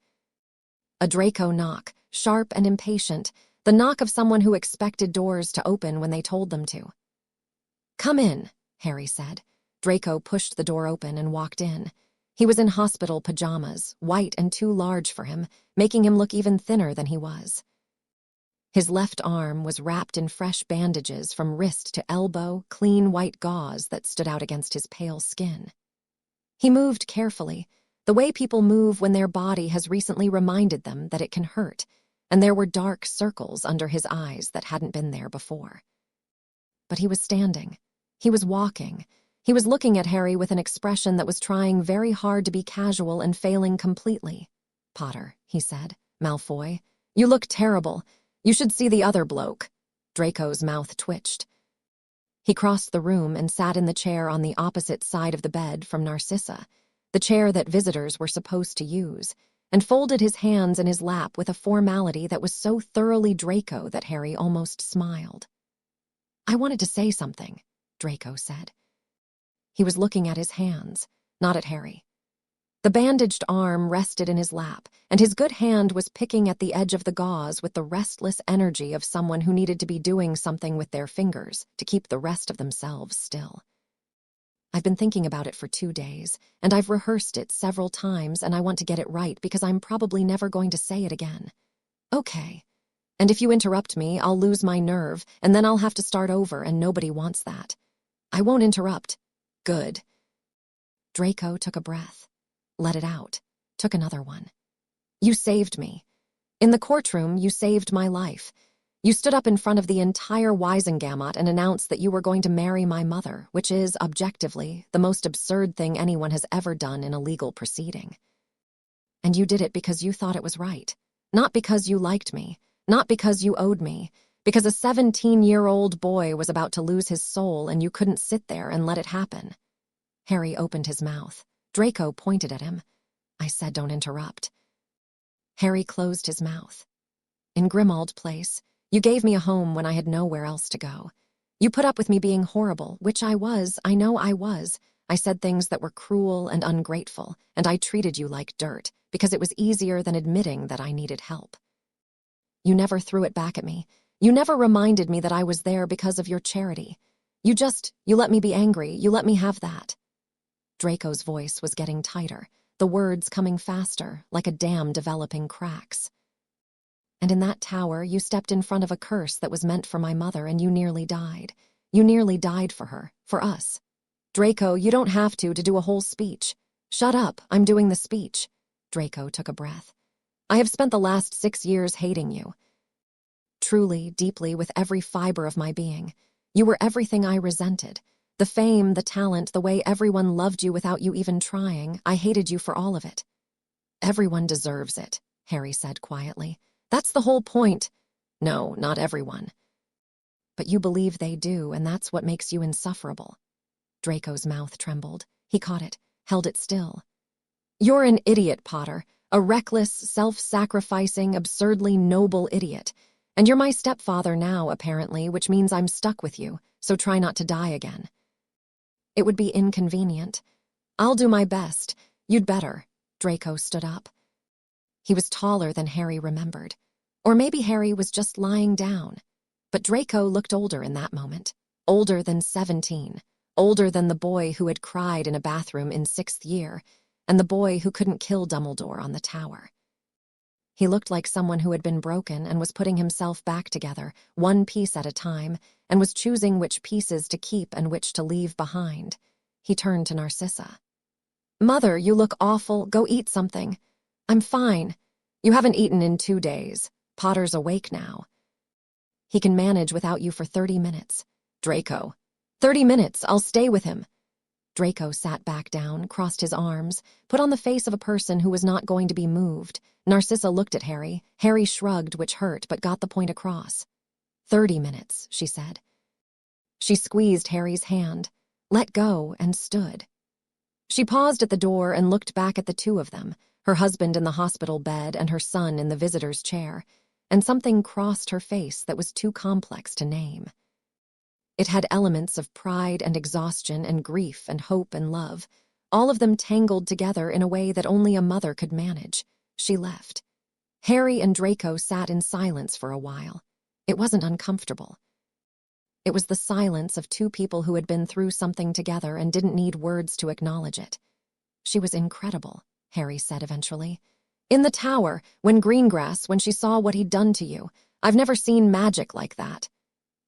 A Draco knock, sharp and impatient, the knock of someone who expected doors to open when they told them to. Come in, Harry said. Draco pushed the door open and walked in. He was in hospital pajamas, white and too large for him, making him look even thinner than he was. His left arm was wrapped in fresh bandages from wrist to elbow, clean white gauze that stood out against his pale skin. He moved carefully, the way people move when their body has recently reminded them that it can hurt, and there were dark circles under his eyes that hadn't been there before. But he was standing. He was walking. He was looking at Harry with an expression that was trying very hard to be casual and failing completely. Potter, he said. Malfoy, you look terrible. You should see the other bloke. Draco's mouth twitched. He crossed the room and sat in the chair on the opposite side of the bed from Narcissa, the chair that visitors were supposed to use, and folded his hands in his lap with a formality that was so thoroughly Draco that Harry almost smiled. I wanted to say something, Draco said. He was looking at his hands, not at Harry. The bandaged arm rested in his lap, and his good hand was picking at the edge of the gauze with the restless energy of someone who needed to be doing something with their fingers to keep the rest of themselves still. I've been thinking about it for 2 days, and I've rehearsed it several times, and I want to get it right because I'm probably never going to say it again. Okay. And if you interrupt me, I'll lose my nerve, and then I'll have to start over, and nobody wants that. I won't interrupt. Good. Draco took a breath. Let it out. Took another one. You saved me. In the courtroom, you saved my life. You stood up in front of the entire Wisengamot and announced that you were going to marry my mother, which is, objectively, the most absurd thing anyone has ever done in a legal proceeding. And you did it because you thought it was right. Not because you liked me. Not because you owed me. Because a 17-year-old boy was about to lose his soul and you couldn't sit there and let it happen. Harry opened his mouth. Draco pointed at him. I said don't interrupt. Harry closed his mouth. In Grimmauld Place, you gave me a home when I had nowhere else to go. You put up with me being horrible, which I was. I know I was. I said things that were cruel and ungrateful, and I treated you like dirt, because it was easier than admitting that I needed help. You never threw it back at me. You never reminded me that I was there because of your charity. You let me be angry. You let me have that. Draco's voice was getting tighter, the words coming faster, like a dam developing cracks. And in that tower, you stepped in front of a curse that was meant for my mother, and you nearly died. You nearly died for her, for us. Draco, you don't have to do a whole speech. Shut up, I'm doing the speech. Draco took a breath. I have spent the last 6 years hating you. Truly, deeply, with every fiber of my being. You were everything I resented. The fame, the talent, the way everyone loved you without you even trying. I hated you for all of it. Everyone deserves it, Harry said quietly. That's the whole point. No, not everyone. But you believe they do, and that's what makes you insufferable. Draco's mouth trembled. He caught it, held it still. You're an idiot, Potter. A reckless, self-sacrificing, absurdly noble idiot. And you're my stepfather now, apparently, which means I'm stuck with you, so try not to die again. It would be inconvenient. I'll do my best. You'd better. Draco stood up. He was taller than Harry remembered. Or maybe Harry was just lying down. But Draco looked older in that moment. Older than 17. Older than the boy who had cried in a bathroom in 6th year, and the boy who couldn't kill Dumbledore on the tower. He looked like someone who had been broken and was putting himself back together, one piece at a time, and was choosing which pieces to keep and which to leave behind. He turned to Narcissa. "Mother, you look awful. Go eat something." "I'm fine. You haven't eaten in 2 days. Potter's awake now. He can manage without you for 30 minutes. Draco. 30 minutes, I'll stay with him." Draco sat back down, crossed his arms, put on the face of a person who was not going to be moved. Narcissa looked at Harry. Harry shrugged, which hurt, but got the point across. 30 minutes, she said. She squeezed Harry's hand, let go, and stood. She paused at the door and looked back at the two of them, her husband in the hospital bed and her son in the visitor's chair, and something crossed her face that was too complex to name. It had elements of pride and exhaustion and grief and hope and love, all of them tangled together in a way that only a mother could manage. She left. Harry and Draco sat in silence for a while. It wasn't uncomfortable. It was the silence of two people who had been through something together and didn't need words to acknowledge it. "She was incredible," Harry said eventually. "In the tower, when Greengrass, when she saw what he'd done to you. I've never seen magic like that.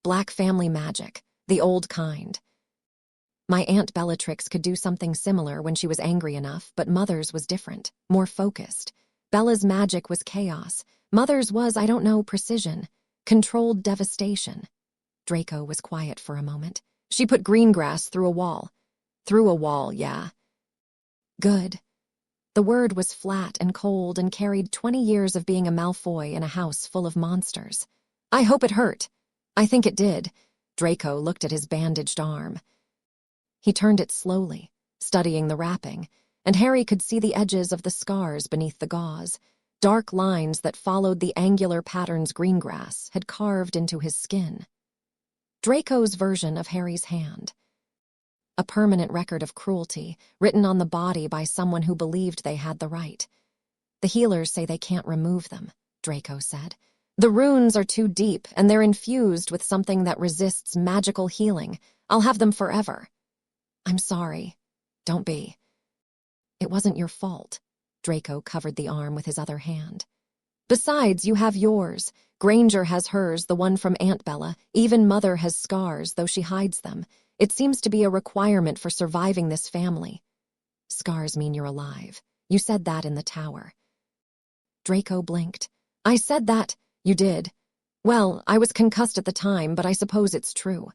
Black family magic, the old kind. My Aunt Bellatrix could do something similar when she was angry enough, but Mother's was different, more focused. Bella's magic was chaos. Mother's was, I don't know, precision, controlled devastation." Draco was quiet for a moment. "She put Greengrass through a wall." "Through a wall, yeah." "Good." The word was flat and cold and carried 20 years of being a Malfoy in a house full of monsters. "I hope it hurt." "I think it did." Draco looked at his bandaged arm. He turned it slowly, studying the wrapping, and Harry could see the edges of the scars beneath the gauze, dark lines that followed the angular patterns Greengrass had carved into his skin. Draco's version of Harry's hand. A permanent record of cruelty, written on the body by someone who believed they had the right. "The healers say they can't remove them," Draco said. "The runes are too deep, and they're infused with something that resists magical healing. I'll have them forever." "I'm sorry." "Don't be." "It wasn't your fault." Draco covered the arm with his other hand. "Besides, you have yours. Granger has hers, the one from Aunt Bella. Even Mother has scars, though she hides them. It seems to be a requirement for surviving this family." "Scars mean you're alive. You said that in the tower." Draco blinked. "I said that." "You did. Well, I was concussed at the time, but I suppose it's true."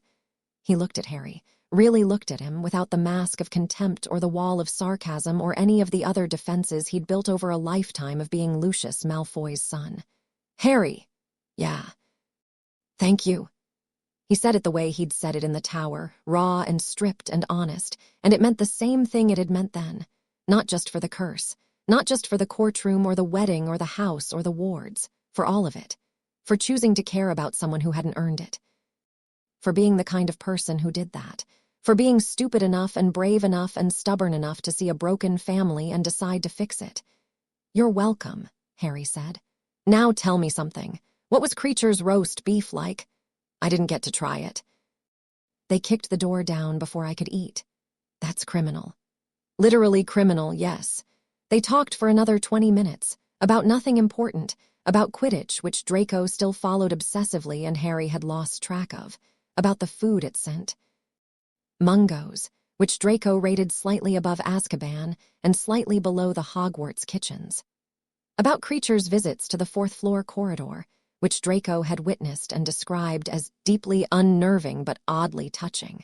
He looked at Harry, really looked at him, without the mask of contempt or the wall of sarcasm or any of the other defenses he'd built over a lifetime of being Lucius Malfoy's son. "Harry." "Yeah." "Thank you." He said it the way he'd said it in the tower, raw and stripped and honest, and it meant the same thing it had meant then. Not just for the curse, not just for the courtroom or the wedding or the house or the wards, for all of it. For choosing to care about someone who hadn't earned it. For being the kind of person who did that. For being stupid enough and brave enough and stubborn enough to see a broken family and decide to fix it. "You're welcome," Harry said. "Now tell me something. What was Creature's roast beef like?" "I didn't get to try it." "They kicked the door down before I could eat." "That's criminal." "Literally criminal, yes." They talked for another 20 minutes, about nothing important, about Quidditch, which Draco still followed obsessively and Harry had lost track of, about the food it sent. Mungo's, which Draco rated slightly above Azkaban and slightly below the Hogwarts kitchens. About Creature's visits to the 4th-floor corridor, which Draco had witnessed and described as deeply unnerving but oddly touching.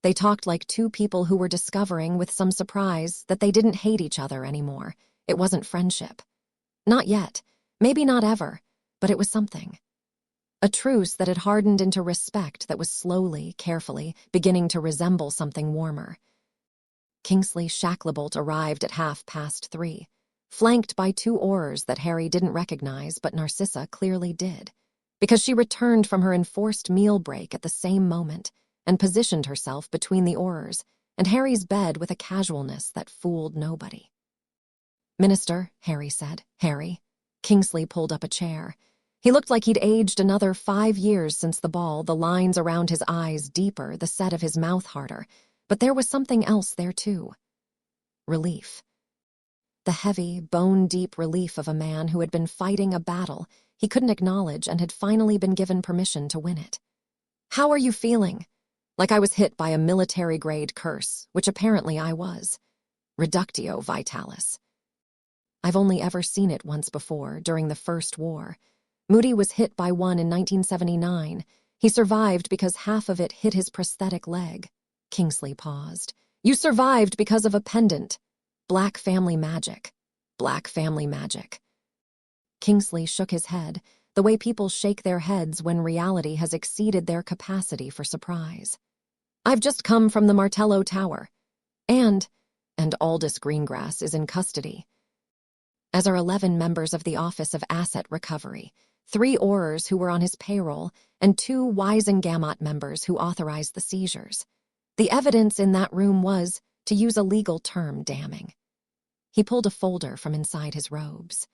They talked like two people who were discovering with some surprise that they didn't hate each other anymore. It wasn't friendship. Not yet. Maybe not ever, but it was something. A truce that had hardened into respect that was slowly, carefully, beginning to resemble something warmer. Kingsley Shacklebolt arrived at 3:30, flanked by 2 Aurors that Harry didn't recognize but Narcissa clearly did, because she returned from her enforced meal break at the same moment and positioned herself between the Aurors and Harry's bed with a casualness that fooled nobody. "Minister," Harry said. "Harry." Kingsley pulled up a chair. He looked like he'd aged another 5 years since the ball, the lines around his eyes deeper, the set of his mouth harder. But there was something else there, too. Relief. the heavy, bone-deep relief of a man who had been fighting a battle he couldn't acknowledge and had finally been given permission to win it. "How are you feeling?" Like I was hit by a military-grade curse, which apparently I was. Reductio vitalis. I've only ever seen it once before, during the First War. Moody was hit by one in 1979. He survived because half of it hit his prosthetic leg. Kingsley paused. "You survived because of a pendant. Black family magic. Black family magic." Kingsley shook his head, the way people shake their heads when reality has exceeded their capacity for surprise. "I've just come from the Martello Tower. And Aldous Greengrass is in custody. As are 11 members of the Office of Asset Recovery, 3 Aurors who were on his payroll, and 2 Wisengamot members who authorized the seizures. The evidence in that room was, to use a legal term, damning." He pulled a folder from inside his robes.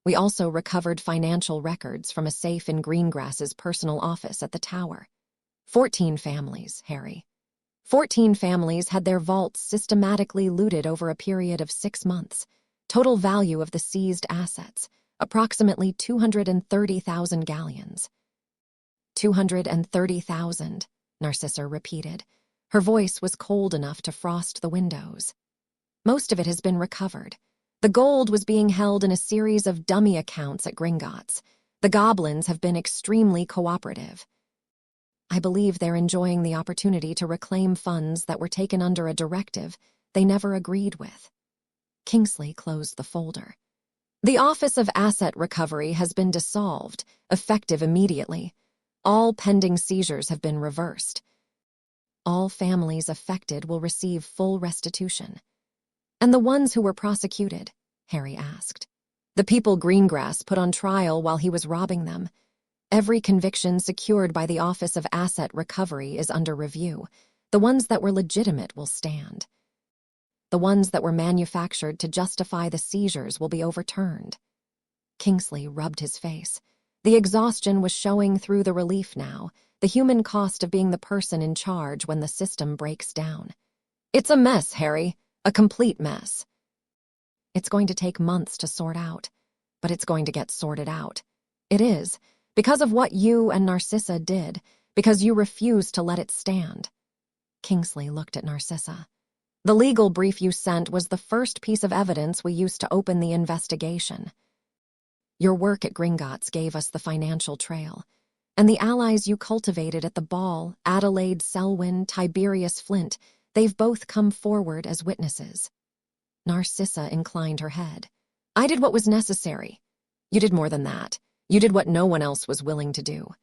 "We also recovered financial records from a safe in Greengrass's personal office at the tower. 14 families, Harry. 14 families had their vaults systematically looted over a period of 6 months. Total value of the seized assets, approximately 230,000 galleons." 230,000, Narcissa repeated. Her voice was cold enough to frost the windows. "Most of it has been recovered. The gold was being held in a series of dummy accounts at Gringotts. The goblins have been extremely cooperative. I believe they're enjoying the opportunity to reclaim funds that were taken under a directive they never agreed with." Kingsley closed the folder. "The Office of Asset Recovery has been dissolved, effective immediately. All pending seizures have been reversed. All families affected will receive full restitution." "And the ones who were prosecuted?" Harry asked. "The people Greengrass put on trial while he was robbing them. Every conviction secured by the Office of Asset Recovery is under review. The ones that were legitimate will stand. The ones that were manufactured to justify the seizures will be overturned." Kingsley rubbed his face. The exhaustion was showing through the relief now, the human cost of being the person in charge when the system breaks down. "It's a mess, Harry. A complete mess. It's going to take months to sort out, but it's going to get sorted out. It is, because of what you and Narcissa did, because you refused to let it stand." Kingsley looked at Narcissa. "The legal brief you sent was the first piece of evidence we used to open the investigation. Your work at Gringotts gave us the financial trail, and the allies you cultivated at the ball, Adelaide Selwyn, Tiberius Flint, they've both come forward as witnesses." Narcissa inclined her head. "I did what was necessary. You did more than that. You did what no one else was willing to do."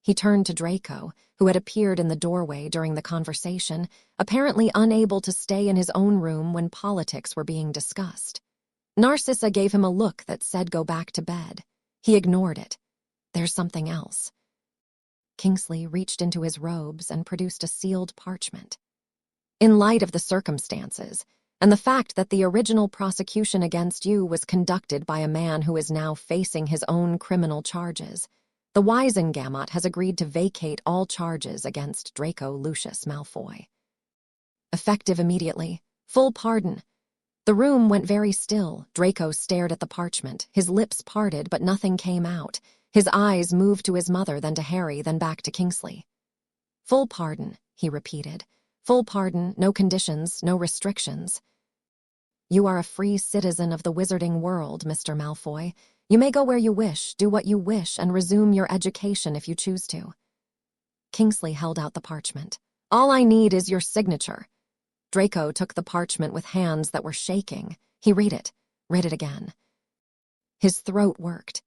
He turned to DRACO, who had appeared in the doorway during the conversation, apparently unable to stay in his own room when politics were being discussed. Narcissa gave him a look that said go back to bed. He ignored it. "There's something else." Kingsley reached into his robes and produced a sealed parchment. "In light of the circumstances, and the fact that the original prosecution against you was conducted by a man who is now facing his own criminal charges, the Wisengamot has agreed to vacate all charges against Draco Lucius Malfoy. Effective immediately. Full pardon." The room went very still. Draco stared at the parchment, his lips parted but nothing came out. His eyes moved to his mother, then to Harry, then back to Kingsley. "Full pardon," he repeated. "Full pardon, no conditions, no restrictions. You are a free citizen of the wizarding world, Mr. Malfoy. You may go where you wish, do what you wish, and resume your education if you choose to." Kingsley held out the parchment. "All I need is your signature." Draco took the parchment with hands that were shaking. He read it again. His throat worked.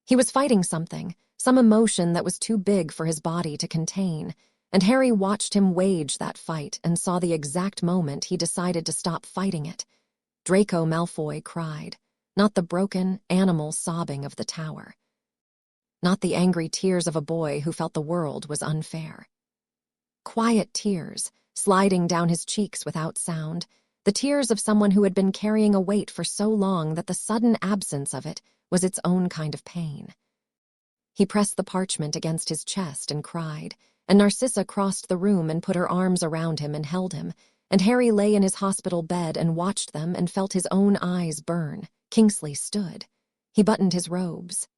He was fighting something, some emotion that was too big for his body to contain, and Harry watched him wage that fight and saw the exact moment he decided to stop fighting it. Draco Malfoy cried, not the broken, animal sobbing of the tower. Not the angry tears of a boy who felt the world was unfair. Quiet tears, sliding down his cheeks without sound, the tears of someone who had been carrying a weight for so long that the sudden absence of it was its own kind of pain. He pressed the parchment against his chest and cried, and Narcissa crossed the room and put her arms around him and held him, and Harry lay in his hospital bed and watched them and felt his own eyes burn. Kingsley stood. He buttoned his robes.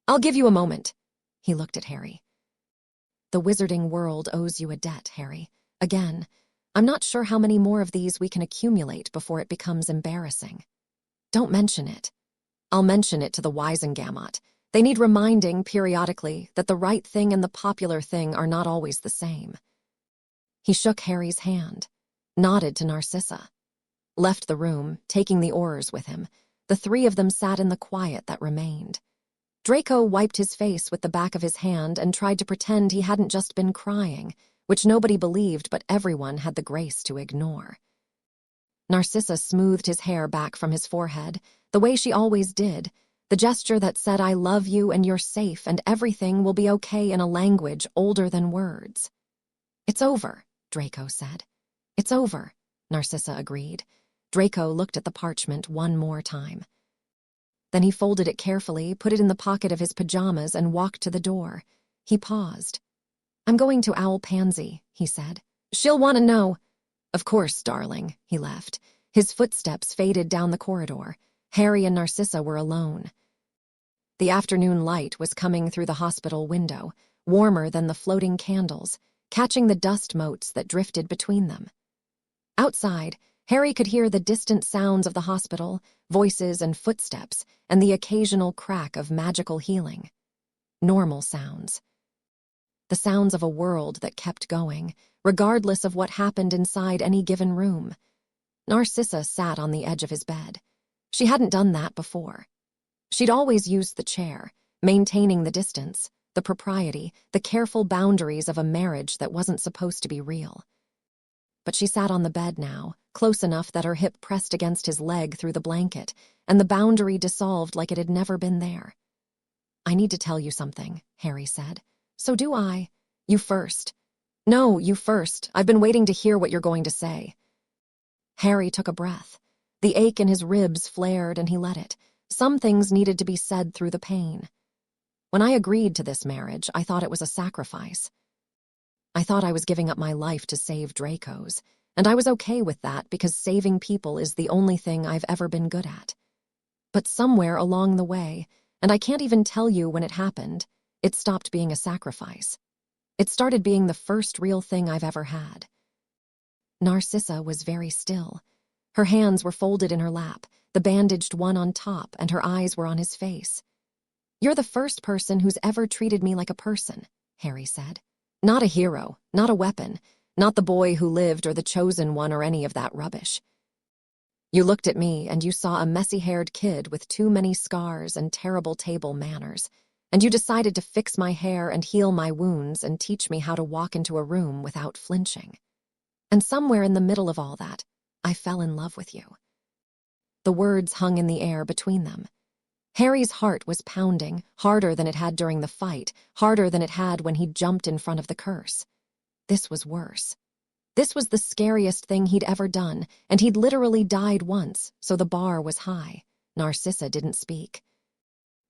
"I'll give you a moment." He looked at Harry. "The wizarding world owes you a debt, Harry. Again. I'm not sure how many more of these we can accumulate before it becomes embarrassing. Don't mention it. I'll mention it to the Wisengamot. They need reminding periodically that the right thing and the popular thing are not always the same." He shook Harry's hand, nodded to Narcissa, left the room, taking the oars with him. The three of them sat in the quiet that remained. Draco wiped his face with the back of his hand and tried to pretend he hadn't just been crying, which nobody believed but everyone had the grace to ignore. Narcissa smoothed his hair back from his forehead, the way she always did, the gesture that said, "I love you and you're safe and everything will be okay," in a language older than words. "It's over," Draco said. "It's over," Narcissa agreed. Draco looked at the parchment one more time. Then he folded it carefully, put it in the pocket of his pajamas, and walked to the door. He paused. "I'm going to Owl Pansy," he said. "She'll want to know." "Of course, darling," he left. His footsteps faded down the corridor. Harry and Narcissa were alone. The afternoon light was coming through the hospital window, warmer than the floating candles, catching the dust motes that drifted between them. Outside, Harry could hear the distant sounds of the hospital, voices and footsteps, and the occasional crack of magical healing. Normal sounds. The sounds of a world that kept going, regardless of what happened inside any given room. Narcissa sat on the edge of his bed. She hadn't done that before. She'd always used the chair, maintaining the distance, the propriety, the careful boundaries of a marriage that wasn't supposed to be real. But she sat on the bed now, close enough that her hip pressed against his leg through the blanket, and the boundary dissolved like it had never been there. "I need to tell you something," Harry said. "So do I. You first." "No, you first. I've been waiting to hear what you're going to say." Harry took a breath. The ache in his ribs flared and he let it. Some things needed to be said through the pain. "When I agreed to this marriage, I thought it was a sacrifice. I thought I was giving up my life to save Draco's, and I was okay with that because saving people is the only thing I've ever been good at. But somewhere along the way, and I can't even tell you when it happened, it stopped being a sacrifice. It started being the first real thing I've ever had." Narcissa was very still. Her hands were folded in her lap, the bandaged one on top, and her eyes were on his face. "You're the first person who's ever treated me like a person," Harry said. "Not a hero, not a weapon, not the boy who lived or the chosen one or any of that rubbish. You looked at me and you saw a messy-haired kid with too many scars and terrible table manners, and you decided to fix my hair and heal my wounds and teach me how to walk into a room without flinching. And somewhere in the middle of all that, I fell in love with you." The words hung in the air between them. Harry's heart was pounding, harder than it had during the fight, harder than it had when he jumped in front of the curse. This was worse. This was the scariest thing he'd ever done, and he'd literally died once, so the bar was high. Narcissa didn't speak.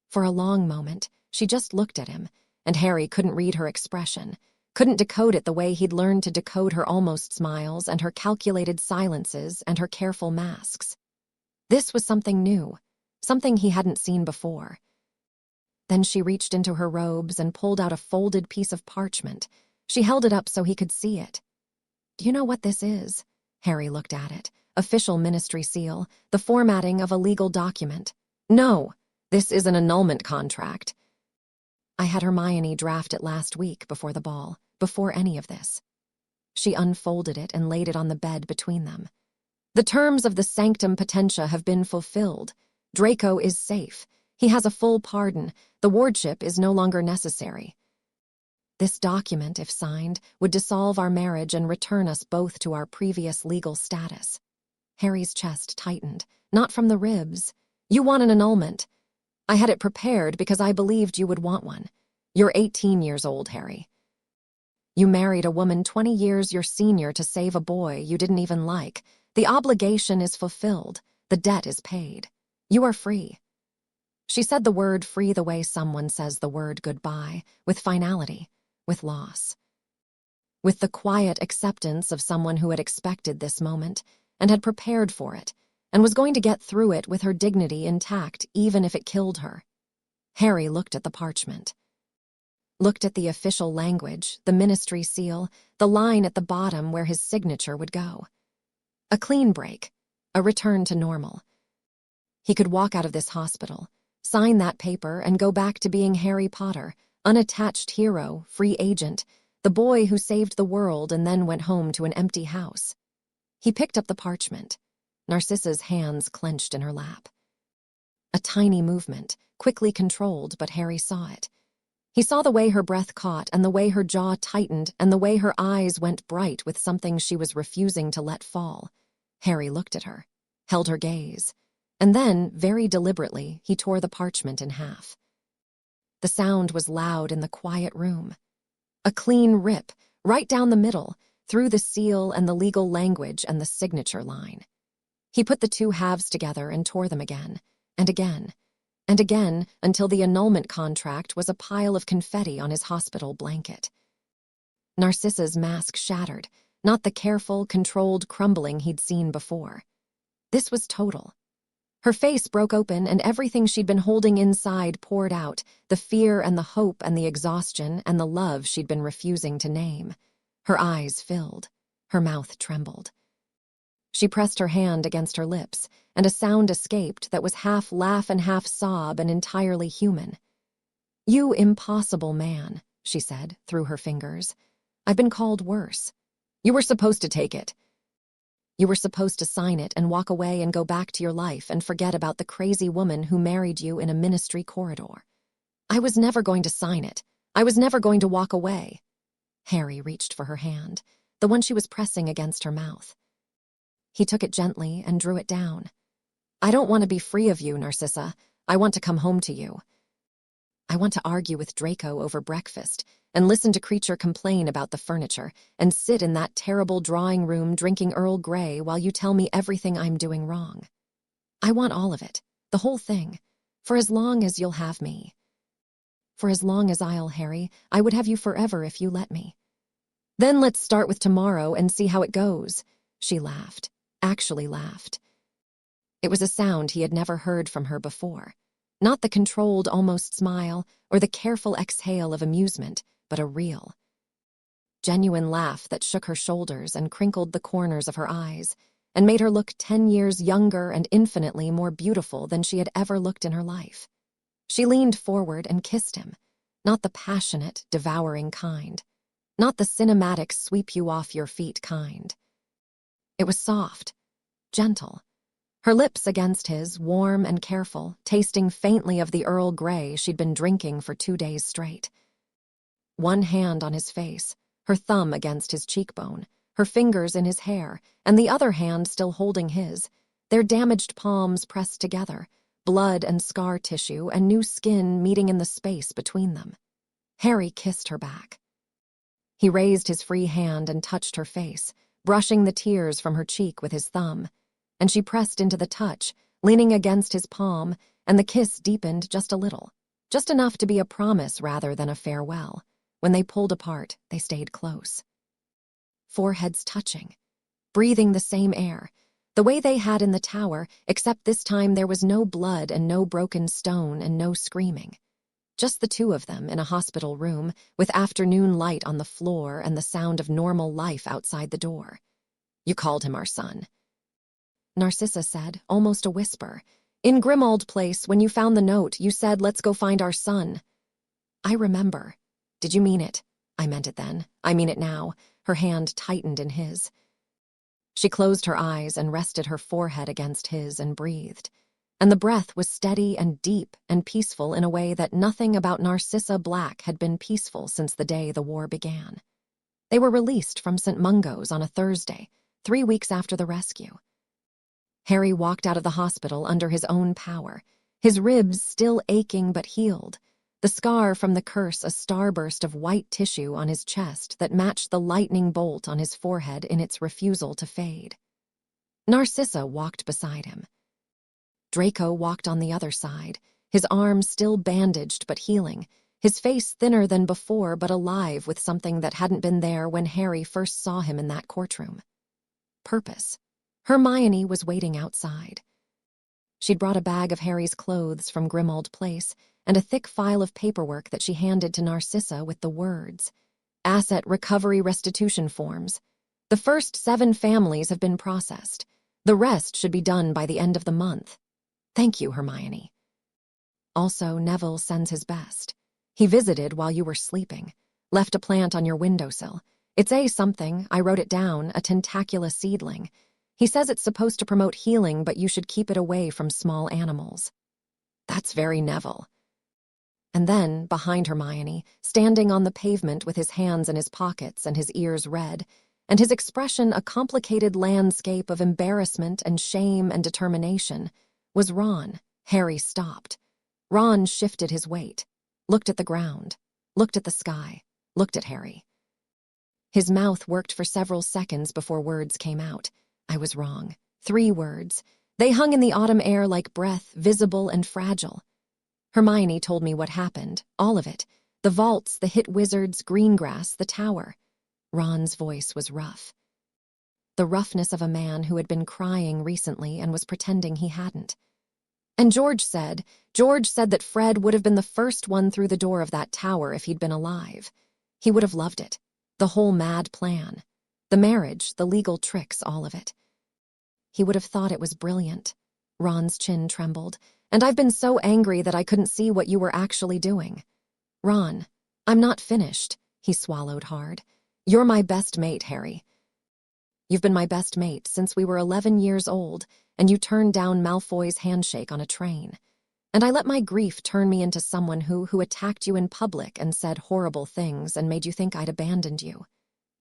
For a long moment, she just looked at him, and Harry couldn't read her expression, couldn't decode it the way he'd learned to decode her almost smiles and her calculated silences and her careful masks. This was something new. Something he hadn't seen before. Then she reached into her robes and pulled out a folded piece of parchment. She held it up so he could see it. "Do you know what this is?" Harry looked at it. Official ministry seal, the formatting of a legal document. "No, this is an annulment contract. I had Hermione draft it last week before the ball, before any of this." She unfolded it and laid it on the bed between them. "The terms of the Sanctum Potentia have been fulfilled. Draco is safe. He has a full pardon. The wardship is no longer necessary. This document, if signed, would dissolve our marriage and return us both to our previous legal status." Harry's chest tightened, not from the ribs. "You want an annulment. I had it prepared because I believed you would want one. You're 18 years old, Harry. You married a woman 20 years your senior to save a boy you didn't even like. The obligation is fulfilled. The debt is paid. You are free." She said the word free the way someone says the word goodbye, with finality, with loss. with the quiet acceptance of someone who had expected this moment and had prepared for it and was going to get through it with her dignity intact even if it killed her. Harry looked at the parchment. Looked at the official language, the ministry seal, the line at the bottom where his signature would go. A clean break, a return to normal. He could walk out of this hospital, sign that paper, and go back to being Harry Potter, unattached hero, free agent, the boy who saved the world and then went home to an empty house. He picked up the parchment. Narcissa's hands clenched in her lap. A tiny movement, quickly controlled, but Harry saw it. He saw the way her breath caught and the way her jaw tightened and the way her eyes went bright with something she was refusing to let fall. Harry looked at her, held her gaze, and then, very deliberately, he tore the parchment in half. The sound was loud in the quiet room. A clean rip, right down the middle, through the seal and the legal language and the signature line. He put the two halves together and tore them again, and again, and again, until the annulment contract was a pile of confetti on his hospital blanket. Narcissa's mask shattered, not the careful, controlled crumbling he'd seen before. This was total. Her face broke open and everything she'd been holding inside poured out, the fear and the hope and the exhaustion and the love she'd been refusing to name. Her eyes filled. Her mouth trembled. She pressed her hand against her lips, and a sound escaped that was half laugh and half sob and entirely human. "You impossible man," she said, through her fingers. "I've been called worse. You were supposed to take it. You were supposed to sign it and walk away and go back to your life and forget about the crazy woman who married you in a ministry corridor. I was never going to sign it. I was never going to walk away." Harry reached for her hand, the one she was pressing against her mouth. He took it gently and drew it down. "I don't want to be free of you, Narcissa. I want to come home to you. I want to argue with Draco over breakfast and listen to Creature complain about the furniture and sit in that terrible drawing room drinking Earl Grey while you tell me everything I'm doing wrong. I want all of it, the whole thing, for as long as you'll have me. For as long as I'll, Harry, I would have you forever if you let me. Then let's start with tomorrow and see how it goes." She laughed, actually laughed. It was a sound he had never heard from her before. Not the controlled, almost smile or the careful exhale of amusement, but a real, genuine laugh that shook her shoulders and crinkled the corners of her eyes and made her look 10 years younger and infinitely more beautiful than she had ever looked in her life. She leaned forward and kissed him, not the passionate, devouring kind, not the cinematic sweep-you-off-your-feet kind. It was soft, gentle. Her lips against his, warm and careful, tasting faintly of the Earl Grey she'd been drinking for 2 days straight. One hand on his face, her thumb against his cheekbone, her fingers in his hair, and the other hand still holding his, their damaged palms pressed together, blood and scar tissue and new skin meeting in the space between them. Harry kissed her back. He raised his free hand and touched her face, brushing the tears from her cheek with his thumb, and she pressed into the touch, leaning against his palm, and the kiss deepened just a little, just enough to be a promise rather than a farewell. When they pulled apart, they stayed close. Foreheads touching, breathing the same air, the way they had in the tower, except this time there was no blood and no broken stone and no screaming. Just the two of them in a hospital room, with afternoon light on the floor and the sound of normal life outside the door. "You called him our son," Narcissa said, almost a whisper. "In Grimmauld Place, when you found the note, you said, 'Let's go find our son.'" "I remember." "Did you mean it?" "I meant it then. I mean it now." Her hand tightened in his. She closed her eyes and rested her forehead against his and breathed. And the breath was steady and deep and peaceful in a way that nothing about Narcissa Black had been peaceful since the day the war began. They were released from St. Mungo's on a Thursday, 3 weeks after the rescue. Harry walked out of the hospital under his own power, his ribs still aching but healed, the scar from the curse a starburst of white tissue on his chest that matched the lightning bolt on his forehead in its refusal to fade. Narcissa walked beside him. Draco walked on the other side, his arm still bandaged but healing, his face thinner than before but alive with something that hadn't been there when Harry first saw him in that courtroom. Purpose. Hermione was waiting outside. She'd brought a bag of Harry's clothes from Grimmauld Place and a thick file of paperwork that she handed to Narcissa with the words, "Asset Recovery Restitution Forms. The first 7 families have been processed. The rest should be done by the end of the month. Thank you, Hermione. Also, Neville sends his best. He visited while you were sleeping. Left a plant on your windowsill. It's a something, I wrote it down, a tentacula seedling. He says it's supposed to promote healing, but you should keep it away from small animals." That's very Neville. And then, behind Hermione, standing on the pavement with his hands in his pockets and his ears red, and his expression a complicated landscape of embarrassment and shame and determination, was Ron. Harry stopped. Ron shifted his weight, looked at the ground, looked at the sky, looked at Harry. His mouth worked for several seconds before words came out. I was wrong. 3 words. They hung in the autumn air like breath, visible and fragile. Hermione told me what happened, all of it. The vaults, the hit wizards, Greengrass, the tower. Ron's voice was rough. The roughness of a man who had been crying recently and was pretending he hadn't. And George said that Fred would have been the first one through the door of that tower if he'd been alive. He would have loved it. The whole mad plan. The marriage, the legal tricks, all of it. He would have thought it was brilliant. Ron's chin trembled. And I've been so angry that I couldn't see what you were actually doing. Ron, I'm not finished. He swallowed hard. You're my best mate, Harry. You've been my best mate since we were 11 years old, and you turned down Malfoy's handshake on a train. And I let my grief turn me into someone who attacked you in public and said horrible things and made you think I'd abandoned you.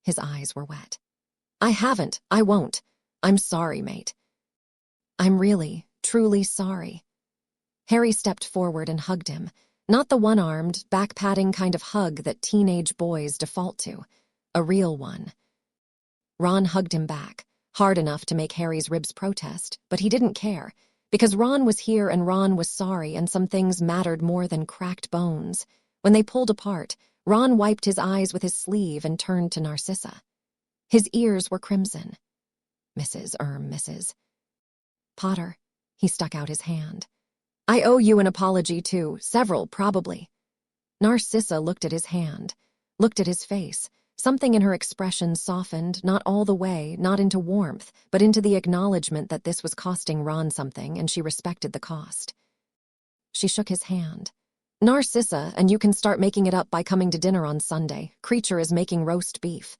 His eyes were wet. I haven't. I won't. I'm sorry, mate. I'm really, truly sorry. Harry stepped forward and hugged him, not the one-armed, back-patting kind of hug that teenage boys default to, a real one. Ron hugged him back, hard enough to make Harry's ribs protest, but he didn't care, because Ron was here and Ron was sorry and some things mattered more than cracked bones. When they pulled apart, Ron wiped his eyes with his sleeve and turned to Narcissa. His ears were crimson. Mrs. Potter. He stuck out his hand. I owe you an apology too, several probably. Narcissa looked at his hand, looked at his face. Something in her expression softened, not all the way, not into warmth, but into the acknowledgement that this was costing Ron something, and she respected the cost. She shook his hand. Narcissa, and you can start making it up by coming to dinner on Sunday. Creature is making roast beef.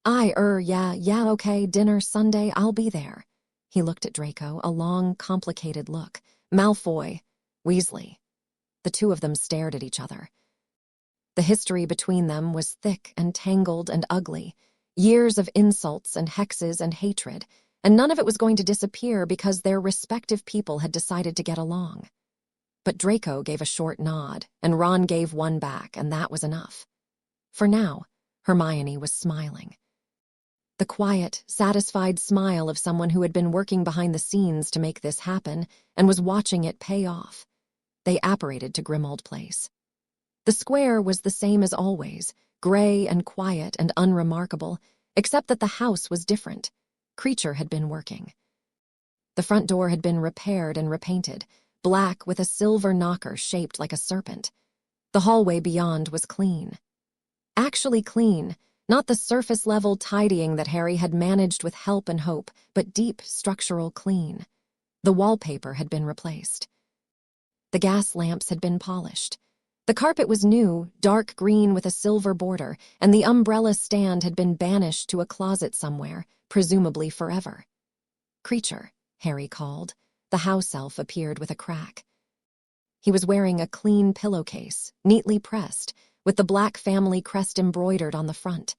Yeah, okay, dinner Sunday, I'll be there. He looked at Draco, a long, complicated look. Malfoy, Weasley. The two of them stared at each other. The history between them was thick and tangled and ugly, years of insults and hexes and hatred, and none of it was going to disappear because their respective people had decided to get along. But Draco gave a short nod, and Ron gave one back, and that was enough. For now, Hermione was smiling. The quiet, satisfied smile of someone who had been working behind the scenes to make this happen and was watching it pay off. They apparated to Grimmauld Place. The square was the same as always, gray and quiet and unremarkable, except that the house was different. Creature had been working. The front door had been repaired and repainted, black with a silver knocker shaped like a serpent. The hallway beyond was clean. Actually clean, not the surface-level tidying that Harry had managed with help and hope, but deep structural clean. The wallpaper had been replaced. The gas lamps had been polished. The carpet was new, dark green with a silver border, and the umbrella stand had been banished to a closet somewhere, presumably forever. Creature, Harry called. The house elf appeared with a crack. He was wearing a clean pillowcase, neatly pressed, with the black family crest embroidered on the front.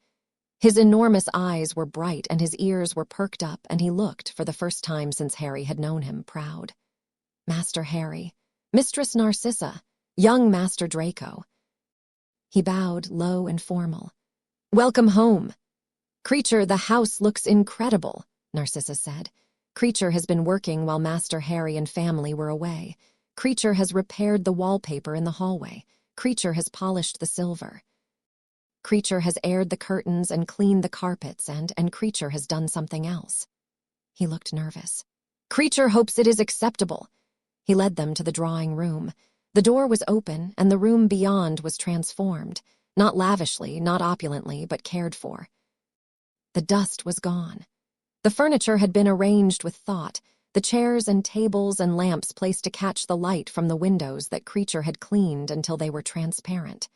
His enormous eyes were bright and his ears were perked up, and he looked, for the first time since Harry had known him, proud. Master Harry, Mistress Narcissa, young Master Draco. He bowed, low and formal. Welcome home. Creature, the house looks incredible, Narcissa said. Creature has been working while Master Harry and family were away. Creature has repaired the wallpaper in the hallway. Creature has polished the silver. Creature has aired the curtains and cleaned the carpets, and Creature has done something else. He looked nervous. Creature hopes it is acceptable. He led them to the drawing room. The door was open, and the room beyond was transformed, not lavishly, not opulently, but cared for. The dust was gone. The furniture had been arranged with thought, the chairs and tables and lamps placed to catch the light from the windows that Creature had cleaned until they were transparent.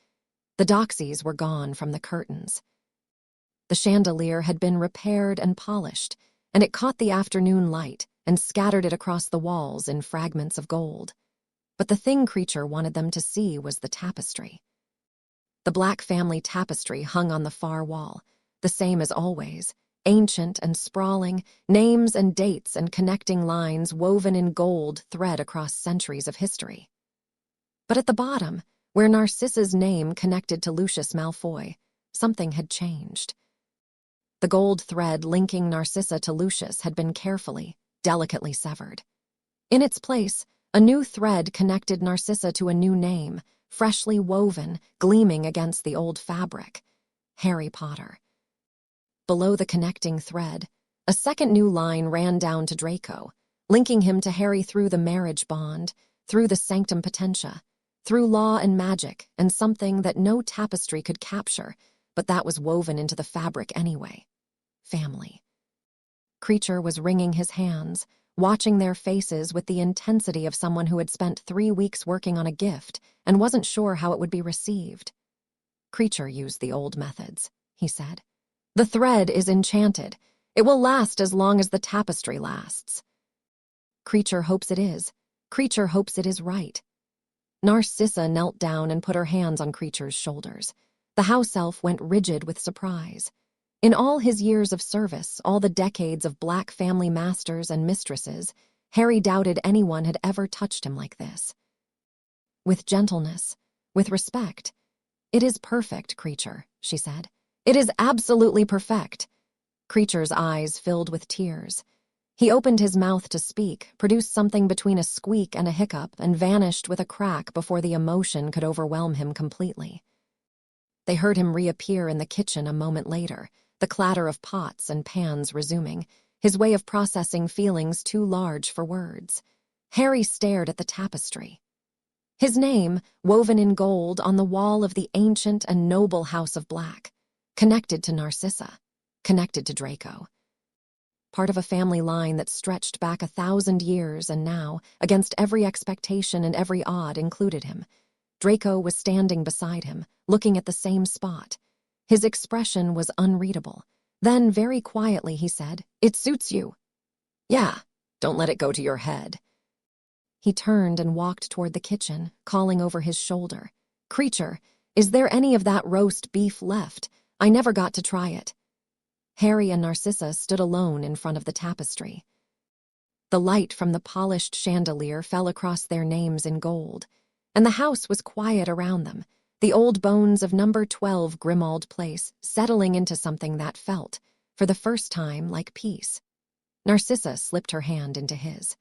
The doxies were gone from the curtains. The chandelier had been repaired and polished, and it caught the afternoon light and scattered it across the walls in fragments of gold. But the thing Creature wanted them to see was the tapestry. The black family tapestry hung on the far wall, the same as always, ancient and sprawling, names and dates and connecting lines woven in gold thread across centuries of history. But at the bottom, where Narcissa's name connected to Lucius Malfoy, something had changed. The gold thread linking Narcissa to Lucius had been carefully, delicately severed. In its place, a new thread connected Narcissa to a new name, freshly woven, gleaming against the old fabric: Harry Potter. Below the connecting thread, a second new line ran down to Draco, linking him to Harry through the marriage bond, through the sanctum potentia, through law and magic, and something that no tapestry could capture, but that was woven into the fabric anyway: family. Creature was wringing his hands, watching their faces with the intensity of someone who had spent 3 weeks working on a gift and wasn't sure how it would be received. Creature used the old methods, he said. The thread is enchanted. It will last as long as the tapestry lasts. Creature hopes it is. Creature hopes it is right. Narcissa knelt down and put her hands on Creature's shoulders. The house elf went rigid with surprise. In all his years of service, all the decades of black family masters and mistresses, Harry doubted anyone had ever touched him like this. With gentleness, with respect. It is perfect, Creature, she said. It is absolutely perfect. Creature's eyes filled with tears. He opened his mouth to speak, produced something between a squeak and a hiccup, and vanished with a crack before the emotion could overwhelm him completely. They heard him reappear in the kitchen a moment later, the clatter of pots and pans resuming, his way of processing feelings too large for words. Harry stared at the tapestry. His name, woven in gold on the wall of the ancient and noble House of Black, connected to Narcissa, connected to Draco. Part of a family line that stretched back 1,000 years and now, against every expectation and every odd, included him. Draco was standing beside him, looking at the same spot. His expression was unreadable. Then, very quietly, he said, "It suits you." "Yeah, don't let it go to your head." He turned and walked toward the kitchen, calling over his shoulder, "Creature, is there any of that roast beef left? I never got to try it." Harry and Narcissa stood alone in front of the tapestry. The light from the polished chandelier fell across their names in gold, and the house was quiet around them, the old bones of number 12 Grimmauld Place settling into something that felt, for the first time, like peace. Narcissa slipped her hand into his.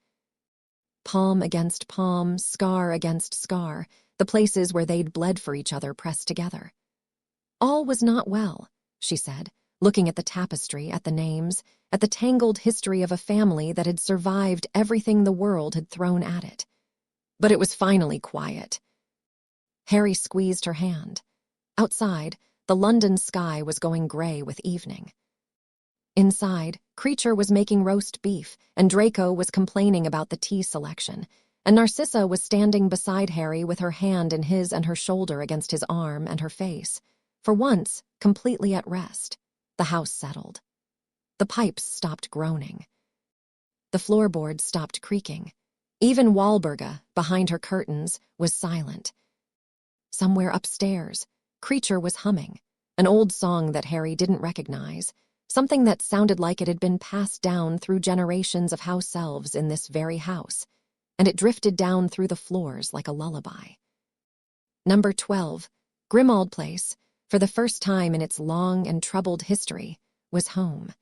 Palm against palm, scar against scar, the places where they'd bled for each other pressed together. All was not well, she said, looking at the tapestry, at the names, at the tangled history of a family that had survived everything the world had thrown at it. But it was finally quiet. Harry squeezed her hand. Outside, the London sky was going gray with evening. Inside, Creature was making roast beef, and Draco was complaining about the tea selection, and Narcissa was standing beside Harry with her hand in his and her shoulder against his arm and her face, for once completely at rest. The house settled. The pipes stopped groaning. The floorboards stopped creaking. Even Walburga, behind her curtains, was silent. Somewhere upstairs, Creature was humming, an old song that Harry didn't recognize, something that sounded like it had been passed down through generations of house elves in this very house, and it drifted down through the floors like a lullaby. Number 12, Grimmauld Place, for the first time in its long and troubled history, was home.